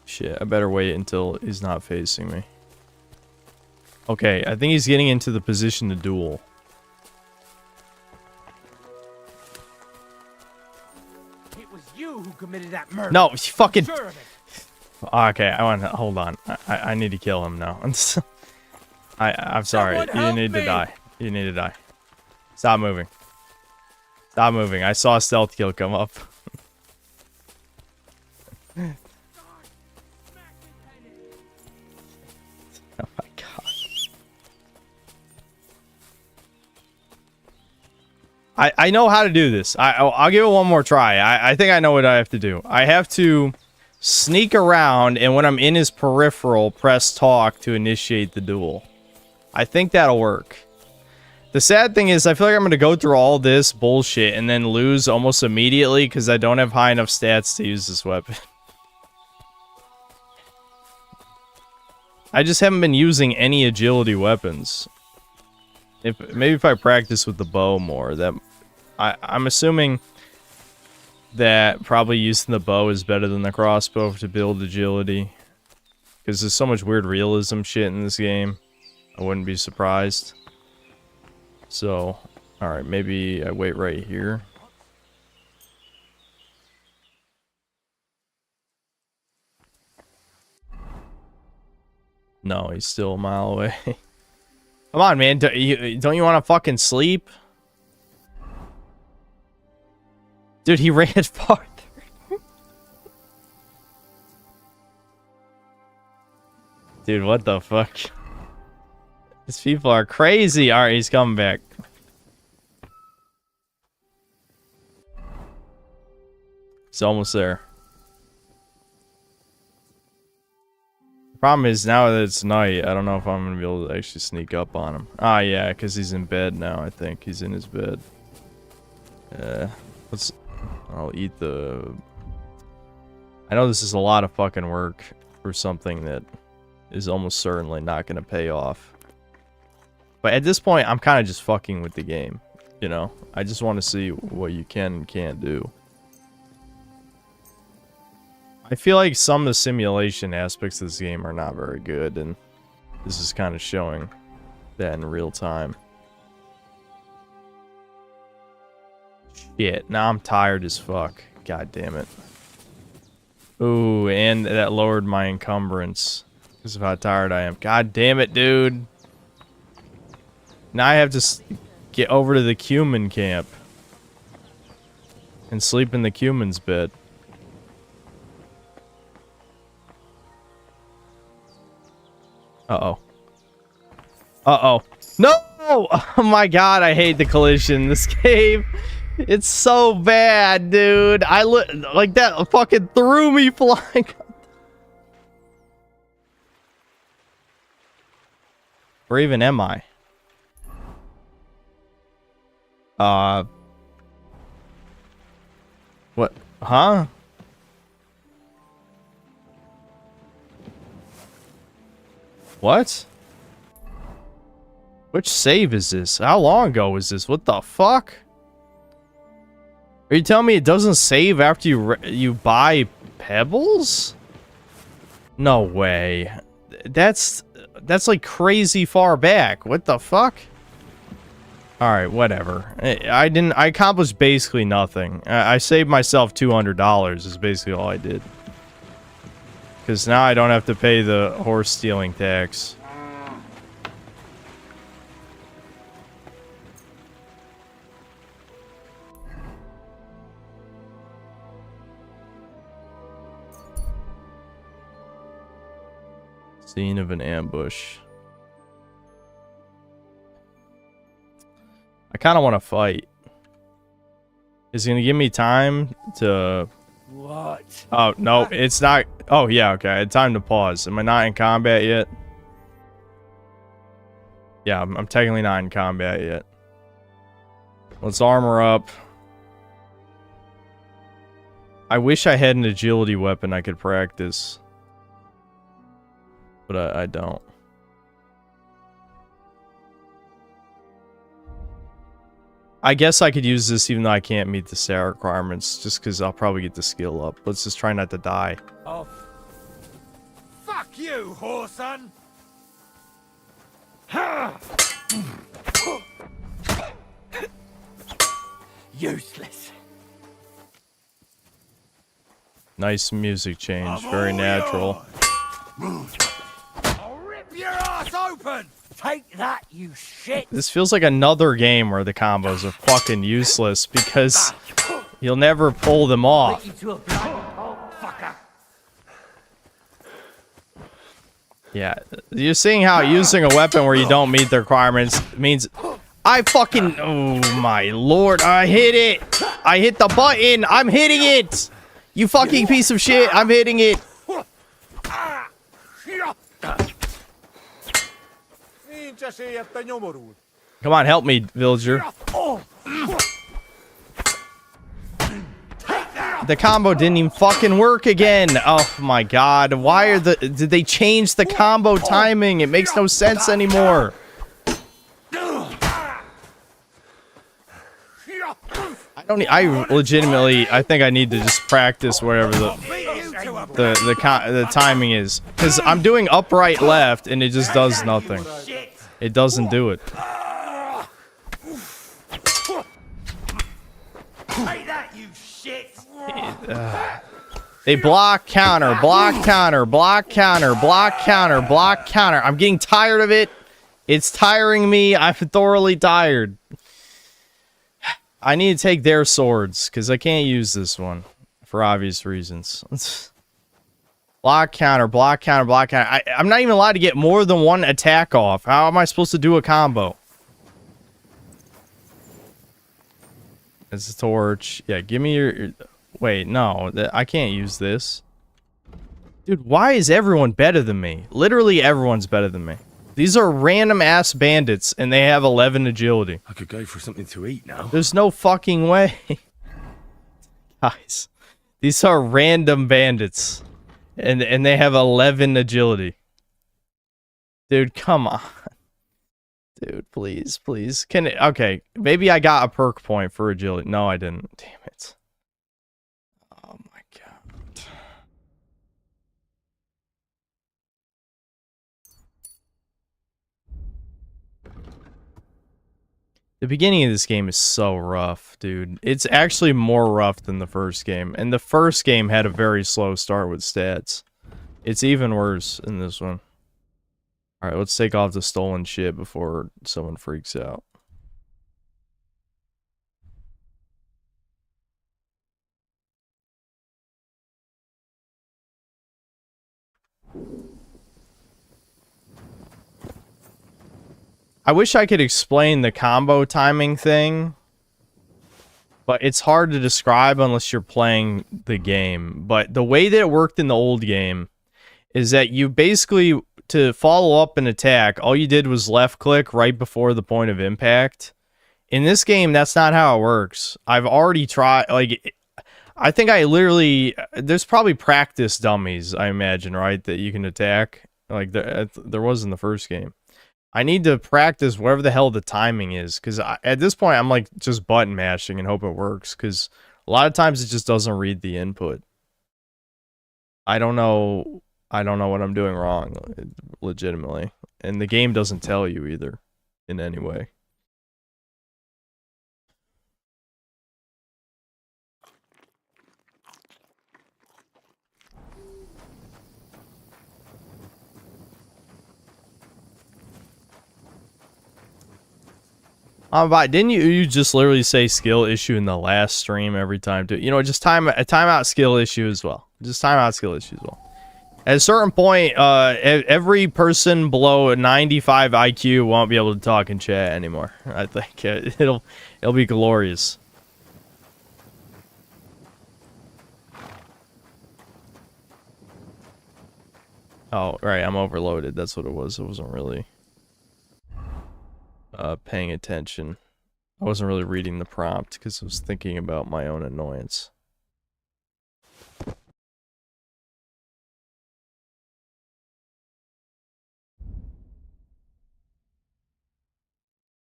Shit, I better wait until he's not facing me. Okay, I think he's getting into the position to duel. It was you who committed that murder. No, fucking... Sure of it. Okay, I want to... Hold on. I need to kill him now. I'm sorry. You need to die. You need to die. Stop moving. Stop moving. I saw a stealth kill come up. Oh my god. I know how to do this. I'll give it one more try. I think I know what I have to do. I have to sneak around, and when I'm in his peripheral, press talk to initiate the duel. I think that'll work. The sad thing is, I feel like I'm going to go through all this bullshit and then lose almost immediately because I don't have high enough stats to use this weapon. I just haven't been using any agility weapons. Maybe if I practice with the bow more, that I'm assuming that probably using the bow is better than the crossbow to build agility, because there's so much weird realism shit in this game. I wouldn't be surprised. So, all right, maybe I wait right here. No, he's still a mile away. Come on, man. Don't you want to fucking sleep? Dude, he ran farther. Dude, what the fuck? These people are crazy. Alright, he's coming back. He's almost there. The problem is, now that it's night, I don't know if I'm going to be able to actually sneak up on him. Ah, yeah, because he's in bed now, I think. He's in his bed. I'll eat the... I know this is a lot of fucking work for something that is almost certainly not going to pay off. But at this point, I'm kind of just fucking with the game. You know? I just want to see what you can and can't do. I feel like some of the simulation aspects of this game are not very good, and this is kind of showing that in real time. Shit, now I'm tired as fuck. God damn it. Ooh, and that lowered my encumbrance because of how tired I am. God damn it, dude. Now I have to get over to the Cumin camp and sleep in the Cumin's bed. Uh-oh. Uh-oh. No! Oh my god, I hate the collision in this game. It's so bad, dude. Like that fucking threw me flying. Where even am I? What? Huh? What? Which save is this? How long ago was this? What the fuck? Are you telling me it doesn't save after you buy pebbles? No way. That's like crazy far back. What the fuck? Alright, whatever. I accomplished basically nothing. I saved myself $200 is basically all I did. Because now I don't have to pay the horse stealing tax. Scene of an ambush. I kind of want to fight. Is it going to give me time to... What? Oh, no, it's not... Oh, yeah, okay. I had time to pause. Am I not in combat yet? Yeah, I'm technically not in combat yet. Let's armor up. I wish I had an agility weapon I could practice. But I don't. I guess I could use this even though I can't meet the stat requirements, just because I'll probably get the skill up. Let's just try not to die. Oh. Fuck you, whoreson! Useless. Nice music change, very natural. I'll rip your ass open! Take that, you shit! This feels like another game where the combos are fucking useless because you'll never pull them off. Yeah, you're seeing how using a weapon where you don't meet the requirements means I fucking... Oh my lord, I hit it! I hit the button! I'm hitting it! You fucking piece of shit, I'm hitting it! Come on, help me, villager. The combo didn't even fucking work again. Oh my god. Why are did they change the combo timing? It makes no sense anymore. I legitimately, I think I need to just practice whatever the timing is. Because I'm doing upright left and it just does nothing. It doesn't do it. They block, counter, block, counter, block, counter, block, counter, block, counter. I'm getting tired of it. It's tiring me. I'm thoroughly tired. I need to take their swords, because I can't use this one. For obvious reasons. Block counter, block counter, block counter. I'm not even allowed to get more than one attack off. How am I supposed to do a combo? It's a torch. Yeah, give me your... Wait, no. I can't use this. Dude, why is everyone better than me? Literally everyone's better than me. These are random-ass bandits, and they have 11 agility. I could go for something to eat now. There's no fucking way. Guys, these are random bandits, and they have 11 agility. Dude, come on. Dude, please, please. Okay, maybe I got a perk point for agility. No, I didn't. Damn it. Oh my god. The beginning of this game is so rough, dude. It's actually more rough than the first game. And the first game had a very slow start with stats. It's even worse in this one. Alright, let's take off the stolen shit before someone freaks out. I wish I could explain the combo timing thing, but it's hard to describe unless you're playing the game. But the way that it worked in the old game is that you basically, to follow up an attack, all you did was left click right before the point of impact. In this game, that's not how it works. I've already tried, like, I think I literally, there's probably practice dummies, I imagine, right, that you can attack, like there was in the first game. I need to practice whatever the hell the timing is, because at this point, I'm like just button mashing and hope it works, because a lot of times it just doesn't read the input. I don't know what I'm doing wrong, legitimately. And the game doesn't tell you either, in any way. Didn't you just literally say skill issue in the last stream every time too? You know, just time out skill issue as well. Just time out skill issue as well. At a certain point, every person below a 95 IQ won't be able to talk in chat anymore. I think it'll be glorious. Oh, right, I'm overloaded. That's what it was. I wasn't really paying attention. I wasn't really reading the prompt because I was thinking about my own annoyance. I'm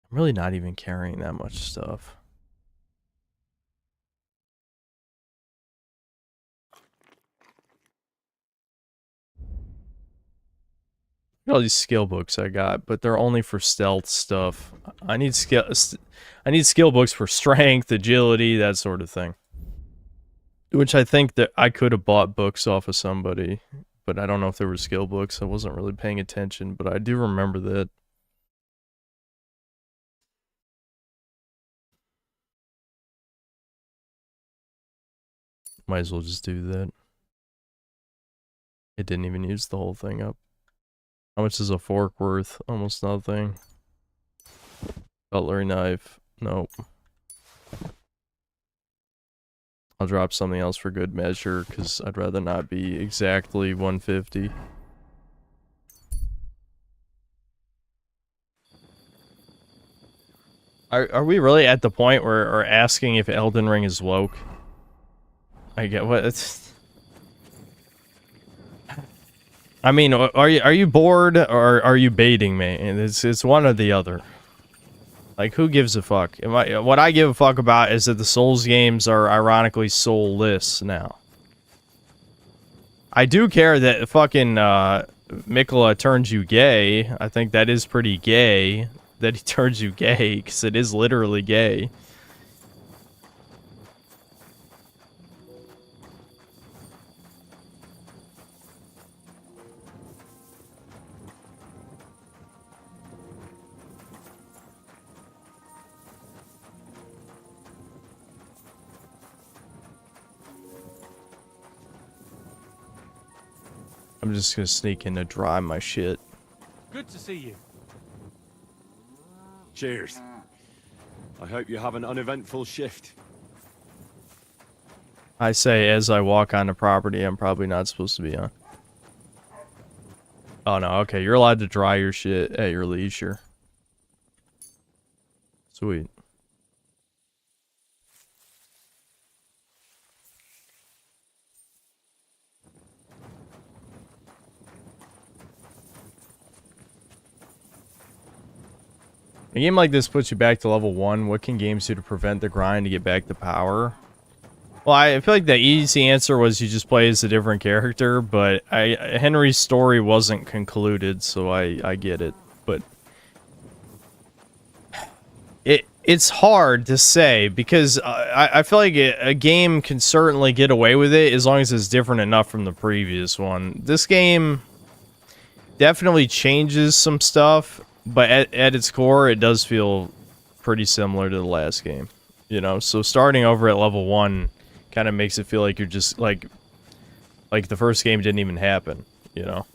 really not even carrying that much stuff. All these skill books I got, but they're only for stealth stuff. I need skill books for strength, agility, that sort of thing. Which I think that I could have bought books off of somebody, but I don't know if there were skill books. I wasn't really paying attention, but I do remember that. Might as well just do that. It didn't even use the whole thing up. How much is a fork worth? Almost nothing. Cutlery knife. Nope. I'll drop something else for good measure, because I'd rather not be exactly 150. Are we really at the point where we're asking if Elden Ring is woke? I get what it's... I mean, are you bored or are you baiting me? It's one or the other. Like, who gives a fuck? What I give a fuck about is that the Souls games are ironically soulless now. I do care that fucking Mikola turns you gay. I think that is pretty gay that he turns you gay, because it is literally gay. I'm just gonna sneak in to dry my shit. Good to see you. Cheers. I hope you have an uneventful shift. I say as I walk on the property I'm probably not supposed to be on. Oh no, okay, you're allowed to dry your shit at your leisure. Sweet. A game like this puts you back to level 1. What can games do to prevent the grind to get back to power? Well, I feel like the easy answer was you just play as a different character, but Henry's story wasn't concluded, so I get it. But it's hard to say, because I feel like a game can certainly get away with it as long as it's different enough from the previous one. This game definitely changes some stuff, but at its core, it does feel pretty similar to the last game, you know? So starting over at level 1 kind of makes it feel like you're just, like the first game didn't even happen, you know?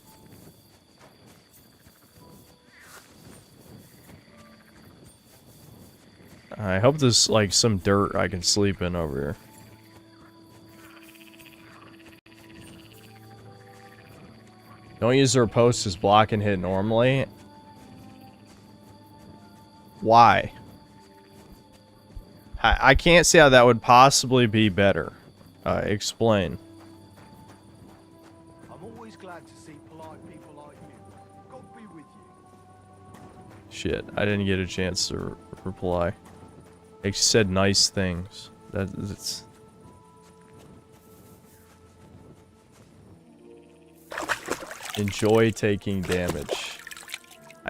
I hope there's, like, some dirt I can sleep in over here. Don't use their post as block and hit normally. Why? I can't see how that would possibly be better. Explain. I'm always glad to see polite people like you. God be with you. Shit, I didn't get a chance to reply. They said nice things. That's... Enjoy taking damage.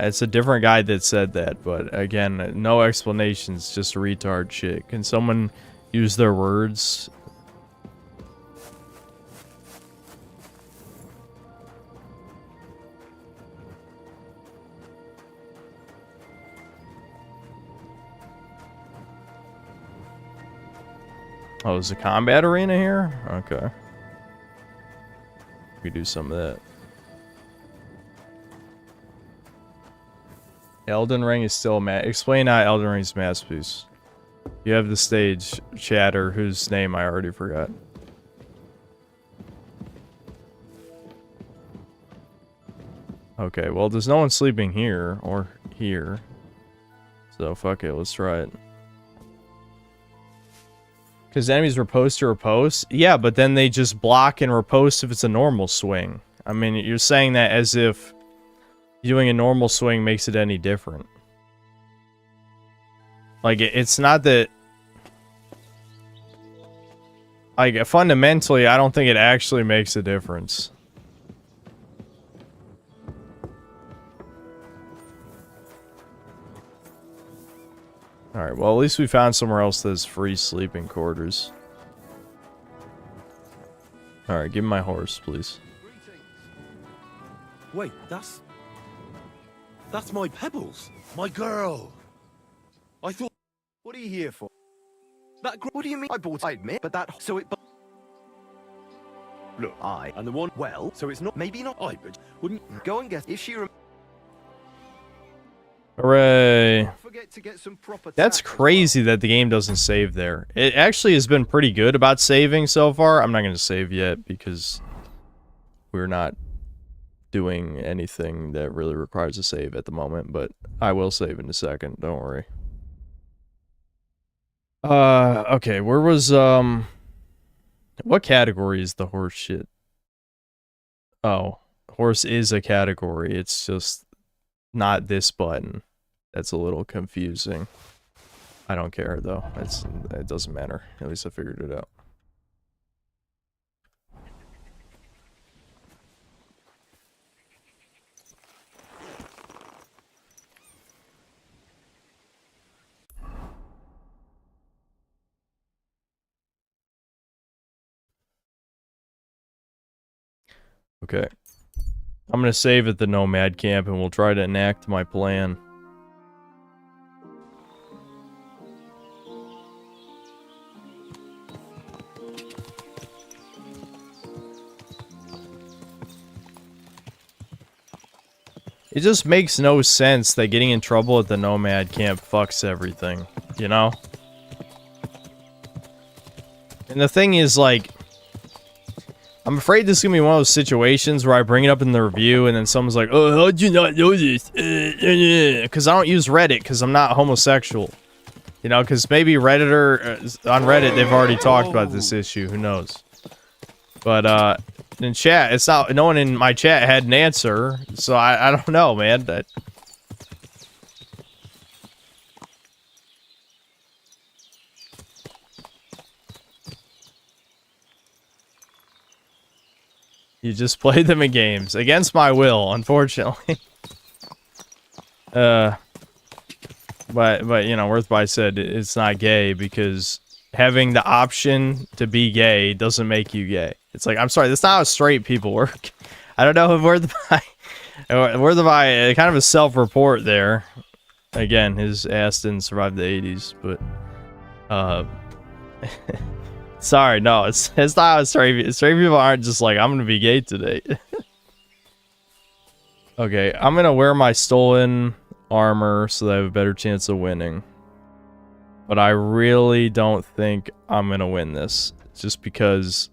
It's a different guy that said that, but again, no explanations, just retard shit. Can someone use their words? Oh, there's a combat arena here? Okay. We do some of that. Elden Ring is still explain how Elden Ring's masterpiece. You have the stage chatter whose name I already forgot. Okay, well there's no one sleeping here or here. So fuck it, let's try it. Because enemies riposte to riposte? Yeah, but then they just block and riposte if it's a normal swing. I mean, you're saying that as if doing a normal swing makes it any different. Like, it's not that... Like, fundamentally, I don't think it actually makes a difference. Alright, well, at least we found somewhere else that's free sleeping quarters. Alright, give me my horse, please. Wait, that's my Pebbles, my girl. I thought. What are you here for? That. What do you mean? I admit, but that. So it. Look, and the one. Well, so it's not. Maybe not. But wouldn't go and guess if she. Hooray. Don't forget to get some proper. That's crazy that the game doesn't save there. It actually has been pretty good about saving so far. I'm not going to save yet because we're not doing anything that really requires a save at the moment, but I will save in a second, don't worry. Okay, where was, what category is the horse shit? Oh, horse is a category, it's just not this button. That's a little confusing. I don't care, though. It doesn't matter. At least I figured it out. Okay. I'm gonna save at the Nomad camp and we'll try to enact my plan. It just makes no sense that getting in trouble at the Nomad camp fucks everything, you know? And the thing is, like, I'm afraid this is going to be one of those situations where I bring it up in the review and then someone's like, oh, how'd you not know this? Because I don't use Reddit because I'm not homosexual. You know, because maybe Redditor, on Reddit, they've already talked about this issue. Who knows? But, in chat, it's not, no one in my chat had an answer, so I don't know, man. That. You just play them in games. Against my will, unfortunately. But, you know, Worthby said it's not gay because having the option to be gay doesn't make you gay. It's like, I'm sorry, that's not how straight people work. I don't know if Worthby kind of a self-report there. Again, his ass didn't survive the 80s, but, sorry, no, it's not how straight people aren't just like, I'm gonna be gay today. Okay, I'm gonna wear my stolen armor so that I have a better chance of winning. But I really don't think I'm gonna win this. Just because...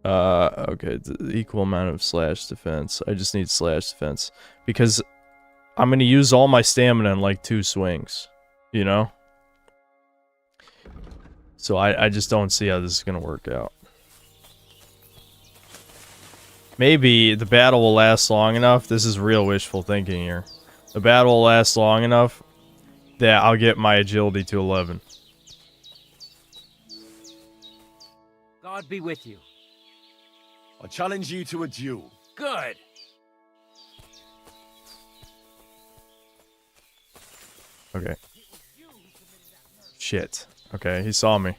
okay, the equal amount of slash defense. I just need slash defense. Because I'm gonna use all my stamina in like 2 swings. You know? So I just don't see how this is gonna work out. Maybe the battle will last long enough. This is real wishful thinking here. The battle will last long enough that I'll get my agility to 11. God be with you. I challenge you to a duel. Good. Okay. Shit. Okay, he saw me.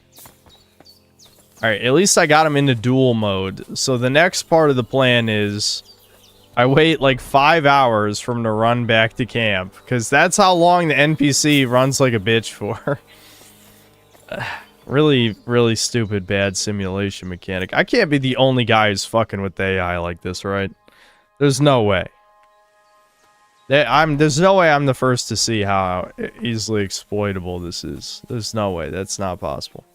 Alright, at least I got him into duel mode. So the next part of the plan is... I wait like 5 hours for him to run back to camp. Because that's how long the NPC runs like a bitch for. Really, really stupid bad simulation mechanic. I can't be the only guy who's fucking with the AI like this, right? There's no way. There's no way I'm the first to see how easily exploitable this is. There's no way. That's not possible.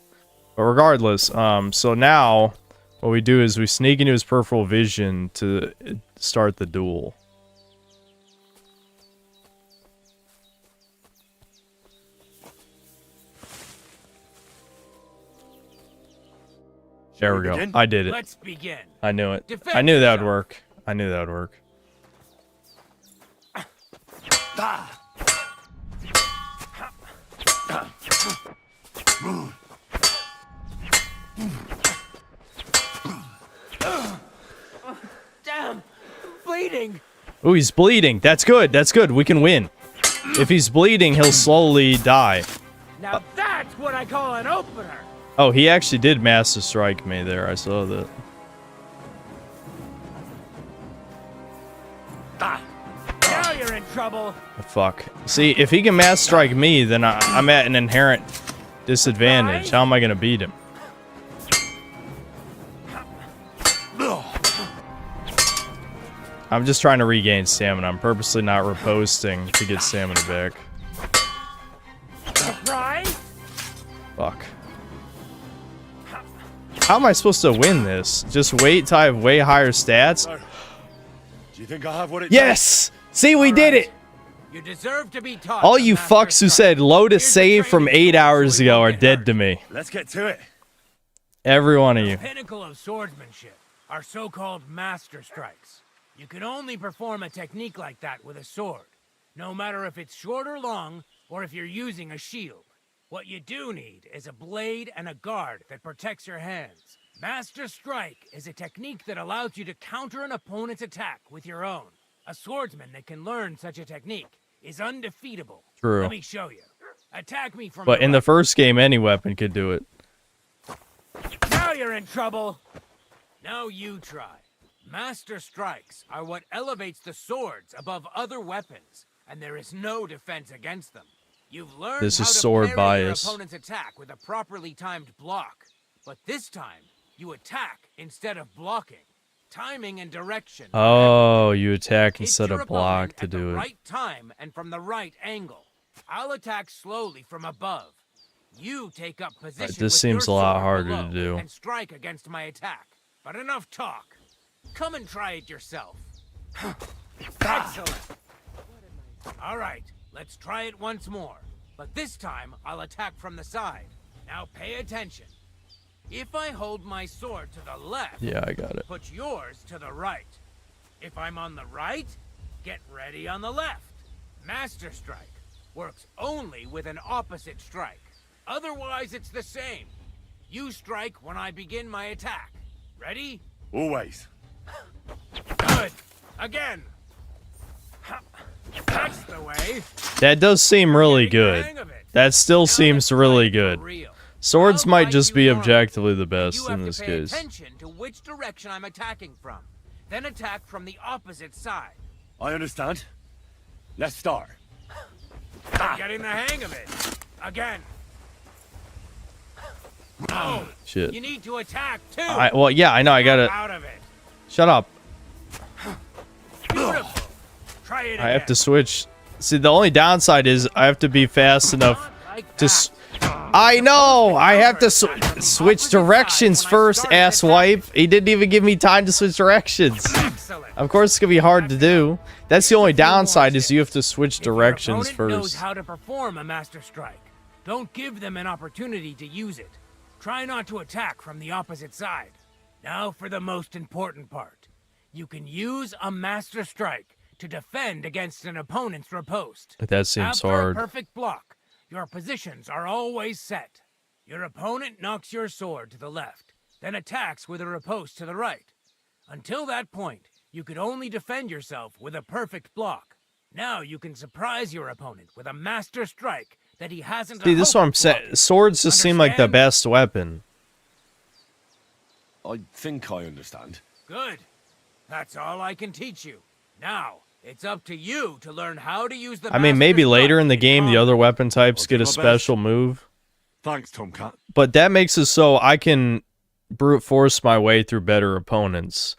But regardless, so now what we do is we sneak into his peripheral vision to start the duel. There we go. I did it. Let's begin. I knew it. Defend I knew that would yourself. work. I knew that would work. Damn, bleeding. Ooh, he's bleeding. That's good. That's good. We can win. If he's bleeding, he'll slowly die. Now that's what I call an opener. Oh, he actually did Master Strike me there. I saw that. Now you're in trouble. Fuck. See, if he can Master Strike me, then I'm at an inherent disadvantage. How am I going to beat him? I'm just trying to regain stamina. I'm purposely not riposting to get stamina back. Surprise? Fuck. How am I supposed to win this? Just wait till I have way higher stats? Do you think I have what it Yes! See, we did it! You deserve to be taught. All you fucks who said load a save from 8 hours ago are dead to me. Let's get to it. Every one of The you. pinnacle of swordsmanship are so-called master strikes. You can only perform a technique like that with a sword, no matter if it's short or long, or if you're using a shield. What you do need is a blade and a guard that protects your hands. Master Strike is a technique that allows you to counter an opponent's attack with your own. A swordsman that can learn such a technique is undefeatable. True. Let me show you. Attack me from But in the first game, any weapon could do it. Now you're in trouble. Now you try. Master Strikes are what elevates the swords above other weapons, and there is no defense against them. You've learned This how is to sword parry bias. your opponent's attack with a properly timed block, but this time you attack instead of blocking. Timing and direction. Oh, you attack Hit instead your of block opponent to at the do it. right time and from the right angle. I'll attack slowly from above. You take up position This with seems a your lot sword harder below to do. and strike against my attack. But enough talk. Come and try it yourself. Excellent. All right, let's try it once more. But this time, I'll attack from the side. Now pay attention. If I hold my sword to the left, Yeah, I got it. put yours to the right. If I'm on the right, get ready on the left. Master Strike works only with an opposite strike. Otherwise, it's the same. You strike when I begin my attack. Ready? Always. Good. Again. That's the way. That does seem really good. That still seems really good. Swords might just be objectively the best in this case. Attention to which direction I'm attacking from. Then attack from the opposite side. I understand. Let's start. I'm getting the hang of it. Again. Oh, Shit. you need to attack too. Well, yeah, I know. I got it. Out of it. Shut up. Beautiful. Try it I have to switch. See, the only downside is I have to be fast enough to. I know. I have to switch directions first, asswipe. He didn't even give me time to switch directions. Of course, it's gonna be hard to do. That's the only downside is you have to switch directions If your opponent knows first. how to perform a master strike, don't give them an opportunity to use it. Try not to attack from the opposite side. Now for the most important part. You can use a master strike to defend against an opponent's riposte. That seems After hard. a perfect block, your positions are always set. Your opponent knocks your sword to the left, then attacks with a riposte to the right. Until that point, you could only defend yourself with a perfect block. Now you can surprise your opponent with a master strike that he hasn't. See, this is what I'm saying. Swords just seem like the best weapon. I think I understand. Good. That's all I can teach you. Now, it's up to you to learn how to use the I mean, maybe master later in the strike. game, the other weapon types I'll get do a my best. special move. Thanks, Tomcat. But that makes it so I can brute force my way through better opponents.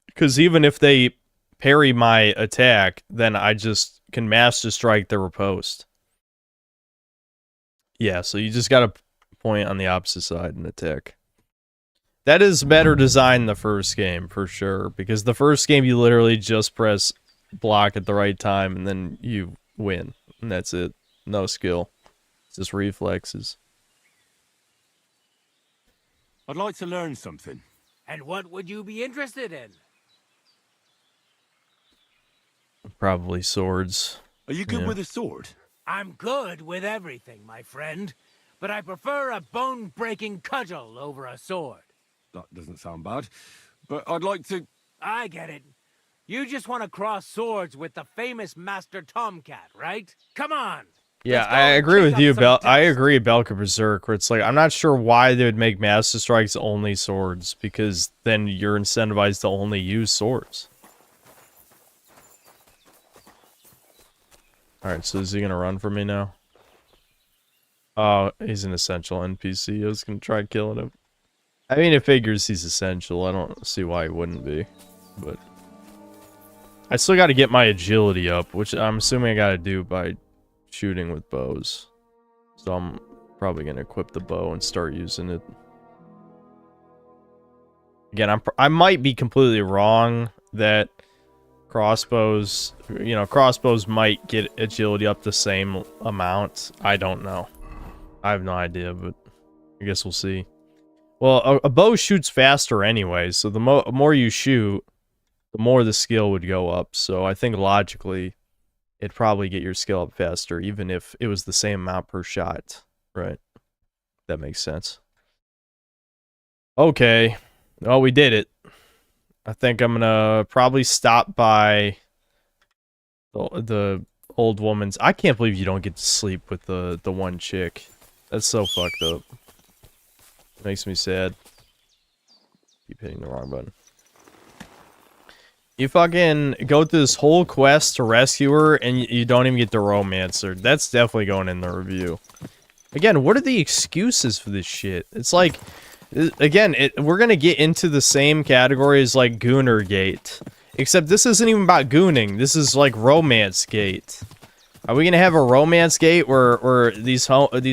Because even if they parry my attack, then I just can master strike their riposte. Yeah, so you just gotta point on the opposite side and attack. That is better design than the first game, for sure. Because the first game, you literally just press block at the right time, and then you win. And that's it. No skill. It's just reflexes. I'd like to learn something. And what would you be interested in? Probably swords. Are you good Yeah. with a sword? I'm good with everything, my friend. But I prefer a bone-breaking cudgel over a sword. That doesn't sound bad. But I'd like to... I get it. You just want to cross swords with the famous Master Tomcat, right? Come on! Yeah, Let's go I and agree kick with up you, some Bel. dust. I agree, Belka Berserk. Where it's like I'm not sure why they would make Master Strikes only swords, because then you're incentivized to only use swords. All right, so is he gonna run for me now? Oh, he's an essential NPC. I was gonna try killing him. I mean, it figures he's essential. I don't see why he wouldn't be, but I still got to get my agility up, which I'm assuming I got to do by shooting with bows. So I'm probably going to equip the bow and start using it. Again, I might be completely wrong that crossbows, crossbows might get agility up the same amount. I don't know. I have no idea, but I guess we'll see. Well, a bow shoots faster anyway, so the more you shoot, the more the skill would go up. So I think logically, it'd probably get your skill up faster, even if it was the same amount per shot, right? That makes sense. Okay. Well, we did it. I think I'm gonna probably stop by the old woman's. I can't believe you don't get to sleep with the one chick. That's so fucked up. Makes me sad. Keep hitting the wrong button. You fucking go through this whole quest to rescue her, and you don't even get the romance her. That's definitely going in the review. Again, what are the excuses for this shit? It's like, Again, we're gonna get into the same category as like Goonergate, except this isn't even about gooning. This is like Romance Gate. Are we gonna have a Romance Gate where these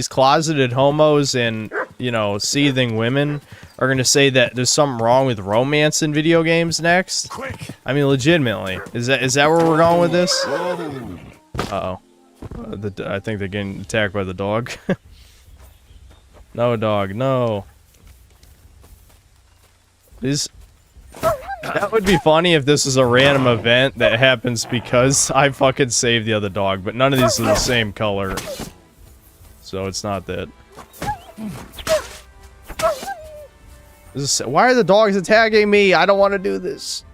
closeted homos and, you know, seething women are gonna say that there's something wrong with romance in video games next? Quick! I mean, legitimately, is that where we're going with this? Uh-oh. I think they're getting attacked by the dog. No, dog, no. That would be funny if this is a random event that happens because I fucking saved the other dog, but none of these are the same color. So it's not that. Why are the dogs attacking me? I don't want to do this.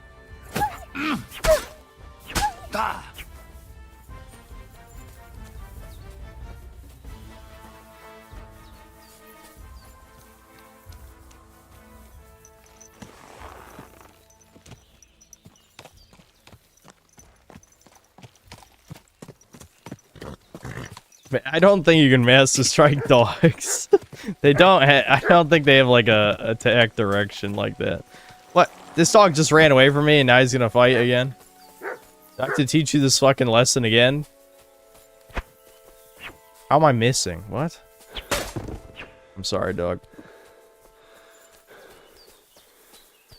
I don't think you can master strike dogs. They don't. I don't think they have like a attack direction like that. What? This dog just ran away from me and now he's gonna fight again? Do I have to teach you this fucking lesson again? How am I missing? What? I'm sorry, dog.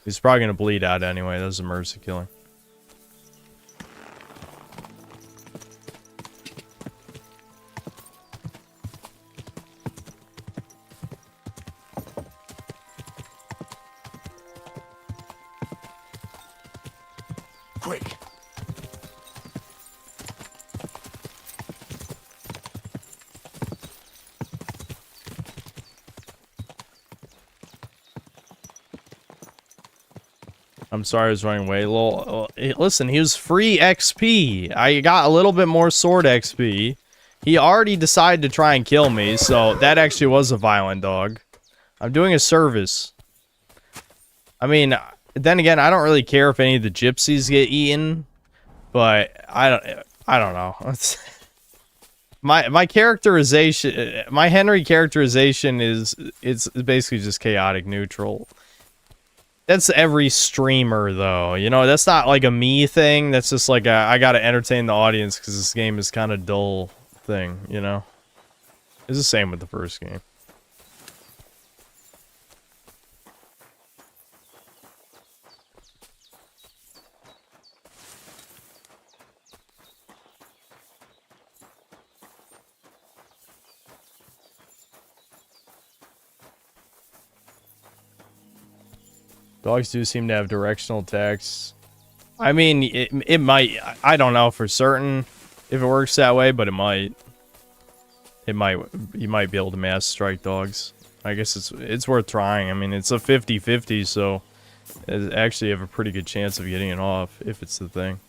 He's probably gonna bleed out anyway. That was a mercy killing. Quick! I'm sorry I was running away. Listen, he was free XP. I got a little bit more sword XP. He already decided to try and kill me, so that actually was a violent dog. I'm doing a service. I mean, then again, I don't really care if any of the gypsies get eaten, but I don't know. My characterization, my Henry characterization it's basically just chaotic neutral. That's every streamer, though. You know, that's not like a me thing. That's just like I gotta entertain the audience because this game is kind of dull thing, you know? It's the same with the first game. Dogs do seem to have directional attacks. I mean, it might. I don't know for certain if it works that way, but it might. It might. You might be able to mass strike dogs. I guess it's worth trying. I mean, it's a 50-50, so actually you have a pretty good chance of getting it off if it's the thing.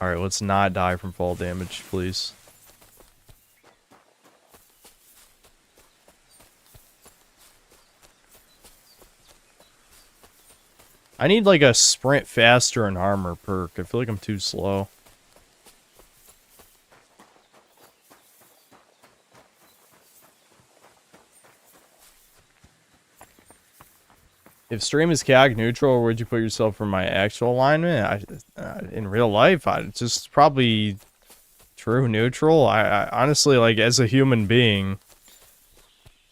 All right, let's not die from fall damage, please. I need like a sprint faster and armor perk. I feel like I'm too slow. If stream is chaotic neutral, or would you put yourself for my actual alignment? In real life, it's just probably true neutral. I honestly, like, as a human being,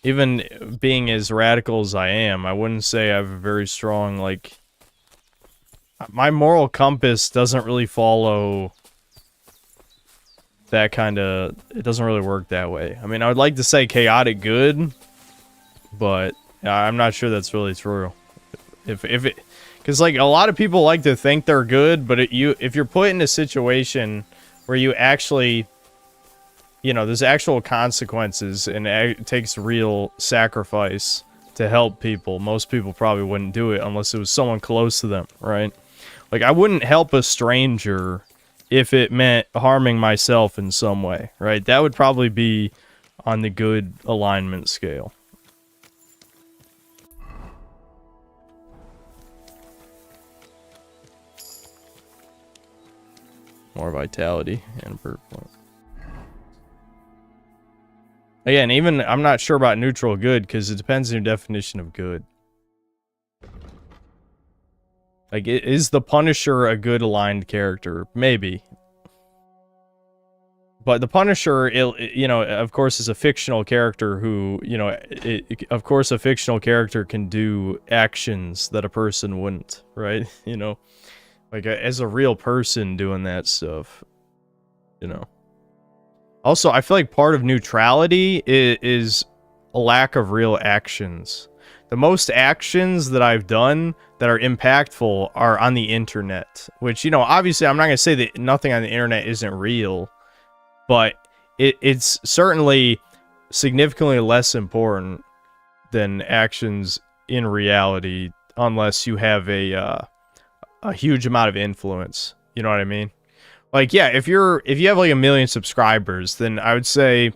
even being as radical as I am, I wouldn't say I have a very strong, like, my moral compass doesn't really follow that kind of, it doesn't really work that way. I mean, I would like to say chaotic good, but I'm not sure that's really true. If it, because like a lot of people like to think they're good, but if you're put in a situation where you actually, you know, there's actual consequences and it takes real sacrifice to help people, most people probably wouldn't do it unless it was someone close to them, right? Like, I wouldn't help a stranger if it meant harming myself in some way, right? That would probably be on the good alignment scale. More vitality and bird point. Again, even I'm not sure about neutral good because it depends on your definition of good. Like, is the Punisher a good aligned character? Maybe. But the Punisher, you know, of course, is a fictional character who, you know, of course, a fictional character can do actions that a person wouldn't, right? You know, like as a real person doing that stuff, you know. Also, I feel like part of neutrality is a lack of real actions. The most actions that I've done that are impactful are on the internet, which, you know, obviously I'm not going to say that nothing on the internet isn't real, but it's certainly significantly less important than actions in reality, unless you have a huge amount of influence. You know what I mean? Like, yeah, if you have like 1 million subscribers, then I would say,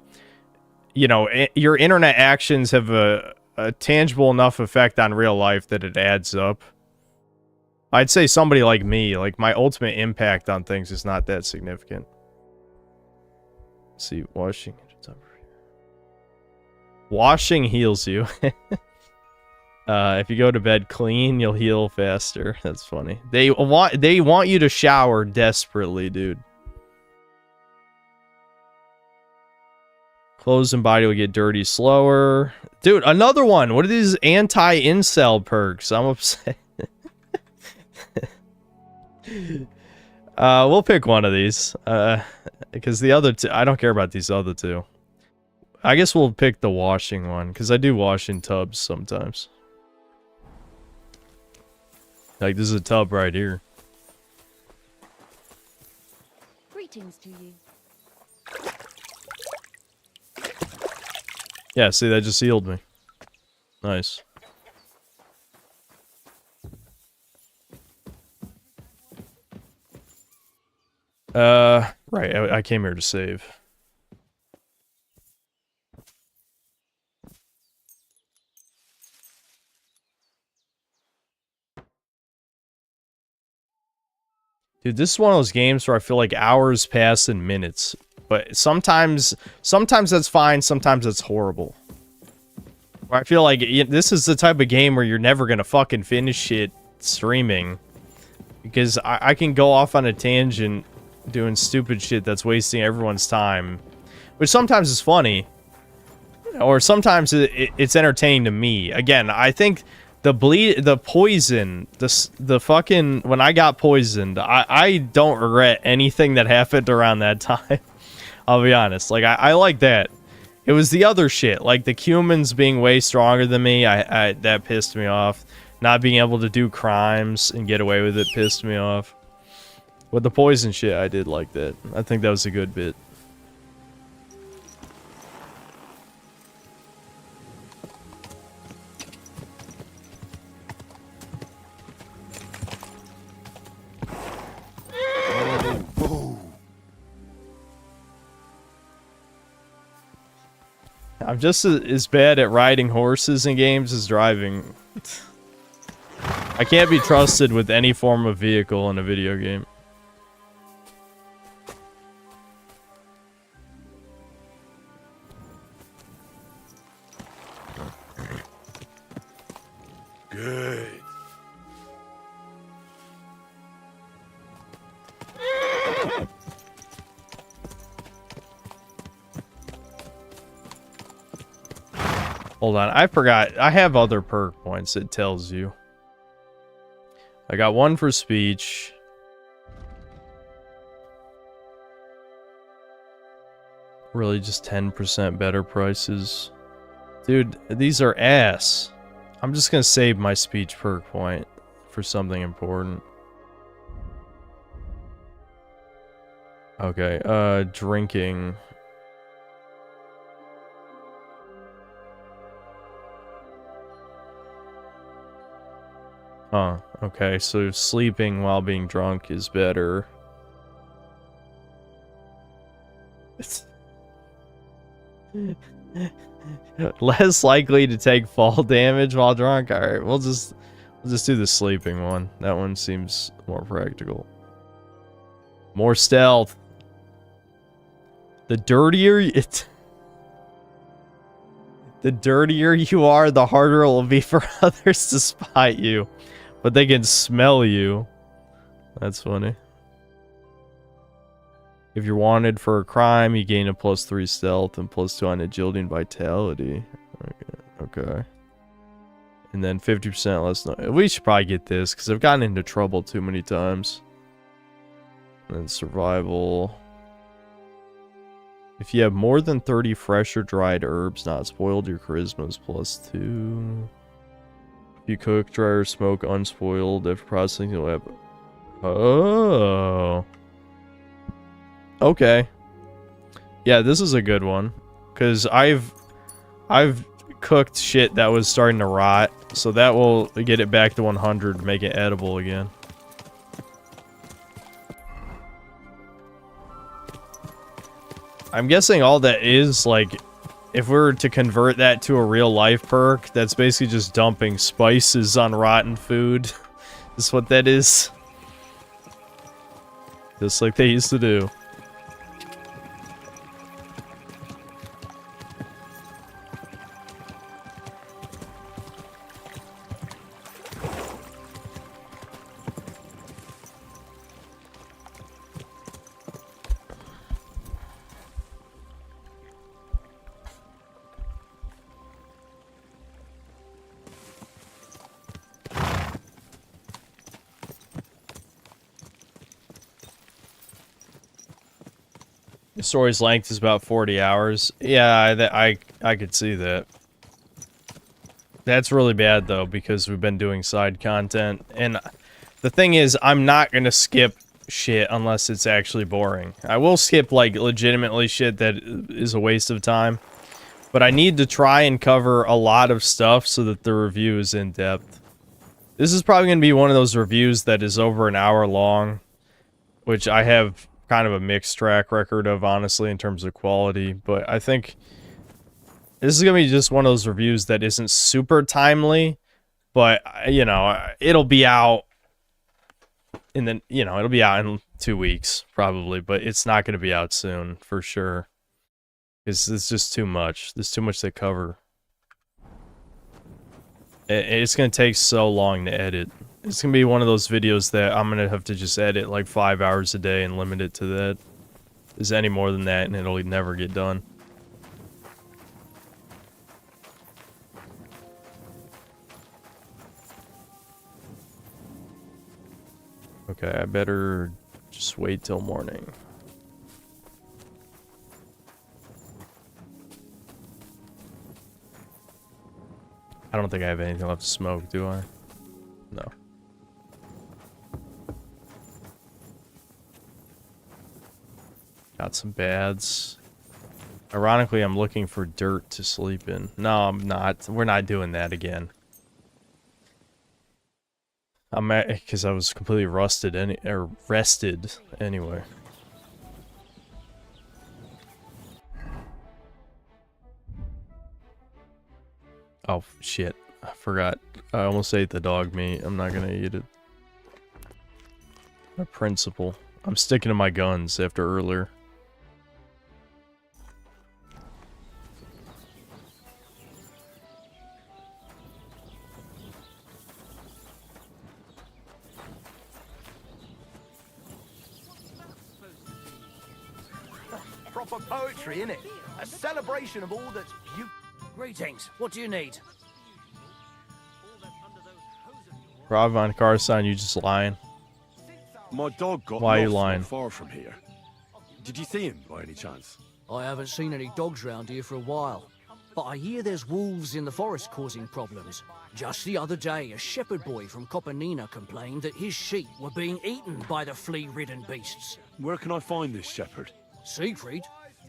you know, your internet actions have a tangible enough effect on real life that it adds up. I'd say somebody like me, like my ultimate impact on things is not that significant. Let's see, washing heals you. If you go to bed clean, you'll heal faster. That's funny. They want you to shower desperately, dude. Clothes and body will get dirty slower. Dude, another one. What are these anti-incel perks? I'm upset. We'll pick one of these. Because the other two, I don't care about these other two. I guess we'll pick the washing one, because I do wash in tubs sometimes. Like, this is a tub right here. Greetings to you. Yeah, see, that just healed me. Nice. Right, I came here to save. Dude, this is one of those games where I feel like hours pass in minutes. But sometimes that's fine, sometimes that's horrible. Where I feel like this is the type of game where you're never gonna fucking finish it streaming. Because I can go off on a tangent doing stupid shit that's wasting everyone's time. Which sometimes is funny. Or sometimes it's entertaining to me. Again, I think the poison, the fucking, when I got poisoned, I don't regret anything that happened around that time. I'll be honest. Like, I like that. It was the other shit, like the humans being way stronger than me, that pissed me off. Not being able to do crimes and get away with it pissed me off. With the poison shit, I did like that. I think that was a good bit. I'm just as bad at riding horses in games as driving. I can't be trusted with any form of vehicle in a video game. Good. Hold on, I forgot. I have other perk points, it tells you. I got one for speech. Really just 10% better prices. Dude, these are ass. I'm just gonna save my speech perk point for something important. Okay, drinking. Huh, okay, so sleeping while being drunk is better. It's less likely to take fall damage while drunk. Alright, we'll just do the sleeping one. That one seems more practical. More stealth. The dirtier it The dirtier you are, the harder it will be for others to spot you. But they can smell you. That's funny. If you're wanted for a crime, you gain a +3 stealth and +2 on agility and vitality. Okay. And then 50% less. We should probably get this because I've gotten into trouble too many times. And then survival. If you have more than 30 fresh or dried herbs not spoiled, your charisma is +2. If you cook, dry, or smoke unspoiled after processing, you'll have. Oh. Okay. Yeah, this is a good one. Because I've cooked shit that was starting to rot. So that will get it back to 100, make it edible again. I'm guessing all that is, like, if we were to convert that to a real life perk, that's basically just dumping spices on rotten food. Is what that is. Just like they used to do. The story's length is about 40 hours. Yeah, I could see that. That's really bad, though, because we've been doing side content. And the thing is, I'm not going to skip shit unless it's actually boring. I will skip, like, legitimately shit that is a waste of time. But I need to try and cover a lot of stuff so that the review is in-depth. This is probably going to be one of those reviews that is over an hour long, which I have kind of a mixed track record of, honestly, in terms of quality. But I think this is going to be just one of those reviews that isn't super timely, but, you know, it'll be out in the, you know, it'll be out in 2 weeks, probably, but it's not going to be out soon, for sure. It's just too much. There's too much to cover. It's going to take so long to edit. It's going to be one of those videos that I'm going to have to just edit like 5 hours a day and limit it to that. Is any more than that and it'll never get done. Okay, I better just wait till morning. I don't think I have anything left to smoke, do I? No. Got some bads. Ironically, I'm looking for dirt to sleep in. No, I'm not. We're not doing that again. I'm at, because I was completely rested anyway. Oh shit. I forgot. I almost ate the dog meat. I'm not gonna eat it. My principle. I'm sticking to my guns after earlier. Proper poetry, innit? A celebration of all that's beautiful. Greetings. What do you need? Rob on car sign, you just lying. My dog got Why are you lost lying? not far from here. Did you see him by any chance? I haven't seen any dogs round here for a while, but I hear there's wolves in the forest causing problems. Just the other day, a shepherd boy from Copenina complained that his sheep were being eaten by the flea-ridden beasts. Where can I find this shepherd? Siegfried?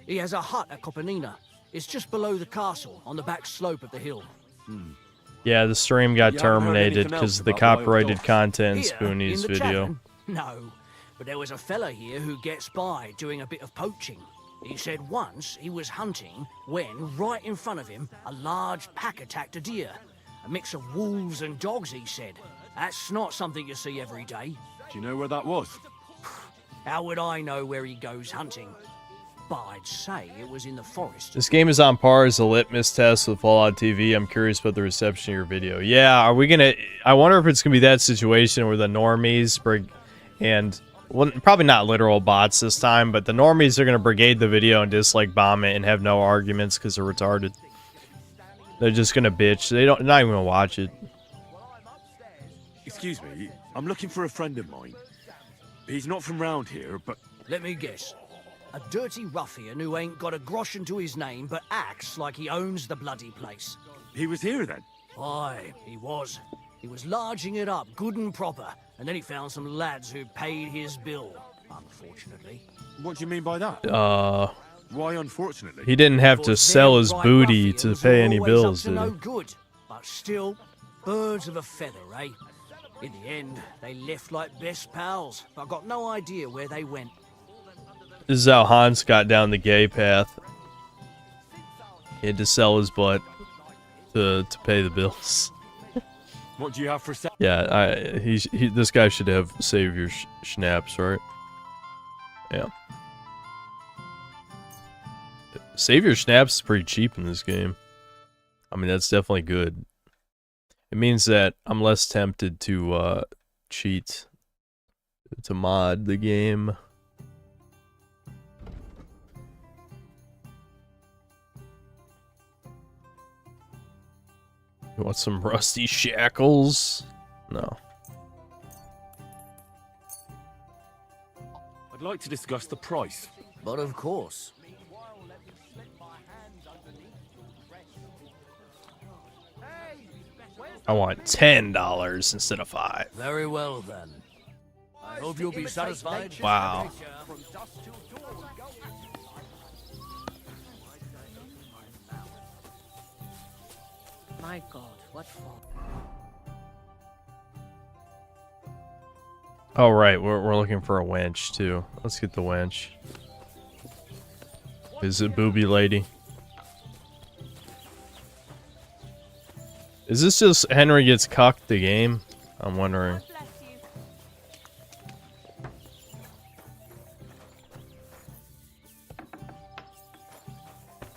He has a hut at Copenina. It's just below the castle, on the back slope of the hill. Yeah, the stream got You haven't heard terminated anything because else of the about wild copyrighted dogs? content in Here, Spoonie's in the video. tavern? No, but there was a fella here who gets by doing a bit of poaching. He said once he was hunting when, right in front of him, a large pack attacked a deer. A mix of wolves and dogs, he said. That's not something you see every day. Do you know where that was? How would I know where he goes hunting? but I'd say it was in the forest. This game is on par as a litmus test with Fallout TV. I'm curious about the reception of your video. Yeah, are we gonna... I wonder if it's gonna be that situation where the normies and... Well, probably not literal bots this time, but the normies are gonna brigade the video and dislike bomb it and have no arguments because they're retarded. They're just gonna bitch. They're not even gonna watch it. Excuse me, I'm looking for a friend of mine. He's not from round here, but... Let me guess. A dirty ruffian who ain't got a groschen to his name but acts like he owns the bloody place. He was here then? Aye, he was. He was larging it up good and proper, and then he found some lads who paid his bill, unfortunately. What do you mean by that? Why unfortunately? He didn't have to sell his booty to pay any bills, did No he? good, but still, birds of a feather, eh? In the end, they left like best pals, but I got no idea where they went. This is how Hans got down the gay path. He had to sell his butt to pay the bills. What do you have for sale? Yeah, this guy should have Savior Schnapps, right? Yeah. Savior Schnapps is pretty cheap in this game. I mean, that's definitely good. It means that I'm less tempted to cheat, to mod the game. You want some rusty shackles? No. I'd like to discuss the price. But of course. I want $10 instead of $5. Very well then. I hope you'll be satisfied. Wow. My God, what for? Oh right, we're looking for a wench too. Let's get the wench. Is it booby lady? Is this just Henry gets cucked the game? I'm wondering.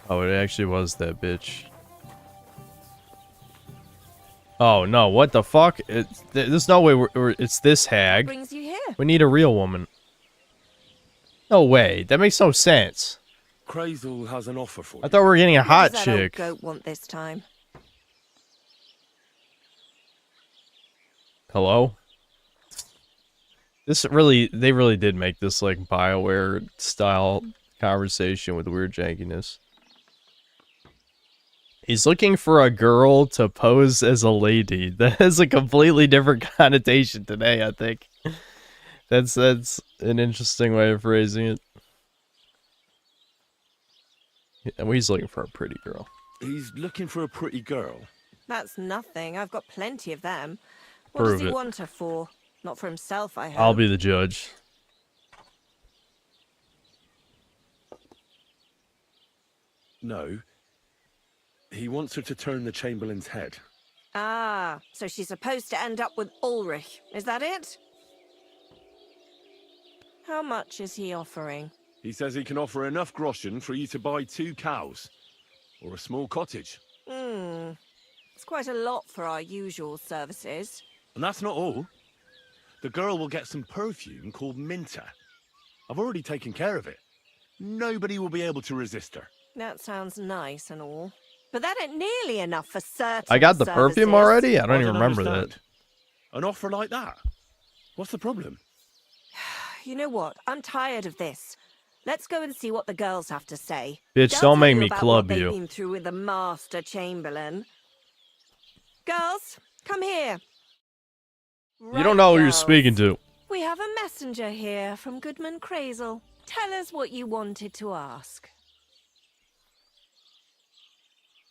Oh, it actually was that bitch. Oh no, what the fuck? There's no way it's this hag. Brings you here? We need a real woman. No way, that makes no sense. Crazel has an offer for you. I thought we were getting a hot What does that old chick. goat want this time? Hello? This really, they really did make this like BioWare style conversation with weird jankiness. He's looking for a girl to pose as a lady. That has a completely different connotation today, I think. That's an interesting way of phrasing it. And he's looking for a pretty girl. He's looking for a pretty girl. That's nothing. I've got plenty of them. What Prove does he it. want her for? Not for himself, I hope. I'll be the judge. No. He wants her to turn the Chamberlain's head. Ah, so she's supposed to end up with Ulrich. Is that it? How much is he offering? He says he can offer enough groschen for you to buy 2 cows. Or a small cottage. It's quite a lot for our usual services. And that's not all. The girl will get some perfume called Minter. I've already taken care of it. Nobody will be able to resist her. That sounds nice and all. But that ain't nearly enough for certain I got the perfume services. already? I don't even remember that. understand. An offer like that? What's the problem? You know what? I'm tired of this. Let's go and see what the girls have to say. Bitch, They'll don't tell make you me about club what you. they've been through with the Master Chamberlain. Girls, come here. You don't know who you're speaking to. We have a messenger here from Goodman Crazel. Tell us what you wanted to ask.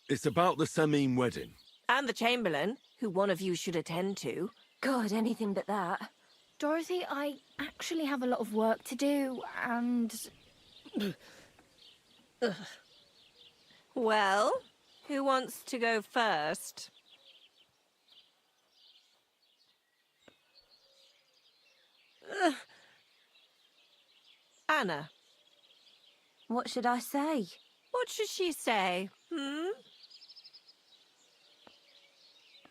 It's about the Samim wedding. And the Chamberlain, who one of you should attend to. God, anything but that. Dorothy, I actually have a lot of work to do, and... Well, who wants to go first? Anna. What should I say? What should she say?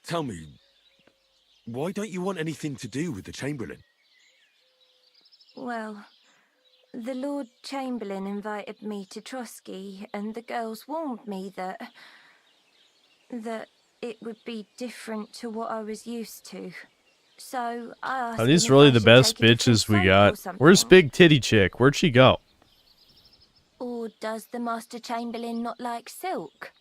Tell me, why don't you want anything to do with the Chamberlain? Well, the Lord Chamberlain invited me to Trotsky, and the girls warned me that it would be different to what I was used to. So I asked Are him these if really I the should best take a different bitches we soap or got? something. Where's Big Titty Chick? Where'd she go? Or does the Master Chamberlain not like silk?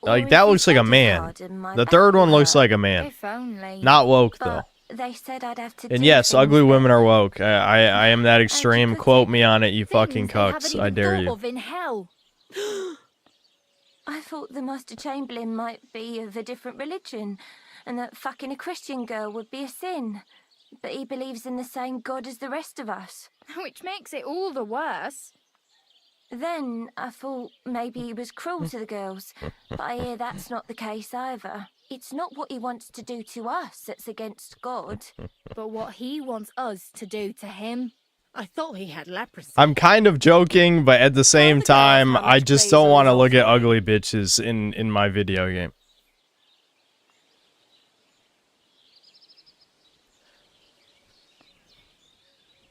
Like, that looks like a man. The third one looks like a man. If only. Not woke, though. They said I'd have to And do yes, things ugly that women are woke. I am that extreme. Quote me on it, you fucking cucks. I dare you. Of in hell. I thought the Master Chamberlain might be of a different religion, and that fucking a Christian girl would be a sin. But he believes in the same God as the rest of us. Which makes it all the worse. Then I thought maybe he was cruel to the girls, but I hear that's not the case either. It's not what he wants to do to us that's against God. But what he wants us to do to him. I thought he had leprosy. I'm kind of joking, but at the same time, I just don't want to look at ugly bitches in my video game.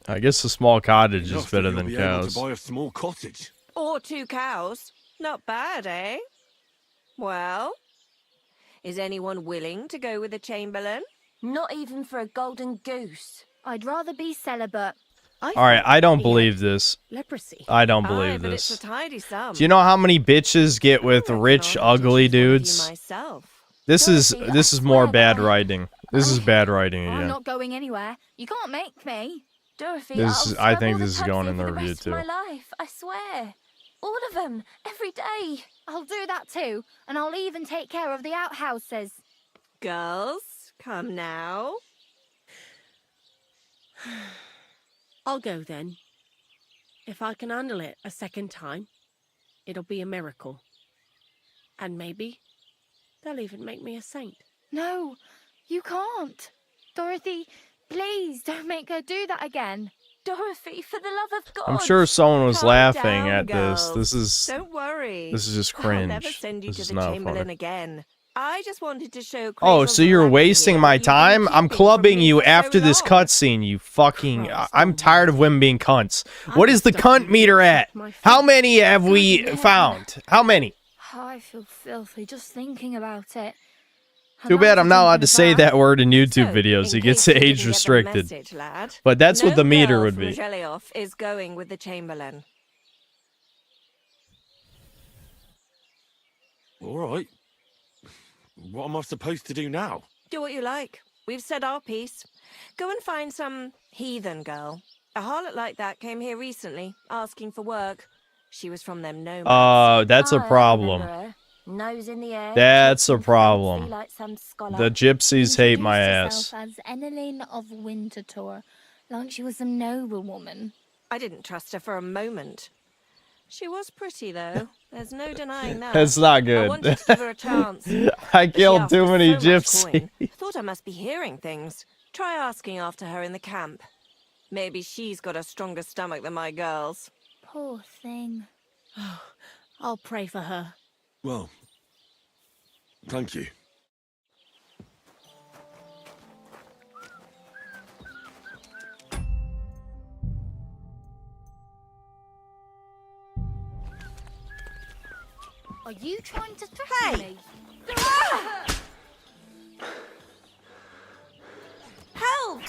I guess a small cottage is better than cows. To buy a small cottage. Or 2 cows. Not bad, eh? Well, is anyone willing to go with the Chamberlain? Not even for a golden goose. I'd rather be celibate. Alright, I don't believe this. Leprosy. I don't Aye, believe but this. it's a tidy sum. Do you know how many bitches get with rich, ugly dudes? Myself. This is more bad writing. This is bad writing I'm again. not going anywhere. You can't make me. Dorothy, This is, I'll I scrub think all this is the going pubs in the for review rest of too. my life, I swear. All of them, every day. I'll do that too, and I'll even take care of the outhouses. Girls, come now. I'll go then. If I can handle it a second time, it'll be a miracle. And maybe they'll even make me a saint. No, you can't. Dorothy, please don't make her do that again. Dorothy, for the love of God. I'm sure someone was Calm laughing down, at girls. this. Don't worry. This is just I'll never cringe. send you This to is the not Chamberlain funny. again. I just wanted to show. Oh, Crazel's so you're variety wasting here my you've been time? I'm keeping clubbing from me you for so after this long. cutscene, you fucking... I'm tired of women being cunts. What is the cunt meter at? How many have we found? How many? Oh, I feel filthy just thinking about it. Too bad I'm not allowed to say that word in YouTube So, videos. in It gets case you didn't age get the restricted. message, lad, But that's what no the meter girl would from be. Zhelioff is going with the Chamberlain. All right. What am I supposed to do now? Do what you like. We've said our piece. Go and find some heathen girl. A harlot like that came here recently, asking for work. She was from them nomads. That's a I problem. remember her. Nose in the air. That's a talking problem. fancy like some scholar. The gypsies hate my Introduced ass. herself as Eneline of Winterthur, like she was a noble woman. I didn't trust her for a moment. She was pretty, though. There's no denying that. That's not I good. wanted to give her a chance. I But she killed asked too for many so much gypsies. coin. Thought I must be hearing things. Try asking after her in the camp. Maybe she's got a stronger stomach than my girls. Poor thing. I'll pray for her. Well, thank you. Are you trying to threaten me? Help!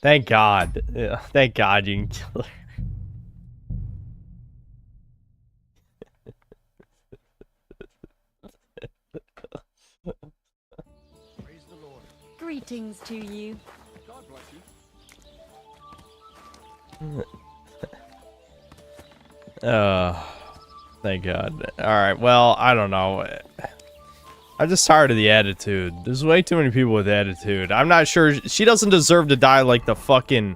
Thank God. Yeah, thank God you can kill her. Greetings to you. God bless you. Thank God. Alright, well, I don't know. I'm just tired of the attitude. There's way too many people with attitude. I'm not sure. She doesn't deserve to die like the fucking...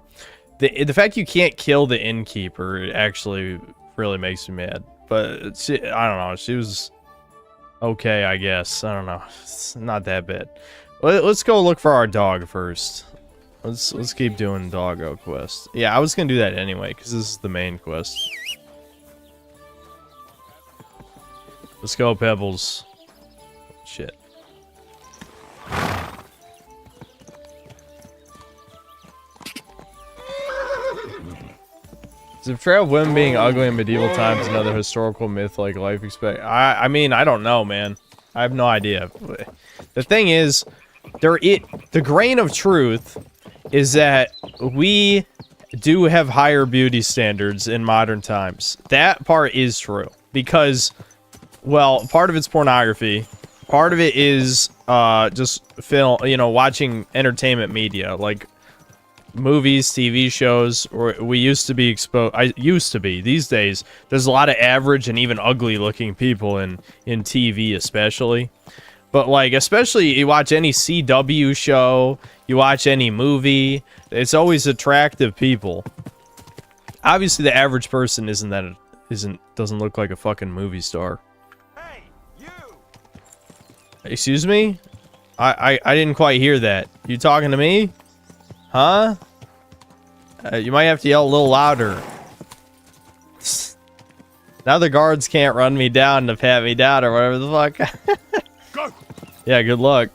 The fact you can't kill the innkeeper actually really makes me mad. But, I don't know. She was okay, I guess. I don't know. It's not that bad. Let's go look for our dog first. Let's keep doing doggo quest. Yeah, I was gonna do that anyway because this is the main quest. Let's go, Pebbles. Shit. Is the portrayal of women being ugly in medieval times another historical myth like life expect? I mean, I don't know, man. I have no idea. The thing is, the grain of truth is that we do have higher beauty standards in modern times. That part is true because, well, part of it's pornography. Part of it is just film, watching entertainment media like movies, TV shows. Or we used to be exposed. I used to be. These days, there's a lot of average and even ugly-looking people in TV, especially. But like, especially you watch any CW show, you watch any movie, it's always attractive people. Obviously, the average person doesn't look like a fucking movie star. Hey, you. Excuse me? I didn't quite hear that. You talking to me? Huh? You might have to yell a little louder. Now the guards can't run me down to pat me down or whatever the fuck. Go. Yeah, good luck.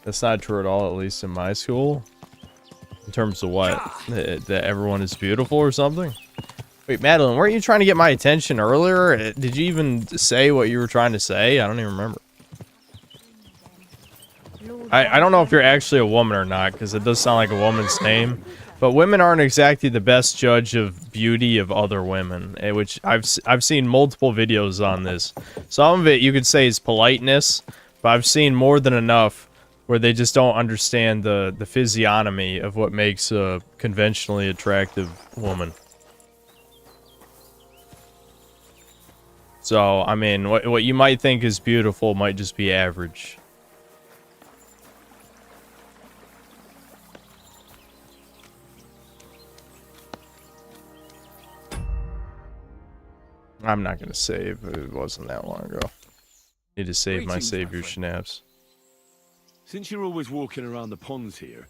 That's not true at all, at least in my school. In terms of what? That everyone is beautiful or something? Wait, Madeline, weren't you trying to get my attention earlier? Did you even say what you were trying to say? I don't even remember. I don't know if you're actually a woman or not, because it does sound like a woman's name. But women aren't exactly the best judge of beauty of other women, which I've seen multiple videos on this. Some of it you could say is politeness, but I've seen more than enough where they just don't understand the physiognomy of what makes a conventionally attractive woman. So, I mean, what you might think is beautiful might just be average. I'm not gonna save. It wasn't that long ago. Need to save my savior schnapps. Since you're always walking around the ponds here,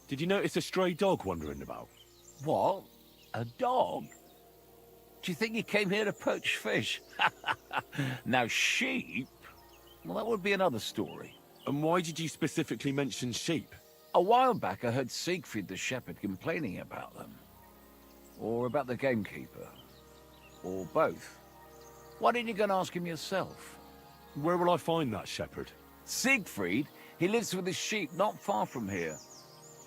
did you notice a stray dog wandering about? What? A dog? Do you think he came here to poach fish? Now sheep? Well, that would be another story. And why did you specifically mention sheep? A while back I heard Siegfried the shepherd complaining about them. Or about the gamekeeper. Or both. Why didn't you go and ask him yourself? Where will I find that shepherd? Siegfried? He lives with his sheep not far from here.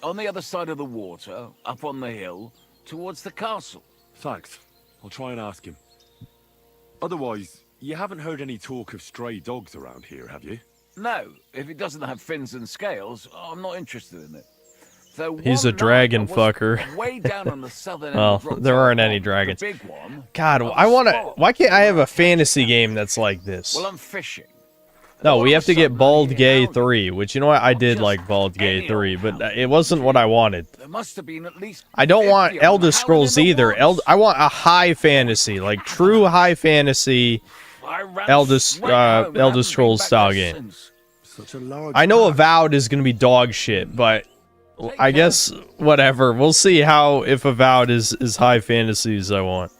On the other side of the water, up on the hill, towards the castle. Thanks. I'll try and ask him. Otherwise, you haven't heard any talk of stray dogs around here, have you? No. If it doesn't have fins and scales, I'm not interested in it. He's a dragon fucker. Way down on the southern well, there aren't any dragons. God, why can't I have a fantasy game that's like this? Well, I'm fishing. No, we have to get Bald Gay 3, which, you know what, I did like Bald Gay 3, but it wasn't what I wanted. There must have been at least I don't want Elder Scrolls either. I want a high fantasy, like true high fantasy Elder Scrolls style game. I know Avowed is going to be dog shit, but I guess whatever. We'll see if Avowed is as high fantasy as I want.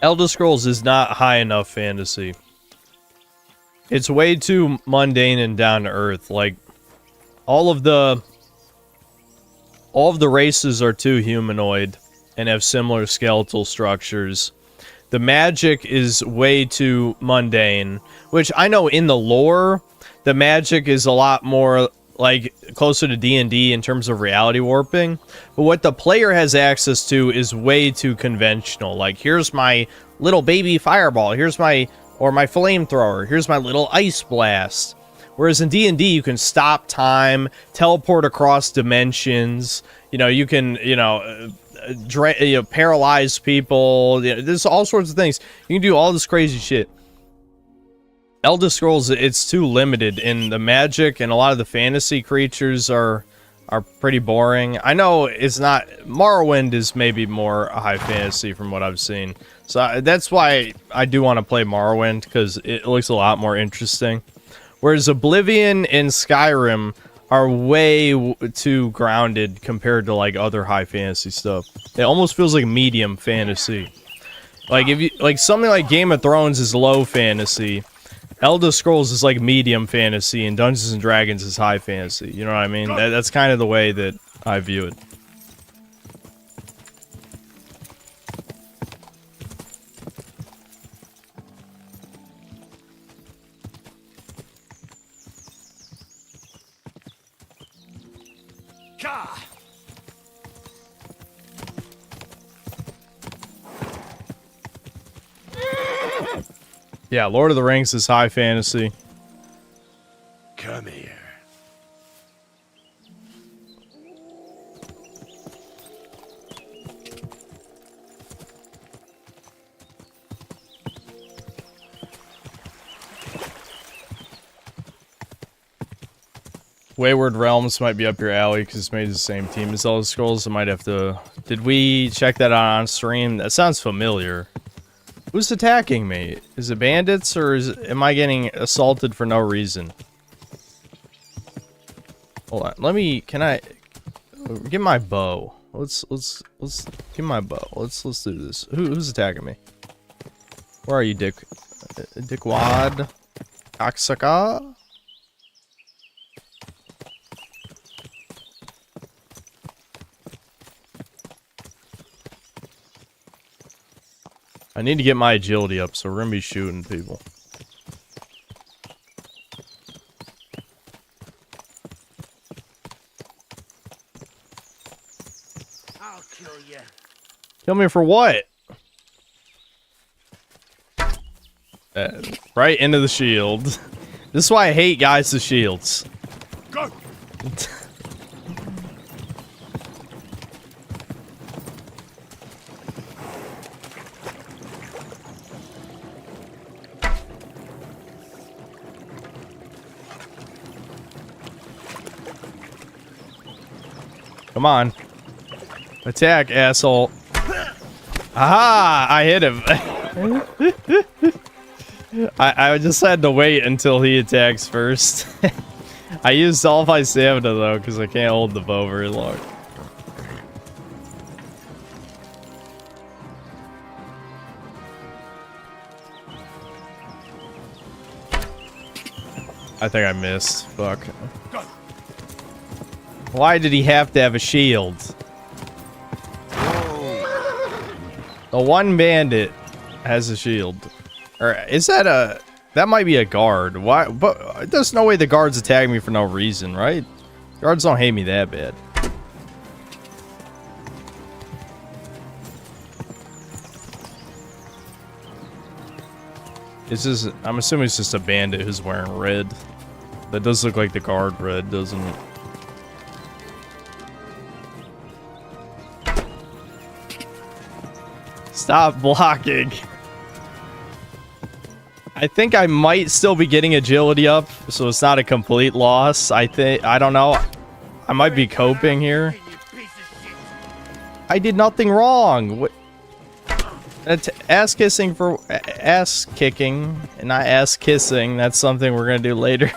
Elder Scrolls is not high enough fantasy. It's way too mundane and down to earth. Like all of the races are too humanoid and have similar skeletal structures. The magic is way too mundane, which I know in the lore, the magic is a lot more like closer to D&D in terms of reality warping, but what the player has access to is way too conventional. Like, here's my little baby fireball, here's my Or my flamethrower. Here's my little ice blast. Whereas in D&D, you can stop time, teleport across dimensions. You know, you can, paralyze people. There's all sorts of things. You can do all this crazy shit. Elder Scrolls, it's too limited in the magic, and a lot of the fantasy creatures are pretty boring. I know it's not... Morrowind is maybe more high fantasy from what I've seen. So that's why I do want to play Morrowind, because it looks a lot more interesting. Whereas Oblivion and Skyrim are way too grounded compared to like other high fantasy stuff. It almost feels like medium fantasy. Like if you like something like Game of Thrones is low fantasy, Elder Scrolls is like medium fantasy, and Dungeons and Dragons is high fantasy. You know what I mean? That's kind of the way that I view it. Yeah, Lord of the Rings is high fantasy. Come here. Wayward Realms might be up your alley because it's made the same team as Elder Scrolls. I might have to... Did we check that out on stream? That sounds familiar. Who's attacking me? Is it bandits, or am I getting assaulted for no reason? Hold on. Let me... Can I... Get my bow. Let's get my bow. Let's do this. Who's attacking me? Where are you, Dickwad? Cocksucker? I need to get my agility up, so we're gonna be shooting people. I'll kill you. Kill me for what? Right into the shield. This is why I hate guys with shields. Go. Come on. Attack, asshole. Aha! I hit him. I just had to wait until he attacks first. I used all my stamina though, because I can't hold the bow very long. I think I missed. Fuck. Why did he have to have a shield? The one bandit has a shield. Or is that a... That might be a guard. Why? But there's no way the guards attack me for no reason, right? Guards don't hate me that bad. It's just... I'm assuming it's just a bandit who's wearing red. That does look like the guard red, doesn't it? Stop blocking. I think I might still be getting agility up, so it's not a complete loss. I don't know. I might be coping here. I did nothing wrong. What? That's ass kissing for ass kicking, and not ass kissing. That's something we're gonna do later.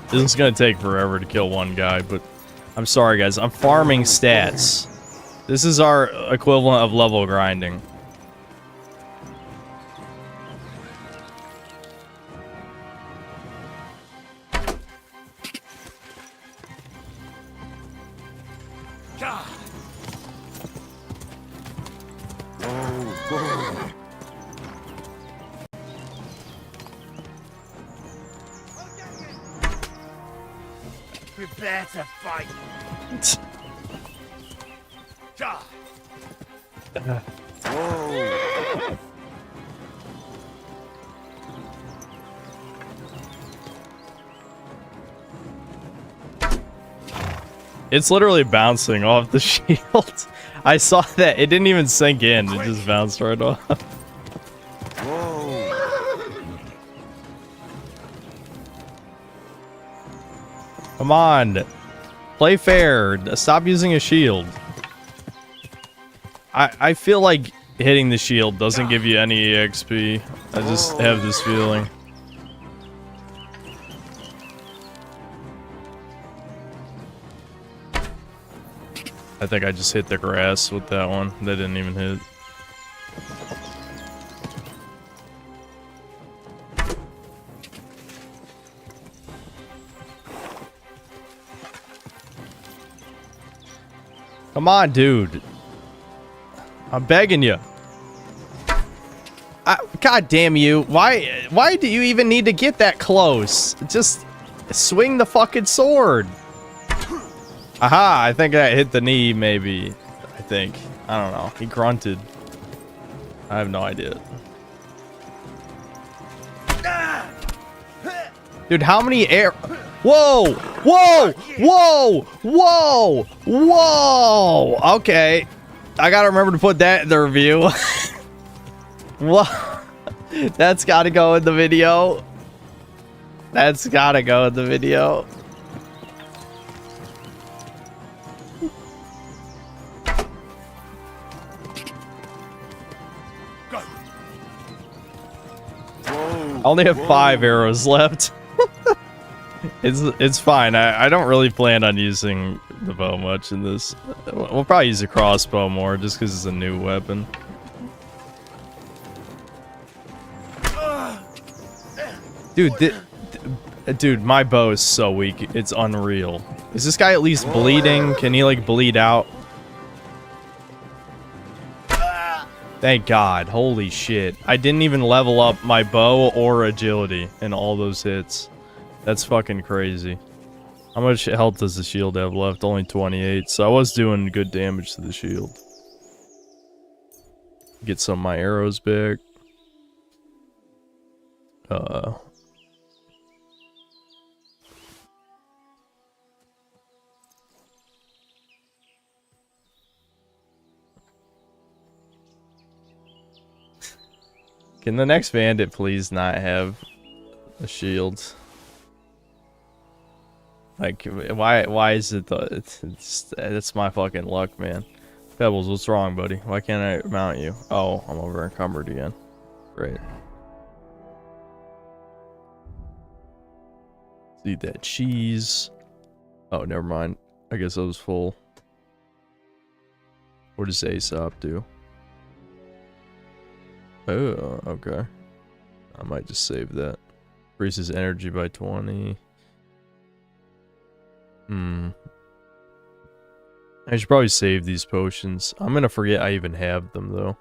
This is gonna take forever to kill one guy, but I'm sorry guys, I'm farming stats. This is our equivalent of level grinding. Prepare to fight. Whoa. It's literally bouncing off the shield. I saw that. It didn't even sink in. It just bounced right off. Whoa. Come on. Play fair. Stop using a shield. I feel like hitting the shield doesn't give you any EXP. I just have this feeling. I think I just hit the grass with that one. That didn't even hit. Come on, dude. I'm begging you. God damn you. Why do you even need to get that close? Just swing the fucking sword. Aha, I think I hit the knee, maybe. I think. I don't know. He grunted. I have no idea. Dude, how many air... Whoa! Whoa! Whoa! Whoa! Whoa! Okay. I gotta remember to put that in the review. What? That's gotta go in the video. That's gotta go in the video. I only have 5 arrows left. It's fine. I don't really plan on using the bow much in this. We'll probably use a crossbow more just because it's a new weapon. Dude, dude, my bow is so weak. It's unreal. Is this guy at least bleeding? Can he like bleed out? Thank God. Holy shit. I didn't even level up my bow or agility in all those hits. That's fucking crazy. How much health does the shield have left? Only 28. So I was doing good damage to the shield. Get some of my arrows back. Can the next bandit please not have a shield? Like, why is it the... It's my fucking luck, man. Pebbles, what's wrong, buddy? Why can't I mount you? Oh, I'm over encumbered again. Great. Let's eat that cheese. Oh, never mind. I guess I was full. What does Aesop do? Oh, okay. I might just save that. Increases energy by 20. I should probably save these potions. I'm gonna forget I even have them, though.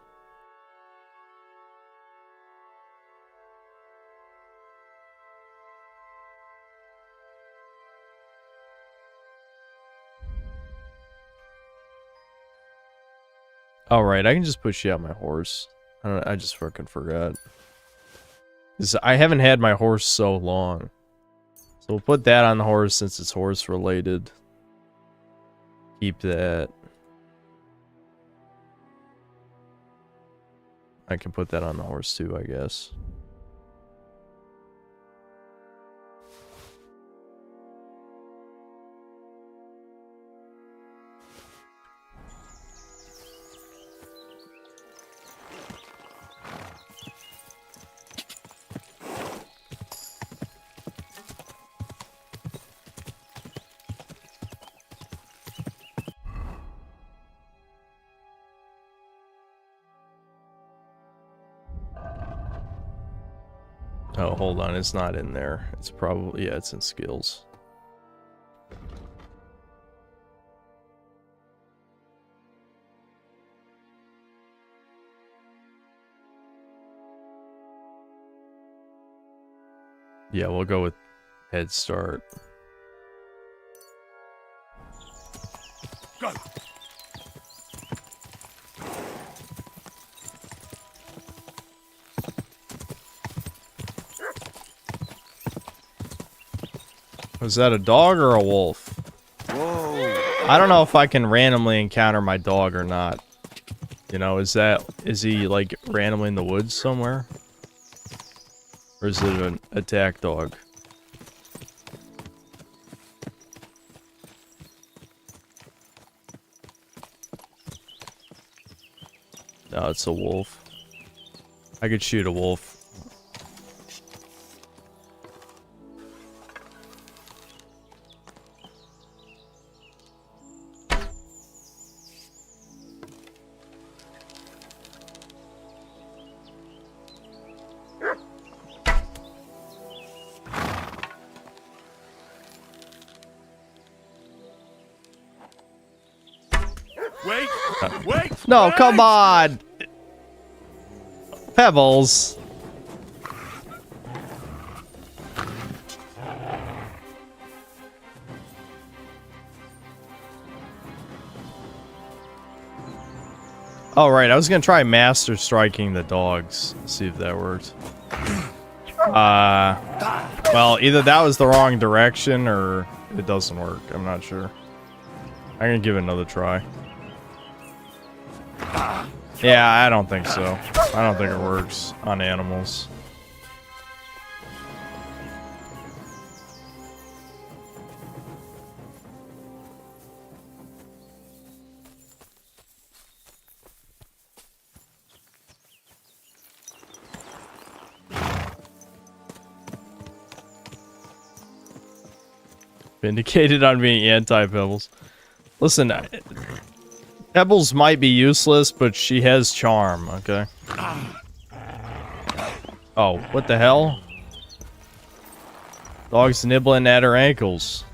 Alright, I can just push you out my horse. I just fucking forgot. I haven't had my horse so long. So we'll put that on the horse since it's horse related. Keep that. I can put that on the horse too, I guess. Oh, hold on, it's not in there. It's probably, yeah, it's in skills. Yeah, we'll go with head start. Was that a dog or a wolf? Whoa. I don't know if I can randomly encounter my dog or not. You know, is he like randomly in the woods somewhere? Or is it an attack dog? No, it's a wolf. I could shoot a wolf. Wait! Wait! No, come on! Pebbles. Oh, right. I was going to try master striking the dogs. See if that worked. Well, either that was the wrong direction or it doesn't work. I'm not sure. I'm going to give it another try. Yeah, I don't think so. I don't think it works on animals. Vindicated on being anti-Pebbles. Listen, Pebbles might be useless, but she has charm, okay? Oh, what the hell? Dog's nibbling at her ankles.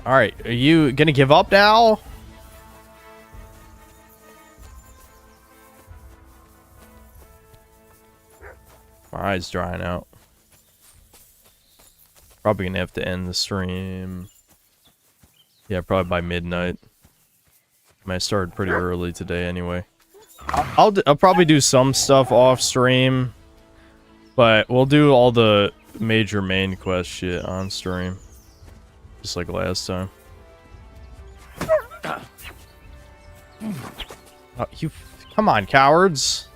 Alright, are you gonna give up now? My eyes drying out. Probably gonna have to end the stream. Yeah, probably by midnight. I mean, I started pretty early today anyway. I'll probably do some stuff off stream, but we'll do all the major main quest shit on stream. Just like last time. Oh, you come on, cowards.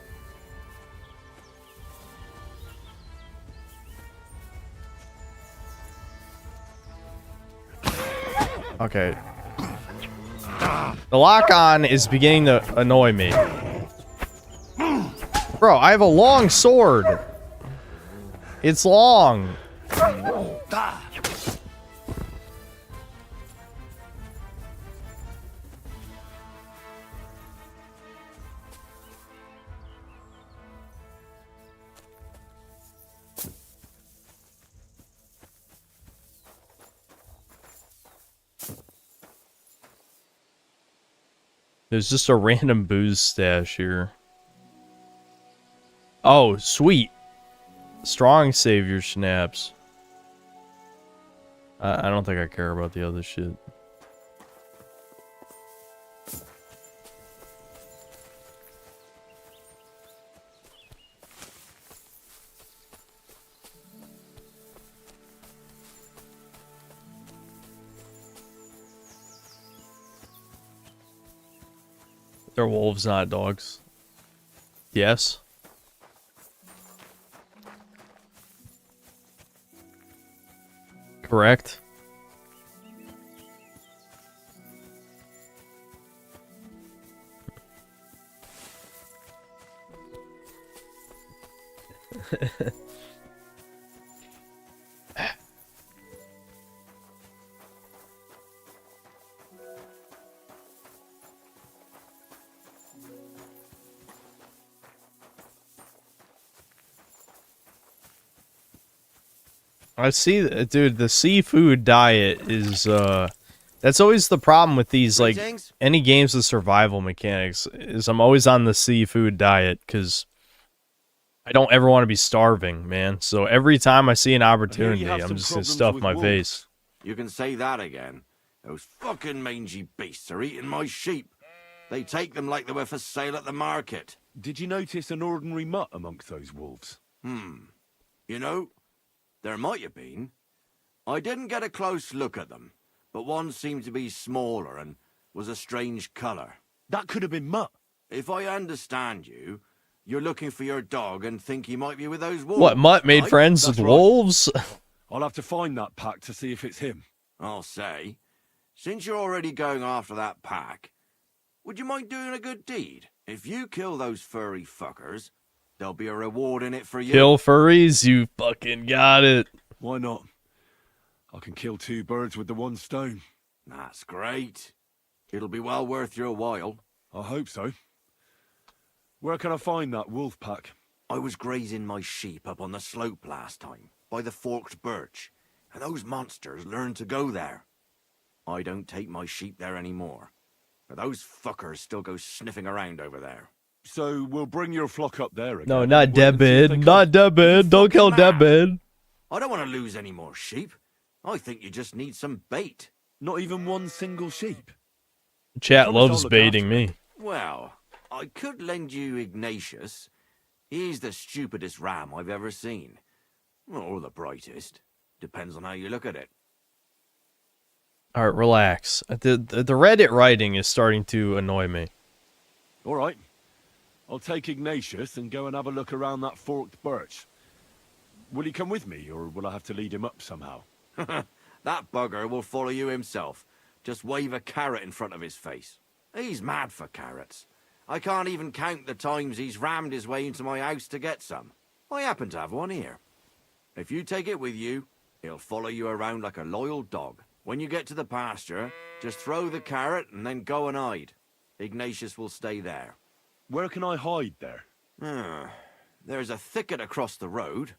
Okay. The lock-on is beginning to annoy me. Bro, I have a long sword. It's long. There's just a random booze stash here. Oh, sweet. Strong savior schnapps. I don't think I care about the other shit. They're wolves, not dogs. Yes. Correct. I see, dude, the seafood diet is, that's always the problem with these, like, any games with survival mechanics, is I'm always on the seafood diet, because I don't ever want to be starving, man. So every time I see an I hear opportunity, you have I'm some just gonna problems stuff with my wolves. face. You can say that again. Those fucking mangy beasts are eating my sheep. They take them like they were for sale at the market. Did you notice an ordinary mutt amongst those wolves? You know, there might have been. I didn't get a close look at them, but one seemed to be smaller and was a strange colour. That could have been Mutt. If I understand you, you're looking for your dog and think he might be with those wolves. What, Mutt made right? friends That's with right. wolves? I'll have to find that pack to see if it's him. I'll say, since you're already going after that pack, would you mind doing a good deed? If you kill those furry fuckers, there'll be a reward in it for you. Kill furries? You fucking got it. Why not? I can kill 2 birds with the 1 stone. That's great. It'll be well worth your while. I hope so. Where can I find that wolf pack? I was grazing my sheep up on the slope last time, by the forked birch, and those monsters learned to go there. I don't take my sheep there anymore, but those fuckers still go sniffing around over there. So we'll bring your flock up there again. No, not Wait and see if they Debid. Not Debid. Don't kill Debid. I don't want to lose any more sheep. I think you just need some bait. Not even 1 single sheep. Chat Promise I'll loves look baiting after me. Well, I could lend you Ignatius. He's the stupidest ram I've ever seen. Or the brightest. Depends on how you look at it. All right, relax. The Reddit writing is starting to annoy me. All right. I'll take Ignatius and go and have a look around that forked birch. Will he come with me, or will I have to lead him up somehow? That bugger will follow you himself. Just wave a carrot in front of his face. He's mad for carrots. I can't even count the times he's rammed his way into my house to get some. I happen to have one here. If you take it with you, he'll follow you around like a loyal dog. When you get to the pasture, just throw the carrot and then go and hide. Ignatius will stay there. Where can I hide there? There's a thicket across the road.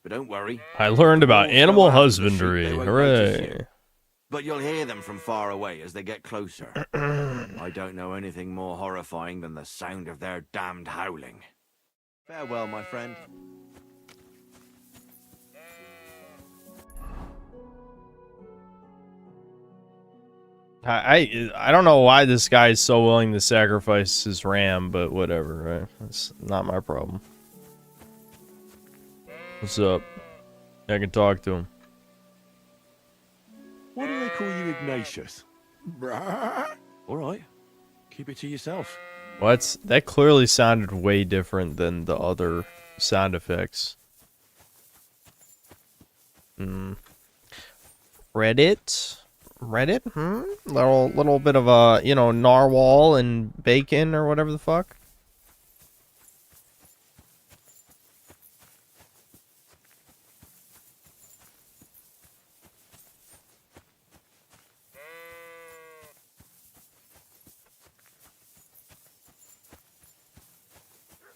But don't worry. I learned about Wolves go animal after the sheep, husbandry. they won't notice you. Hooray. But you'll hear them from far away as they get closer. I don't know anything more horrifying than the sound of their damned howling. Farewell, my friend. I don't know why this guy is so willing to sacrifice his ram, but whatever, right? That's not my problem. What's up? I can talk to him. Why do they call you Ignatius? All right. Keep it to yourself. What? That clearly sounded way different than the other sound effects. Reddit? Little bit of a, narwhal and bacon or whatever the fuck.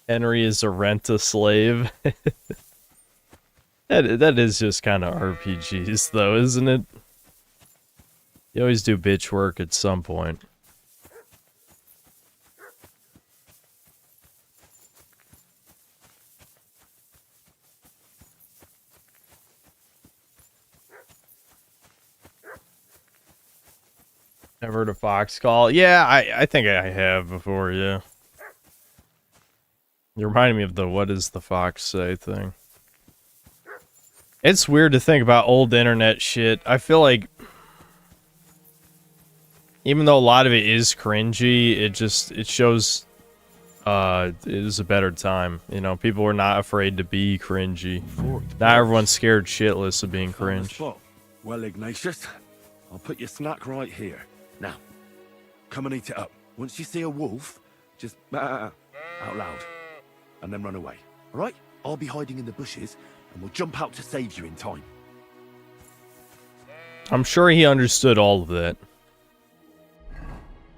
Henry is a rent-a-slave. That is just kind of RPGs, though, isn't it? You always do bitch work at some point. Ever heard of fox call? Yeah, I think I have before, yeah. You reminded me of the what does the fox say thing. It's weird to think about old internet shit. I feel like even though a lot of it is cringy, it shows it is a better time. People were not afraid to be cringy. Now everyone's scared shitless of being cringe. Well, Ignatius, I'll put your snack right here. Now, come and eat it up. Once you see a wolf, just out loud. And then run away. All right? I'll be hiding in the bushes, and we'll jump out to save you in time. I'm sure he understood all of that.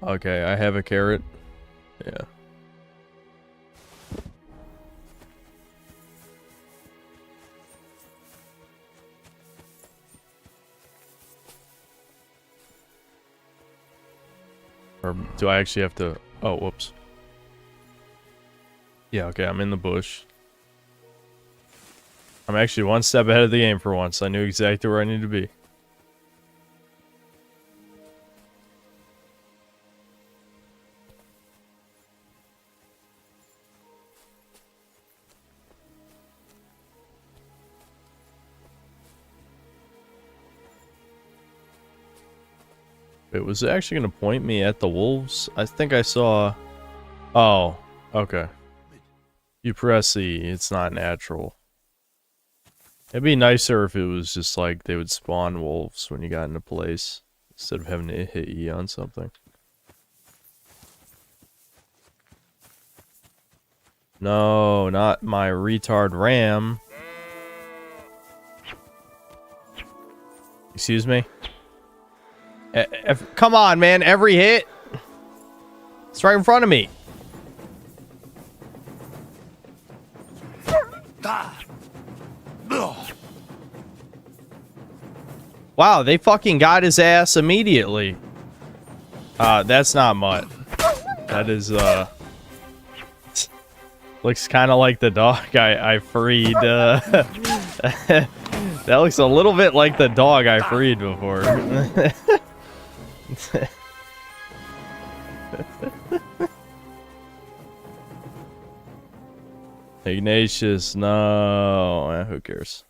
Okay, I have a carrot. Yeah. Or do I actually have to... Oh, whoops. Yeah, okay, I'm in the bush. I'm actually one step ahead of the game for once. I knew exactly where I needed to be. It was actually going to point me at the wolves. I think I saw... Oh, okay. You press E, it's not natural. It'd be nicer if it was just like they would spawn wolves when you got into place, instead of having to hit E on something. No, not my retard ram. Excuse me? Come on, man, every hit? It's right in front of me. Wow, they fucking got his ass immediately. That's not mutt. That is, looks kind of like the dog I freed. That looks a little bit like the dog I freed before. Ignatius, no. Who cares?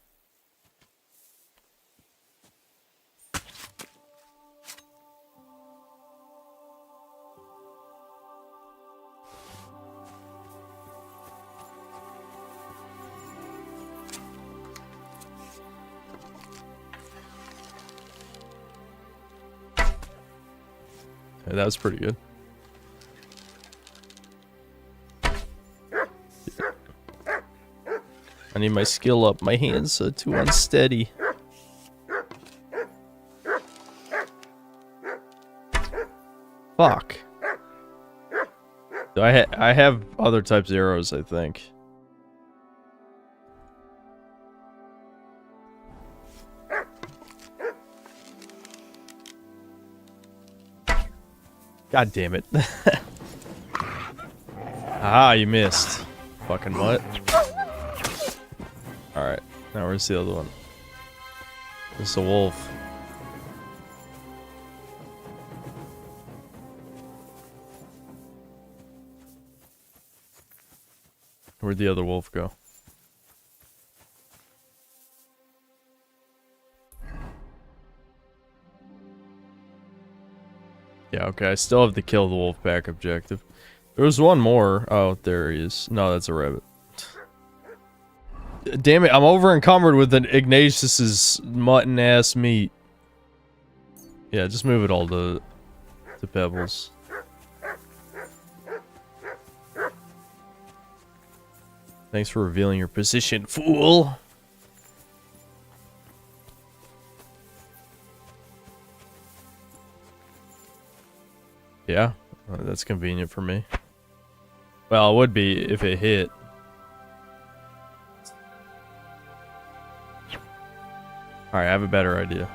Yeah, that was pretty good. I need my skill up. My hands are too unsteady. Fuck. Do I have other types of arrows, I think. God damn it. Ah, you missed. Fucking what? Alright, now where's the other one? It's a wolf. Where'd the other wolf go? Yeah, okay, I still have to kill the wolf pack objective. There was one more. Oh, there he is. No, that's a rabbit. Damn it, I'm over encumbered with an Ignatius's mutton ass meat. Yeah, just move it all to Pebbles. Thanks for revealing your position, fool. Yeah, that's convenient for me. Well, it would be if it hit. Alright, I have a better idea.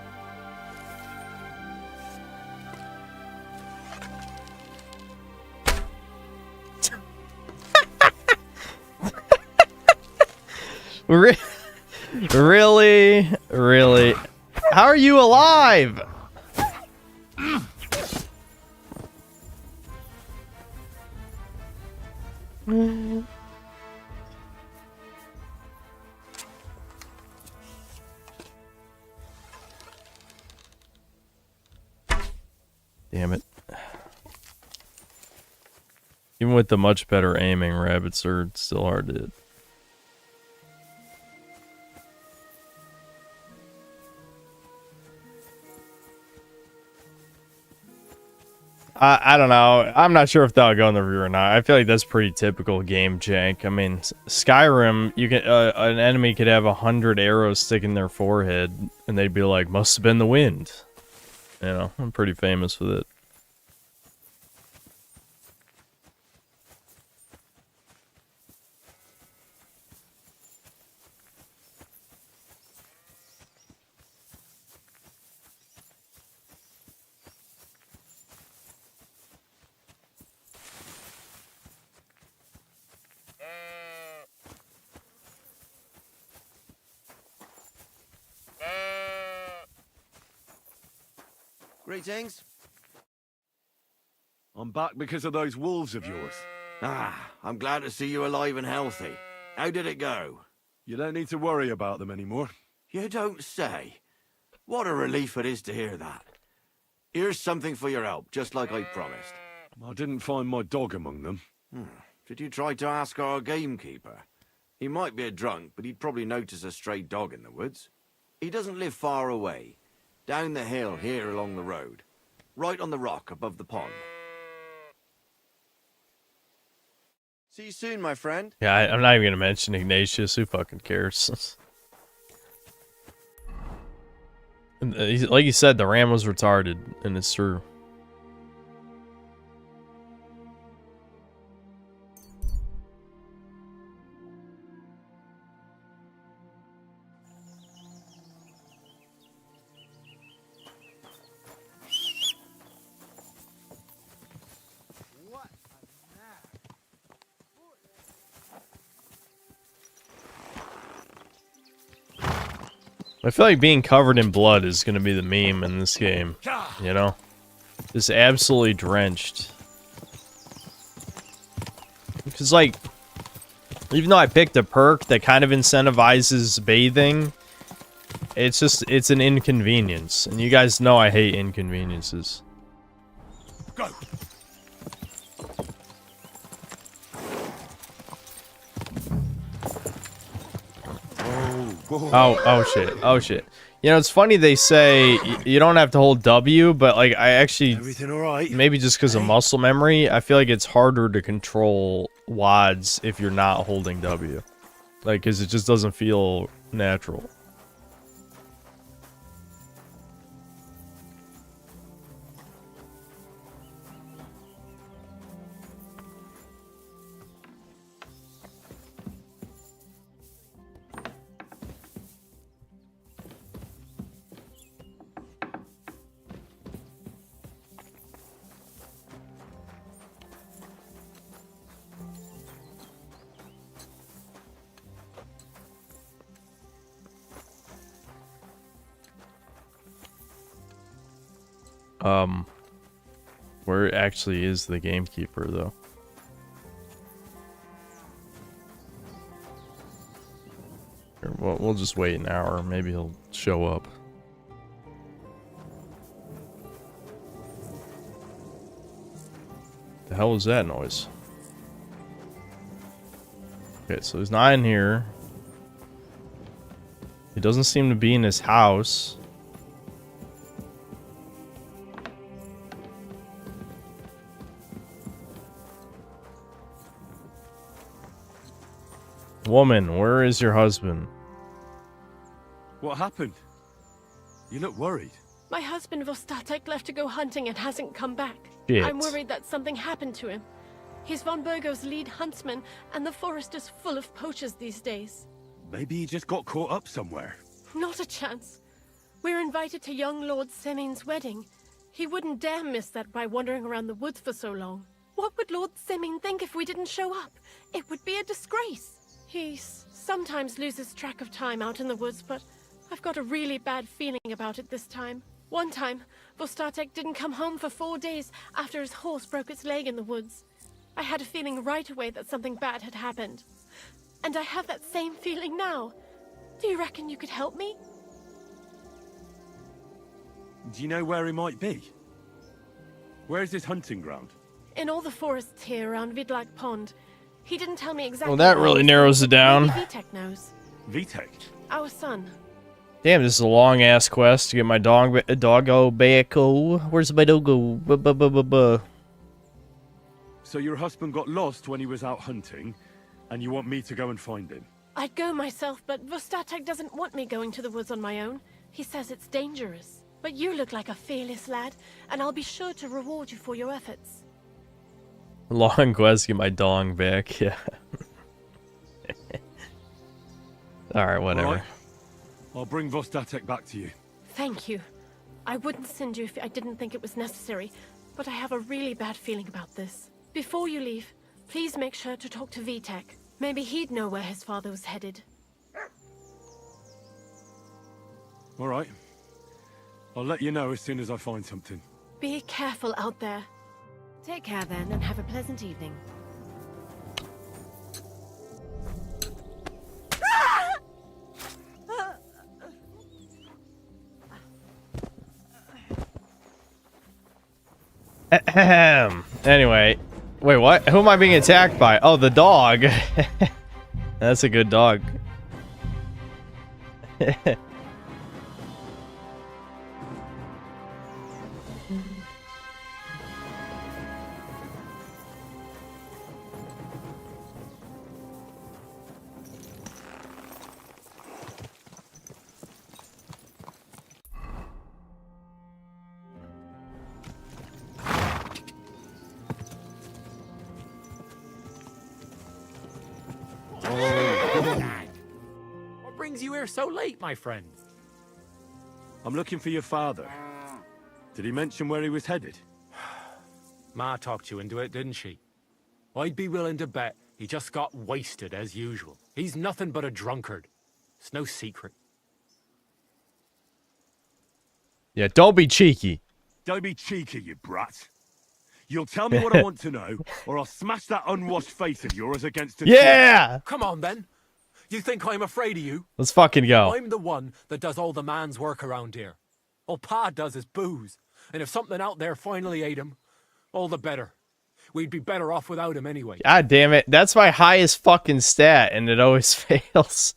Really? Really? How are you alive? Damn it. Even with the much better aiming, rabbits are still hard to hit. I don't know. I'm not sure if that'll go in the review or not. I feel like that's pretty typical game jank. I mean, Skyrim, you can an enemy could have 100 arrows sticking in their forehead, and they'd be like, "Must have been the wind." You know, I'm pretty famous with it. Greetings. I'm back because of those wolves of yours. Ah, I'm glad to see you alive and healthy. How did it go? You don't need to worry about them anymore. You don't say. What a relief it is to hear that. Here's something for your help, just like I promised. I didn't find my dog among them. Did you try to ask our gamekeeper? He might be a drunk, but he'd probably notice a stray dog in the woods. He doesn't live far away. Down the hill here along the road. Right on the rock above the pond. See you soon, my friend. Yeah, I'm not even going to mention Ignatius. Who fucking cares? Like you said, the ram was retarded, and it's true. I feel like being covered in blood is going to be the meme in this game, you know? Just absolutely drenched. Because, like, even though I picked a perk that kind of incentivizes bathing, it's an inconvenience. And you guys know I hate inconveniences. Go! Oh shit. Oh shit. You know, it's funny they say you don't have to hold W, but like I actually Everything all right? maybe just because of muscle memory, I feel like it's harder to control WADs if you're not holding W. Like, cuz it just doesn't feel natural. Where actually is the gamekeeper though? Here, we'll just wait an hour. Maybe he'll show up. The hell was that noise? Okay, so he's not in here. He doesn't seem to be in his house. Woman, where is your husband? What happened? You look worried. My husband Vostatek left to go hunting and hasn't come back. Shit. I'm worried that something happened to him. He's von Burgo's lead huntsman, and the forest is full of poachers these days. Maybe he just got caught up somewhere. Not a chance. We're invited to young Lord Semin's wedding. He wouldn't dare miss that by wandering around the woods for so long. What would Lord Semin think if we didn't show up? It would be a disgrace. He sometimes loses track of time out in the woods, but I've got a really bad feeling about it this time. One time, Vostatek didn't come home for 4 days after his horse broke its leg in the woods. I had a feeling right away that something bad had happened. And I have that same feeling now. Do you reckon you could help me? Do you know where he might be? Where's his hunting ground? In all the forests here around Vidlak Pond. He didn't tell me exactly. Well, that really narrows it down. Maybe Vitek knows. Vitek? Our son. Damn, this is a long ass quest to get my doggo back. Where's my doggo? So your husband got lost when he was out hunting, and you want me to go and find him? I'd go myself, but Vostatek doesn't want me going to the woods on my own. He says it's dangerous. But you look like a fearless lad, and I'll be sure to reward you for your efforts. Long quest to get my dong back, yeah. Alright, whatever. All right. I'll bring Vostatek back to you. Thank you. I wouldn't send you if I didn't think it was necessary, but I have a really bad feeling about this. Before you leave, please make sure to talk to Vitek. Maybe he'd know where his father was headed. All right. I'll let you know as soon as I find something. Be careful out there. Take care then, and have a pleasant evening. Anyway, wait, what? Who am I being attacked by? Oh, the dog. That's a good dog. What brings you here so late, my friend? I'm looking for your father. Did he mention where he was headed? Ma talked you into it, didn't she? I'd be willing to bet he just got wasted as usual. He's nothing but a drunkard. It's no secret. Yeah, don't be cheeky. Don't be cheeky, you brat. You'll tell me what I want to know, or I'll smash that unwashed face of yours against a Yeah! Come on, then. You think I'm afraid of you? Let's fucking go. I'm the one that does all the man's work around here. All Pa does is booze. And if something out there finally ate him, all the better. We'd be better off without him anyway. God damn it. That's my highest fucking stat, and it always fails.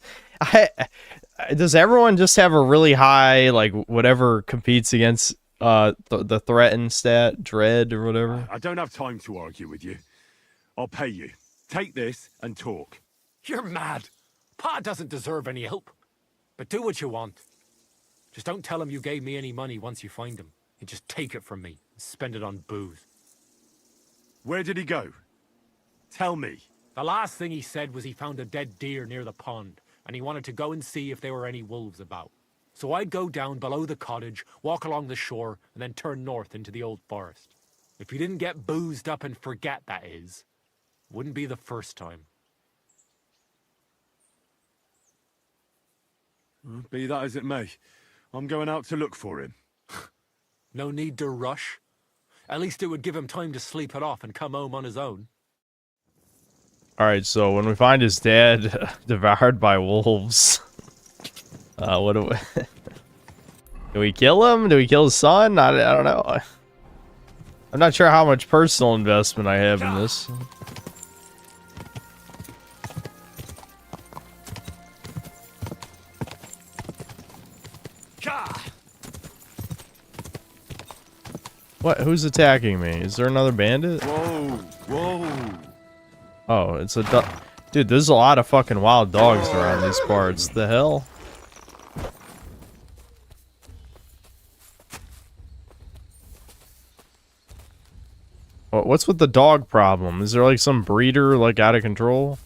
Does everyone just have a really high, like, whatever competes against the threatened stat, dread, or whatever? I don't have time to argue with you. I'll pay you. Take this and talk. You're mad. Pa doesn't deserve any help. But do what you want. Just don't tell him you gave me any money once you find him. You just take it from me and spend it on booze. Where did he go? Tell me. The last thing he said was he found a dead deer near the pond, and he wanted to go and see if there were any wolves about. So I'd go down below the cottage, walk along the shore, and then turn north into the old forest. If you didn't get boozed up and forget, that is, wouldn't be the first time. Be that as it may, I'm going out to look for him. No need to rush. At least it would give him time to sleep it off and come home on his own. Alright, so when we find his dad devoured by wolves, what do we... Do we kill him? Do we kill his son? I don't know. I'm not sure how much personal investment I have in this. What? Who's attacking me? Is there another bandit? Whoa, whoa. Oh, it's a dude, there's a lot of fucking wild dogs around these parts. The hell? What's with the dog problem? Is there like some breeder like out of control?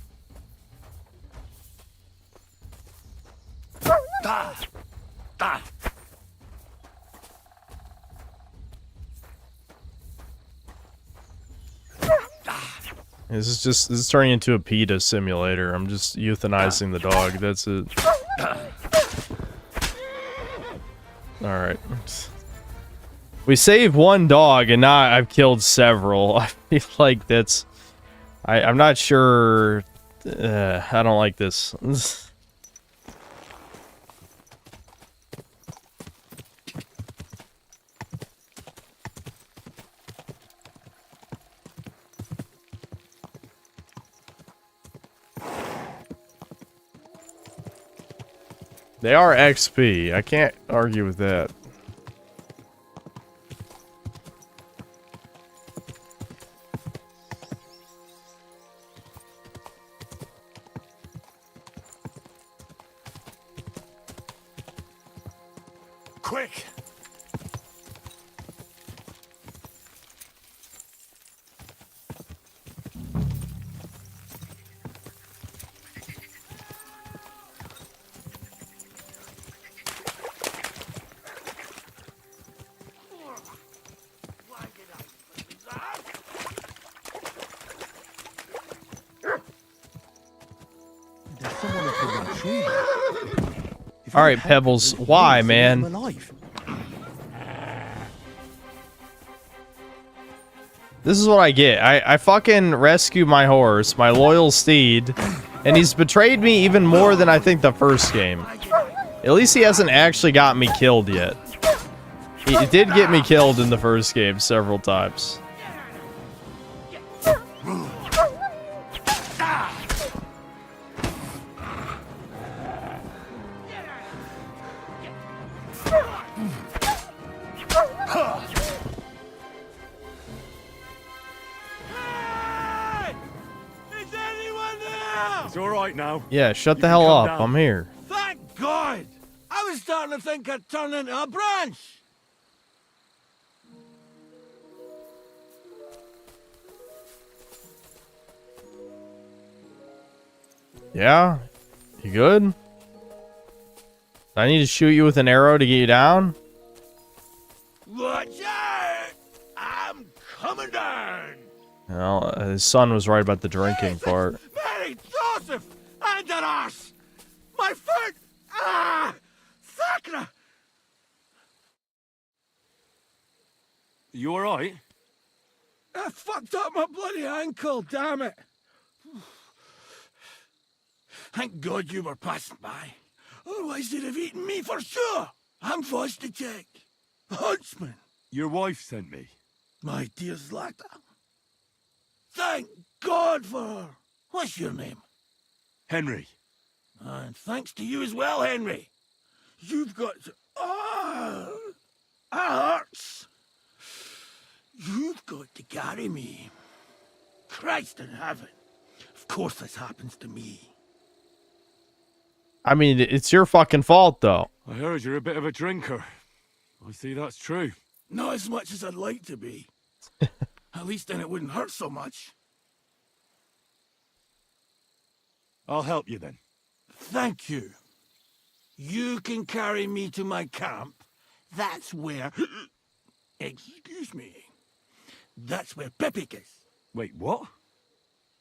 This is turning into a PETA simulator. I'm just euthanizing the dog. That's it. Alright. We saved one dog and now I've killed several. I feel like that's... I'm not sure... I don't like this. They are XP. I can't argue with that. Quick! Alright, Pebbles. Why, man? This is what I get. I fucking rescue my horse, my loyal steed, and he's betrayed me even more than I think the first game. At least he hasn't actually got me killed yet. He did get me killed in the first game several times. It's all right now. Yeah, shut You the can hell come up. down. I'm here. Thank God! I was starting to think I'd turned into a branch. Yeah? You good? I need to shoot you with an arrow to get you down? Watch out! I'm coming down. Well, his son was right about the drinking part. Mary Joseph! And an arse! My foot! Ah! Sacra! You alright? I fucked up my bloody ankle, damn it! Thank God you were passing by. Otherwise they'd have eaten me for sure. I'm forced to check. Huntsman. Your wife sent me. My dear Zlata. Thank God for her. What's your name? Henry. And thanks to you as well, Henry. You've got to... Oh, that hurts. You've got to carry me. Christ in heaven. Of course this happens to me. I mean, it's your fucking fault, though. I heard you're a bit of a drinker. I see that's true. Not as much as I'd like to be. At least then it wouldn't hurt so much. I'll help you then. Thank you. You can carry me to my camp. That's where... Excuse me. That's where Pepik is. Wait, what?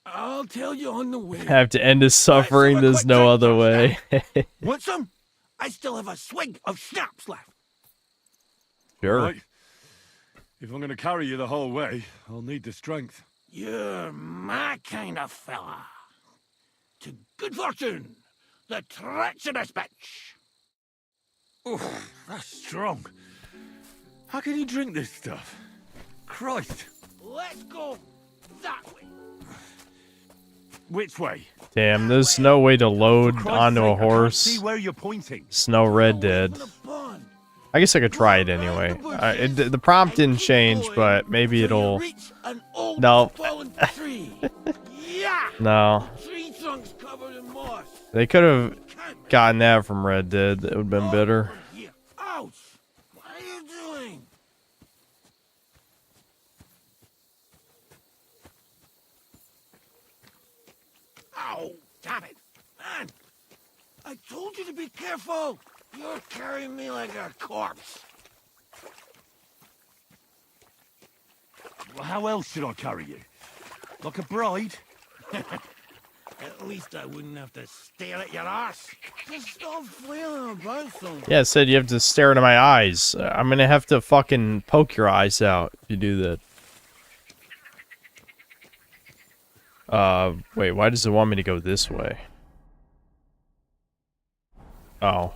I'll tell you on the way. Have to end his suffering. There's no other way. Want some? I still have a swig of schnapps left. Sure. Right. If I'm going to carry you the whole way, I'll need the strength. You're my kind of fella. To good fortune, the treacherous bitch. Oh, that's strong. How can you drink this stuff? Christ. Let's go that way. Which way? Damn, there's no way to load onto a horse. See where you're pointing. Snow Red Dead. I guess I could try it anyway. The prompt didn't change, but maybe it'll... No. No. They could have gotten that from Red Dead. It would have been better. Ouch! What are you doing? Ow! Damn it! Man! I told you to be careful! You're carrying me like a corpse. Well, how else should I carry you? Like a bride? At least I wouldn't have to stare at your ass. Just stop flailing about so. Yeah, it said you have to stare into my eyes. I'm gonna have to fucking poke your eyes out if you do that. Wait, why does it want me to go this way? Oh.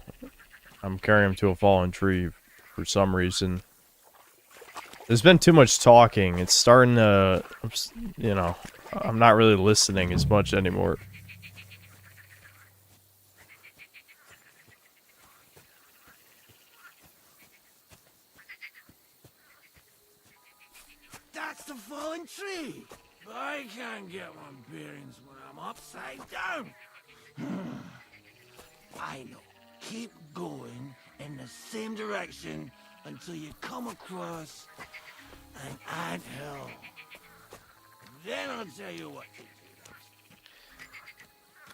I'm carrying him to a fallen tree for some reason. There's been too much talking. It's starting to, you know, I'm not really listening as much anymore. That's the fallen tree. I can't get my bearings when I'm upside down. I know. Keep going in the same direction until you come across an anthill. Then I'll tell you what to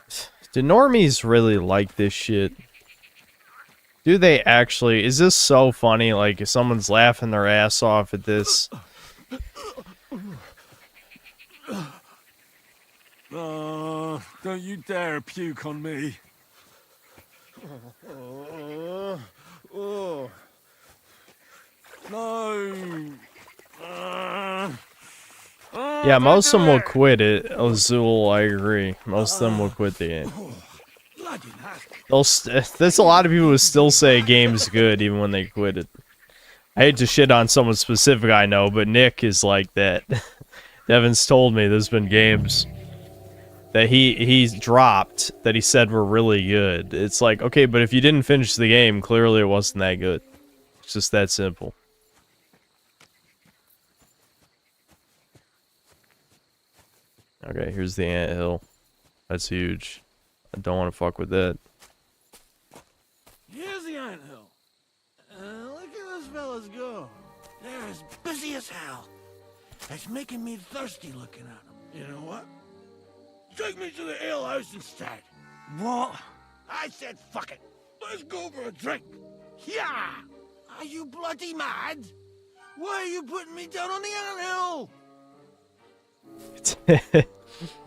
do. Do normies really like this shit? Do they actually? Is this so funny? Like, if someone's laughing their ass off at this? Don't you dare puke on me. No. Yeah, most of them will quit it. Ozul, I agree. Most of them will quit the game. There's a lot of people who still say a game's good even when they quit it. I hate to shit on someone specific I know, but Nick is like that. Devin's told me there's been games that he's dropped that he said were really good. It's like, okay, but if you didn't finish the game, clearly it wasn't that good. It's just that simple. Okay, here's the anthill. That's huge. I don't want to fuck with that. Here's the anthill. Look at those fellas go. They're as busy as hell. It's making me thirsty looking at them. You know what? Take me to the ale house instead. What? I said fuck it. Let's go for a drink. Yeah! Are you bloody mad? Why are you putting me down on the anthill?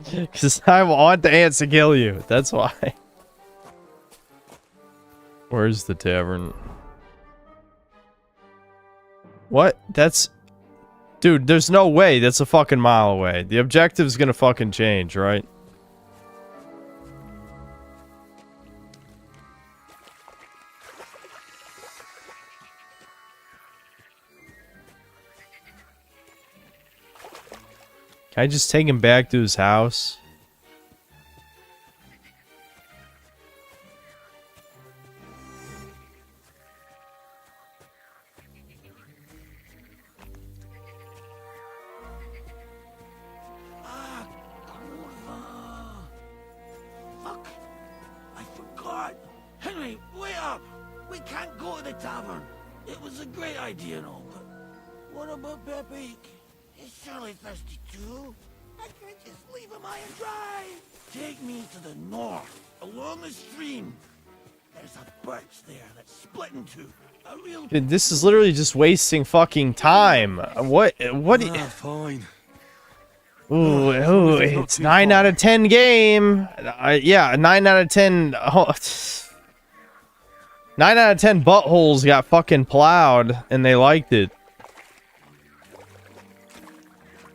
Because I want the ants to kill you. That's why. Where's the tavern? What? That's... Dude, there's no way. That's a fucking mile away. The objective's gonna fucking change, right? Can I just take him back to his house? Fuck! I forgot. Henry, wait up! We can't go to the tavern. It was a great idea and all, but what about Pepe? He's surely thirsty too. I can't just leave him high and dry. Take me to the north, along the stream. There's a birch there that's split in two. A real... Dude, this is literally just wasting fucking time. What? Fine. Ooh, it's 9 out of 10 game. Yeah, 9 out of 10. Oh, 9 out of 10 buttholes got fucking plowed, and they liked it.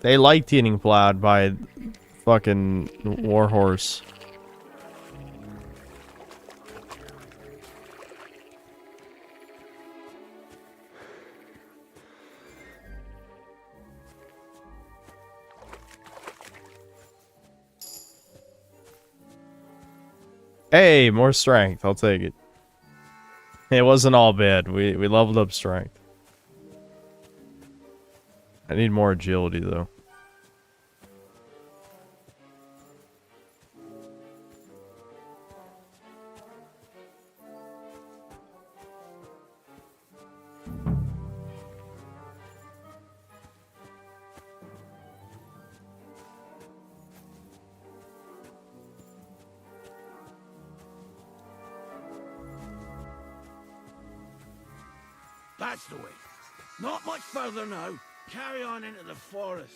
They liked getting plowed by fucking Warhorse. Hey, more strength. I'll take it. It wasn't all bad. We leveled up strength. I need more agility, though. That's the way. Not much further now. Carry on into the forest.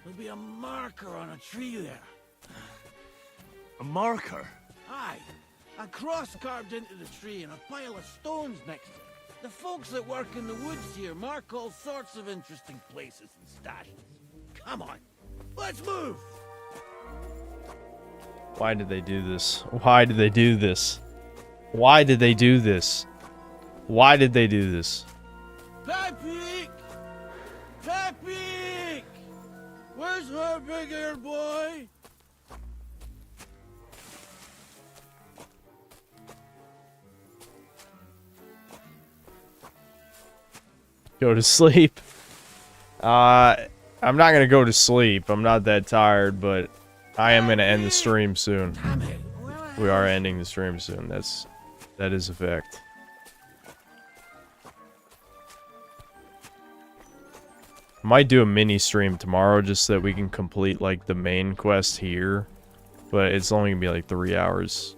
There'll be a marker on a tree there. A marker? Aye. A cross carved into the tree and a pile of stones next to it. The folks that work in the woods here mark all sorts of interesting places and stashes. Come on. Let's move! Why did they do this? Why did they do this? Why did they do this? Why did they do this? Pepe! Pepe! Where's our big-eared boy? Go to sleep. I'm not gonna go to sleep. I'm not that tired, but I am gonna end the stream soon. We are ending the stream soon. That is a fact. I might do a mini stream tomorrow just so that we can complete like the main quest here, but it's only gonna be like 3 hours.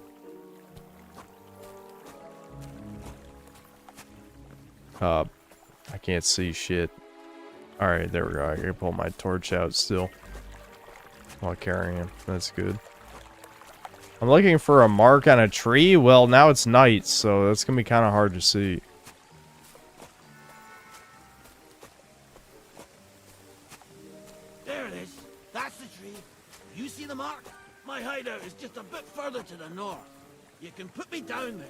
I can't see shit. Alright, there we go. I can pull my torch out still while carrying him. That's good. I'm looking for a mark on a tree. Well, now it's night, so that's gonna be kind of hard to see. There it is. That's the tree. You see the mark? My hideout is just a bit further to the north. You can put me down there.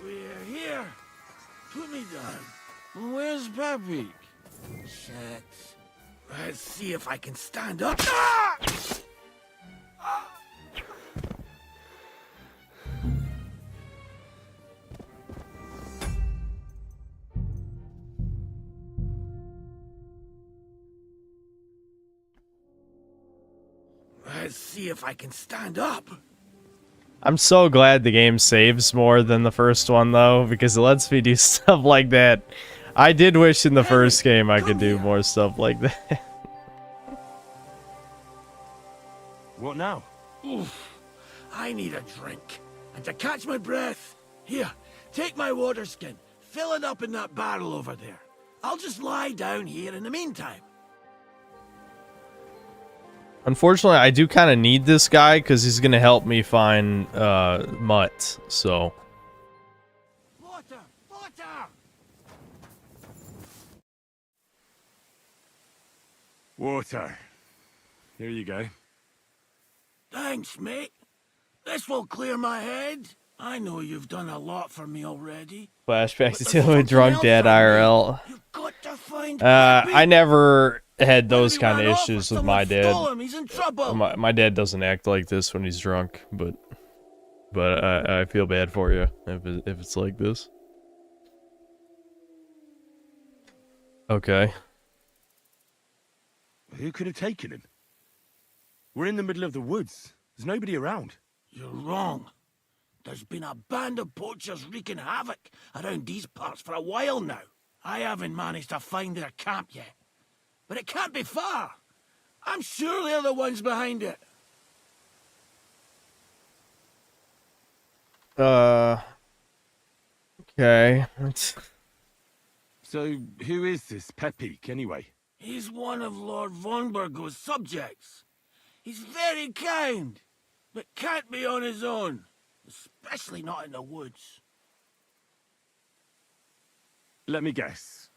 We're here. Put me down. Where's Peppy? Shit. Let's see if I can stand up. Ah! Let's see if I can stand up. I'm so glad the game saves more than the first one, though, because it lets me do stuff like that. I did wish in the first game I could do more stuff like that. What now? Oof. I need a drink. And to catch my breath, here, take my water skin. Fill it up in that barrel over there. I'll just lie down here in the meantime. Unfortunately, I do kind of need this guy because he's going to help me find Mutt, so... Water! Water! Water. Here you go. Thanks, mate. This will clear my head. I know you've done a lot for me already. Flashback to dealing with drunk dad IRL. I never had those kind of issues with my dad. He's in trouble. My dad doesn't act like this when he's drunk, but I feel bad for you if it's like this. Okay. Who could have taken him? We're in the middle of the woods. There's nobody around. You're wrong. There's been a band of poachers wreaking havoc around these parts for a while now. I haven't managed to find their camp yet. But it can't be far. I'm sure they're the ones behind it. Okay. So, who is this Pepik, anyway? He's one of Lord von Burgo's subjects. He's very kind, but can't be on his own. Especially not in the woods. Let me guess.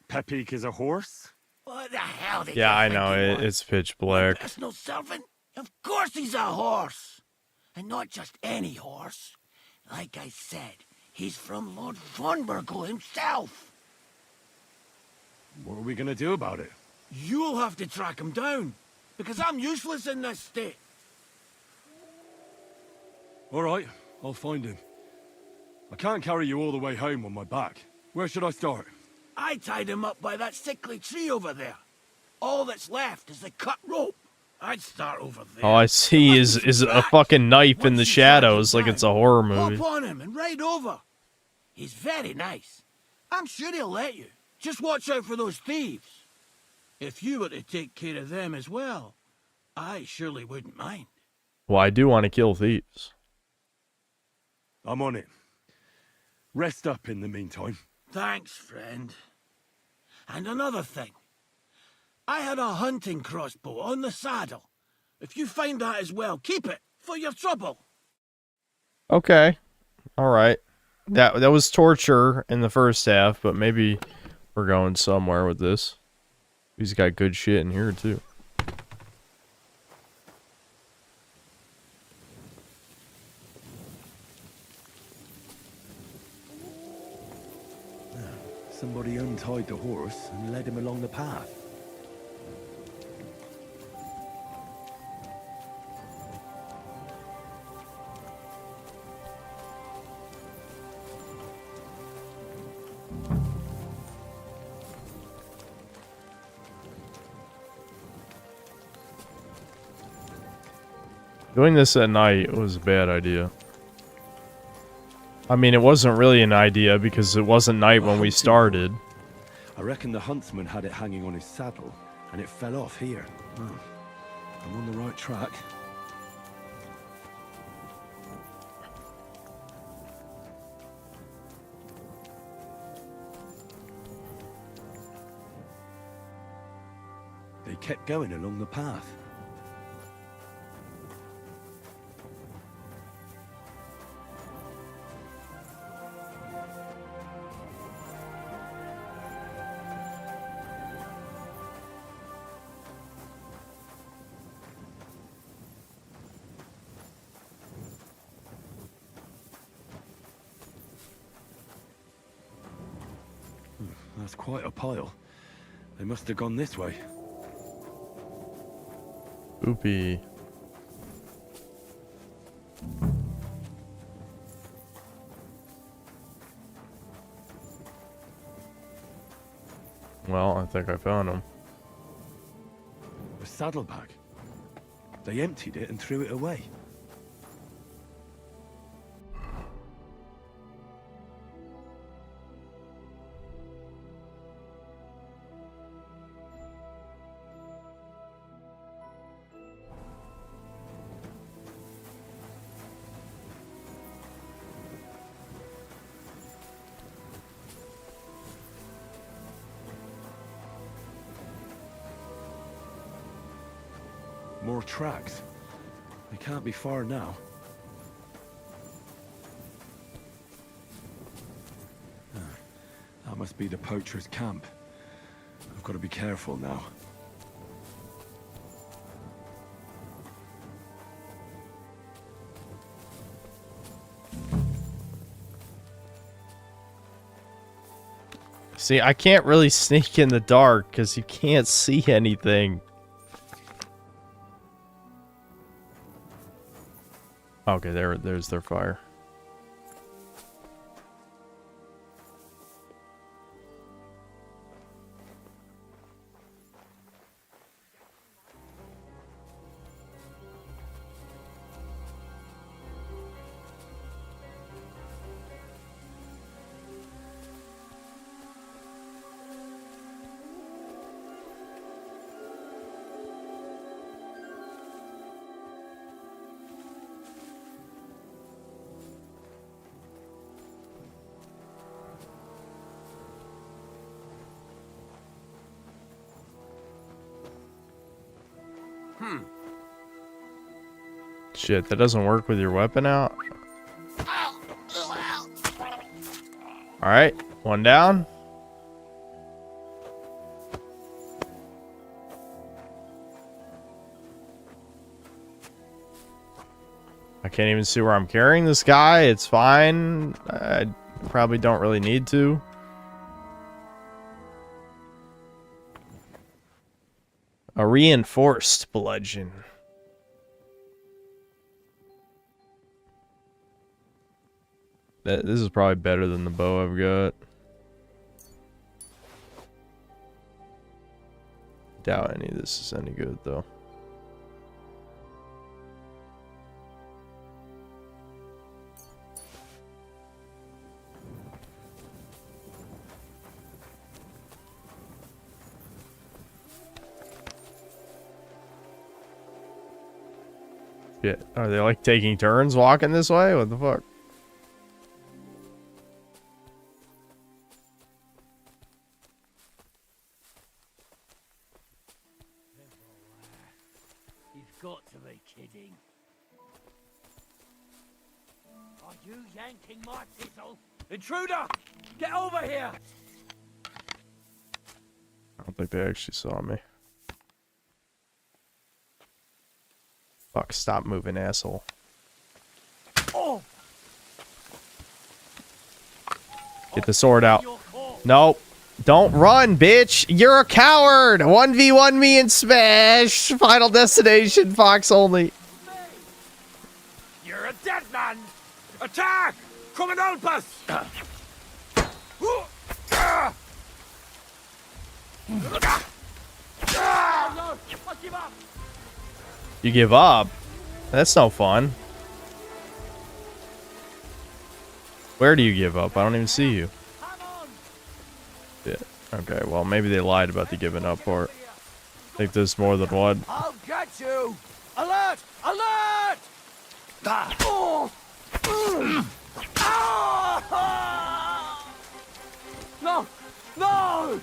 Pepik is a horse? What the hell did Yeah, you I think know. he was? It's pitch black. Personal servant? Of course he's a horse. And not just any horse. Like I said, he's from Lord von Burgo himself. What are we gonna do about it? You'll have to track him down. Because I'm useless in this state. All right, I'll find him. I can't carry you all the way home on my back. Where should I start? I tied him up by that sickly tree over there. All that's left is the cut rope. I'd start over there. All I see is a fucking knife in the shadows like it's a horror movie. Hop on him and ride over. He's very nice. I'm sure he'll let you. Just watch out for those thieves. If you were to take care of them as well, I surely wouldn't mind. Well, I do want to kill thieves. I'm on it. Rest up in the meantime. Thanks, friend. And another thing. I had a hunting crossbow on the saddle. If you find that as well, keep it for your trouble. Okay. All right. That was torture in the first half, but maybe we're going somewhere with this. He's got good shit in here too. Somebody untied the horse and led him along the path. Doing this at night was a bad idea. I mean, it wasn't really an idea because it wasn't night when we started. I reckon the huntsman had it hanging on his saddle, and it fell off here. Oh, I'm on the right track. They kept going along the path. That's quite a pile. They must have gone this way. Oopie. Well, I think I found him. A saddlebag. They emptied it and threw it away. More tracks. They can't be far now. That must be the poacher's camp. I've got to be careful now. See, I can't really sneak in the dark because you can't see anything. Okay, there's their fire. Shit, that doesn't work with your weapon out. Alright, one down. I can't even see where I'm carrying this guy. It's fine. I probably don't really need to. A reinforced bludgeon. This is probably better than the bow I've got. Doubt any of this is any good though. Shit, are they like taking turns walking this way? What the fuck? Got to be kidding. Are you yanking my pizzle? Intruder! Get over here! I don't think they actually saw me. Fuck, stop moving, asshole. Oh! Get the sword out. Nope. Don't run, bitch! You're a coward! 1v1 me and Smash! Final destination, Fox only. You're a dead man! Attack! Come and help us! You give up? That's no fun. Where do you give up? I don't even see you. Yeah. Okay, well, maybe they lied about the giving up part. I think there's more than one. I'll get you! Alert! Alert! Ah. Oh. Ah. No! No!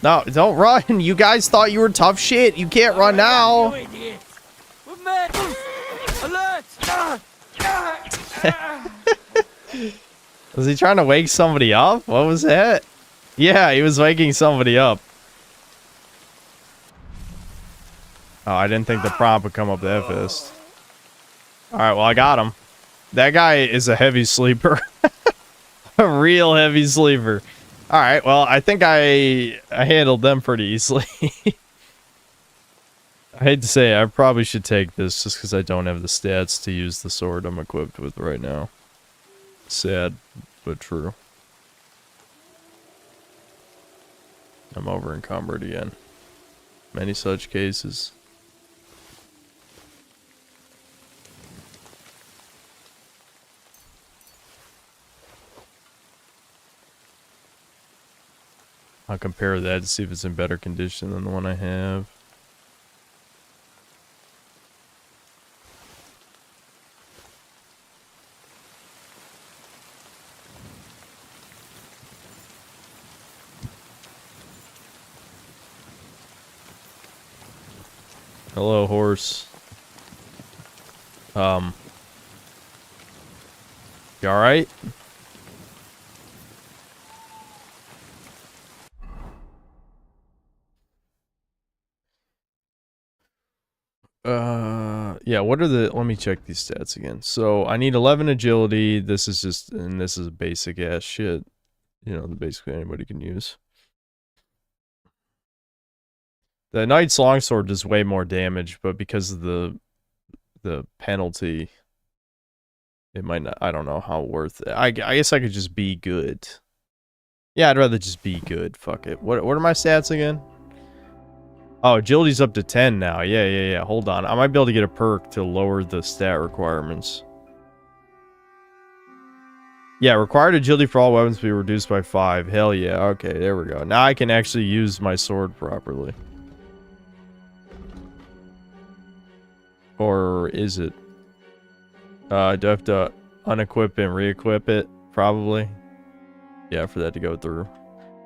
No, don't run. You guys thought you were tough shit. You can't run now. Was he trying to wake somebody up? What was that? Yeah, he was waking somebody up. Oh, I didn't think the prompt would come up that fast. Alright, well, I got him. That guy is a heavy sleeper. A real heavy sleeper. Alright, well, I think I handled them pretty easily. I hate to say it, I probably should take this just because I don't have the stats to use the sword I'm equipped with right now. Sad, but true. I'm over encumbered again. Many such cases. I'll compare that to see if it's in better condition than the one I have. Hello, horse. You alright? Yeah, what are the, let me check these stats again. So, I need 11 agility, this is just, and this is basic ass shit. You know, that basically anybody can use. The Knight's Longsword does way more damage, but because of the penalty, it might not, I don't know how worth it. I guess I could just be good. Yeah, I'd rather just be good, fuck it. What are my stats again? Oh, agility's up to 10 now. Yeah. Hold on. I might be able to get a perk to lower the stat requirements. Yeah, required agility for all weapons to be reduced by 5. Hell yeah. Okay, there we go. Now I can actually use my sword properly. Or is it? Do I have to unequip and re-equip it? Probably. Yeah, for that to go through.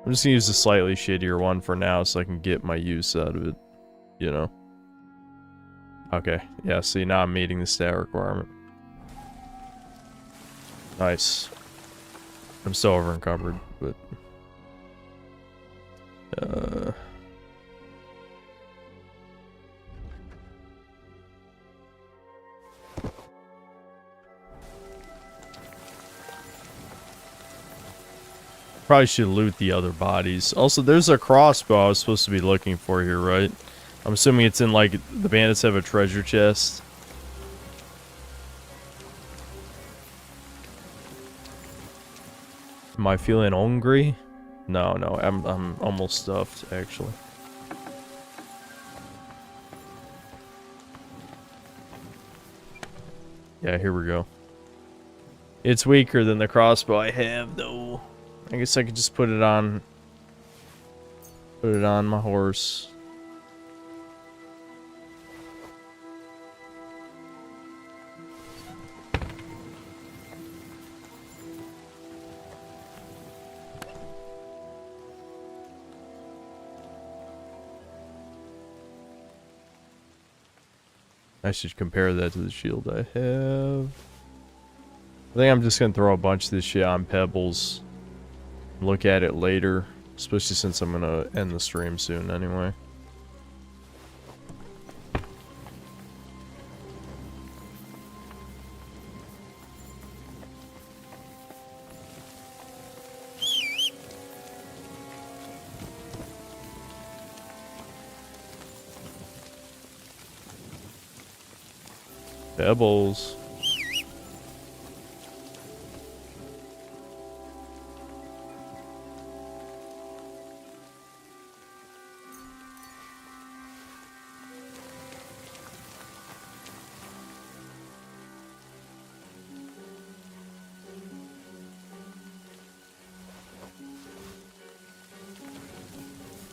I'm just gonna use a slightly shittier one for now so I can get my use out of it. You know? Okay. Yeah, see, now I'm meeting the stat requirement. Nice. I'm still over encumbered, but... Probably should loot the other bodies. Also, there's a crossbow I was supposed to be looking for here, right? I'm assuming it's in, like, the bandits have a treasure chest. Am I feeling hungry? No, I'm almost stuffed, actually. Yeah, here we go. It's weaker than the crossbow I have, though. I guess I could just put it on my horse. I should compare that to the shield I have. I think I'm just gonna throw a bunch of this shit on pebbles. Look at it later, especially since I'm gonna end the stream soon anyway. Pebbles.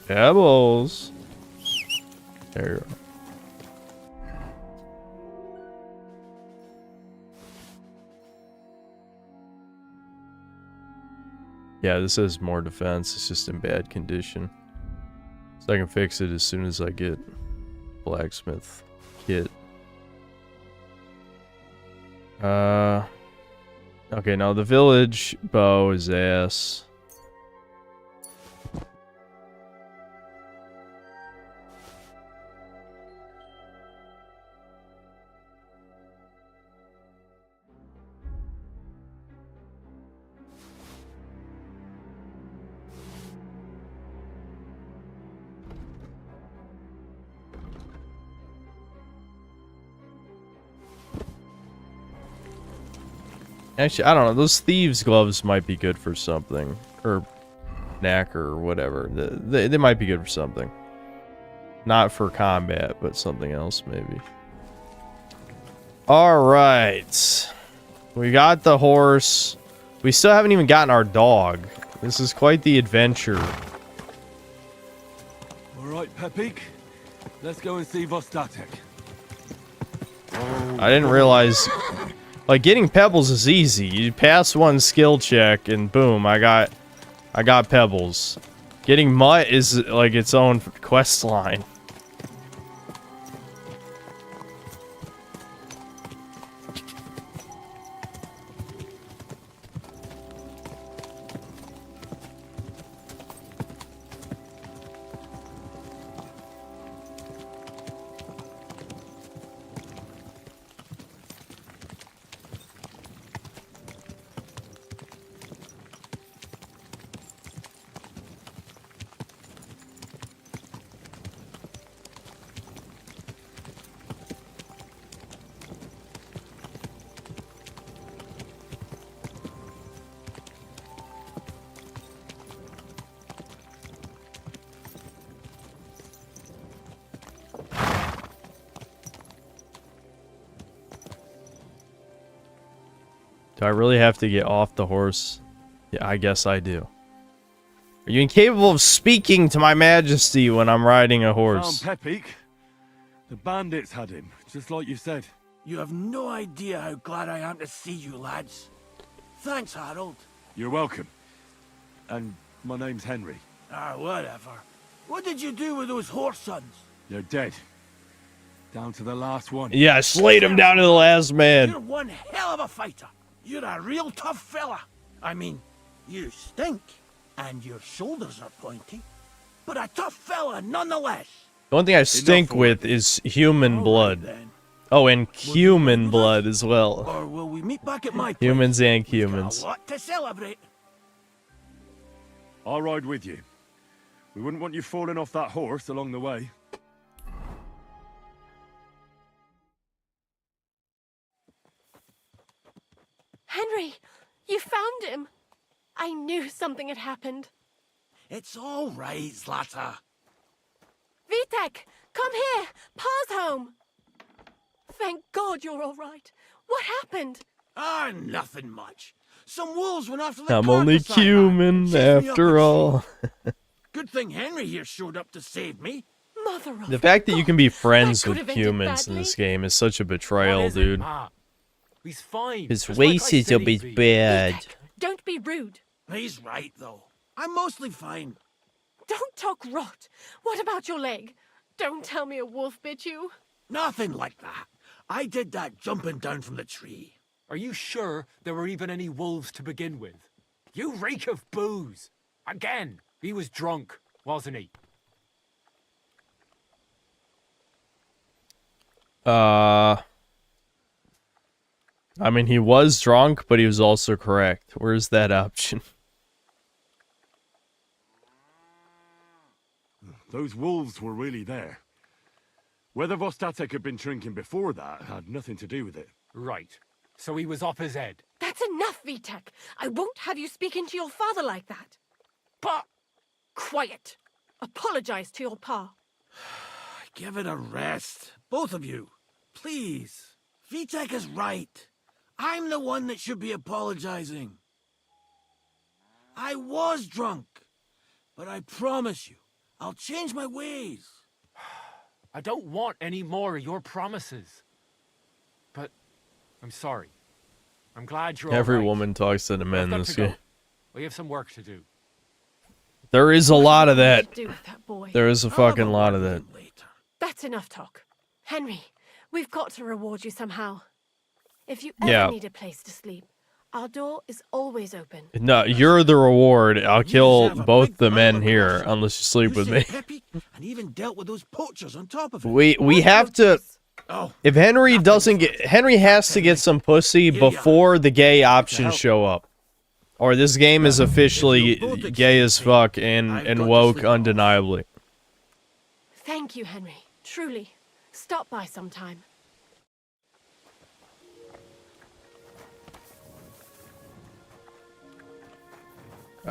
Pebbles. There you go. Yeah, this has more defense. It's just in bad condition. So I can fix it as soon as I get blacksmith kit. Okay, now the village bow is ass. Actually, I don't know. Those thieves' gloves might be good for something. Or knacker or whatever. They might be good for something. Not for combat, but something else maybe. Alright. We got the horse. We still haven't even gotten our dog. This is quite the adventure. Alright, Pepik. Let's go and see Vostatek. I didn't realize... Like, getting pebbles is easy. You pass one skill check and boom, I got pebbles. Getting mutt is like its own quest line. Do I really have to get off the horse? Yeah, I guess I do. Are you incapable of speaking to my majesty when I'm riding a horse? Found Pepik. The bandits had him, just like you said. You have no idea how glad I am to see you, lads. Thanks, Harold. You're welcome. And my name's Henry. Ah, whatever. What did you do with those horse sons? They're dead. Down to the last one. Yeah, I slayed him down to the last man. You're one hell of a fighter. You're a real tough fella. I mean, you stink, and your shoulders are pointy, but a tough fella nonetheless. The one thing I stink with is human blood. Oh, and human blood as well. Or will we meet back at my place? Humans and We've got humans. a lot to celebrate. I'll ride with you. We wouldn't want you falling off that horse along the way. Henry, you found him. I knew something had happened. It's all right, Zlata. Vitek, come here. Pa's home. Thank God you're all right. What happened? Ah, nothing much. Some wolves went after the I'm only carcass I had. human Chased me up after a all. Good thing Henry here showed up to save me. Mother of The fact that you can be friends could with have ended humans in badly. this game is such a betrayal, dude. He's fine. His just like I race is said a he'd bit be. bad. Don't be rude. He's right, though. I'm mostly fine. Don't talk rot. What about your leg? Don't tell me a wolf bit you. Nothing like that. I did that jumping down from the tree. Are you sure there were even any wolves to begin with? You reek of booze. Again, he was drunk, wasn't he? I mean, he was drunk, but he was also correct. Where's that option? Those wolves were really there. Whether Vostatek had been drinking before that had nothing to do with it. Right. So he was off his head. That's enough, Vitek. I won't have you speaking to your father like that. Pa! Quiet. Apologize to your pa. Give it a rest. Both of you. Please. Vitek is right. I'm the one that should be apologizing. I was drunk. But I promise you, I'll change my ways. I don't want any more of your promises. But I'm sorry. I'm glad you're Every all right. woman talks to the men in I've got this to go. game. We have some work to do. There is a lot of that. Do with that boy. There is a fucking lot of that. That's enough talk. Henry, we've got to reward you somehow. If you Yeah. ever need a place to sleep, our door is always open. No, you're the reward. I'll kill both the men here unless you sleep with me. And even dealt with those poachers on top of it. We have to. If Henry doesn't get, Henry has to get some pussy before the gay options show up, or this game is officially gay as fuck and woke undeniably. Thank you, Henry. Truly. Stop by sometime.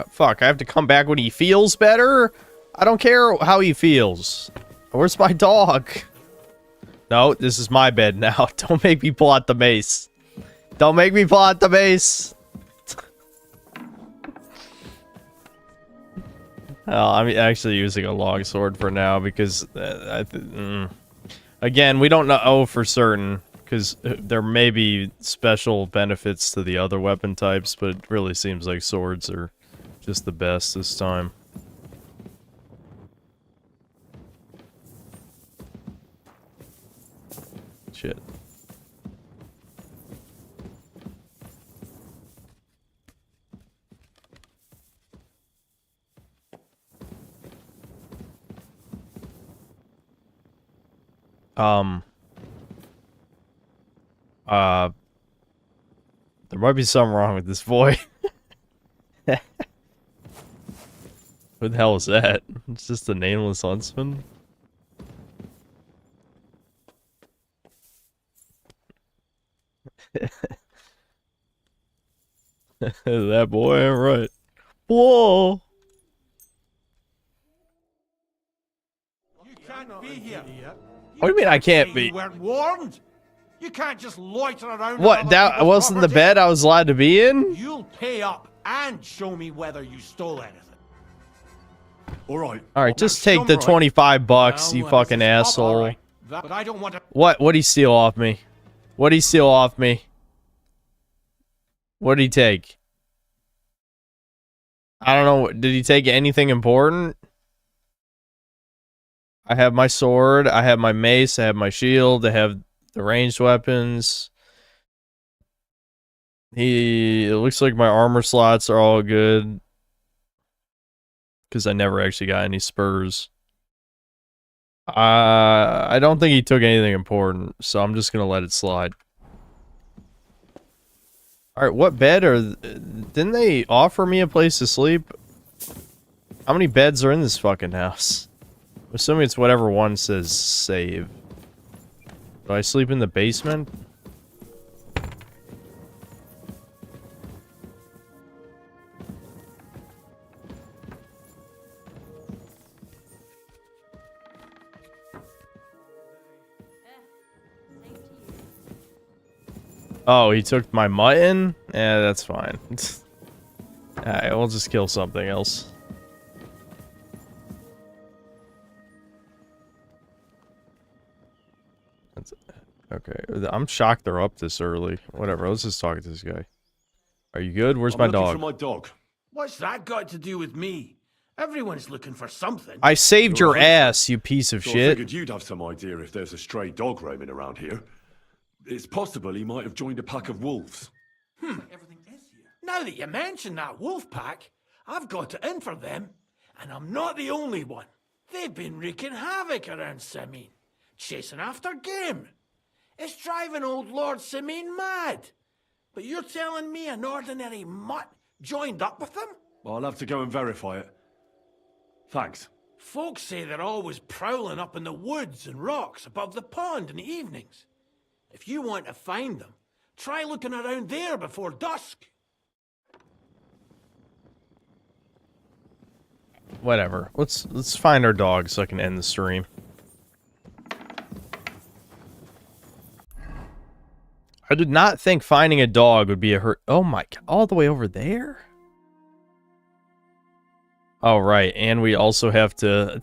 Fuck, I have to come back when he feels better? I don't care how he feels. Where's my dog? No, this is my bed now. Don't make me pull out the mace. Don't make me pull out the mace. I'm actually using a long sword for now because again, we don't know for certain because there may be special benefits to the other weapon types, but it really seems like swords are just the best this time. Shit. There might be something wrong with this boy. Who the hell is that? It's just a nameless huntsman? That boy, right. Whoa! You can't be here. What do you mean I can't be? You weren't warned. You can't just loiter around. What, that wasn't the bed I was allowed to be in? You'll pay up and show me whether you stole anything. All right. Alright, just take the 25 bucks, you fucking asshole. Right. But I don't want to. What'd he steal off me? What'd he steal off me? What'd he take? I don't know. Did he take anything important? I have my sword. I have my mace. I have my shield. I have the ranged weapons. It looks like my armor slots are all good. Because I never actually got any spurs. I don't think he took anything important, so I'm just gonna let it slide. Alright, what bed didn't they offer me a place to sleep? How many beds are in this fucking house? I'm assuming it's whatever one says save. Do I sleep in the basement? Oh, he took my mutton? Yeah, that's fine. Alright, we'll just kill something else. Okay, I'm shocked they're up this early. Whatever, let's just talk to this guy. Are you good? Where's my dog? For my dog. What's that got to do with me? Everyone's looking for something. I saved your ass, you piece of So I shit. figured you'd have some idea if there's a stray dog roaming around here. It's possible he might have joined a pack of wolves. Now that you mention that wolf pack, I've got it in for them, and I'm not the only one. They've been wreaking havoc around Simine, chasing after game. It's driving old Lord Simine mad. But you're telling me an ordinary mutt joined up with them? I'll have to go and verify it. Thanks. Folks say they're always prowling up in the woods and rocks above the pond in the evenings. If you want to find them, try looking around there before dusk. Whatever. Let's find our dog so I can end the stream. I did not think finding a dog would be a hurt. Oh my god, all the way over there? Oh right, and we also have to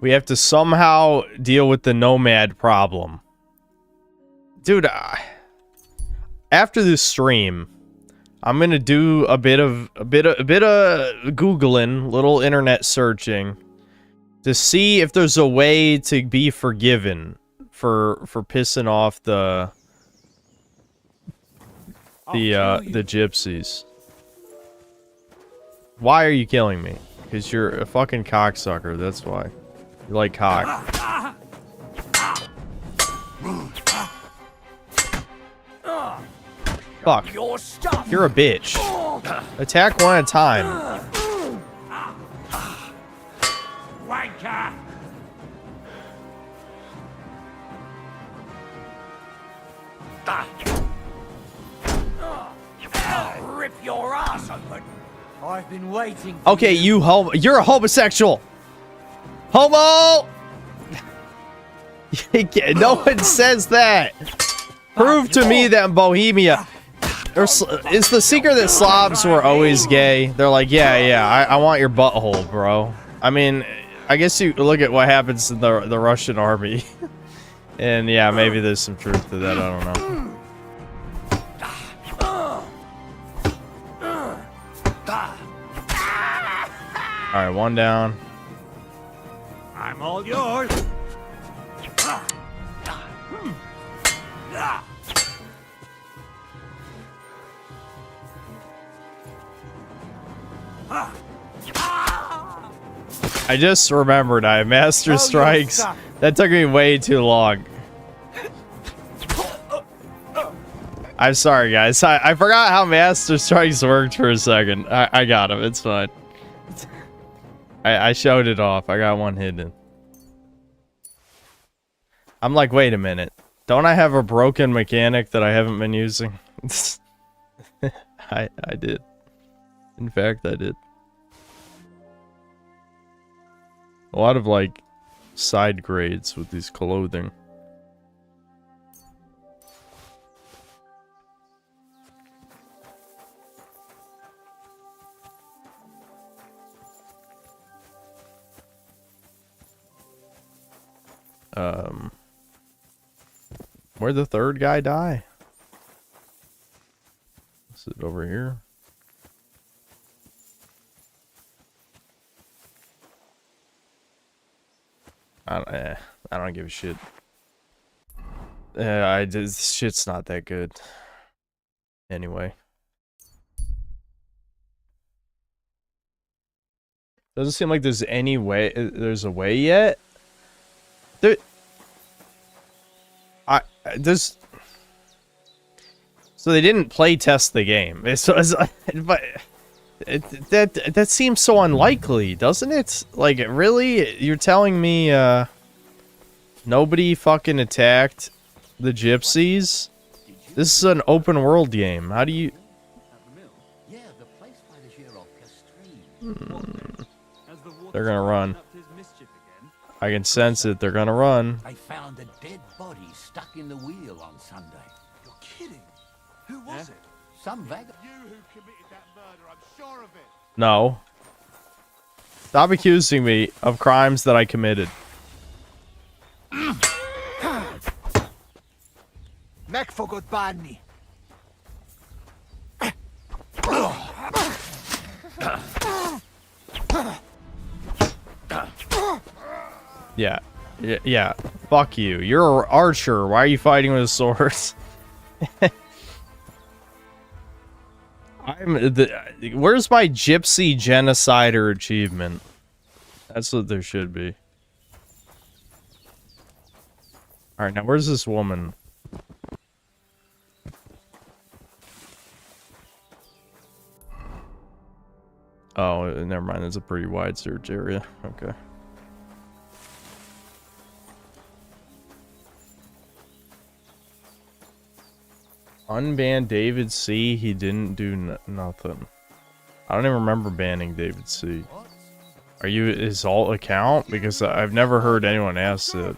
we have to somehow deal with the nomad problem. Dude, after this stream, I'm gonna do a bit of Googling, little internet searching, to see if there's a way to be forgiven for pissing off the gypsies. Why are you killing me? Because you're a fucking cocksucker, that's why. You like cock. Fuck. You're a bitch. Attack one at a time. Wanker! Rip your ass open. I've been waiting. Okay, you're a homosexual. Homo! No one says that. Prove to me that in Bohemia, is the secret that Slavs were always gay? They're like, yeah, I want your butthole, bro. I mean, I guess you look at what happens in the Russian army. And yeah, maybe there's some truth to that, I don't know. Alright, one down. I'm all yours. I just remembered I have Master Strikes. That took me way too long. I'm sorry, guys. I forgot how Master Strikes worked for a second. I got him. It's fine. I showed it off. I got one hidden. I'm like, wait a minute. Don't I have a broken mechanic that I haven't been using? I did. In fact, I did. A lot of, like, side grades with these clothing. Where'd the third guy die? Is it over here? I don't give a shit. This shit's not that good. Anyway. Doesn't seem like there's any way. There's a way yet. So they didn't play test the game. But that seems so unlikely, doesn't it? Like, really? You're telling me nobody fucking attacked the gypsies? This is an open world game. How do you... They're gonna run. I can sense it. They're gonna run. I found a dead body stuck in the wheel on Sunday. You're kidding. Who was it? Some vagabond. You who committed that murder, I'm sure of it. No. Stop accusing me of crimes that I committed. Meg forgot Barney. Yeah. Fuck you. You're an archer. Why are you fighting with swords? Where's my gypsy genocider achievement? That's what there should be. Alright, now where's this woman? Oh, never mind. That's a pretty wide search area. Okay. Unban David C. He didn't do nothing. I don't even remember banning David C. Are you his alt account? Because I've never heard anyone ask it.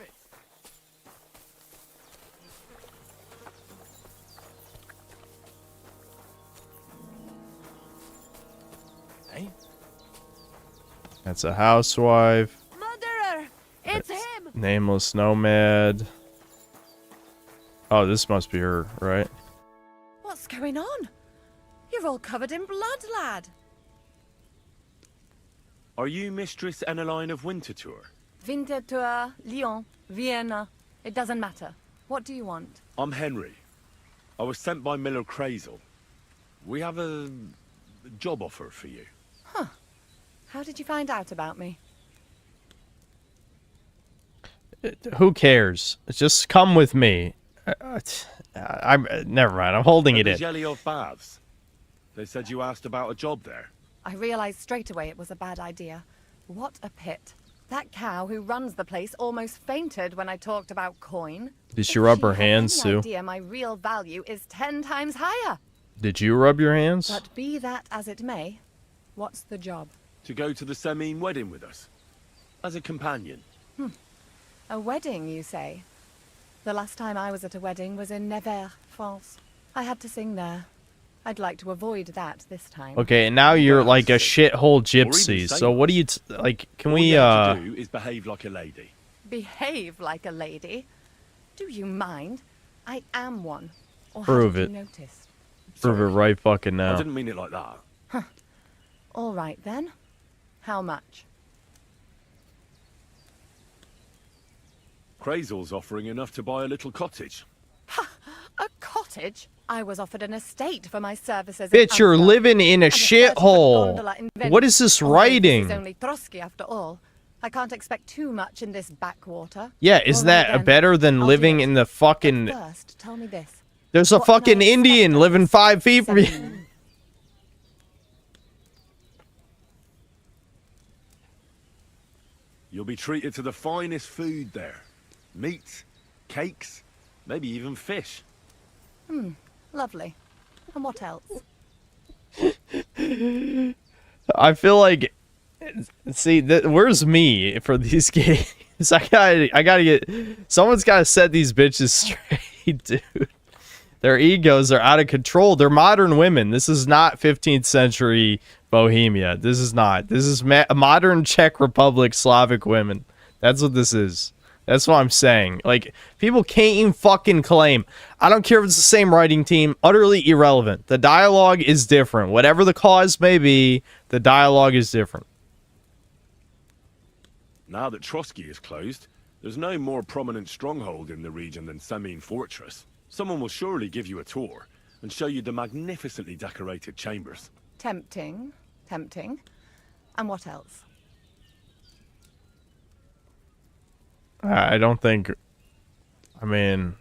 That's a housewife. Murderer! It's him! Nameless nomad. Oh, this must be her, right? What's going on? You're all covered in blood, lad. Are you Mistress Eneline of Winterthur? Winterthur, Lyon, Vienna. It doesn't matter. What do you want? I'm Henry. I was sent by Miller Crazel. We have a job offer for you. Huh. How did you find out about me? Who cares? Just come with me. I'm never mind. I'm holding it in. Jelly Baths. They said you asked about a job there. I realized straight away it was a bad idea. What a pit. That cow who runs the place almost fainted when I talked about coin. Did she rub her hands too? Idea my real value is 10 times higher. Did you rub your hands? But be that as it may, what's the job? To go to the Semine wedding with us. As a companion. A wedding, you say? The last time I was at a wedding was in Nevers, France. I had to sing there. I'd like to avoid that this time. Okay, and now you're like a shithole gypsy. So what do you like? Can we All you have to do is behave like a lady. Behave like a lady? Do you mind? I am one. Or prove it? You noticed? Prove it right fucking now. I didn't mean it like that. Huh. All right then. How much? Crazel's offering enough to buy a little cottage. Ha! A cottage? I was offered an estate for my services. Bitch, you're living in a shithole. What is this writing? This is only Trotsky after all. I can't expect too much in this backwater. Yeah, isn't that better than living in the fucking... First, tell me this. There's a fucking Indian living 5 feet from you. You'll be treated to the finest food there. Meats, cakes, maybe even fish. Lovely. And what else? I feel like, see, where's me for these games? I gotta get, someone's gotta set these bitches straight, dude. Their egos are out of control. They're modern women. This is not 15th century Bohemia. This is not. This is modern Czech Republic Slavic women. That's what this is. That's what I'm saying. Like, people can't even fucking claim. I don't care if it's the same writing team. Utterly irrelevant. The dialogue is different. Whatever the cause may be, the dialogue is different. Now that Trotsky is closed, there's no more prominent stronghold in the region than Semine Fortress. Someone will surely give you a tour and show you the magnificently decorated chambers. Tempting. Tempting. And what else? I don't think... I mean...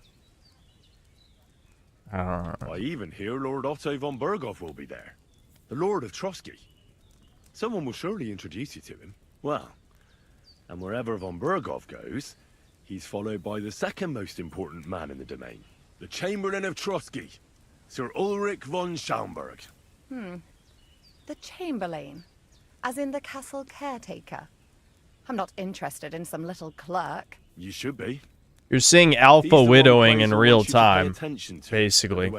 I don't know. I even hear Lord Otto von Berghoff will be there. The Lord of Trotsky. Someone will surely introduce you to him. Well, and wherever von Berghoff goes, he's followed by the second most important man in the domain. The Chamberlain of Trotsky, Sir Ulrich von Schaumburg. The Chamberlain? As in the castle caretaker? I'm not interested in some little clerk. You should be. You're seeing alpha widowing in real time, basically.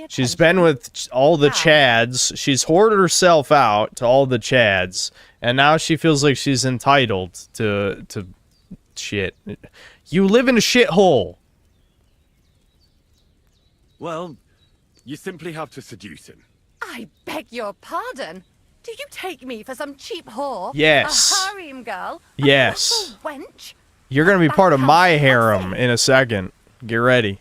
She's been with all the Chads. She's hoarded herself out to all the Chads, and now she feels like she's entitled to shit. You live in a shithole. Well, you simply have to seduce him. I beg your pardon. Do you take me for some cheap whore? Yes. A harem girl? Yes. A wench? You're gonna be part of my harem in a second. Get ready.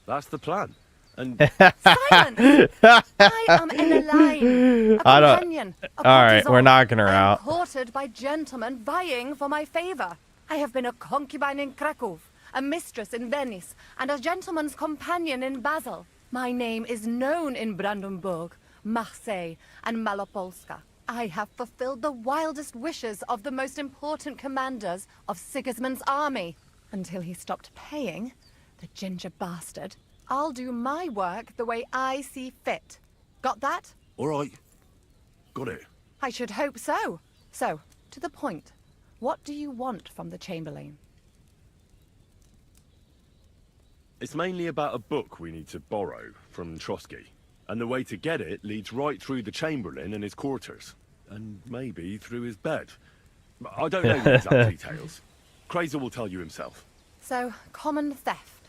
That's the plan. And Silence! I am Eneline, a companion, a Alright, we're knocking her out. courted by gentlemen vying for my favor. I have been a concubine in Krakow, a mistress in Venice, and a gentleman's companion in Basel. My name is known in Brandenburg, Marseille, and Malopolska. I have fulfilled the wildest wishes of the most important commanders of Sigismund's army. Until he stopped paying, the ginger bastard, I'll do my work the way I see fit. Got that? all right. Got it. I should hope so. So, to the point. What do you want from the Chamberlain? It's mainly about a book we need to borrow from Trotsky. And the way to get it leads right through the Chamberlain and his quarters. And maybe through his bed. I don't know the exact details. Crazel will tell you himself. So, common theft.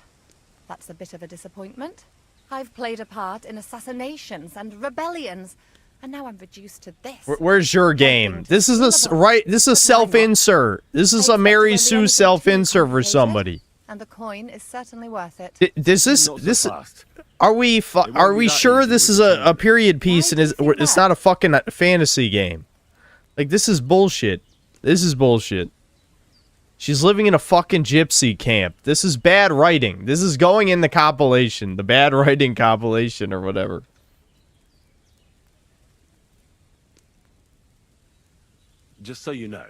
That's a bit of a disappointment. I've played a part in assassinations and rebellions, and now I'm reduced to this. Where's your game? This is this is a self-insert. This is a Mary Sue self-insert for somebody. And the coin is certainly worth it. Are we sure this is a period piece and it's not a fucking fantasy game? Like, this is bullshit. This is bullshit. She's living in a fucking gypsy camp. This is bad writing. This is going in the compilation, the bad writing compilation or whatever. Just so you know,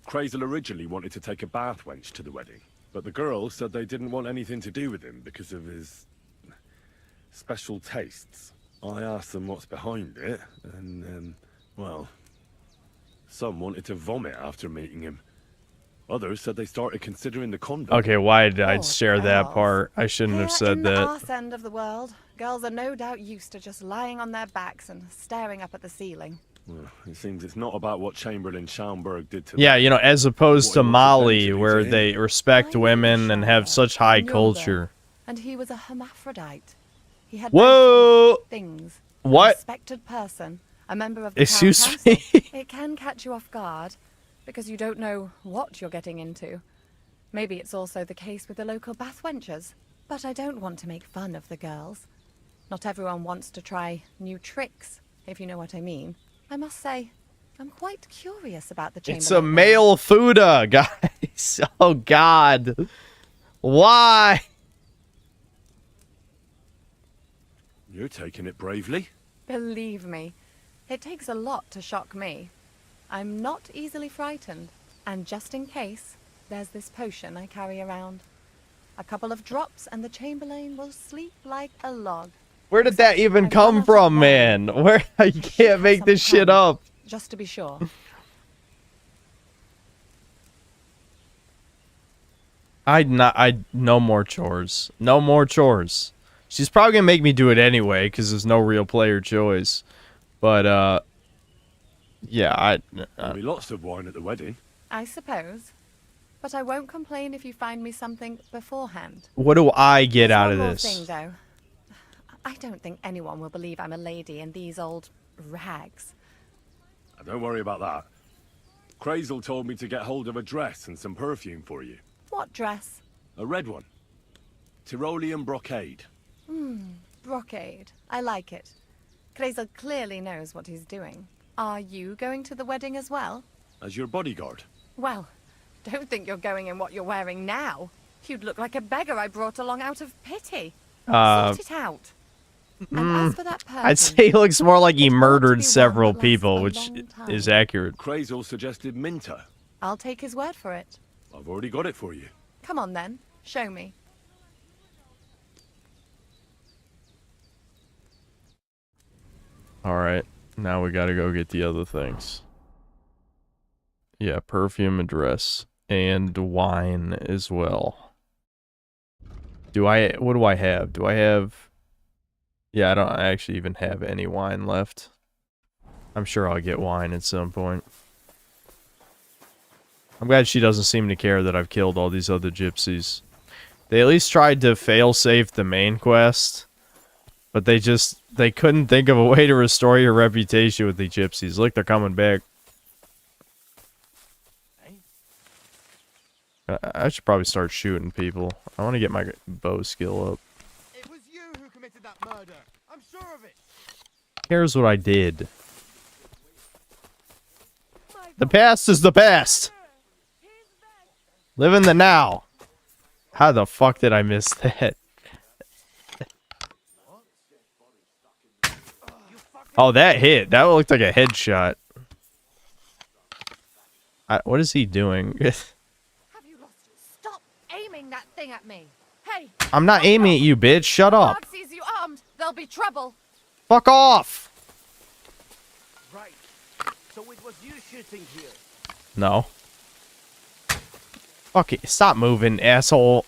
Crazel originally wanted to take a bath wench to the wedding, but the girls said they didn't want anything to do with him because of his special tastes. I asked them what's behind it, and, well, some wanted to vomit after meeting him. Others said they started considering the convent. Okay, why did I share that part? I shouldn't have said that. In the arse end of the world, girls are no doubt used to just lying on their backs and staring up at the ceiling. Well, it seems it's not about what Chamberlain Schaumburg did to Yeah, them. you know, as opposed to Mali, where they respect women and have such high culture. And he was a hermaphrodite. He had Whoa! Things. What? A respected person, a member of the Excuse town me? council. It can catch you off guard, because you don't know what you're getting into. Maybe it's also the case with the local bath wenchers. But I don't want to make fun of the girls. Not everyone wants to try new tricks, if you know what I mean. I must say, I'm quite curious about the Chamberlain. It's a male Fuda, guys. Oh, God. Why? You're taking it bravely. Believe me, it takes a lot to shock me. I'm not easily frightened, and just in case, there's this potion I carry around. A couple of drops and the Chamberlain will sleep like a log. Where did that even come from, man? Where you can't make this shit up. Just to be sure. No more chores. No more chores. She's probably gonna make me do it anyway, because there's no real player choice. But, yeah, There'll be lots of wine at the wedding. I suppose. But I won't complain if you find me something beforehand. What do I get out of One more this? thing, though. I don't think anyone will believe I'm a lady in these old rags. Don't worry about that. Crazel told me to get hold of a dress and some perfume for you. What dress? A red one. Tyrolean brocade. Brocade. I like it. Crazel clearly knows what he's doing. Are you going to the wedding as well? As your bodyguard. Well, don't think you're going in what you're wearing now. You'd look like a beggar I brought along out of pity. Sort it out. And as for that person, I'd say he looks more like he murdered several people, which is accurate. Crazel suggested Minter. I'll take his word for it. I've already got it for you. Come on then, show me. Alright, now we gotta go get the other things. Yeah, perfume and dress. And wine as well. What do I have? Do I have... Yeah, I don't actually even have any wine left. I'm sure I'll get wine at some point. I'm glad she doesn't seem to care that I've killed all these other gypsies. They at least tried to fail-safe the main quest. But they couldn't think of a way to restore your reputation with the gypsies. Look, they're coming back. I should probably start shooting people. I want to get my bow skill up. It was you who committed that murder. I'm sure of it. Here's what I did. The past is the past. Live in the now. How the fuck did I miss that? Oh, that hit. That looked like a headshot. What is he doing? Stop aiming that thing at me. Hey! I'm not aiming at you, bitch. Shut up. Guard sees you armed. There'll be trouble. Fuck off. Right. So it was you shooting here. No. Fuck it. Stop moving, asshole.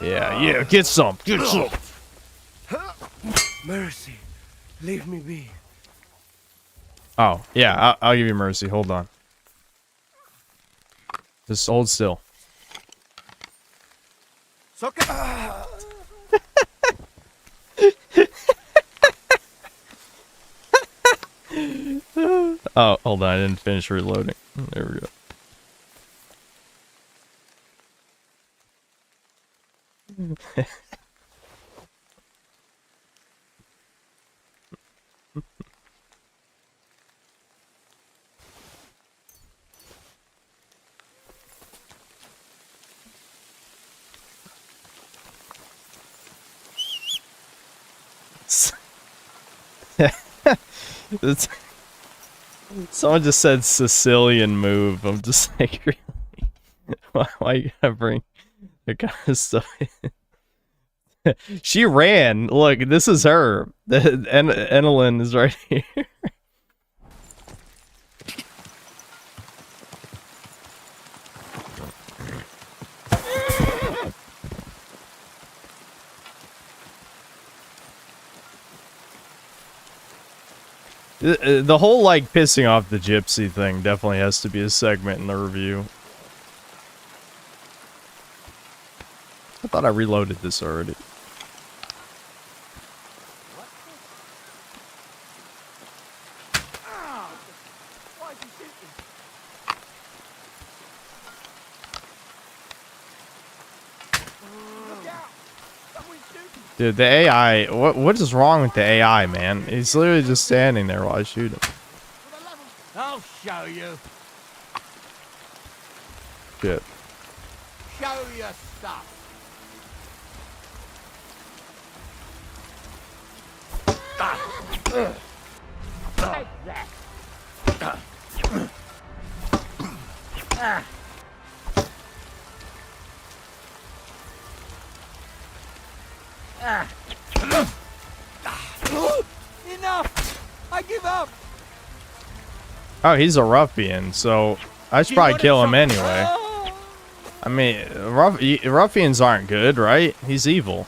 Yeah, get some. Get some. Mercy. Leave me be. Oh, yeah, I'll give you mercy. Hold on. Just hold still. Oh, hold on. I didn't finish reloading. There we go. It's, someone just said Sicilian move. I'm just like, really? Why you gotta bring that kind of stuff in? She ran. Look, this is her. Enelin is right here. The whole, like, pissing off the gypsy thing definitely has to be a segment in the review. I thought I reloaded this already. Dude, the AI, what is wrong with the AI, man? He's literally just standing there while I shoot him. I'll show you. Shit. Show your stuff. Take that. Enough! I give up. Oh, he's a ruffian, so I should probably kill him anyway. I mean, ruffians aren't good, right? He's evil.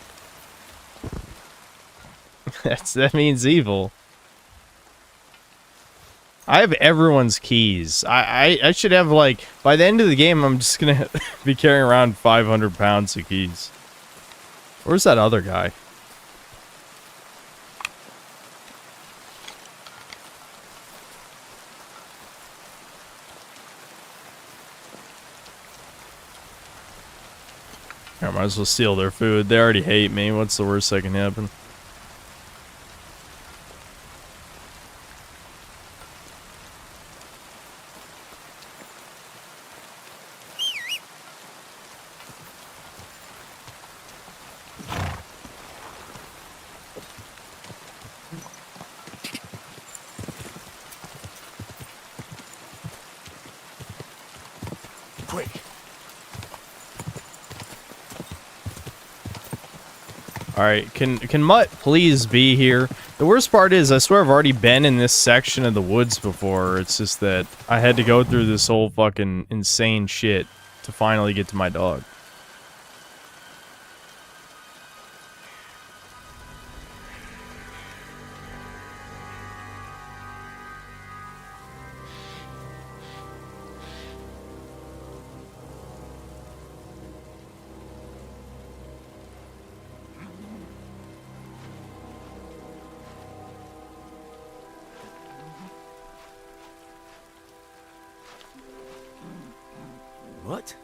That means evil. I have everyone's keys. I should have, like, by the end of the game, I'm just gonna be carrying around 500 pounds of keys. Where's that other guy? I might as well steal their food. They already hate me. What's the worst that can happen? Quick. Alright, can Mutt please be here? The worst part is, I swear I've already been in this section of the woods before. It's just that I had to go through this whole fucking insane shit to finally get to my dog. What?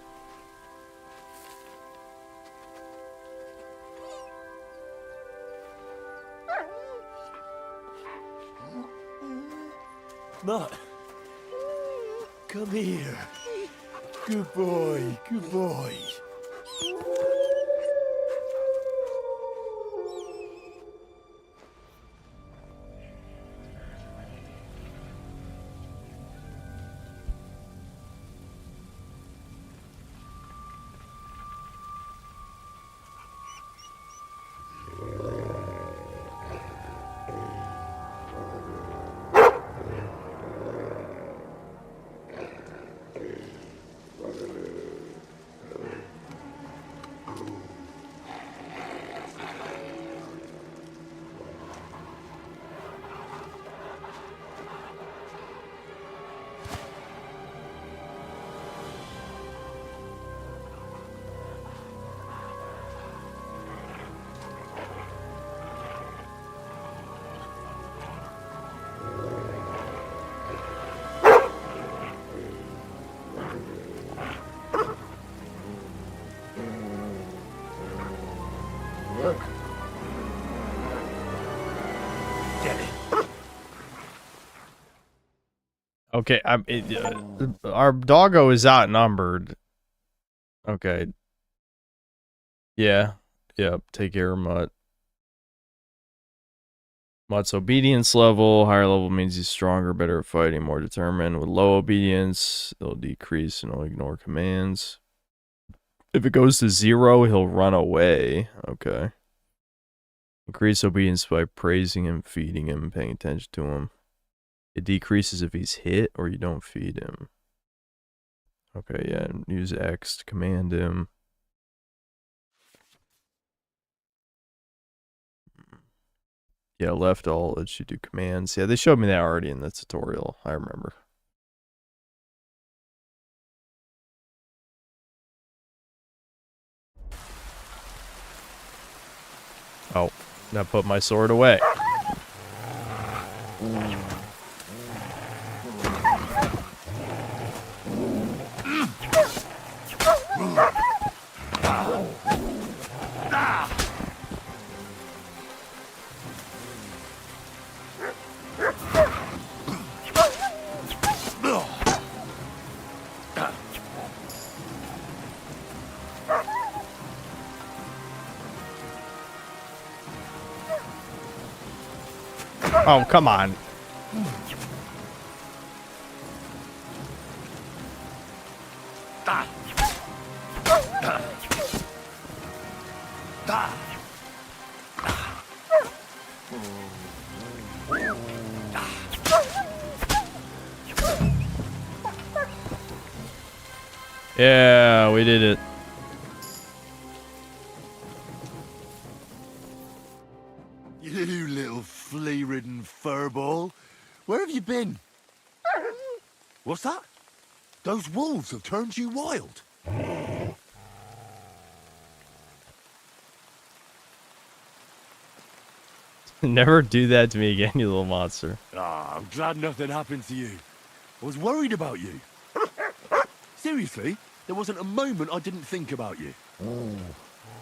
Mutt, come here. Good boy, good boy. Okay, our doggo is outnumbered. Okay. Yeah. Yep. Take care of Mutt. Mutt's obedience level. Higher level means he's stronger, better at fighting, more determined. With low obedience, it'll decrease and he'll ignore commands. If it goes to 0, he'll run away. Okay. Increase obedience by praising him, feeding him, paying attention to him. It decreases if he's hit or you don't feed him. Okay, yeah. Use X to command him. Yeah, left alt lets you do commands. Yeah, they showed me that already in the tutorial. I remember. Oh, now put my sword away. Oh, come on. Yeah, we did it. You little flea-ridden furball. Where have you been? What's that? Those wolves have turned you wild. Never do that to me again, you little monster. Ah, I'm glad nothing happened to you. I was worried about you. Seriously, there wasn't a moment I didn't think about you.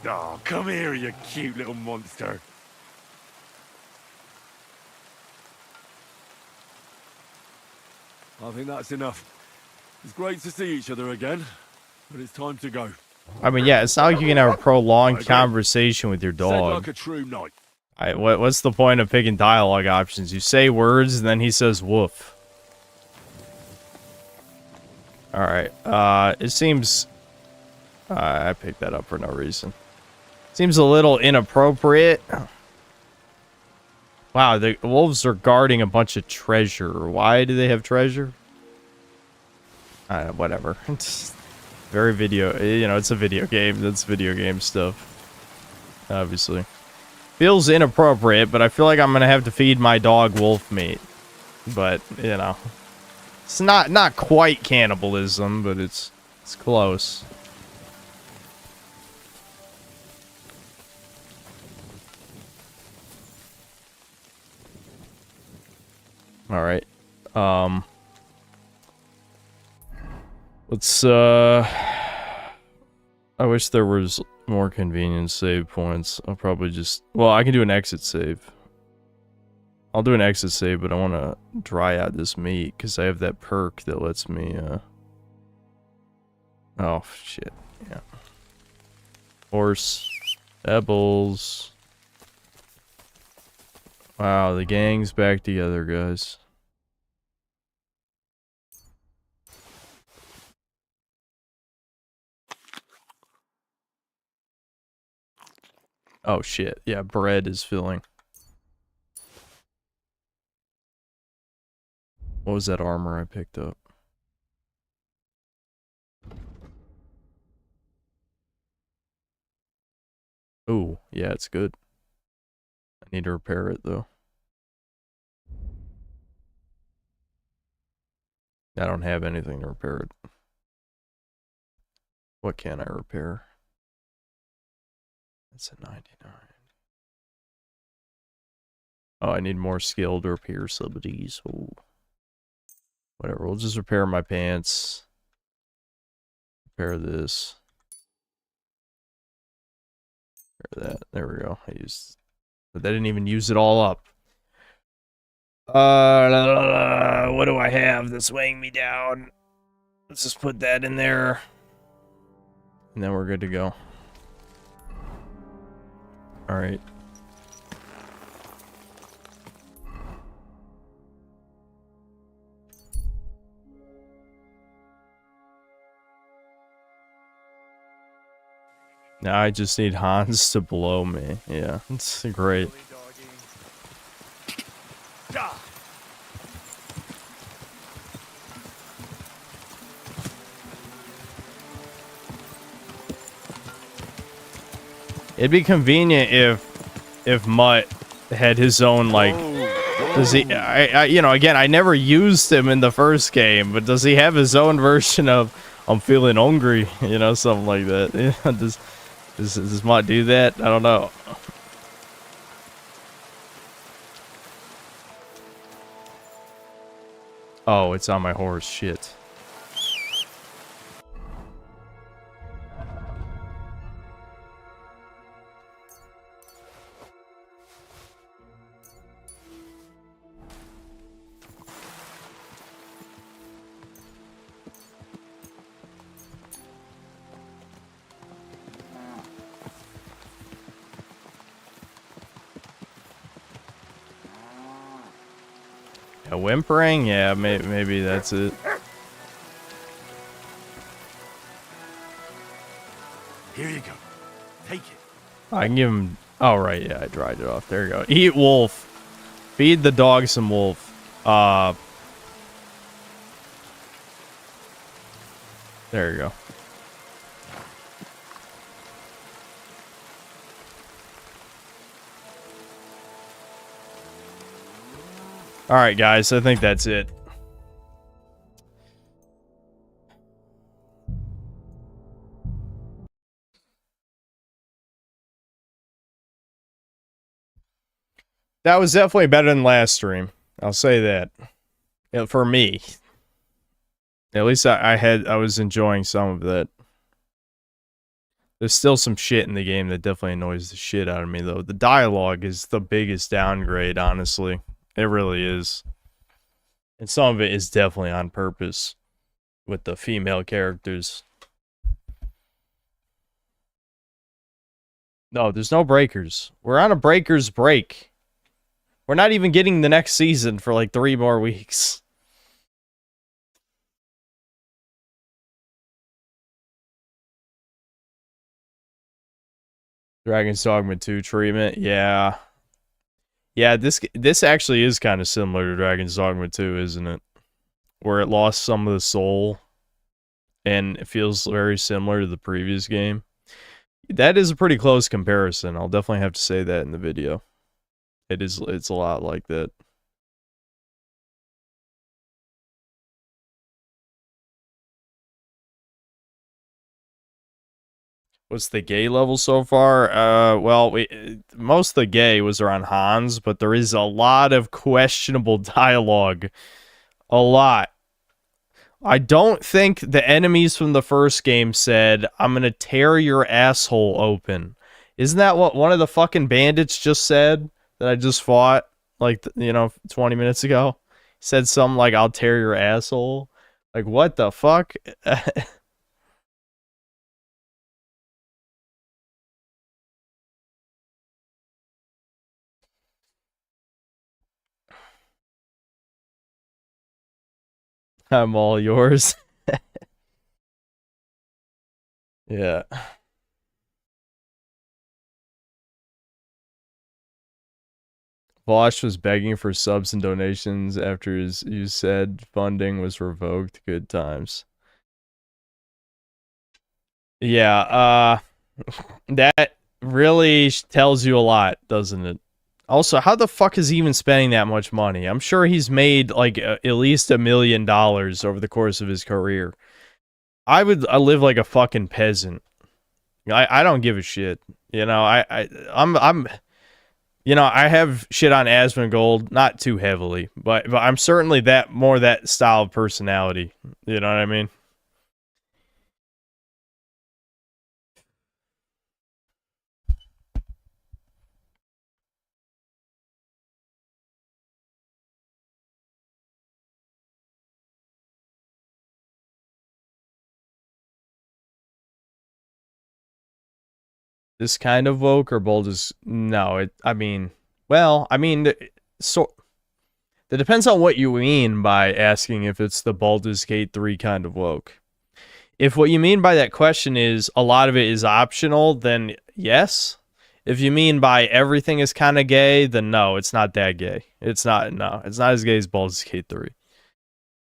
Oh, come here, you cute little monster. I think that's enough. It's great to see each other again, but it's time to go. I mean, yeah, it's not like you can have a prolonged conversation with your Said dog. like a true knight. What's the point of picking dialogue options? You say words, and then he says woof. Alright, it seems... I picked that up for no reason. Seems a little inappropriate. Wow, the wolves are guarding a bunch of treasure. Why do they have treasure? Whatever. It's very video... You know, it's a video game. That's video game stuff. Obviously. Feels inappropriate, but I feel like I'm gonna have to feed my dog wolf meat. But, you know... It's not quite cannibalism, but it's close. All right. Let's I wish there was more convenient save points. I'll probably just I can do an exit save. I'll do an exit save, but I want to dry out this meat because I have that perk that lets me, oh, shit. Yeah. Horse. Pebbles. Wow, the gang's back together, guys. Oh, shit. Yeah, bread is filling. What was that armor I picked up? Ooh, yeah, it's good. I need to repair it, though. I don't have anything to repair it. What can I repair? That's a 99. Oh, I need more skill to repair some of these. Oh. Whatever, we'll just repair my pants. Repair this. Repair that. There we go. But I didn't even use it all up. What do I have that's weighing me down? Let's just put that in there. And then we're good to go. Alright. Now I just need Hans to blow me. Yeah, it's great. It'd be convenient if Mutt had his own, like, does he, you know, again, I never used him in the first game, but does he have his own version of I'm feeling hungry, you know, something like that? Yeah, does Mutt do that? I don't know. Oh, it's on my horse, shit. A whimpering? Yeah, maybe that's it. Here you go. Take it. I can give him... Oh, right, yeah, I dried it off. There you go. Eat wolf. Feed the dog some wolf. There you go. Alright, guys, I think that's it. That was definitely better than last stream. I'll say that. Yeah, for me. At least I was enjoying some of that. There's still some shit in the game that definitely annoys the shit out of me, though. The dialogue is the biggest downgrade, honestly. It really is. And some of it is definitely on purpose with the female characters. No, there's no breakers. We're on a breakers break. We're not even getting the next season for like 3 more weeks. Dragon's Dogma 2 treatment, yeah. Yeah, this actually is kind of similar to Dragon's Dogma 2, isn't it? Where it lost some of the soul, and it feels very similar to the previous game. That is a pretty close comparison. I'll definitely have to say that in the video. It's a lot like that. What's the gay level so far? Well, most of the gay was around Hans, but there is a lot of questionable dialogue. A lot. I don't think the enemies from the first game said, I'm gonna tear your asshole open. Isn't that what one of the fucking bandits just said that I just fought, like, 20 minutes ago? He said something like, I'll tear your asshole. Like, what the fuck? I'm all yours. Yeah. Vosh was begging for subs and donations after you said funding was revoked. Good times. Yeah, that really tells you a lot, doesn't it? Also, how the fuck is he even spending that much money? I'm sure he's made, like, at least $1 million over the course of his career. I live like a fucking peasant. I don't give a shit. You know, I'm you know, I have shit on Asmongold, not too heavily, but I'm certainly that style of personality. You know what I mean? this kind of woke or Baldur's... No, I mean... Well, I mean... So... It depends on what you mean by asking if it's the Baldur's Gate 3 kind of woke. If what you mean by that question is a lot of it is optional, then yes. If you mean by everything is kind of gay, then no, it's not that gay. It's not as gay as Baldur's Gate 3.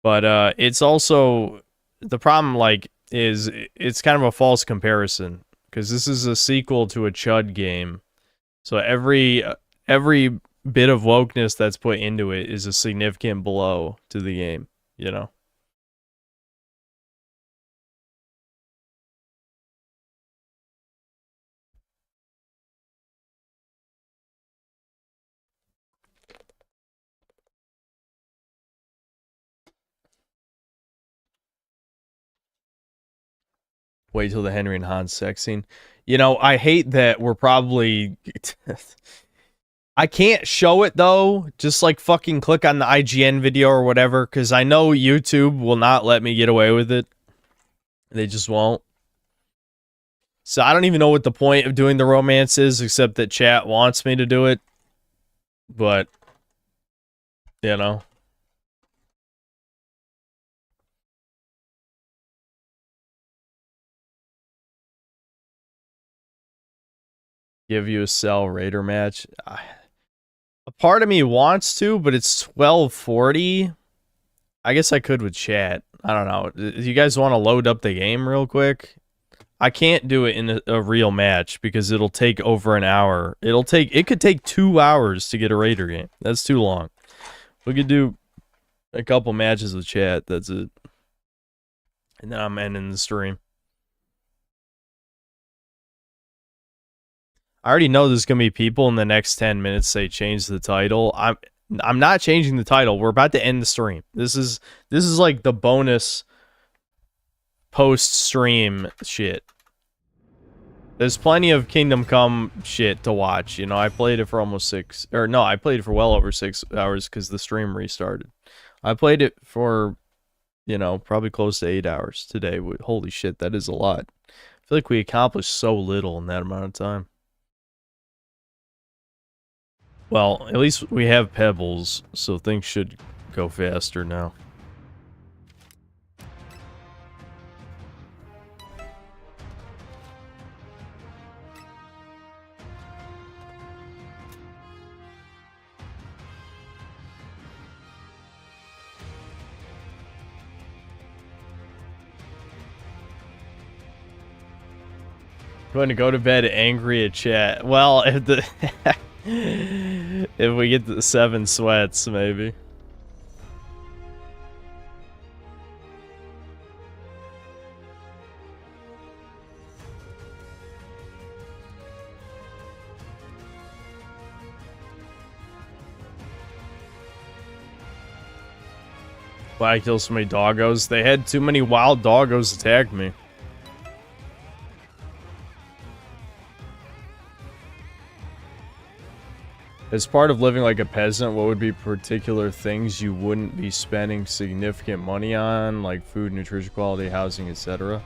But it's also... The problem, like, is it's kind of a false comparison. Because this is a sequel to a Chud game. So every bit of wokeness that's put into it is a significant blow to the game, you know? Wait till the Henry and Hans sex scene. You know, I hate that we're probably... I can't show it, though. Just, like, fucking click on the IGN video or whatever, because I know YouTube will not let me get away with it. They just won't. So I don't even know what the point of doing the romance is, except that chat wants me to do it. But, you know. Give you a Cell Raider match. A part of me wants to, but it's 12:40. I guess I could with chat. I don't know. Do you guys want to load up the game real quick? I can't do it in a real match because it'll take over an hour. It could take 2 hours to get a Raider game. That's too long. We could do a couple matches with chat. That's it. And then I'm ending the stream. I already know there's gonna be people in the next 10 minutes say change the title. I'm not changing the title. We're about to end the stream. This is like the bonus post-stream shit. There's plenty of Kingdom Come shit to watch. You know, I played it for I played it for well over 6 hours because the stream restarted. I played it for, you know, probably close to 8 hours today. Holy shit, that is a lot. I feel like we accomplished so little in that amount of time. Well, at least we have Pebbles, so things should go faster now. Going to go to bed angry at chat. Well, if the if we get the 7 sweats, maybe. Why I kill so many doggos? They had too many wild doggos attack me. As part of living like a peasant, what would be particular things you wouldn't be spending significant money on, like food, nutrition, quality, housing, etc.?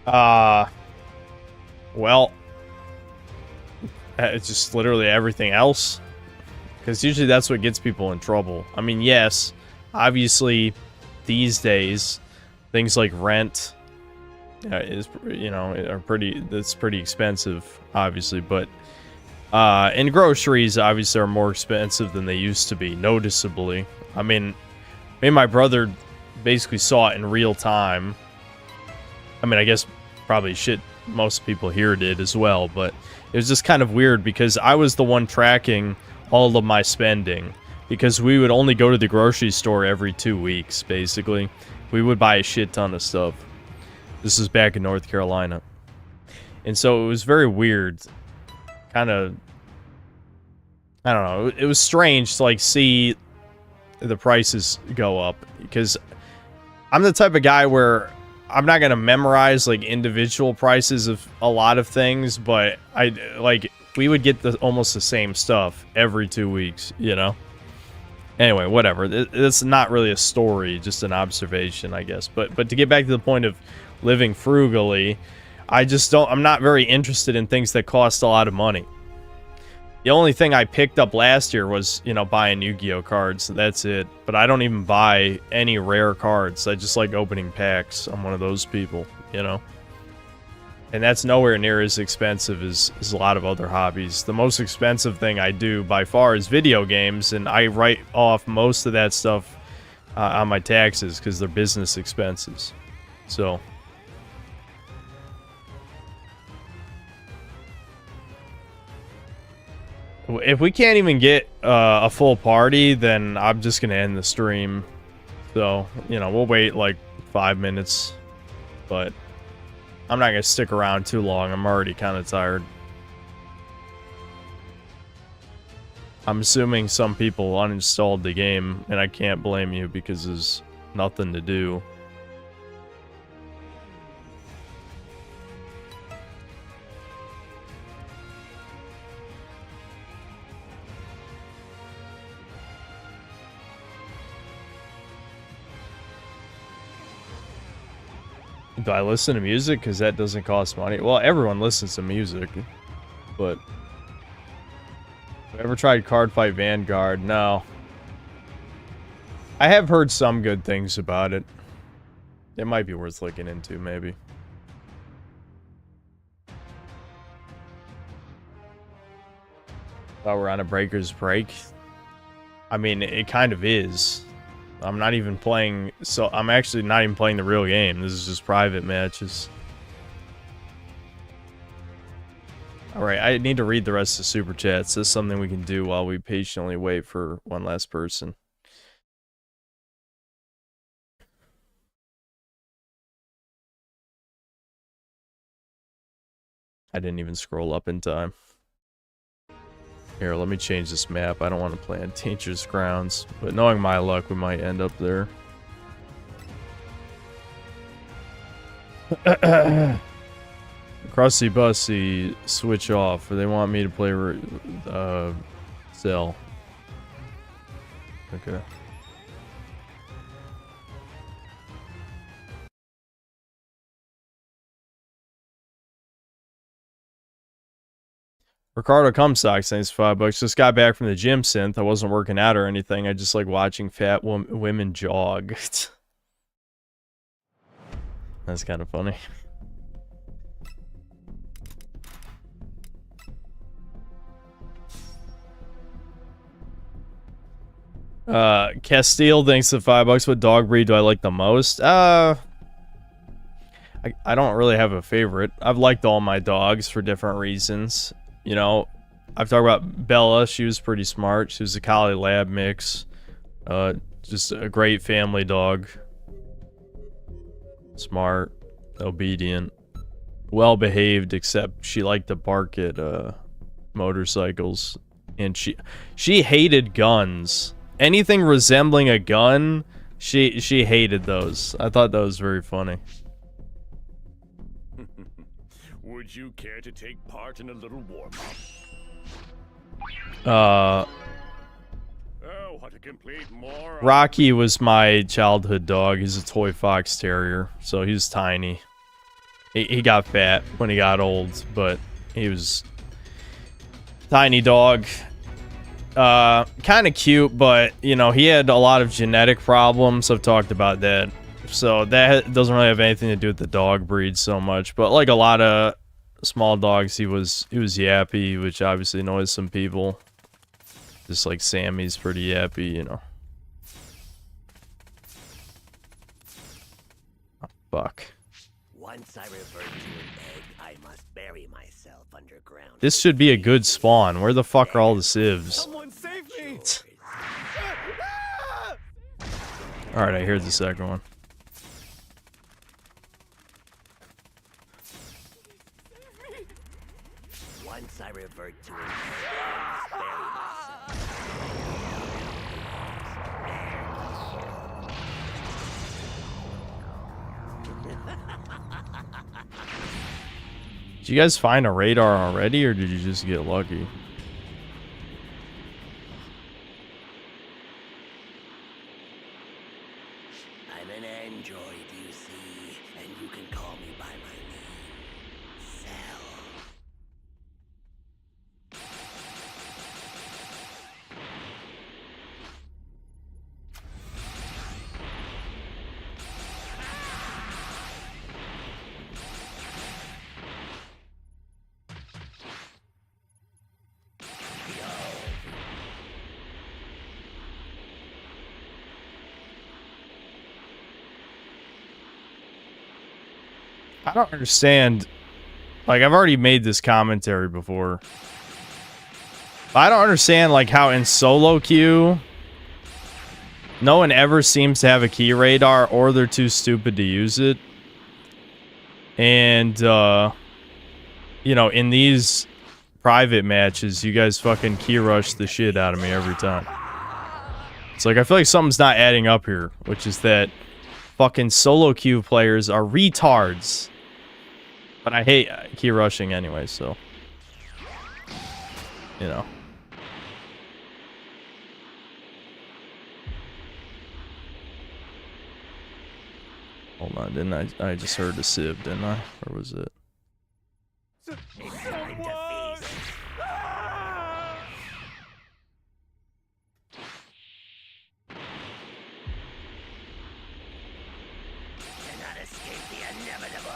Well, it's just literally everything else. Because usually that's what gets people in trouble. I mean, yes, obviously, these days, things like rent is, you know, that's pretty expensive, obviously, but and groceries obviously are more expensive than they used to be, noticeably. I mean, me and my brother basically saw it in real time. I mean, I guess probably most people here did as well, but it was just kind of weird because I was the one tracking all of my spending because we would only go to the grocery store every 2 weeks, basically. We would buy a shit ton of stuff. This is back in North Carolina. And so it was very weird. Kind of, I don't know, it was strange to like see the prices go up because I'm the type of guy where I'm not gonna memorize like individual prices of a lot of things, but we would get almost the same stuff every 2 weeks, you know? Anyway, whatever. It's not really a story, just an observation, I guess. But to get back to the point of living frugally, I'm not very interested in things that cost a lot of money. The only thing I picked up last year was, you know, buying Yu-Gi-Oh cards. That's it. But I don't even buy any rare cards. I just like opening packs. I'm one of those people, you know. And that's nowhere near as expensive as a lot of other hobbies. The most expensive thing I do by far is video games, and I write off most of that stuff on my taxes because they're business expenses. So... if we can't even get a full party, then I'm just gonna end the stream. So, you know, we'll wait like 5 minutes. But I'm not gonna stick around too long. I'm already kind of tired. I'm assuming some people uninstalled the game, and I can't blame you because there's nothing to do. Do I listen to music? Because that doesn't cost money. Well, everyone listens to music. But... have I ever tried Cardfight Vanguard? No. I have heard some good things about it. It might be worth looking into, maybe. Thought we're on a breaker's break. I mean, it kind of is. I'm not even playing, so I'm actually not even playing the real game. This is just private matches. Alright, I need to read the rest of the super chats. This is something we can do while we patiently wait for one last person. I didn't even scroll up in time. Here, let me change this map. I don't want to play on Dangerous Grounds, but knowing my luck, we might end up there. Crusty Bussy, switch off. Or they want me to play Cell. Okay. Ricardo Comstock, thanks for $5. Just got back from the gym, Synth. I wasn't working out or anything. I just like watching fat women jog. That's kind of funny. Castile thanks for $5. What dog breed do I like the most? I don't really have a favorite. I've liked all my dogs for different reasons. You know, I've talked about Bella. She was pretty smart. She was a Collie Lab mix. Just a great family dog. Smart, obedient, well behaved, except she liked to bark at motorcycles. And she hated guns. Anything resembling a gun, she hated those. I thought that was very funny. Would you care to take part in a little warm-up? Oh, what a complete moron. Rocky was my childhood dog. He's a toy fox terrier, so he was tiny. He got fat when he got old, but he was tiny dog. Kind of cute, but you know, he had a lot of genetic problems. I've talked about that. So that doesn't really have anything to do with the dog breed so much, but like a lot of small dogs, he was yappy, which obviously annoys some people. Just like Sammy's pretty yappy, you know. Oh, fuck. Once I revert to an egg, I must bury myself underground. This should be a good spawn. Where the fuck are all the civs? Someone save me! Alright, I heard the second one. Once I revert to an egg, I must bury Did you guys find a radar already, or did you just get lucky? I'm an android, you see, and you can call me by my name. I don't understand. Like, I've already made this commentary before. I don't understand, like, how in solo queue, no one ever seems to have a key radar, or they're too stupid to use it. And, you know, in these private matches, you guys fucking key rush the shit out of me every time. It's like, I feel like something's not adding up here, which is that fucking solo queue players are retards. But I hate key rushing anyway, so, you know. Hold on, didn't I just heard a sieve, didn't I? Or was it? Cannot escape the inevitable.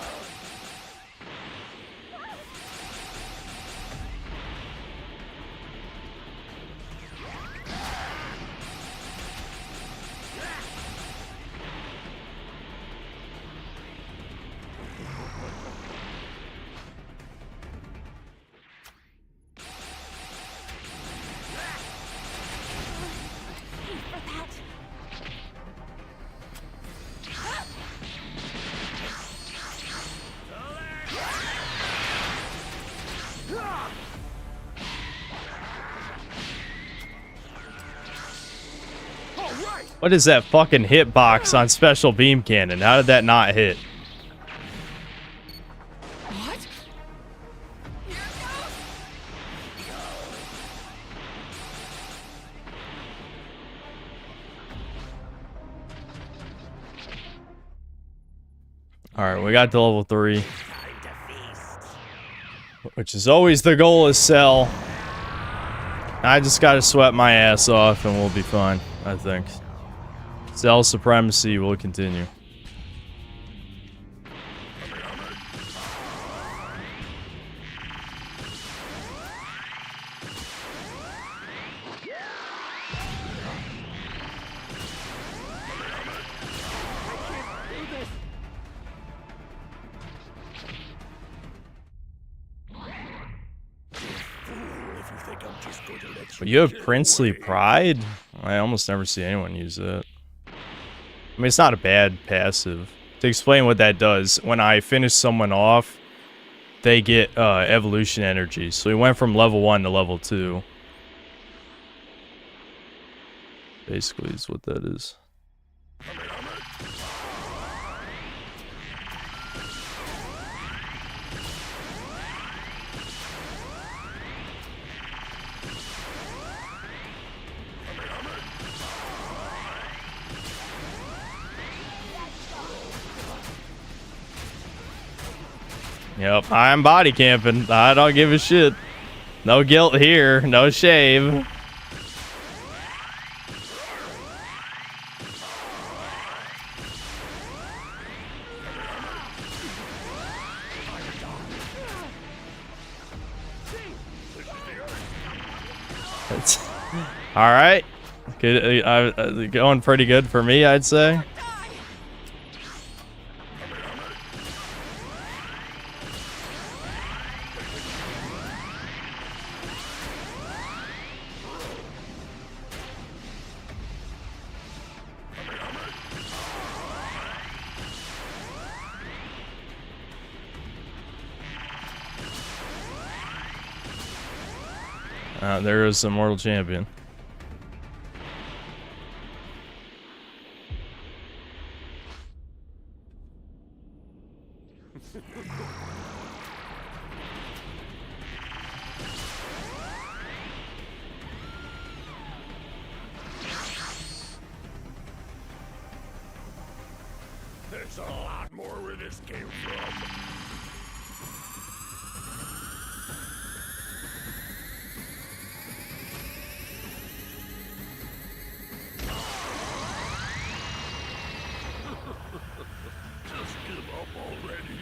What is that fucking hitbox on special beam cannon? How did that not hit? What? Alright, we got to level 3. Which is always the goal, is sell. I just gotta sweat my ass off and we'll be fine, I think. Cell supremacy will continue. But you have princely pride? I almost never see anyone use that. I mean, it's not a bad passive. To explain what that does, when I finish someone off, they get evolution energy. So we went from level 1 to level 2. Basically, is what that is. Yep, I'm body camping. I don't give a shit. No guilt here. No shame. All right. Good. Going pretty good for me, I'd say. There is a mortal champion. There's a lot more where this came from. Just give up already.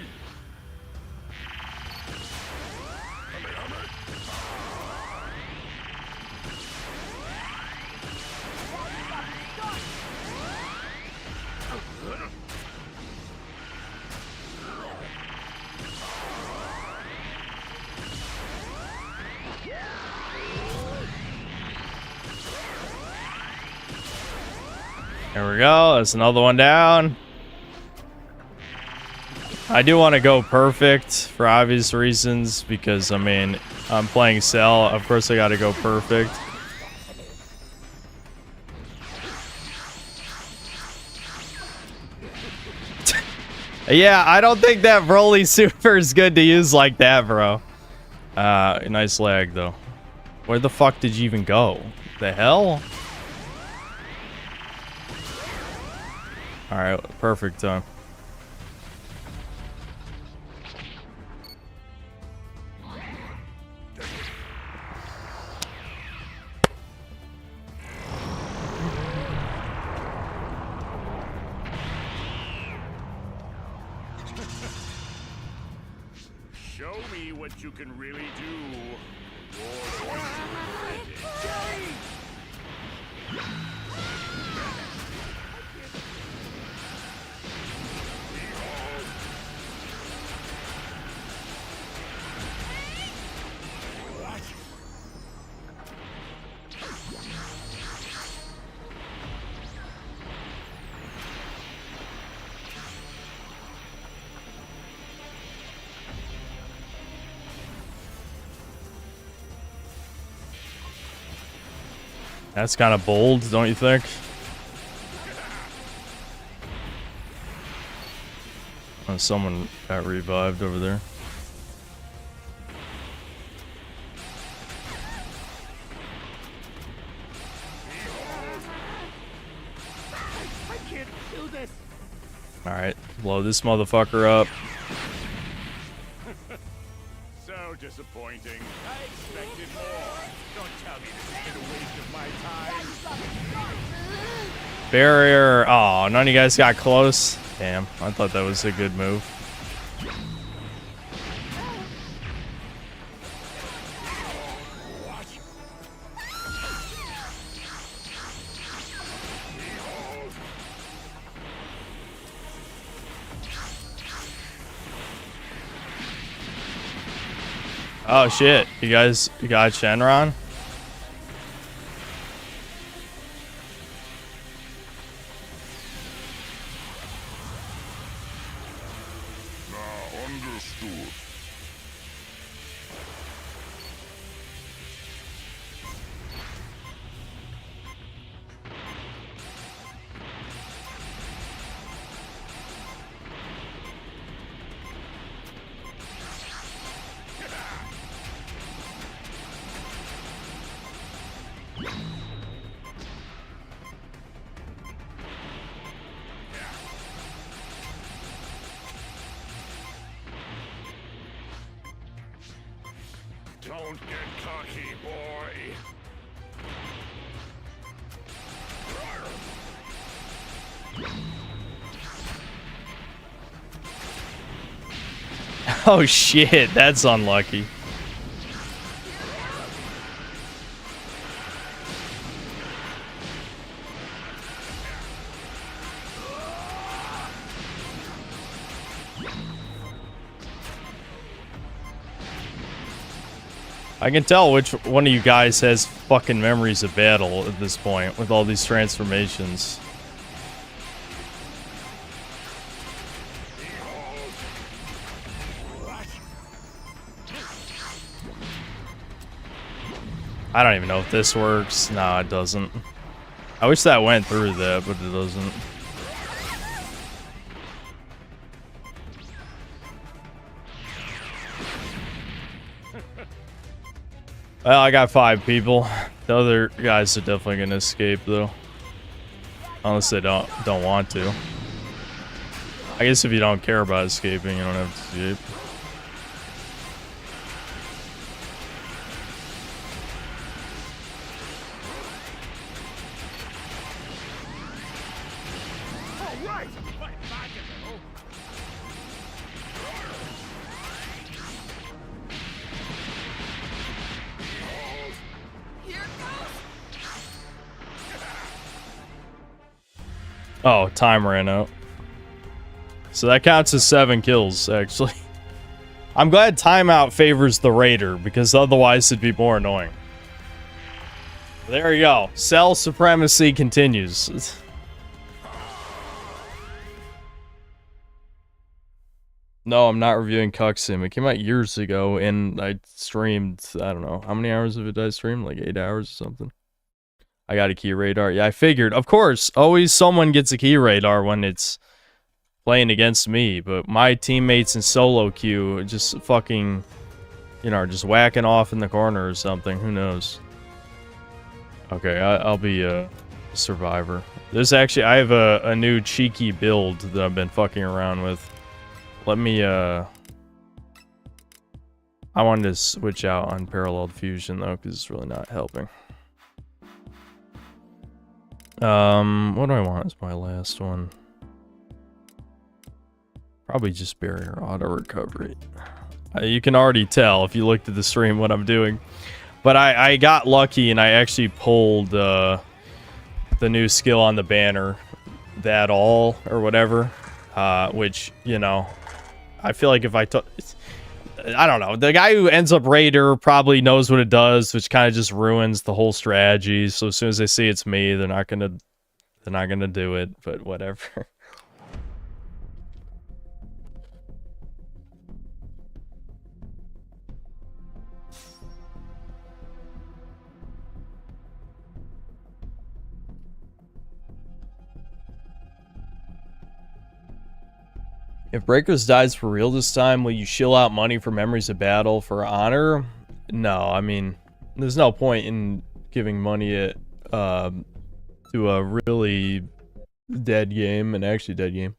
There we go. That's another one down. I do want to go perfect for obvious reasons because, I mean, I'm playing Cell. Of course, I got to go perfect. Yeah, I don't think that Broly super is good to use like that, bro. Nice lag, though. Where the fuck did you even go? The hell? Alright, perfect time. Show me what you can really do. You're going to regret it. That's kind of bold, don't you think? Oh, someone got revived over there. I can't do this. Alright, blow this motherfucker up. So disappointing. I expected more. Don't tell me this has been a waste of my time. Barrier. Oh, none of you guys got close. Damn, I thought that was a good move. Oh shit, you got Shenron? Understood. Don't get cocky, boy. Oh shit, that's unlucky. I can tell which one of you guys has fucking memories of battle at this point with all these transformations. I don't even know if this works. No, it doesn't. I wish that went through that, but it doesn't. Well, I got 5 people. The other guys are definitely gonna escape, though, unless they don't want to. I guess if you don't care about escaping, you don't have to escape. Oh, time ran out. So that counts as 7 kills, actually. I'm glad timeout favors the raider, because otherwise it'd be more annoying. There you go. Cell supremacy continues. No, I'm not reviewing Cuck Sim. It came out years ago, and I streamed, I don't know, how many hours of it did I stream? Like 8 hours or something. I got a key radar. Yeah, I figured. Of course, always someone gets a key radar when it's playing against me, but my teammates in solo queue just fucking, you know, are just whacking off in the corner or something. Who knows? Okay, I'll be a survivor. There's actually, I have a new cheeky build that I've been fucking around with. Let me, I wanted to switch out on paralleled fusion though, because it's really not helping. What do I want as my last one? Probably just barrier auto recovery. You can already tell if you looked at the stream what I'm doing. But I got lucky and I actually pulled the new skill on the banner, that all or whatever, which, you know, I feel like if I took, I don't know, the guy who ends up Raider probably knows what it does, which kind of just ruins the whole strategy. So as soon as they see it's me, they're not gonna do it. But whatever. If Breakers dies for real this time, will you shill out money for Memories of Battle for honor? No, I mean, there's no point in giving money to a really dead game, an actually dead game.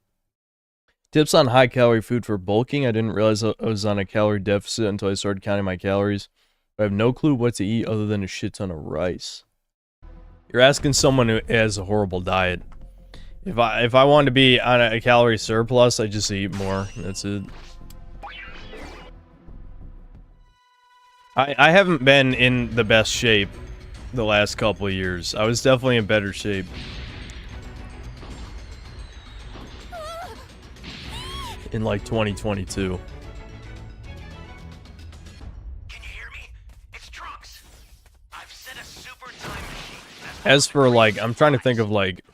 Tips on high-calorie food for bulking. I didn't realize I was on a calorie deficit until I started counting my calories. I have no clue what to eat other than a shit ton of rice. You're asking someone who has a horrible diet. If I want to be on a calorie surplus, I just eat more. That's it. I haven't been in the best shape the last couple of years. I was definitely in better shape. In like 2022. As for like, I'm trying to think of like,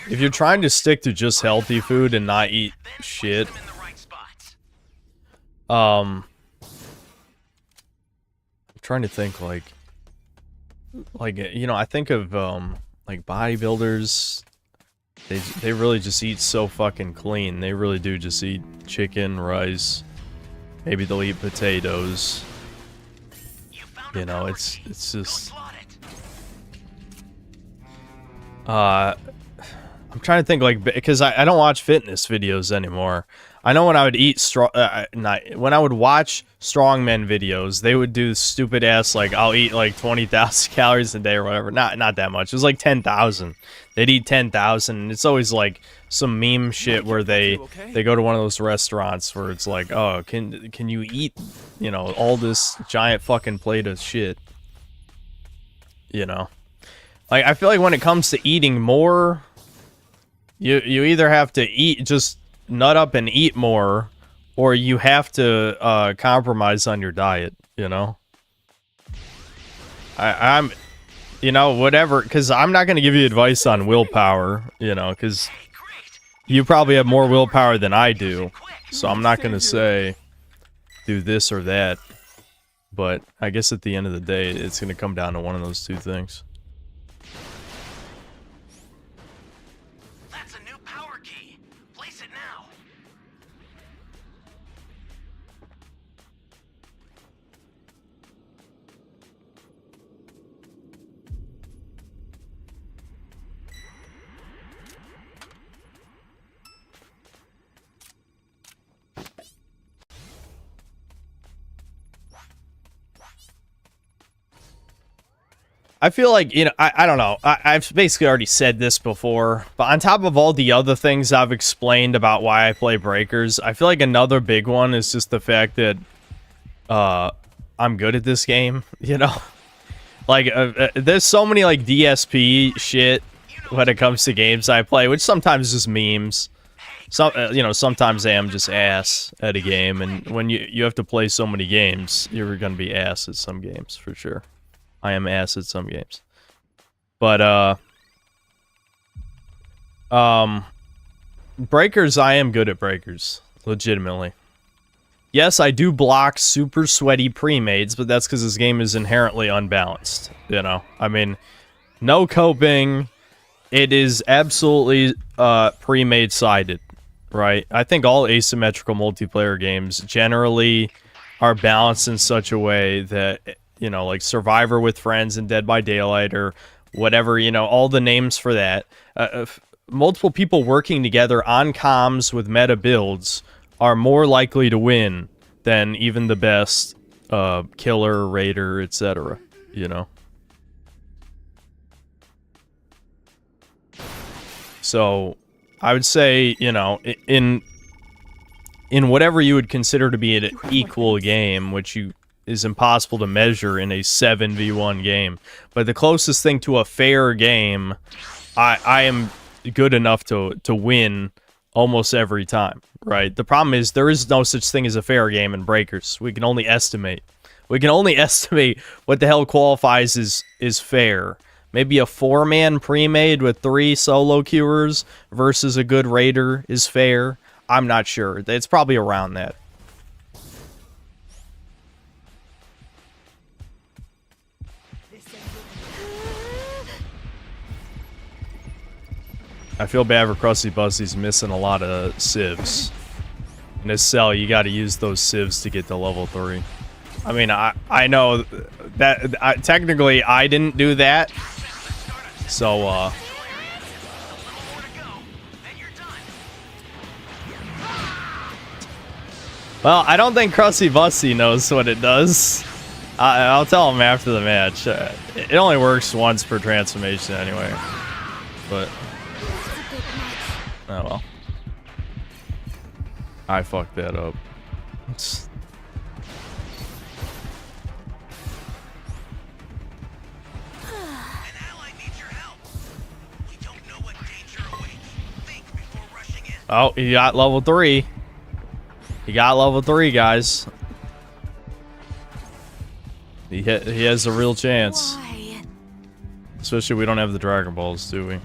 if you're trying to stick to just healthy food and not eat shit, I'm trying to think like, you know, I think of like bodybuilders. They really just eat so fucking clean. They really do just eat chicken, rice. Maybe they'll eat potatoes. You know, it's just. I'm trying to think, like, because I don't watch fitness videos anymore. I know when I would eat when I would watch strongmen videos, they would do stupid ass, like, I'll eat like 20,000 calories a day or whatever. Not that much. It was like 10,000. They'd eat 10,000. And it's always like some meme shit where they go to one of those restaurants where it's like, oh, can you eat, you know, all this giant fucking plate of shit? You know, like, I feel like when it comes to eating more, you either have to just nut up and eat more, or you have to compromise on your diet, you know? I'm, you know, whatever, because I'm not going to give you advice on willpower, you know, because you probably have more willpower than I do, so I'm not going to say do this or that, but I guess at the end of the day, it's going to come down to one of those two things. I feel like, you know, I don't know. I've basically already said this before, but on top of all the other things I've explained about why I play Breakers, I feel like another big one is just the fact that I'm good at this game, you know? Like, there's so many, like, DSP shit when it comes to games I play, which sometimes is just memes. You know, sometimes I am just ass at a game, and when you have to play so many games, you're gonna be ass at some games, for sure. I am ass at some games. But, Breakers, I am good at Breakers. Legitimately. Yes, I do block super sweaty pre-mades, but that's because this game is inherently unbalanced. You know, I mean, no coping. It is absolutely pre-made sided, right? I think all asymmetrical multiplayer games generally are balanced in such a way that, you know, like Survivor with Friends and Dead by Daylight or whatever, you know, all the names for that. Multiple people working together on comms with meta builds are more likely to win than even the best killer, raider, etc., you know? So, I would say, you know, in whatever you would consider to be an equal game, which is impossible to measure in a 7v1 game, but the closest thing to a fair game, I am good enough to win almost every time, right? The problem is there is no such thing as a fair game in Breakers. We can only estimate. We can only estimate what the hell qualifies as fair. Maybe a 4-man pre-made with 3 solo queuers versus a good raider is fair. I'm not sure. It's probably around that. I feel bad for Krusty Busty's missing a lot of civs. In this cell, you got to use those civs to get to level 3. I mean, I know that technically I didn't do that. So, well, I don't think Krusty Busty knows what it does. I'll tell him after the match. It only works once per transformation anyway. But, oh well. I fucked that up. Oh, he got level 3. He got level 3, guys. He has a real chance. Why? Especially we don't have the Dragon Balls, do we? I'm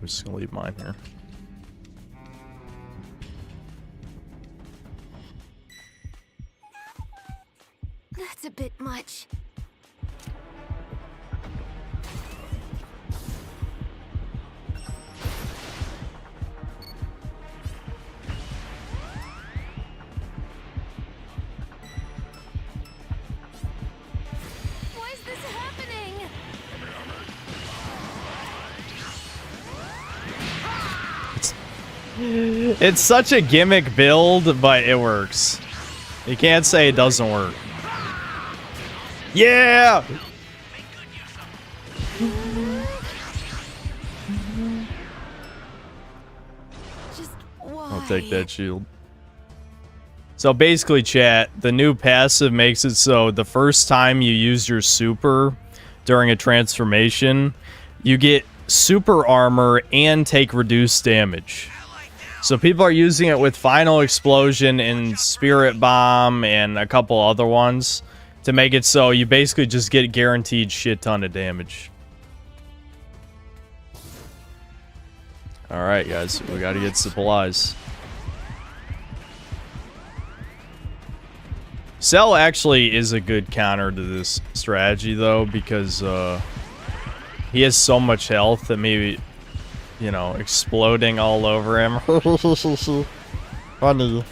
just gonna leave mine here. That's a bit much. Why is this happening? It's such a gimmick build, but it works. You can't say it doesn't work. Yeah! I'll take that shield. So basically, chat, the new passive makes it so the first time you use your super during a transformation, you get super armor and take reduced damage. So people are using it with Final Explosion and Spirit Bomb and a couple other ones to make it so you basically just get guaranteed shit ton of damage. Alright guys, we gotta get supplies. Cell actually is a good counter to this strategy though, because he has so much health that maybe, you know, exploding all over him. Funny.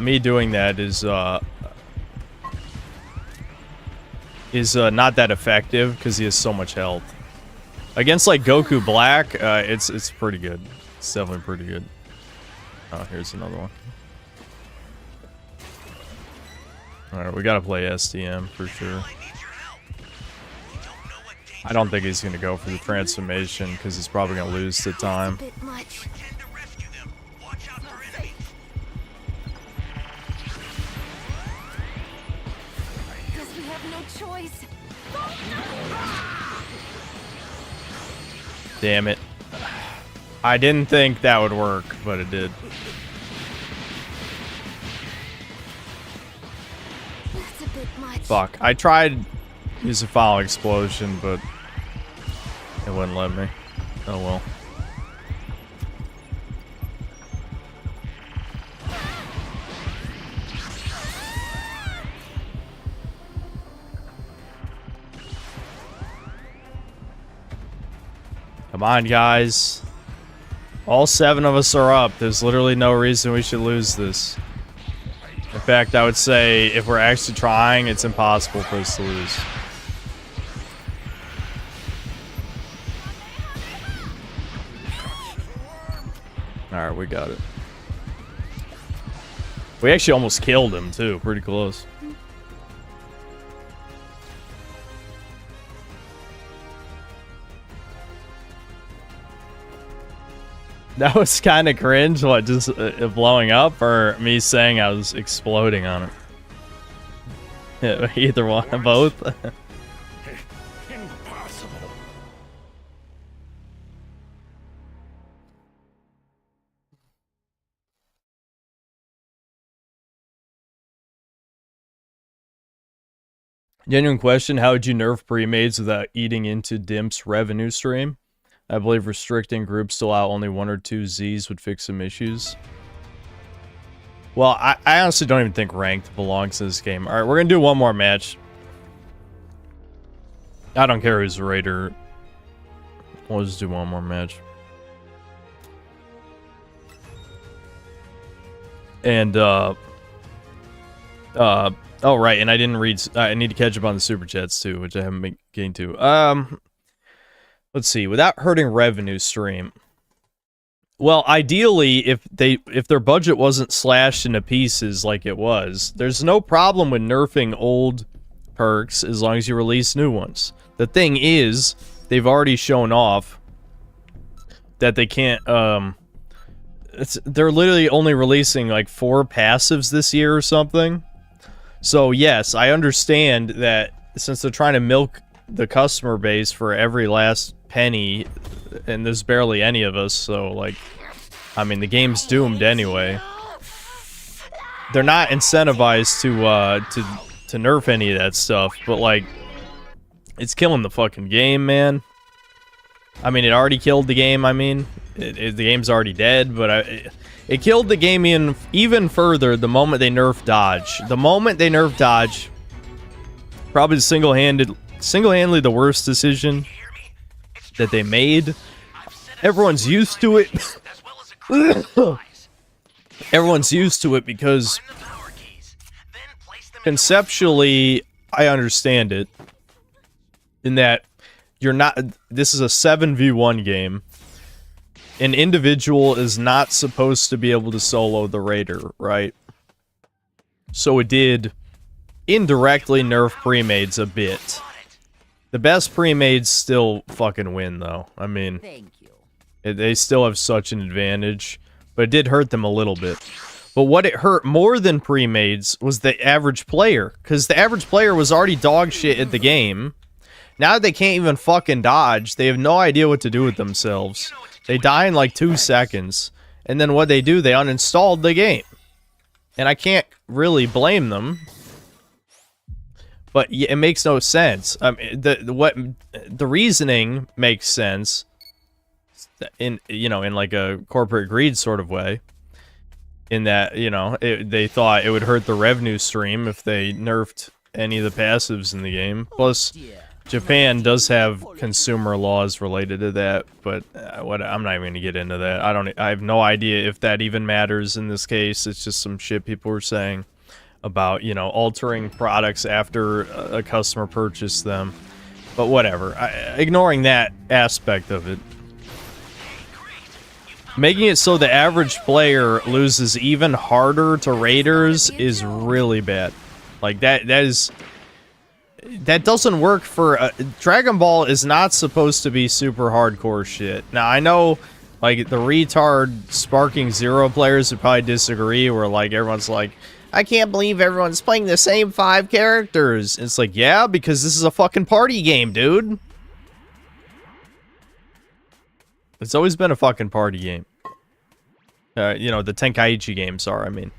Me doing that is not that effective because he has so much health. Against like Goku Black, it's pretty good. It's definitely pretty good. Oh, here's another one. Alright, we gotta play STM for sure. I don't think he's gonna go for the transformation because he's probably gonna lose the time. Guess we have no choice. Damn it. I didn't think that would work, but it did. That's a bit much. Fuck. I tried using Final Explosion, but it wouldn't let me. Oh well. Come on, guys. All 7 of us are up. There's literally no reason we should lose this. In fact, I would say if we're actually trying, it's impossible for us to lose. Alright, we got it. We actually almost killed him, too. Pretty close. That was kind of cringe, what, just blowing up, or me saying I was exploding on it? Yeah, either one, both. Impossible. Genuine question, how would you nerf pre-mades without eating into Dimp's revenue stream? I believe restricting groups to allow only 1 or 2 Zs would fix some issues. Well, I honestly don't even think ranked belongs in this game. Alright, we're gonna do one more match. I don't care who's a raider. We'll just do one more match. And, oh, right, and I didn't read... I need to catch up on the Super Chats, too, which I haven't been getting to. Let's see, without hurting revenue stream. Well, ideally, if their budget wasn't slashed into pieces like it was, there's no problem with nerfing old perks as long as you release new ones. The thing is, they've already shown off that they can't, they're literally only releasing like 4 passives this year or something. So yes, I understand that since they're trying to milk the customer base for every last penny, and there's barely any of us, so like, I mean, the game's doomed anyway. They're not incentivized to nerf any of that stuff, but like, it's killing the fucking game, man. I mean, it already killed the game. I mean, the game's already dead, but it killed the game even further the moment they nerfed dodge. The moment they nerfed dodge, probably single-handedly the worst decision that they made. Everyone's used to it. Everyone's used to it because conceptually, I understand it. In that you're not. This is a 7v1 game. An individual is not supposed to be able to solo the raider, right? So it did indirectly nerf pre-mades a bit. The best pre-mades still fucking win, though. I mean, they still have such an advantage, but it did hurt them a little bit. But what it hurt more than pre-mades was the average player, because the average player was already dog shit at the game. Now they can't even fucking dodge. They have no idea what to do with themselves. They die in like 2 seconds, and then what they do, they uninstalled the game. And I can't really blame them. But it makes no sense. The reasoning makes sense in like a corporate greed sort of way. In that, they thought it would hurt the revenue stream if they nerfed any of the passives in the game. Plus, Japan does have consumer laws related to that, but I'm not even going to get into that. I have no idea if that even matters in this case. It's just some shit people were saying about, altering products after a customer purchased them. But whatever. Ignoring that aspect of it. Making it so the average player loses even harder to raiders is really bad. Like, that doesn't work for... Dragon Ball is not supposed to be super hardcore shit. Now, I know, like, the retard Sparking Zero players would probably disagree, where, like, everyone's like, I can't believe everyone's playing the same 5 characters. It's like, yeah, because this is a fucking party game, dude. It's always been a fucking party game. The Tenkaichi games are, I mean.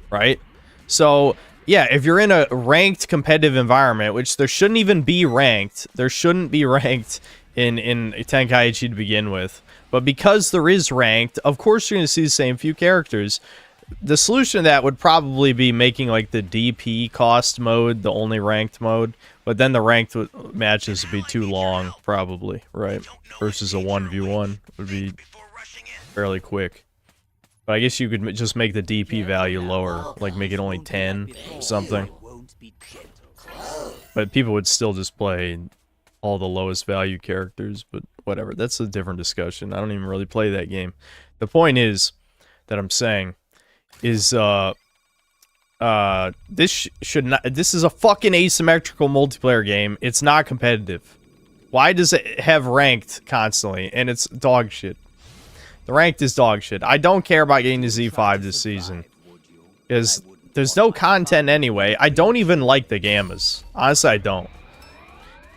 Right? So, yeah, if you're in a ranked competitive environment, which there shouldn't even be ranked. There shouldn't be ranked in Tenkaichi to begin with. But because there is ranked, of course you're going to see the same few characters. the solution to that would probably be making like the DP cost mode the only ranked mode, but then the ranked matches would be too long, probably, right? Versus a 1v1 would be fairly quick. But I guess you could just make the DP value lower, like make it only 10 or something. But people would still just play all the lowest value characters, but whatever. That's a different discussion. I don't even really play that game. The point is that I'm saying is this should not, this is a fucking asymmetrical multiplayer game. It's not competitive. Why does it have ranked constantly? And it's dog shit. The ranked is dog shit. I don't care about getting to Z5 this season, because there's no content anyway. I don't even like the Gammas. Honestly, I don't.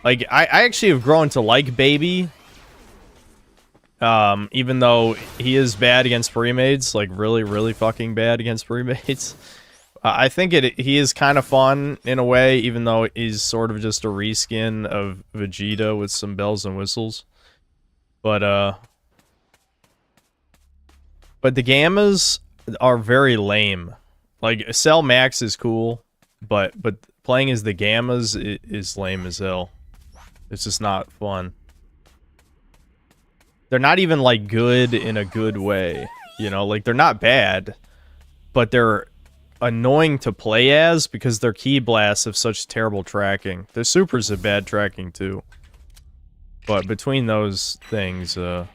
Like, I actually have grown to like Baby, even though he is bad against premades, like really, really fucking bad against premades. I think he is kind of fun in a way, even though he's sort of just a reskin of Vegeta with some bells and whistles. But the Gammas are very lame. Like, Cell Max is cool, but playing as the Gammas is lame as hell. It's just not fun. They're not even, like, good in a good way. You know, like, they're not bad, but they're annoying to play as because their key blasts have such terrible tracking. Their supers have bad tracking, too. But between those things, they're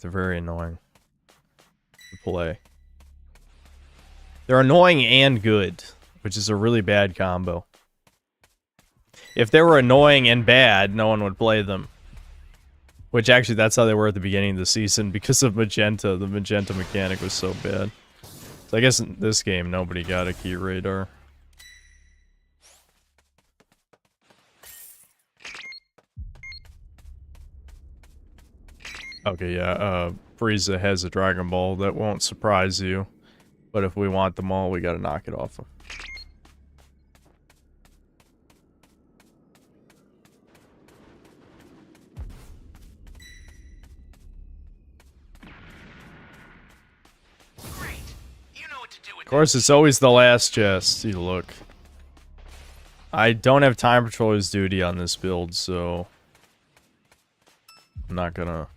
very annoying to play. They're annoying and good, which is a really bad combo. If they were annoying and bad, no one would play them. Which actually, that's how they were at the beginning of the season because of Magenta. The Magenta mechanic was so bad. So I guess in this game, nobody got a key radar. Okay, yeah, Frieza has a Dragon Ball. That won't surprise you. But if we want them all, we gotta knock it off him. Of course, it's always the last chest. You look. I don't have Time Patroller's duty on this build, so I'm not gonna.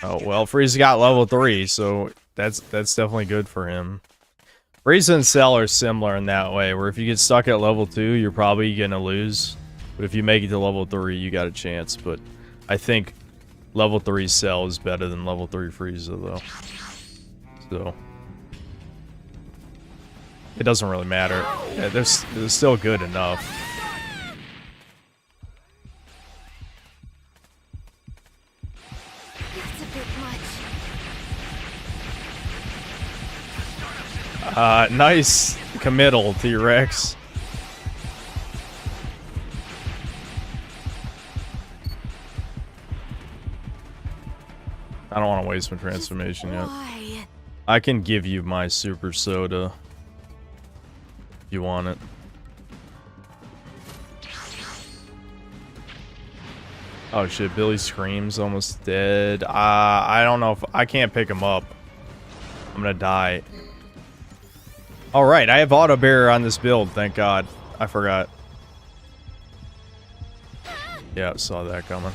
Oh well, Frieza got level 3, so that's definitely good for him. Frieza and Cell are similar in that way, where if you get stuck at level 2, you're probably gonna lose. But if you make it to level 3, you got a chance. But I think level 3 Cell is better than level 3 Frieza, though. So it doesn't really matter. Yeah, they're still good enough. Nice committal, T-Rex. I don't want to waste my transformation yet. I can give you my super soda if you want it. Oh shit, Billy Scream's almost dead. I don't know if I can't pick him up. I'm gonna die. Alright, I have auto barrier on this build, thank god. I forgot. Yeah, saw that coming.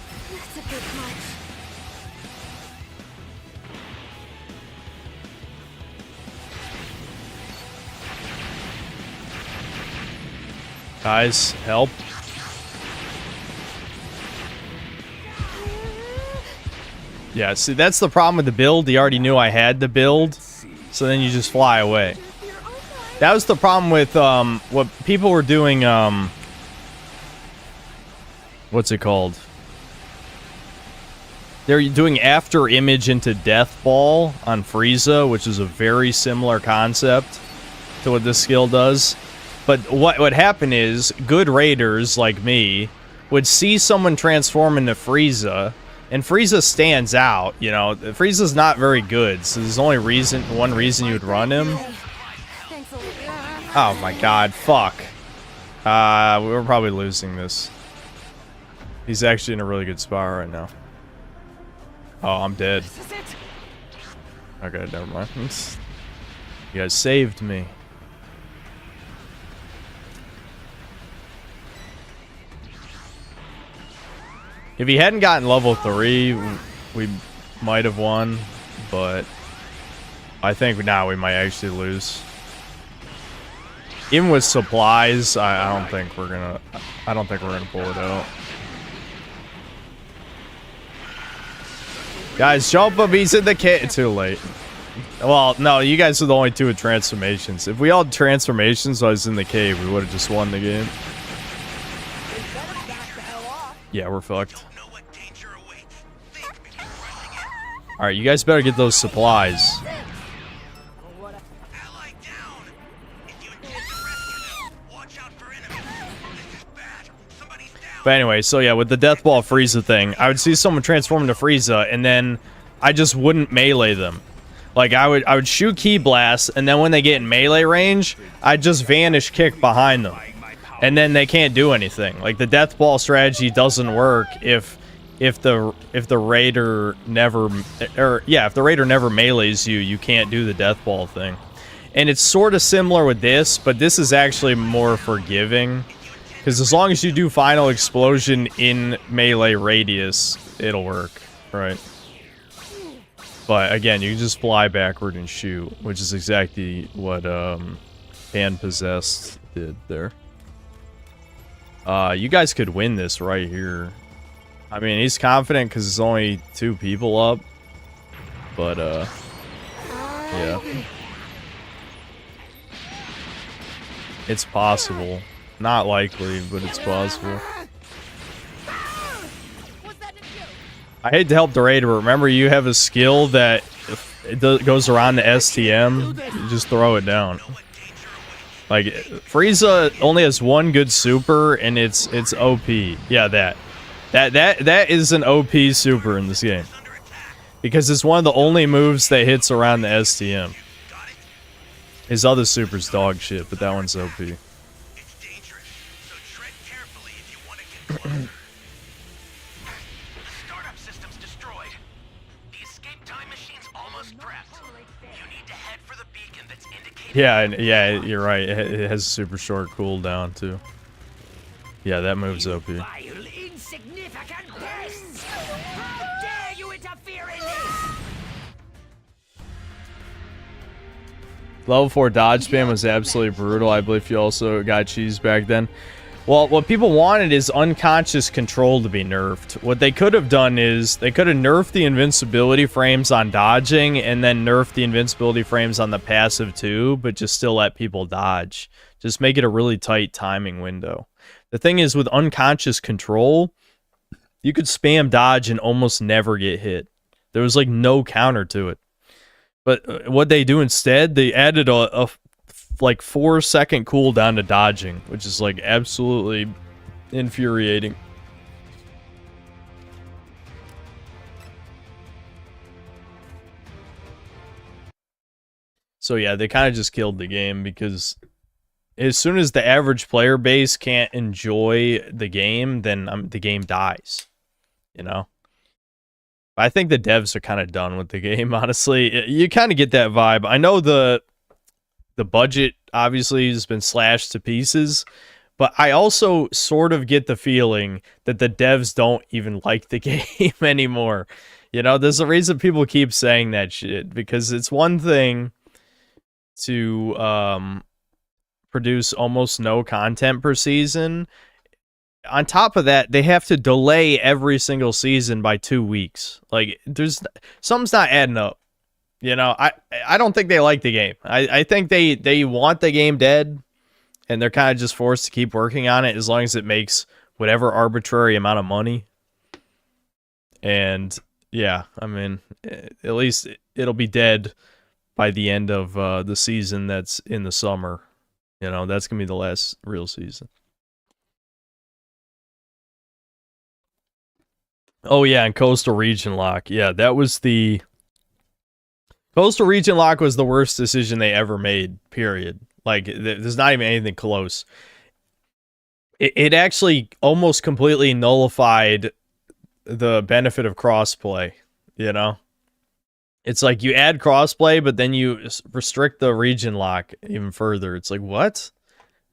Guys, help. Yeah, see, that's the problem with the build. He already knew I had the build, so then you just fly away. That was the problem with what people were doing. What's it called? They're doing after image into Death Ball on Frieza, which is a very similar concept to what this skill does. But what would happen is good raiders like me would see someone transform into Frieza, and Frieza stands out. You know, Frieza's not very good, so there's only one reason you would run him. Oh my god, fuck. We're probably losing this. He's actually in a really good spot right now. Oh, I'm dead. Okay, never mind. You guys saved me. If he hadn't gotten level 3, we might have won, but I think now we might actually lose. Even with supplies, I don't think we're gonna pull it out. Guys, jump him, he's in the cave. Too late. Well, no, you guys are the only 2 with transformations. If we all had transformations while I was in the cave, we would have just won the game. Yeah, we're fucked. Alright, you guys better get those supplies. But anyway, so yeah, with the Death Ball Frieza thing, I would see someone transform into Frieza, and then I just wouldn't melee them. Like, I would shoot Ki Blast, and then when they get in melee range, I'd just vanish kick behind them. And then they can't do anything. Like, the Death Ball strategy doesn't work if the raider never melees you, you can't do the Death Ball thing. And it's sort of similar with this, but this is actually more forgiving. Because as long as you do Final Explosion in melee radius, it'll work, right? But again, you can just fly backward and shoot, which is exactly what Pan Possessed did there. You guys could win this right here. I mean, he's confident because there's only 2 people up. But, yeah. It's possible. Not likely, but it's possible. I hate to help the raider, but remember you have a skill that if it goes around the STM, you just throw it down. Like, Frieza only has 1 good super, and it's OP. Yeah, that is an OP super in this game. Because it's one of the only moves that hits around the STM. His other super's dog shit, but that one's OP. Startup system's destroyed. The escape time machine's almost prepped. You need to head for the beacon that's indicated. Yeah, you're right. It has a super short cooldown too. Yeah, that move's OP. Insignificant pests! How dare you interfere in this? Level 4 dodge spam was absolutely brutal. I believe you also got cheese back then. Well, what people wanted is unconscious control to be nerfed. What they could have done is they could have nerfed the invincibility frames on dodging and then nerfed the invincibility frames on the passive too, but just still let people dodge. Just make it a really tight timing window. The thing is, with unconscious control, you could spam dodge and almost never get hit. There was like no counter to it. But what they do instead, they added a like 4-second cooldown to dodging, which is like absolutely infuriating. So yeah, they kind of just killed the game because as soon as the average player base can't enjoy the game, then the game dies, you know? I think the devs are kind of done with the game, honestly. You kind of get that vibe. I know the budget obviously has been slashed to pieces, but I also sort of get the feeling that the devs don't even like the game anymore. You know, there's a reason people keep saying that shit, because it's one thing to produce almost no content per season. On top of that, they have to delay every single season by 2 weeks. Like, something's not adding up. You know, I don't think they like the game. I think they want the game dead, and they're kind of just forced to keep working on it as long as it makes whatever arbitrary amount of money. And yeah, I mean, at least it'll be dead by the end of the season that's in the summer. You know, that's going to be the last real season. Oh yeah, and Coastal Region Lock. Yeah, that was the... Coastal Region Lock was the worst decision they ever made, period. Like, there's not even anything close. It actually almost completely nullified the benefit of crossplay, you know? It's like you add crossplay, but then you restrict the region lock even further. It's like, what?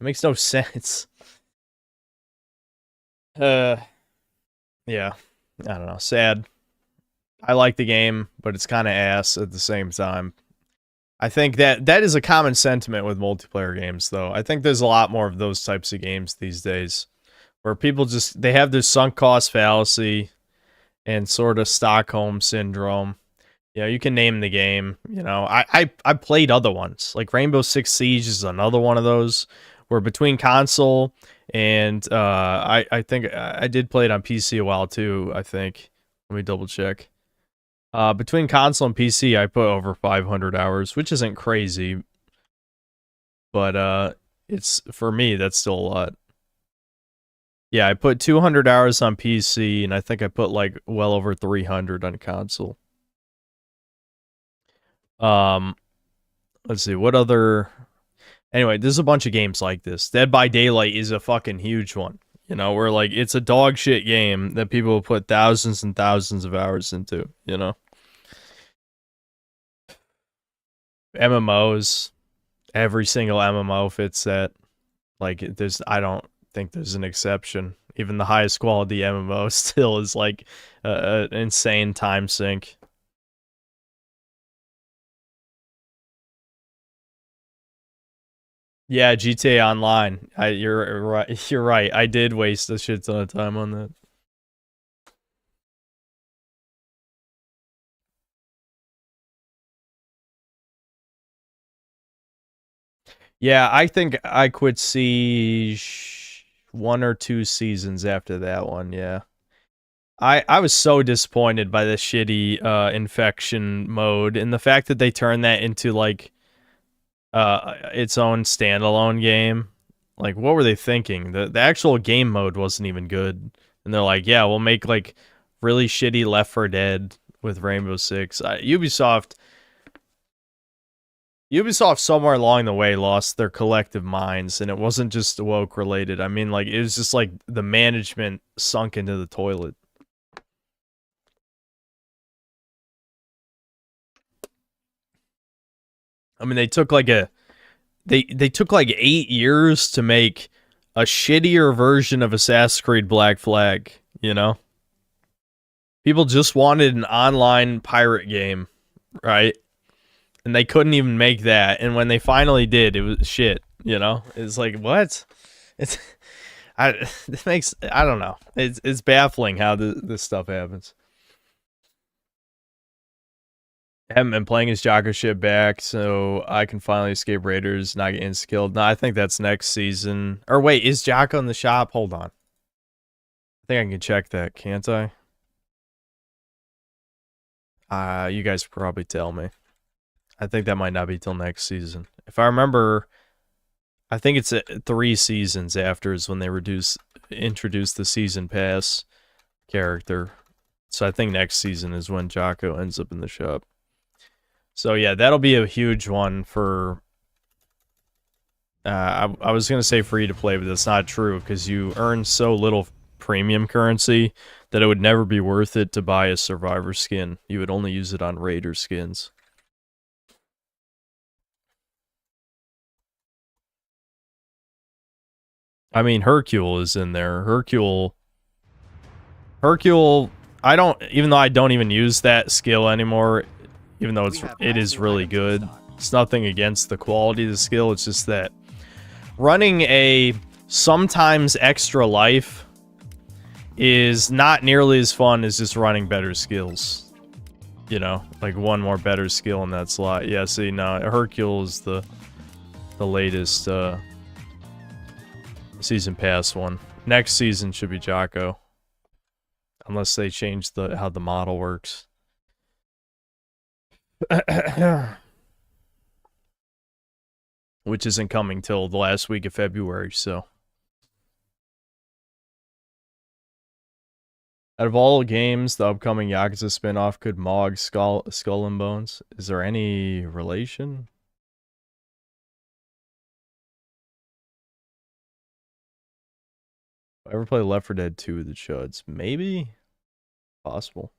It makes no sense. Yeah. I don't know. Sad. I like the game, but it's kind of ass at the same time. I think that is a common sentiment with multiplayer games, though. I think there's a lot more of those types of games these days, where people just, they have this sunk cost fallacy and sort of Stockholm syndrome. You know, you can name the game. You know, I played other ones, like Rainbow Six Siege is another one of those, where between console and I think I did play it on PC a while too. I think, let me double check. Between console and PC, I put over 500 hours, which isn't crazy, but it's, for me, that's still a lot. Yeah, I put 200 hours on PC, and I think I put like well over 300 on console. Let's see, what other... Anyway, there's a bunch of games like this. Dead by Daylight is a fucking huge one. You know, where like it's a dog shit game that people put thousands and thousands of hours into, you know? MMOs, every single MMO fits that. Like, there's, I don't think there's an exception. Even the highest quality MMO still is like an insane time sink. Yeah, GTA Online. You're right. You're right. I did waste a shit ton of time on that. Yeah, I think I quit Siege 1 or 2 seasons after that one, yeah. I was so disappointed by the shitty infection mode, and the fact that they turned that into like its own standalone game. Like, what were they thinking? The actual game mode wasn't even good. And they're like, yeah, we'll make like really shitty Left 4 Dead with Rainbow Six. Ubisoft somewhere along the way lost their collective minds, and it wasn't just woke related. I mean, like, it was just like the management sunk into the toilet. I mean, they took like they took like 8 years to make a shittier version of Assassin's Creed Black Flag, you know? People just wanted an online pirate game, right? And they couldn't even make that. And when they finally did, it was shit, you know? It's like, what? It makes, I don't know. It's baffling how this stuff happens. I haven't been playing his Jocko shit back, so I can finally escape Raiders, not get insta-killed. No, I think that's next season. Or wait, is Jocko in the shop? Hold on. I think I can check that, can't I? You guys probably tell me. I think that might not be till next season. If I remember, I think it's 3 seasons after is when they introduce the season pass character. So I think next season is when Jocko ends up in the shop. So yeah, that'll be a huge one for... I was going to say free to play, but that's not true, because you earn so little premium currency that it would never be worth it to buy a Survivor skin. You would only use it on Raider skins. I mean, Hercule is in there. Hercule, I don't, even though I don't even use that skill anymore, even though it is really good. It's nothing against the quality of the skill, it's just that running a sometimes extra life is not nearly as fun as just running better skills. You know, like one more better skill in that slot. Yeah, see, no, Hercule is the latest season pass one. Next season should be Jocko. Unless they change how the model works. Which isn't coming till the last week of February, so. Out of all games, the upcoming Yakuza spinoff could Mog Skull and Bones. Is there any relation? If I ever play Left 4 Dead 2 the Chuds? Maybe? Possible.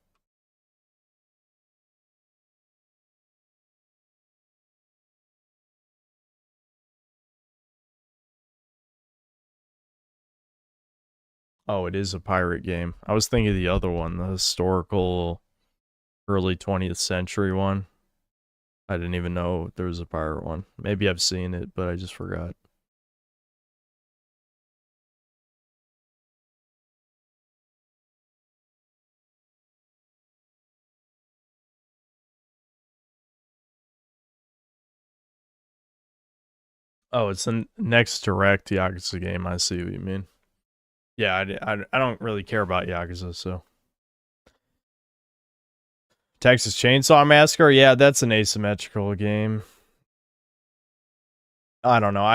Oh, it is a pirate game. I was thinking of the other one, the historical early 20th century one. I didn't even know there was a pirate one. Maybe I've seen it, but I just forgot. Oh, it's the next direct Yakuza game. I see what you mean. Yeah, I don't really care about Yakuza, so. Texas Chainsaw Massacre? Yeah, that's an asymmetrical game. I don't know.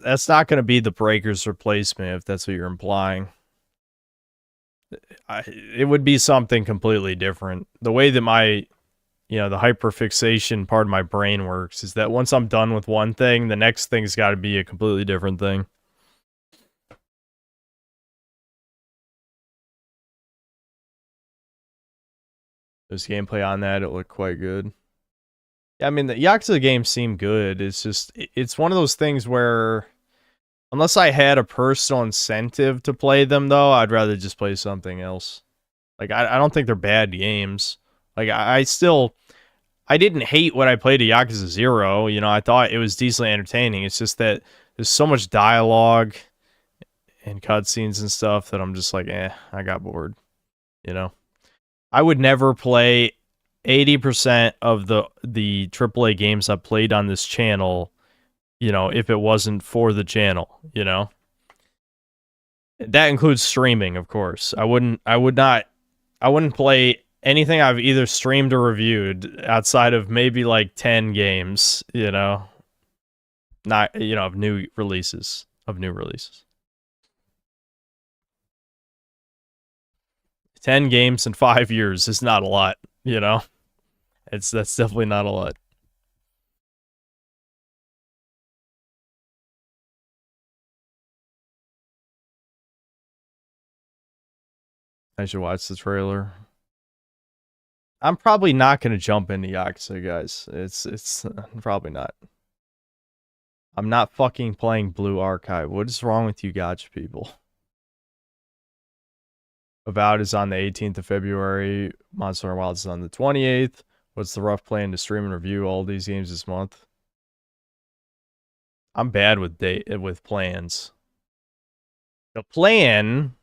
That's not going to be the Breakers replacement, if that's what you're implying. It would be something completely different. The way that my, the hyperfixation part of my brain works is that once I'm done with one thing, the next thing's got to be a completely different thing. There's gameplay on that. It looked quite good. Yeah, I mean, the Yakuza games seem good. It's just, it's one of those things where, unless I had a personal incentive to play them, though, I'd rather just play something else. Like, I don't think they're bad games. Like, I didn't hate what I played at Yakuza 0. I thought it was decently entertaining. It's just that there's so much dialogue and cutscenes and stuff that I'm just like, I got bored. I would never play 80% of the AAA games I've played on this channel, if it wasn't for the channel, That includes streaming, of course. I wouldn't play anything I've either streamed or reviewed outside of maybe like 10 games, not, of new releases. 10 games in 5 years is not a lot, That's definitely not a lot. I should watch the trailer. I'm probably not going to jump into Yakuza, guys. It's probably not. I'm not fucking playing Blue Archive. What is wrong with you gotcha people? Avowed is on the 18th of February. Monster Hunter Wilds is on the 28th. What's the rough plan to stream and review all these games this month? I'm bad with plans. The plan,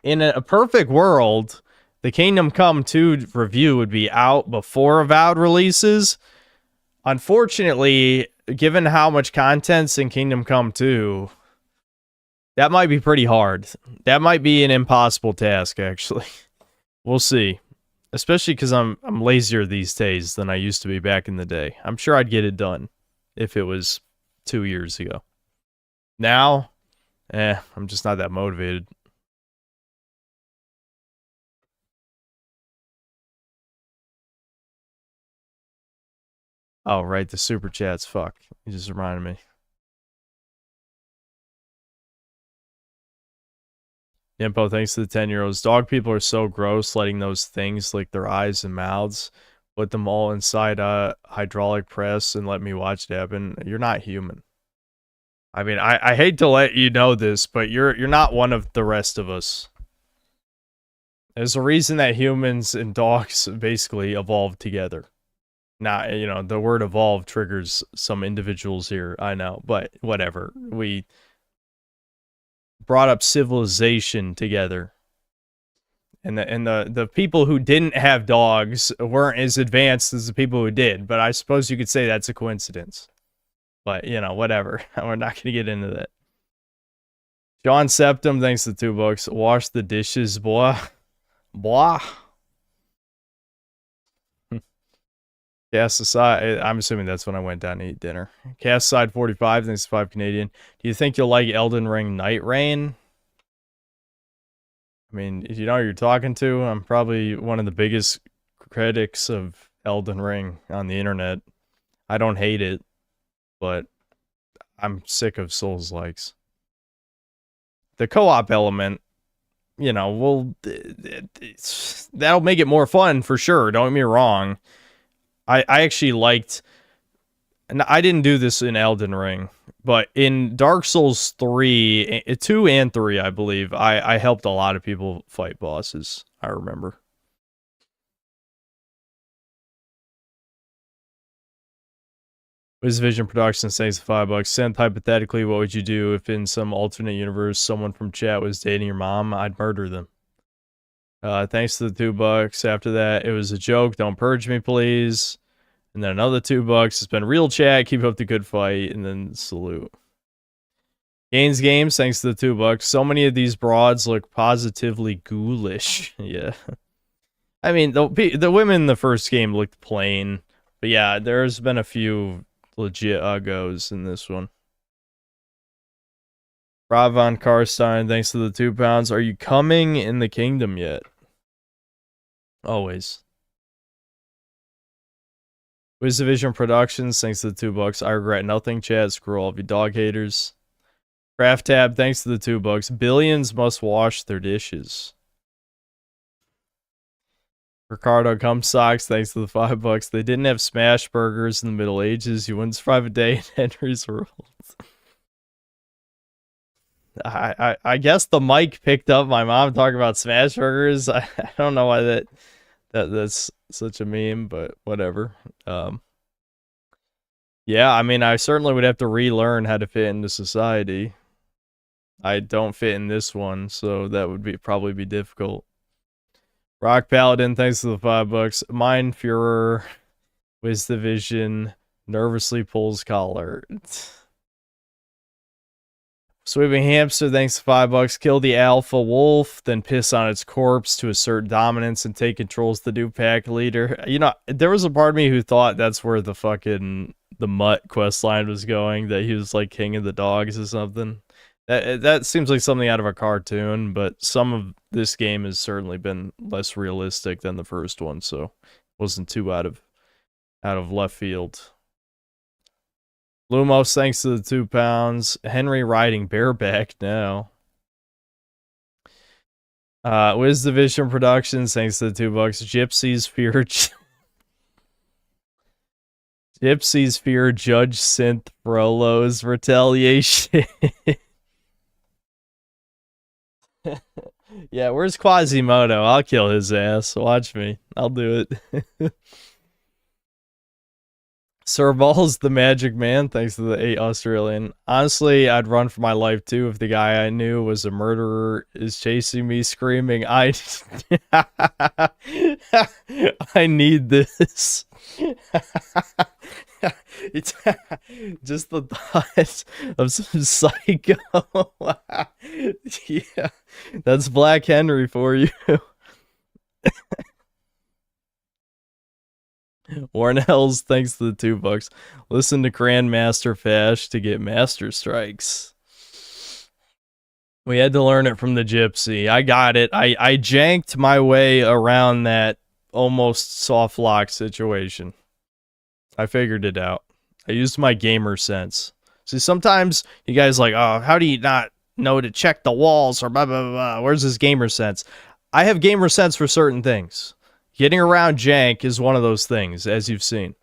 in a perfect world, the Kingdom Come 2 review would be out before Avowed releases. Unfortunately, given how much content's in Kingdom Come 2, that might be pretty hard. That might be an impossible task, actually. We'll see. Especially because I'm lazier these days than I used to be back in the day. I'm sure I'd get it done if it was 2 years ago. Now, I'm just not that motivated. Oh, right, the super chats. Fuck. You just reminded me. Impo, thanks to the 10-year-olds. Dog people are so gross, letting those things lick their eyes and mouths. Put them all inside a hydraulic press and let me watch it happen. You're not human. I mean, I hate to let you know this, but you're not one of the rest of us. There's a reason that humans and dogs basically evolved together. Now, the word evolve triggers some individuals here, I know, but whatever. We brought up civilization together. And the people who didn't have dogs weren't as advanced as the people who did, but I suppose you could say that's a coincidence. But, whatever. We're not going to get into that. John Septum, thanks to $2. Wash the dishes, boy. Blah. Cast aside, I'm assuming that's when I went down to eat dinner. Cast aside 45, thanks to 5 Canadian. Do you think you'll like Elden Ring Night Rain? I mean, if you know who you're talking to, I'm probably one of the biggest critics of Elden Ring on the internet. I don't hate it, but I'm sick of Souls-likes. The co-op element, that'll make it more fun for sure, don't get me wrong. I actually liked, and I didn't do this in Elden Ring, But in Dark Souls 3, 2 and 3, I believe, I helped a lot of people fight bosses. I remember. Vision Productions thanks for $5. Sent hypothetically, what would you do if in some alternate universe someone from chat was dating your mom? I'd murder them. Thanks to the $2. After that, it was a joke. Don't purge me, please. And then another $2. It's been real chat. Keep up the good fight. And then salute. Gaines Games, thanks to the $2. So many of these broads look positively ghoulish. Yeah. I mean, the women in the first game looked plain. But yeah, there's been a few legit uggos in this one. Rob Von Karstein, thanks to the £2. Are you coming in the kingdom yet? Always. WizDivision Productions, thanks to the $2. I regret nothing, chat. Screw all of you dog haters. Craft Tab, thanks to the $2. Billions must wash their dishes. Ricardo Socks, thanks to the $5. They didn't have smash burgers in the Middle Ages. You wouldn't survive a day in Henry's world. I guess the mic picked up my mom talking about smash burgers. I don't know why that's such a meme, but whatever. Yeah, I mean, I certainly would have to relearn how to fit into society. I don't fit in this one, so that would probably be difficult. Rock Paladin, thanks to the $5. Mind Führer, WizDivision, nervously pulls collar. Sweeping Hamster, thanks to $5. Kill the alpha wolf, then piss on its corpse to assert dominance and take control as the new pack leader. You know, there was a part of me who thought that's where the Mutt questline was going, that he was like king of the dogs or something. That seems like something out of a cartoon, but some of this game has certainly been less realistic than the first one, so it wasn't too out of left field. Lumos, thanks to the £2. Henry riding bareback now. WizDivision Productions, thanks to the $2. Gypsies fear Judge Synth Frollo's retaliation. Yeah, where's Quasimodo? I'll kill his ass. Watch me. I'll do it. Sir Balls the Magic Man, thanks to the 8 Australian. Honestly, I'd run for my life too if the guy I knew was a murderer is chasing me screaming, I need this. It's just the thought of some psycho. Yeah, that's Black Henry for you. Warnells, thanks to the $2. Listen to Grandmaster Fash to get Master Strikes. We had to learn it from the Gypsy. I got it. I janked my way around that almost soft lock situation. I figured it out. I used my gamer sense. See, sometimes you guys like, oh, how do you not know to check the walls or blah, blah, blah, blah. Where's this gamer sense? I have gamer sense for certain things. Getting around jank is one of those things, as you've seen.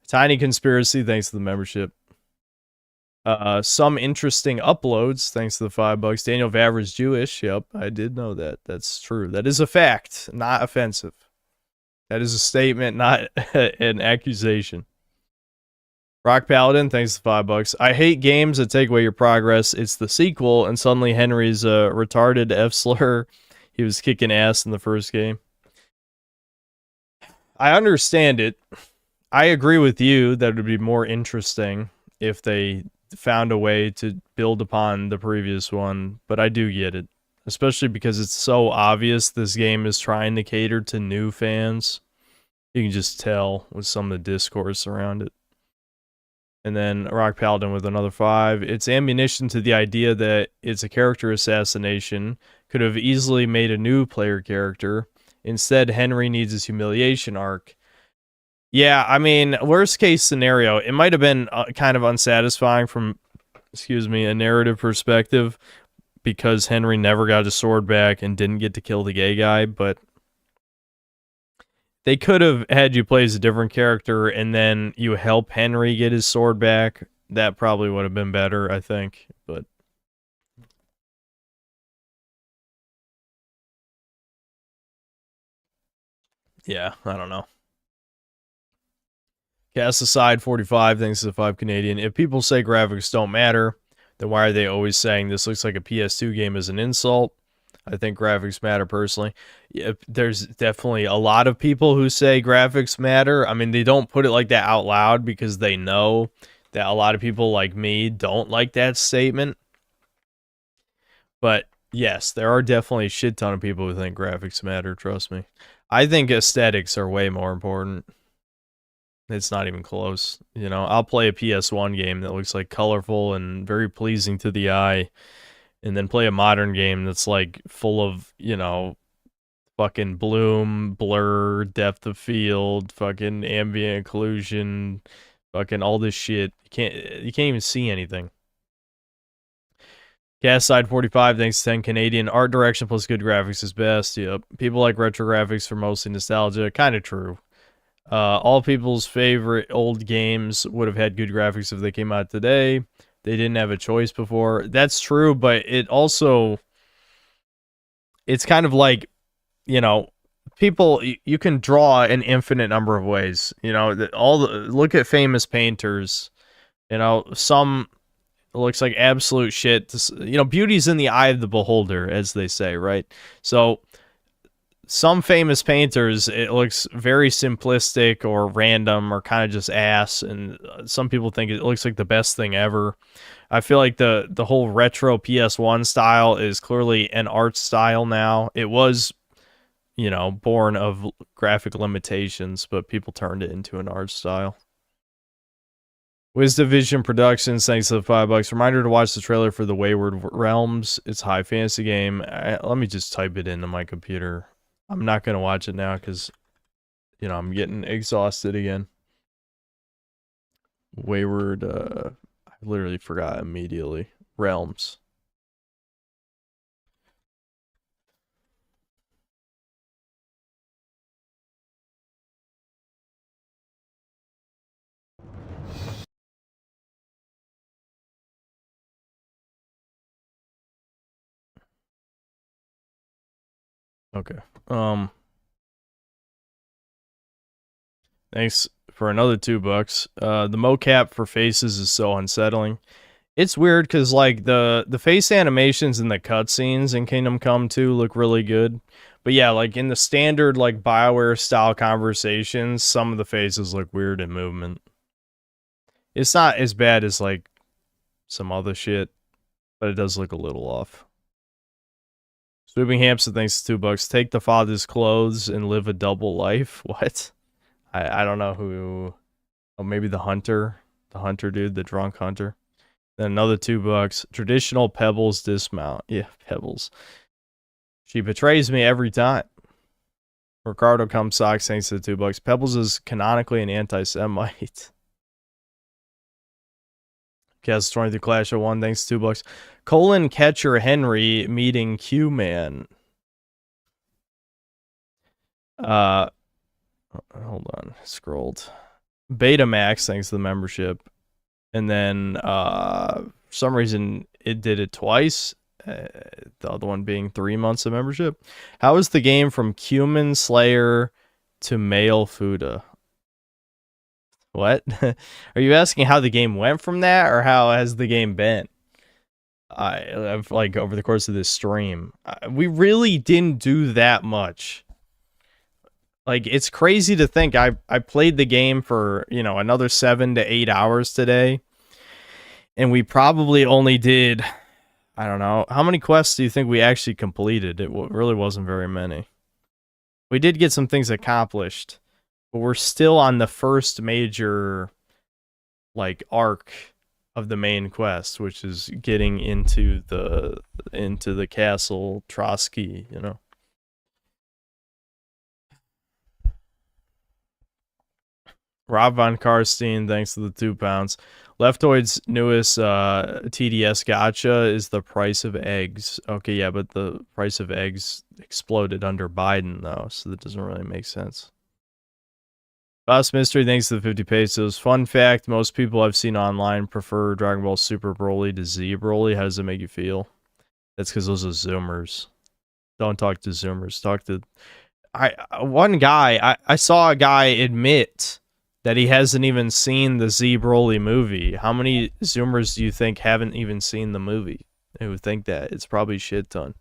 Tiny Conspiracy, thanks to the membership. Some interesting uploads, thanks to the $5. Daniel Vavra's Jewish. Yep, I did know that. That's true. That is a fact, not offensive. That is a statement, not an accusation. Rock Paladin, thanks to the $5. I hate games that take away your progress. It's the sequel, and suddenly Henry's a retarded F-slur. He was kicking ass in the first game. I understand it. I agree with you that it would be more interesting if they found a way to build upon the previous one, but I do get it. Especially because it's so obvious this game is trying to cater to new fans. You can just tell with some of the discourse around it. And then Rock Paladin with another 5. It's ammunition to the idea that it's a character assassination. Could have easily made a new player character. Instead, Henry needs his humiliation arc. Yeah, I mean, worst case scenario, it might have been kind of unsatisfying from, a narrative perspective, because Henry never got his sword back and didn't get to kill the gay guy, but They could have had you play as a different character and then you help Henry get his sword back. That probably would have been better, I think. But yeah, I don't know. Cast aside 45, thanks to the 5 Canadian. If people say graphics don't matter, then why are they always saying this looks like a PS2 game as an insult? I think graphics matter personally. Yeah, there's definitely a lot of people who say graphics matter. I mean, they don't put it like that out loud because they know that a lot of people like me don't like that statement. But yes, there are definitely a shit ton of people who think graphics matter, trust me. I think aesthetics are way more important. It's not even close. You know, I'll play a PS1 game that looks like colorful and very pleasing to the eye, and then play a modern game that's like full of, you know, fucking bloom, blur, depth of field, fucking ambient occlusion, fucking all this shit. You can't even see anything. Cast side 45, thanks to 10 Canadian. Art direction plus good graphics is best. Yep. People like retro graphics for mostly nostalgia. Kind of true. All people's favorite old games would have had good graphics if they came out today. They didn't have a choice before. That's true, but it also... It's kind of like, you know, people... You can draw an infinite number of ways. You know, look at famous painters. You know, some... It looks like absolute shit. You know, beauty's in the eye of the beholder, as they say, right? So... Some famous painters, it looks very simplistic or random or kind of just ass, and some people think it looks like the best thing ever. I feel like the whole retro PS1 style is clearly an art style now. It was, you know, born of graphic limitations, but people turned it into an art style. WizDivision Productions, thanks to the $5. Reminder to watch the trailer for The Wayward Realms. It's a high fantasy game. Let me just type it into my computer. I'm not going to watch it now because, you know, I'm getting exhausted again. Wayward, I literally forgot immediately. Realms. Okay. Thanks for another $2. The mocap for faces is so unsettling. It's weird because like the face animations and the cutscenes in Kingdom Come 2 look really good. But yeah, like in the standard like BioWare style conversations, some of the faces look weird in movement. It's not as bad as like some other shit, but it does look a little off. Swooping Hamster, thanks to $2. Take the father's clothes and live a double life. What? I don't know who. Oh, maybe the hunter. The hunter dude, the drunk hunter. Then another $2. Traditional Pebbles dismount. Yeah, Pebbles. She betrays me every time. Ricardo comes socks, thanks to the $2. Pebbles is canonically an anti-Semite. Cast 23 Clash of 1, thanks to $2. Colon Catcher Henry meeting Q-Man. Hold on, scrolled. Betamax, thanks to the membership. And then, for some reason, it did it twice. The other one being 3 months of membership. How is the game from Cumin Slayer to Male Fuda? What? Are you asking how the game went from that, or how has the game been? I've like over the course of this stream, we really didn't do that much. Like, it's crazy to think I played the game for, you know, another 7 to 8 hours today, and we probably only did, I don't know, how many quests do you think we actually completed? It really wasn't very many. We did get some things accomplished, but we're still on the first major, like, arc of the main quest, which is getting into the castle Trotsky, you know. Rob Von Karstein, thanks to the £2. Leftoid's newest TDS gacha is the price of eggs. Okay, yeah, but the price of eggs exploded under Biden, though, so that doesn't really make sense. Boss Mystery, thanks to the 50 pesos. Fun fact, most people I've seen online prefer Dragon Ball Super Broly to Z Broly. How does it make you feel? That's because those are Zoomers. Don't talk to Zoomers. Talk to... One guy, I saw a guy admit that he hasn't even seen the Z Broly movie. How many Zoomers do you think haven't even seen the movie? Who would think that? It's probably a shit ton.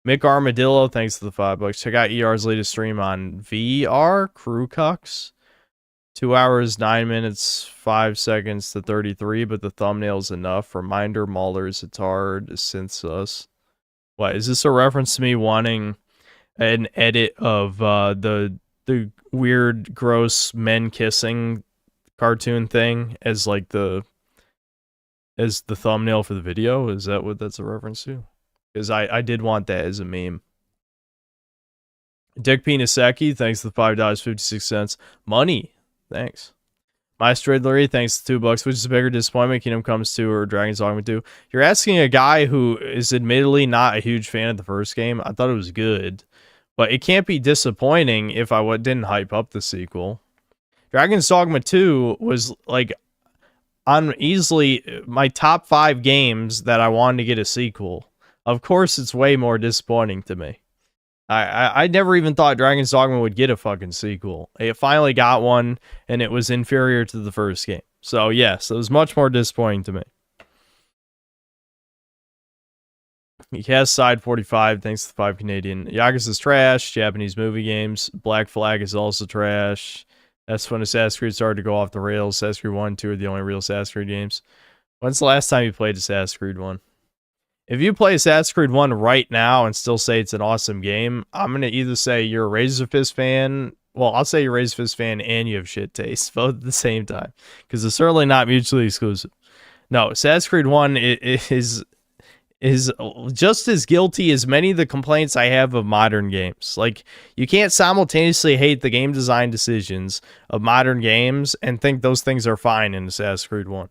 Mick Armadillo, thanks to the $5. Check out ER's latest stream on VR, Crew Cucks. 2 hours, 9 minutes, 5 seconds to 33, but the thumbnail's enough. Reminder, Maulers, it's hard, since us. What, is this a reference to me wanting an edit of the weird, gross men kissing cartoon thing as like the thumbnail for the video? Is that what that's a reference to? Because I did want that as a meme. Dick Penisecki, thanks to the $5.56. Money, thanks. My Stradlery, thanks to $2. Which is a bigger disappointment, Kingdom Comes 2 or Dragon's Dogma 2? You're asking a guy who is admittedly not a huge fan of the first game. I thought it was good. But it can't be disappointing if I didn't hype up the sequel. Dragon's Dogma 2 was like on easily my top 5 games that I wanted to get a sequel. Of course, it's way more disappointing to me. I never even thought Dragon's Dogma would get a fucking sequel. It finally got one, and it was inferior to the first game. So, yes, it was much more disappointing to me. Cast Side 45, thanks to the 5 Canadian. Yakuza's trash. Japanese movie games. Black Flag is also trash. That's when Assassin's Creed started to go off the rails. Assassin's Creed 1 and 2 are the only real Assassin's Creed games. When's the last time you played Assassin's Creed 1? If you play Assassin's Creed 1 right now and still say it's an awesome game, I'm going to either say you're a Razor Fist fan. Well, I'll say you're a Razor Fist fan and you have shit taste, both at the same time. Because it's certainly not mutually exclusive. No, Assassin's Creed 1 is just as guilty as many of the complaints I have of modern games. Like, you can't simultaneously hate the game design decisions of modern games and think those things are fine in Assassin's Creed 1.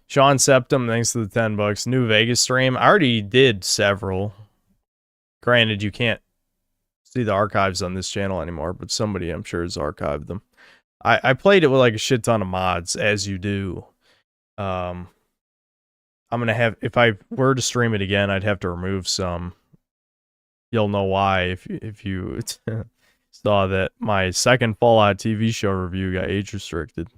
Sean Septum, thanks to the $10. New Vegas stream. I already did several. Granted, you can't see the archives on this channel anymore, but somebody, I'm sure, has archived them. I played it with like a shit ton of mods, as you do. I'm gonna have, if I were to stream it again, I'd have to remove some. You'll know why if you saw that my second Fallout TV show review got age restricted.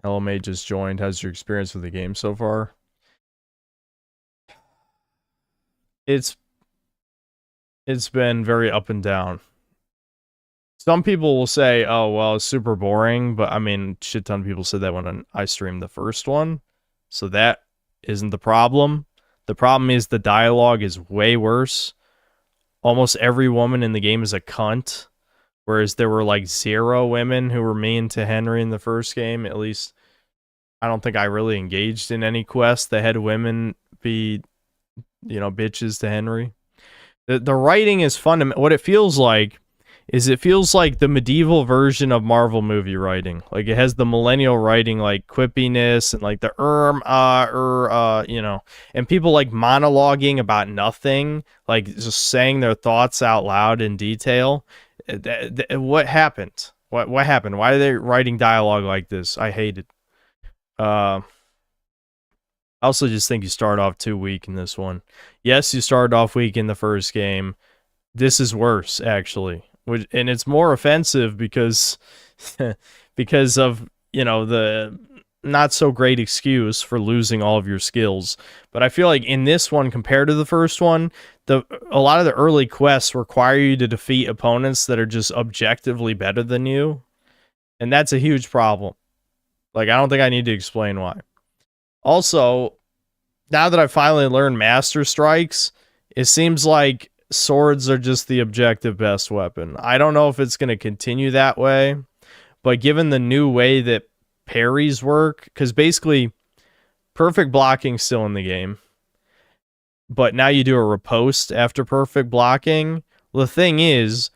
LMA just joined. How's your experience with the game so far? It's been very up and down. Some people will say, oh, well, it's super boring, but I mean, shit ton of people said that when I streamed the first one. So that isn't the problem. The problem is the dialogue is way worse. Almost every woman in the game is a cunt. Whereas there were like 0 women who were mean to Henry in the first game. At least, I don't think I really engaged in any quest that had women be, you know, bitches to Henry. The writing is fundamental. What it feels like is the medieval version of Marvel movie writing. Like, it has the millennial writing, like quippiness and like the you know, and people like monologuing about nothing, like just saying their thoughts out loud in detail. What happened? What happened? Why are they writing dialogue like this? I hate it. I also just think you start off too weak in this one. Yes, you started off weak in the first game. This is worse, actually. And it's more offensive because because of, you know, the not so great excuse for losing all of your skills. But I feel like in this one, compared to the first one, a lot of the early quests require you to defeat opponents that are just objectively better than you. And that's a huge problem. Like, I don't think I need to explain why. Also, now that I finally learned Master Strikes, it seems like swords are just the objective best weapon. I don't know if it's going to continue that way, but given the new way that parries work, because basically perfect blocking's still in the game, but now you do a riposte after perfect blocking. The thing is,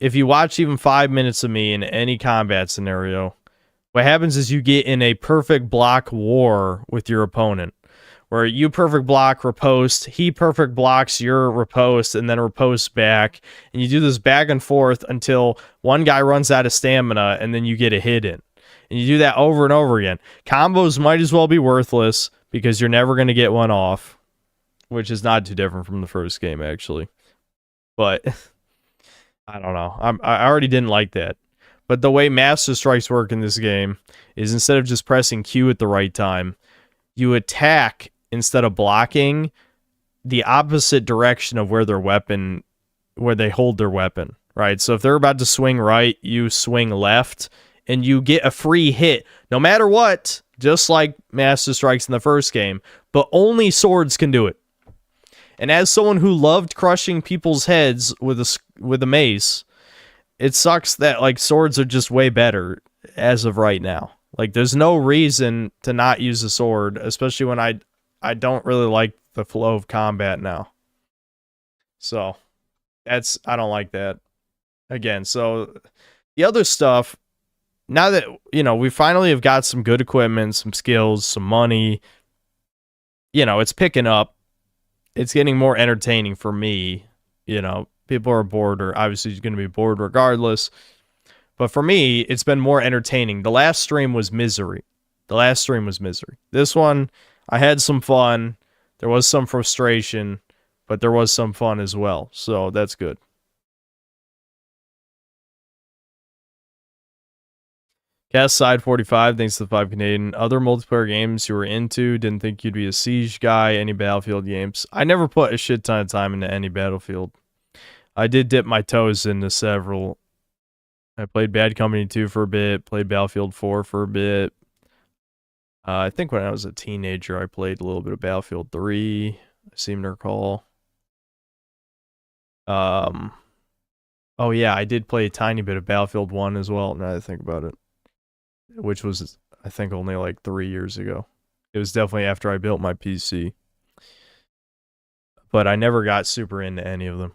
if you watch even 5 minutes of me in any combat scenario, What happens is you get in a perfect block war with your opponent, where you perfect block riposte, he perfect blocks your riposte, and then riposte back, and you do this back and forth until one guy runs out of stamina, and then you get a hit in. And you do that over and over again. Combos might as well be worthless, because you're never going to get one off, which is not too different from the first game, actually. But, I don't know. I already didn't like that. But the way Master Strikes work in this game is instead of just pressing Q at the right time, you attack instead of blocking the opposite direction of where they hold their weapon, right? So if they're about to swing right, you swing left, and you get a free hit no matter what, just like Master Strikes in the first game, but only swords can do it. And as someone who loved crushing people's heads with a mace, it sucks that, like, swords are just way better as of right now. Like, there's no reason to not use a sword, especially when I don't really like the flow of combat now. So, I don't like that. Again, so the other stuff, now that, we finally have got some good equipment, some skills, some money, it's picking up. It's getting more entertaining for me, People are bored, or obviously going to be bored regardless. But for me, it's been more entertaining. The last stream was misery. This one, I had some fun. There was some frustration, but there was some fun as well. So that's good. Cast Side 45, thanks to the 5 Canadian. Other multiplayer games you were into, didn't think you'd be a Siege guy, any Battlefield games. I never put a shit ton of time into any Battlefield. I did dip my toes into several. I played Bad Company 2 for a bit, played Battlefield 4 for a bit. I think when I was a teenager, I played a little bit of Battlefield 3, I seem to recall. Oh yeah, I did play a tiny bit of Battlefield 1 as well, now that I think about it. Which was, I think, only like 3 years ago. It was definitely after I built my PC. But I never got super into any of them.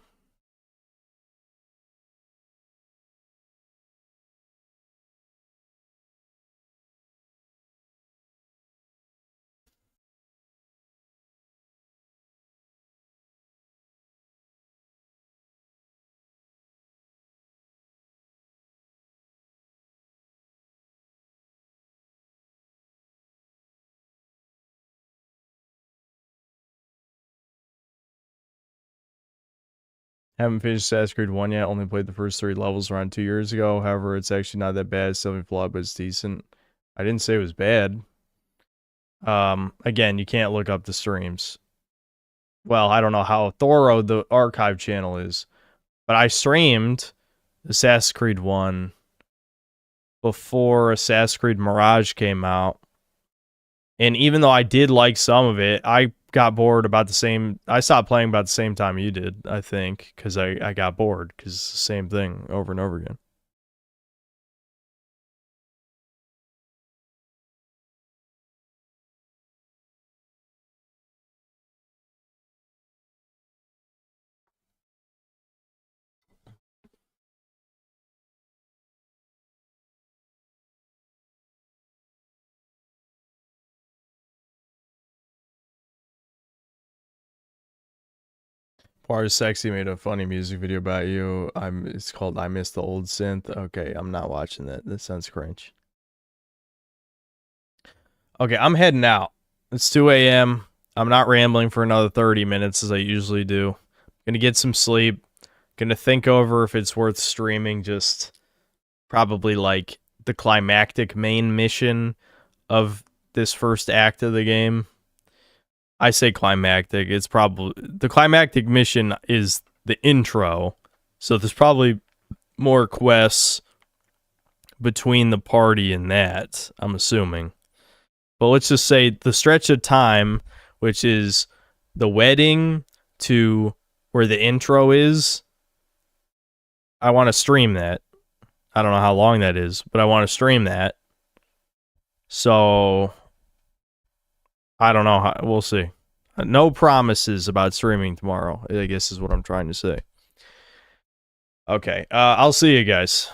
Haven't finished Assassin's Creed 1 yet, only played the first 3 levels around 2 years ago. However, it's actually not that bad, still flawed, but it's decent. I didn't say it was bad. Again, you can't look up the streams. Well, I don't know how thorough the archive channel is, but I streamed Assassin's Creed 1 before Assassin's Creed Mirage came out. And even though I did like some of it, I got bored about the same... I stopped playing about the same time you did, I think, because I got bored, because it's the same thing over and over again. Part Sexy made a funny music video about you. It's called I Miss the Old Synth. Okay, I'm not watching that. That sounds cringe. Okay, I'm heading out. It's 2 a.m. I'm not rambling for another 30 minutes as I usually do. Gonna get some sleep. Gonna think over if it's worth streaming just probably like the climactic main mission of this first act of the game. I say climactic. It's probably... The climactic mission is the intro. So there's probably more quests between the party and that, I'm assuming. But let's just say the stretch of time, which is the wedding to where the intro is, I want to stream that. I don't know how long that is, but I want to stream that. So... I don't know. We'll see. No promises about streaming tomorrow, I guess is what I'm trying to say. Okay. I'll see you guys.